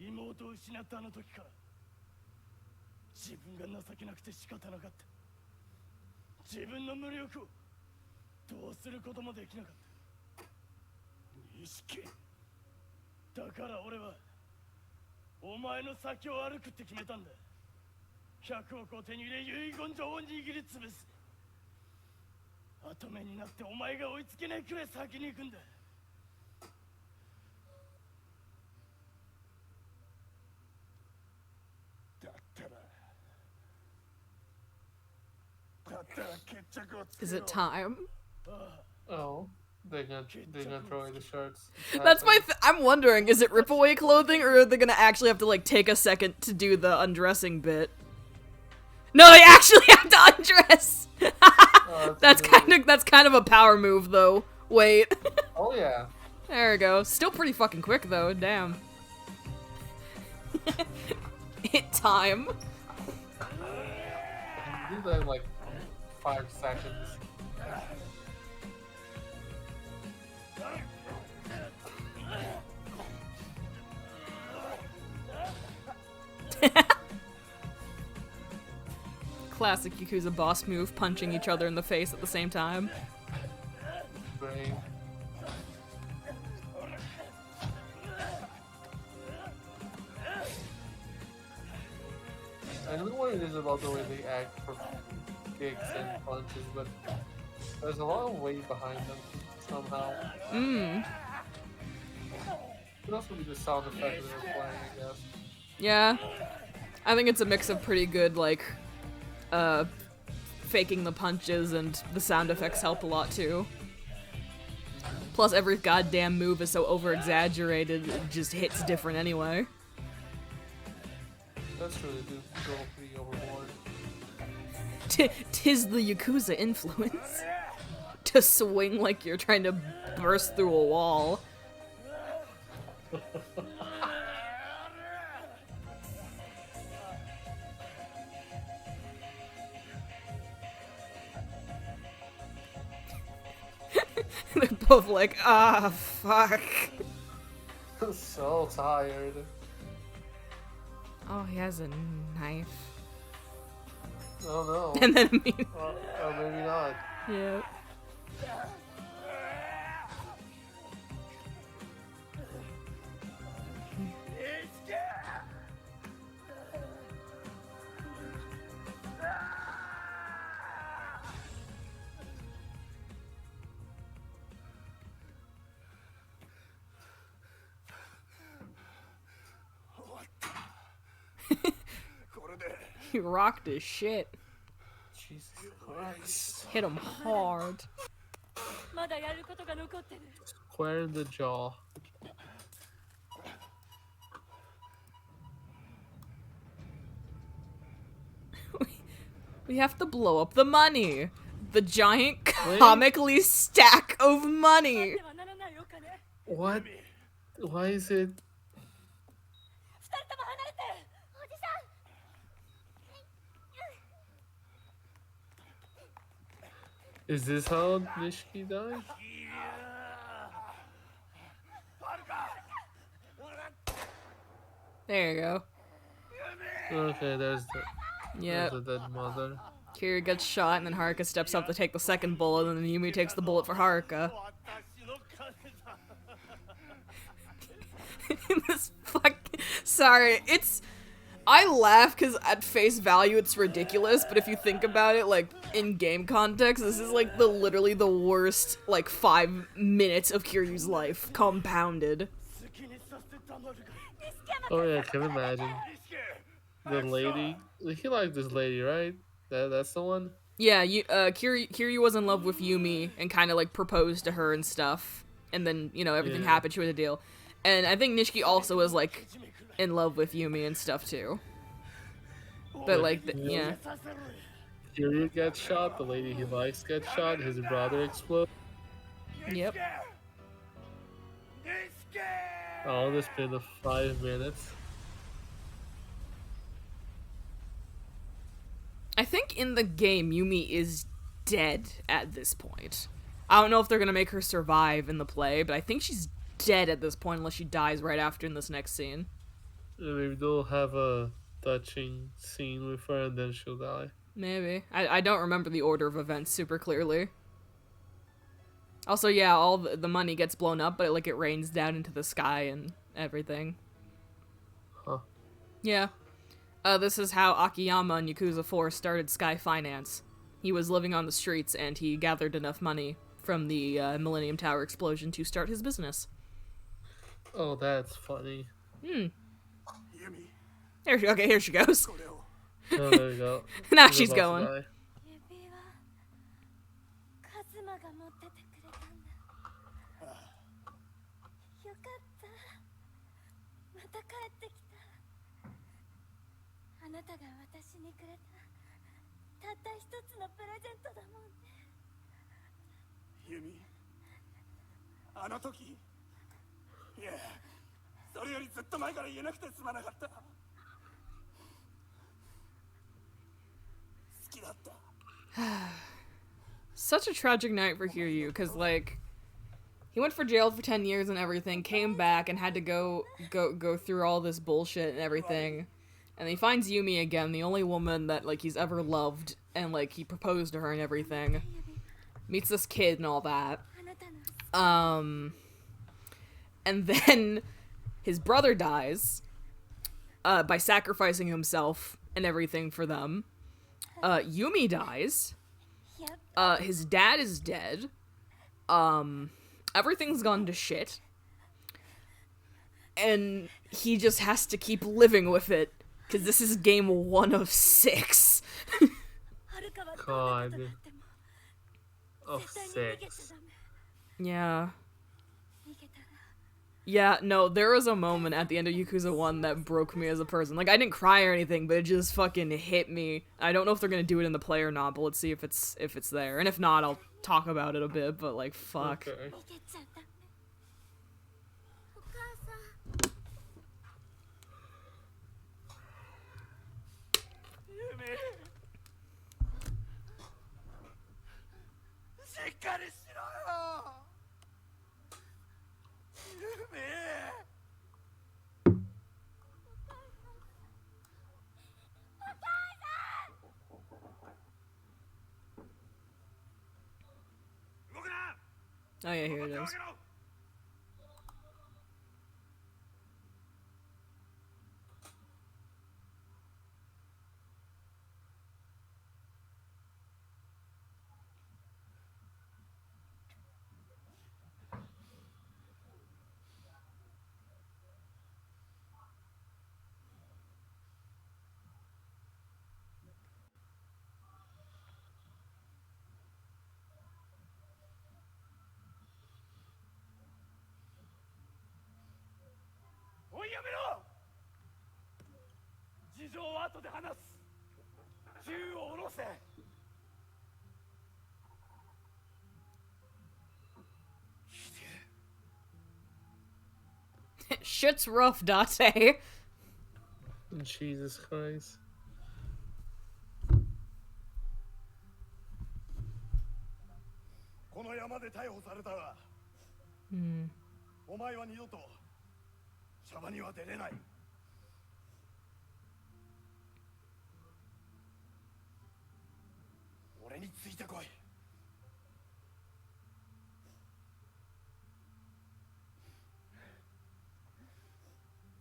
妹を失ったあの時から自分が情けなくて仕方なかった自分の無力をどうすることもできなかった錦だから俺はお前の先を歩くって決めたんだ100億を手に入れ遺言状を握りつぶす後目になってお前が追いつけないくらい先に行くんだだったら決着をつけ Is よ it time? Oh, they're gonna throw away the shirts. That's my I'm wondering, is it rip away clothing, or are they gonna actually have to, like, take a second to do the undressing bit? No, they actually have to undress! That's kind of a power move, though. Wait. Oh, yeah. There we go. Still pretty fucking quick, though. Damn. Hit time. You do that in, like, 5 seconds. Classic Yakuza boss move, punching each other in the face at the same time. Great. I don't know what it is about the way they act for kicks and punches, but there's a lot of weight behind them somehow. Mmm. Could also be the sound effect that they're playing, I guess. Yeah. I think it's a mix of pretty good, like, faking the punches, and the sound effects help a lot too. Plus, every goddamn move is so over-exaggerated, it just hits different anyway. That's true, they do go pretty overboard. Tis the Yakuza influence. To swing like you're trying to burst through a wall. They're both like, ah, fuck. So tired. Oh, he has a knife. Oh no. And then me. Or maybe not. Yeah. He rocked his shit. Jesus Christ. Hit him hard. Square in the jaw. We have to blow up the money. The giant comically stack of money. What? Why is it? Is this how Nishiki died? There you go. Okay, there's Yep. the dead mother. Kiryu gets shot, and then Haruka steps up to take the second bullet, and then Yumi takes the bullet for Haruka. This sorry, I laugh because at face value it's ridiculous, but if you think about it, like, in game context, this is like literally the worst, like, 5 minutes of Kiryu's life, compounded. Oh yeah, I can imagine. The lady, he liked this lady, right? That's the one? Yeah, Kiryu was in love with Yumi and kind of, like, proposed to her and stuff, and then, you know, everything happened, she was a deal. And I think Nishiki also was, like, in love with Yumi and stuff too. But like, yeah. Kiryu gets shot, the lady he likes gets shot, his brother explodes. Yep. Oh, this been the 5 minutes. I think in the game, Yumi is dead at this point. I don't know if they're gonna make her survive in the play, but I think she's dead at this point unless she dies right after in this next scene. Maybe they'll have a touching scene with her and then she'll die. Maybe. I don't remember the order of events super clearly. Also, yeah, all the money gets blown up, but like it rains down into the sky and everything. Huh. Yeah. This is how Akiyama in Yakuza 4 started Sky Finance. He was living on the streets and he gathered enough money from the Millennium Tower explosion to start his business. Oh, that's funny. Okay, here she goes. Oh, there we go. Now she's going. カズマが持っててくれたんだ。よかった。また帰ってきた。あなたが私にくれたたった一つのプレゼントだもんね。ユミ、あの時、いや、それよりずっと前から言えなくてすまなかった。好きだった。Such a tragic night for Hiryu, because, like, he went for jail for 10 years and everything, came back and had to go through all this bullshit and everything, and he finds Yumi again, the only woman that, like, he's ever loved, and, like, he proposed to her and everything, meets this kid and all that, and then his brother dies, by sacrificing himself and everything for them. Yumi dies. His dad is dead. Everything's gone to shit. And he just has to keep living with it, because this is game 1 of 6. God. Of 6. Yeah. Yeah, no, there was a moment at the end of Yakuza 1 that broke me as a person. Like, I didn't cry or anything, but it just fucking hit me. I don't know if they're gonna do it in the play or not, but let's see if it's there. And if not, I'll talk about it a bit, but, like, fuck. Okay. しっかりしろよ。ユミ。Oh yeah, here it is.おいやめろ。事情は後で話す。銃を下ろせ。 Shit's rough, Date. Jesus Christ. この山で逮捕されたが、お前は二度とシャバには出れない。俺についてこい。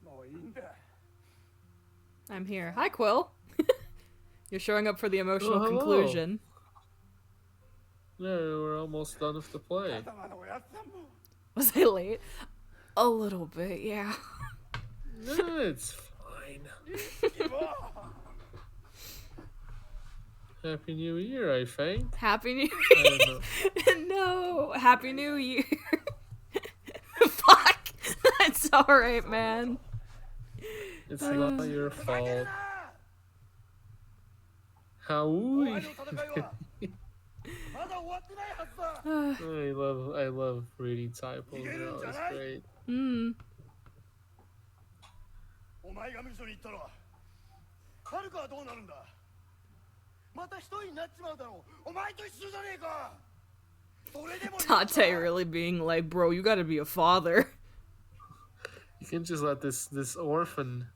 もういいんだ。 I'm here. Hi, Quill. You're showing up for the emotional Oh, hello. conclusion. Yeah, we're almost done with the play. Was I late? A little bit, yeah. No, it's fine. Happy New Year, I think. Happy New I don't know. Year. No, Happy New Year. Fuck. It's alright, man. It's not your fault. How? I love reading typos. They're always great. お前が無所に行ったらはるかはどうなるんだ。また一人になっちまうだろう。お前と一緒じゃねえか。 Tate really being like, bro, you gotta be a father. You can't just let this orphan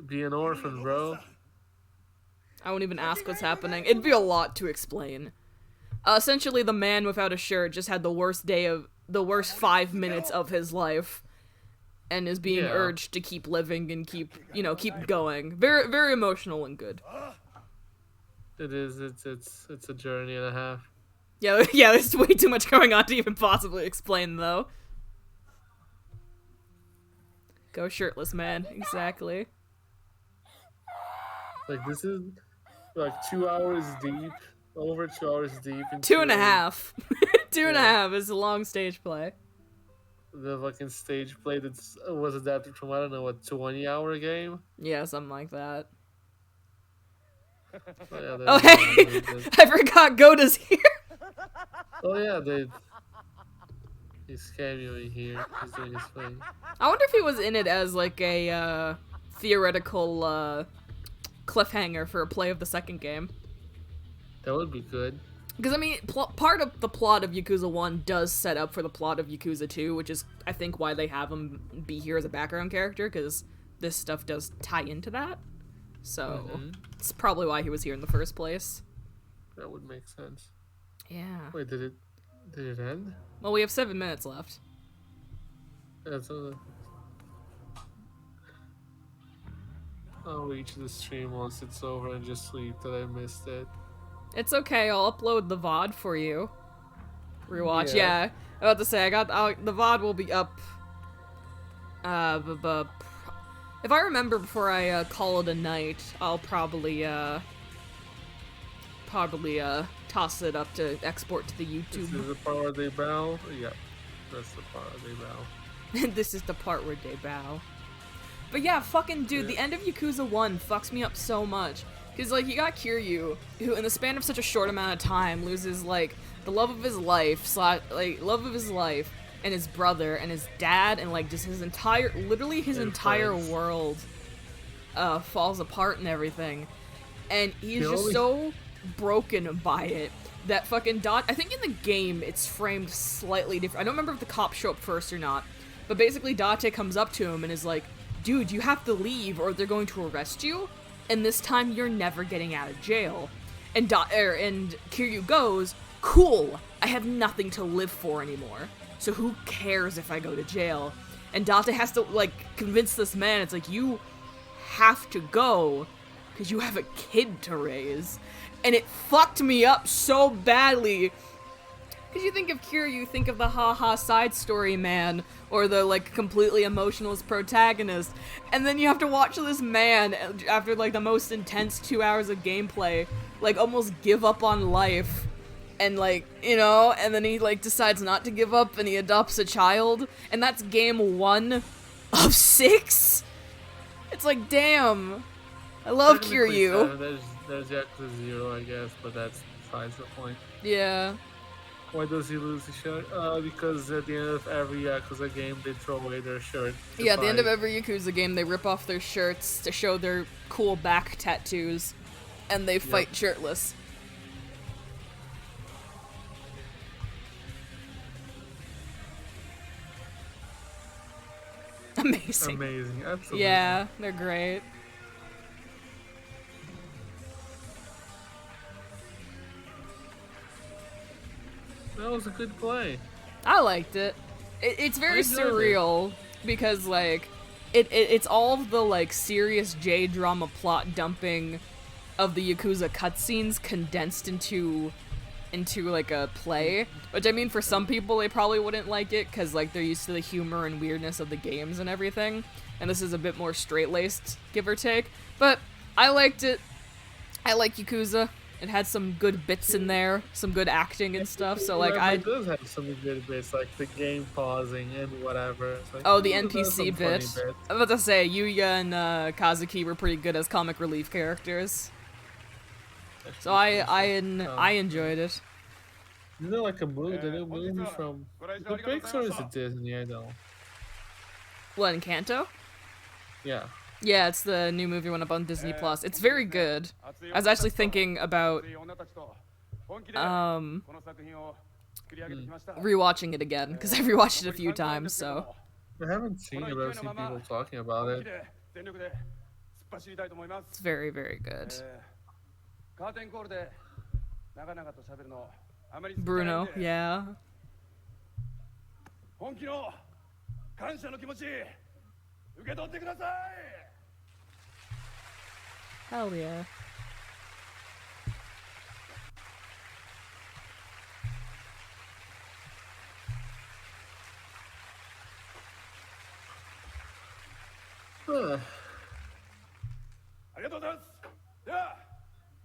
be an orphan, bro. I won't even ask what's happening. It'd be a lot to explain. Essentially, the man without a shirt just had the worst 5 minutes of his life, and is being urged to keep living and keep going. Very, very emotional and good. It is. It's a journey and a half. Yeah, there's way too much going on to even possibly explain, though. Go shirtless, man. Exactly. Like, this is, like, 2 hours deep. Over 2 hours deep. 2.5. 2.5 is a long stage play. The fucking stage play that was adapted from, I don't know, what, 20-hour game? Yeah, something like that. Oh, hey! I forgot Goda's here! Oh yeah, he's cameoing here. He's doing his thing. I wonder if he was in it as like a theoretical cliffhanger for a play of the second game. That would be good. Because I mean, part of the plot of Yakuza 1 does set up for the plot of Yakuza 2, which is I think why they have him be here as a background character, because this stuff does tie into that. So it's probably why he was here in the first place. That would make sense. Yeah. Wait, did it end? Well, we have 7 minutes left. That's I'll reach the stream once it's over and just sleep that I missed it. It's okay, I'll upload the VOD for you. Rewatch, yeah. I'm about to say, the VOD will be up. If I remember before I call it a night, I'll probably toss it up to export to the YouTube. This is the part where they bow? Yep, that's the part where they bow. This is the part where they bow. But yeah, fucking dude, the end of Yakuza 1 fucks me up so much. Because, like, you got Kiryu, who in the span of such a short amount of time loses, like, the love of his life, and his brother, and his dad, and, like, just his entire, literally his entire world, falls apart and everything. And he's just so broken by it that fucking I think in the game it's framed slightly different. I don't remember if the cops show up first or not, but basically Date comes up to him and is like, dude, you have to leave or they're going to arrest you, and this time you're never getting out of jail. And Kiryu goes, cool, I have nothing to live for anymore, so who cares if I go to jail? And Date has to, like, convince this man, it's like, you have to go because you have a kid to raise. And it fucked me up so badly. Because you think of Kiryu, think of the haha side story man, or the, like, completely emotionless protagonist, and then you have to watch this man, after, like, the most intense 2 hours of gameplay, like, almost give up on life, and, like, you know, and then he, like, decides not to give up, and he adopts a child, and that's game 1 of 6? It's like, damn. I love Kiryu. There's Yakuza 0, I guess, but that's besides the point. Yeah. Why does he lose his shirt? Because at the end of every Yakuza game, they throw away their shirt. Yeah, at the end of every Yakuza game, they rip off their shirts to show their cool back tattoos, and they fight shirtless. Amazing. Amazing, absolutely. Yeah, they're great. That was a good play. I liked it. It's very surreal because, like, it's all of the, like, serious J-drama plot dumping of the Yakuza cutscenes condensed into like a play, which I mean for some people they probably wouldn't like it because, like, they're used to the humor and weirdness of the games and everything, and this is a bit more straight-laced, give or take, but I liked it. I like Yakuza. It had some good bits in there, some good acting and stuff, so, like, it does have some good bits, like the game pausing and whatever. It's like, oh, the NPC bit. I was about to say, Yuya and Kazuki were pretty good as comic relief characters. So I enjoyed it. Isn't it like a movie, the new movie from the Pixar or is it Disney? I don't. What, Encanto? Yeah. Yeah, it's the new movie went up on Disney Plus. It's very good. I was actually thinking about rewatching it again because I've rewatched it a few times. So I haven't seen it, but I've seen people talking about it. It's very, very good. Bruno, yeah. Hell yeah.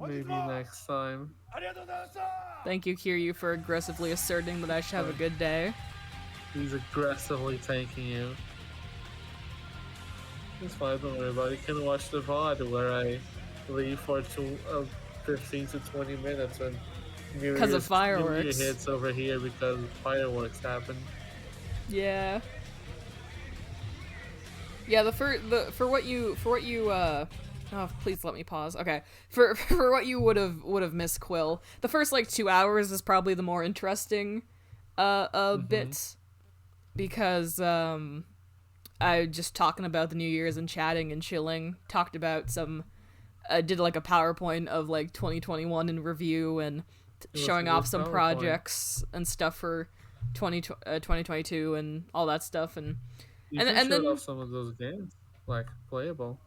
Maybe next time. Thank you, Kiryu, for aggressively asserting that I should have a good day. He's aggressively thanking you. It's fine, don't worry about it. You can watch the VOD where I leave for 15 to 20 minutes when because of fireworks. New Year hits over here because fireworks happen. Yeah. Yeah, for what you oh, please let me pause. Okay. For what you would have missed, Quill, the first like 2 hours is probably the more interesting bit because I just talking about the New Year's and chatting and chilling, talked about some did like a PowerPoint of like 2021 in review and showing off some projects and stuff for 2022 and all that stuff and then off some of those games like playable.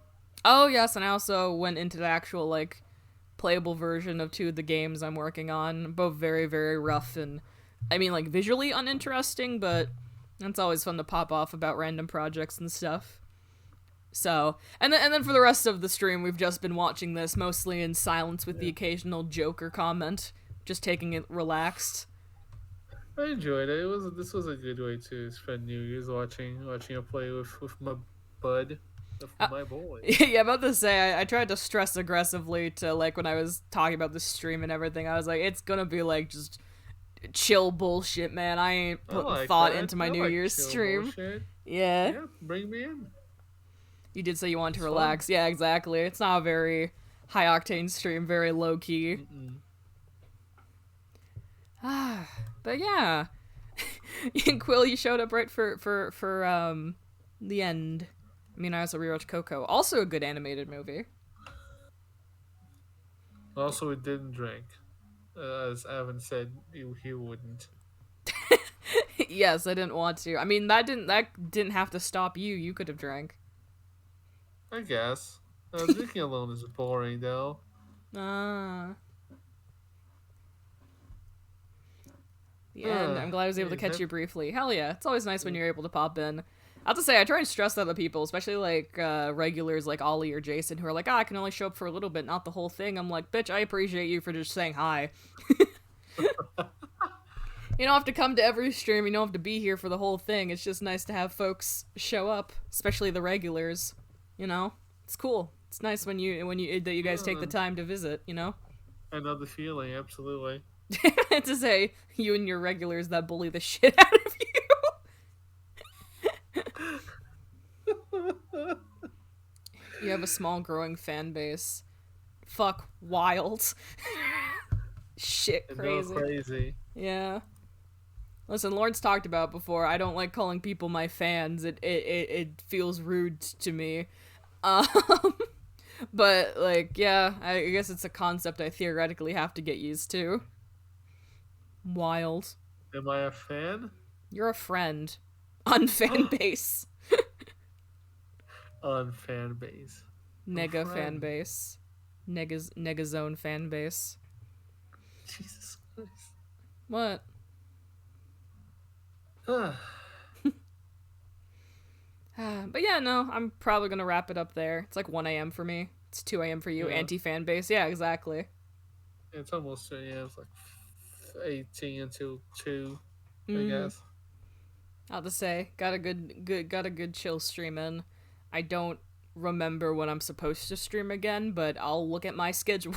Oh yes, and I also went into the actual like playable version of 2 of the games I'm working on, both very, very rough and I mean like visually uninteresting, but it's always fun to pop off about random projects and stuff. So, and then for the rest of the stream, we've just been watching this mostly in silence with the occasional joke or comment, just taking it relaxed. I enjoyed it. This was a good way to spend New Year's watching a play with my bud, my boy. Yeah, about to say, I tried to stress aggressively to like when I was talking about the stream and everything. I was like, it's gonna be like just chill bullshit, man. I ain't putting thought into my New Year's stream. Bullshit. Yeah, bring me in. You did say you wanted to relax. Yeah, exactly. It's not a very high octane stream, very low key. But yeah, Quill, you showed up right for the end. I mean, I also rewatched Coco, also a good animated movie. Also, we didn't drink, as Evan said he wouldn't. Yes, I didn't want to. I mean, that didn't have to stop you. You could have drank. I guess. Drinking alone is boring, though. The end. I'm glad I was able to catch you briefly. Hell yeah. It's always nice when you're able to pop in. I have to say, I try and stress other people, especially like regulars like Ollie or Jason, who are like, I can only show up for a little bit, not the whole thing. I'm like, bitch, I appreciate you for just saying hi. You don't have to come to every stream. You don't have to be here for the whole thing. It's just nice to have folks show up, especially the regulars. You know, it's cool. It's nice when you guys take the time to visit. You know. I know the feeling, absolutely. To say you and your regulars that bully the shit out of you. You have a small growing fan base. Fuck, wild. Shit, crazy. Yeah. Listen, Lawrence talked about before, I don't like calling people my fans. It feels rude to me. But, like, yeah, I guess it's a concept I theoretically have to get used to. Wild. Am I a fan? You're a friend. On fan base. On fan base. Nega fan base. Negazone fan base. Jesus Christ. What? But yeah, no, I'm probably gonna wrap it up there. It's like 1 a.m. for me. It's 2 a.m. for you. Yeah. Anti-fan base. Yeah, exactly. It's almost, yeah, it's like 18 until 2, I guess. I'll just say, got a good chill stream in. I don't remember when I'm supposed to stream again, but I'll look at my schedule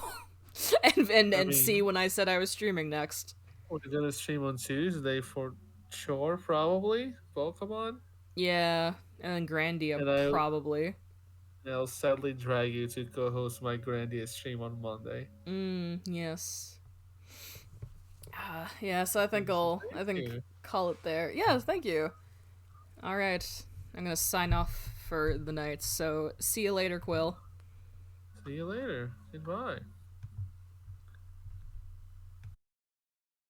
and see when I said I was streaming next. We're gonna stream on Tuesday for sure, probably Pokemon. Yeah, and then Grandia And probably. I'll sadly drag you to co-host my Grandia stream on Monday. Yes. Yeah, so I think I'll call it there. Yeah, thank you. All right, I'm gonna sign off for the night. So see you later, Quill. See you later. Goodbye.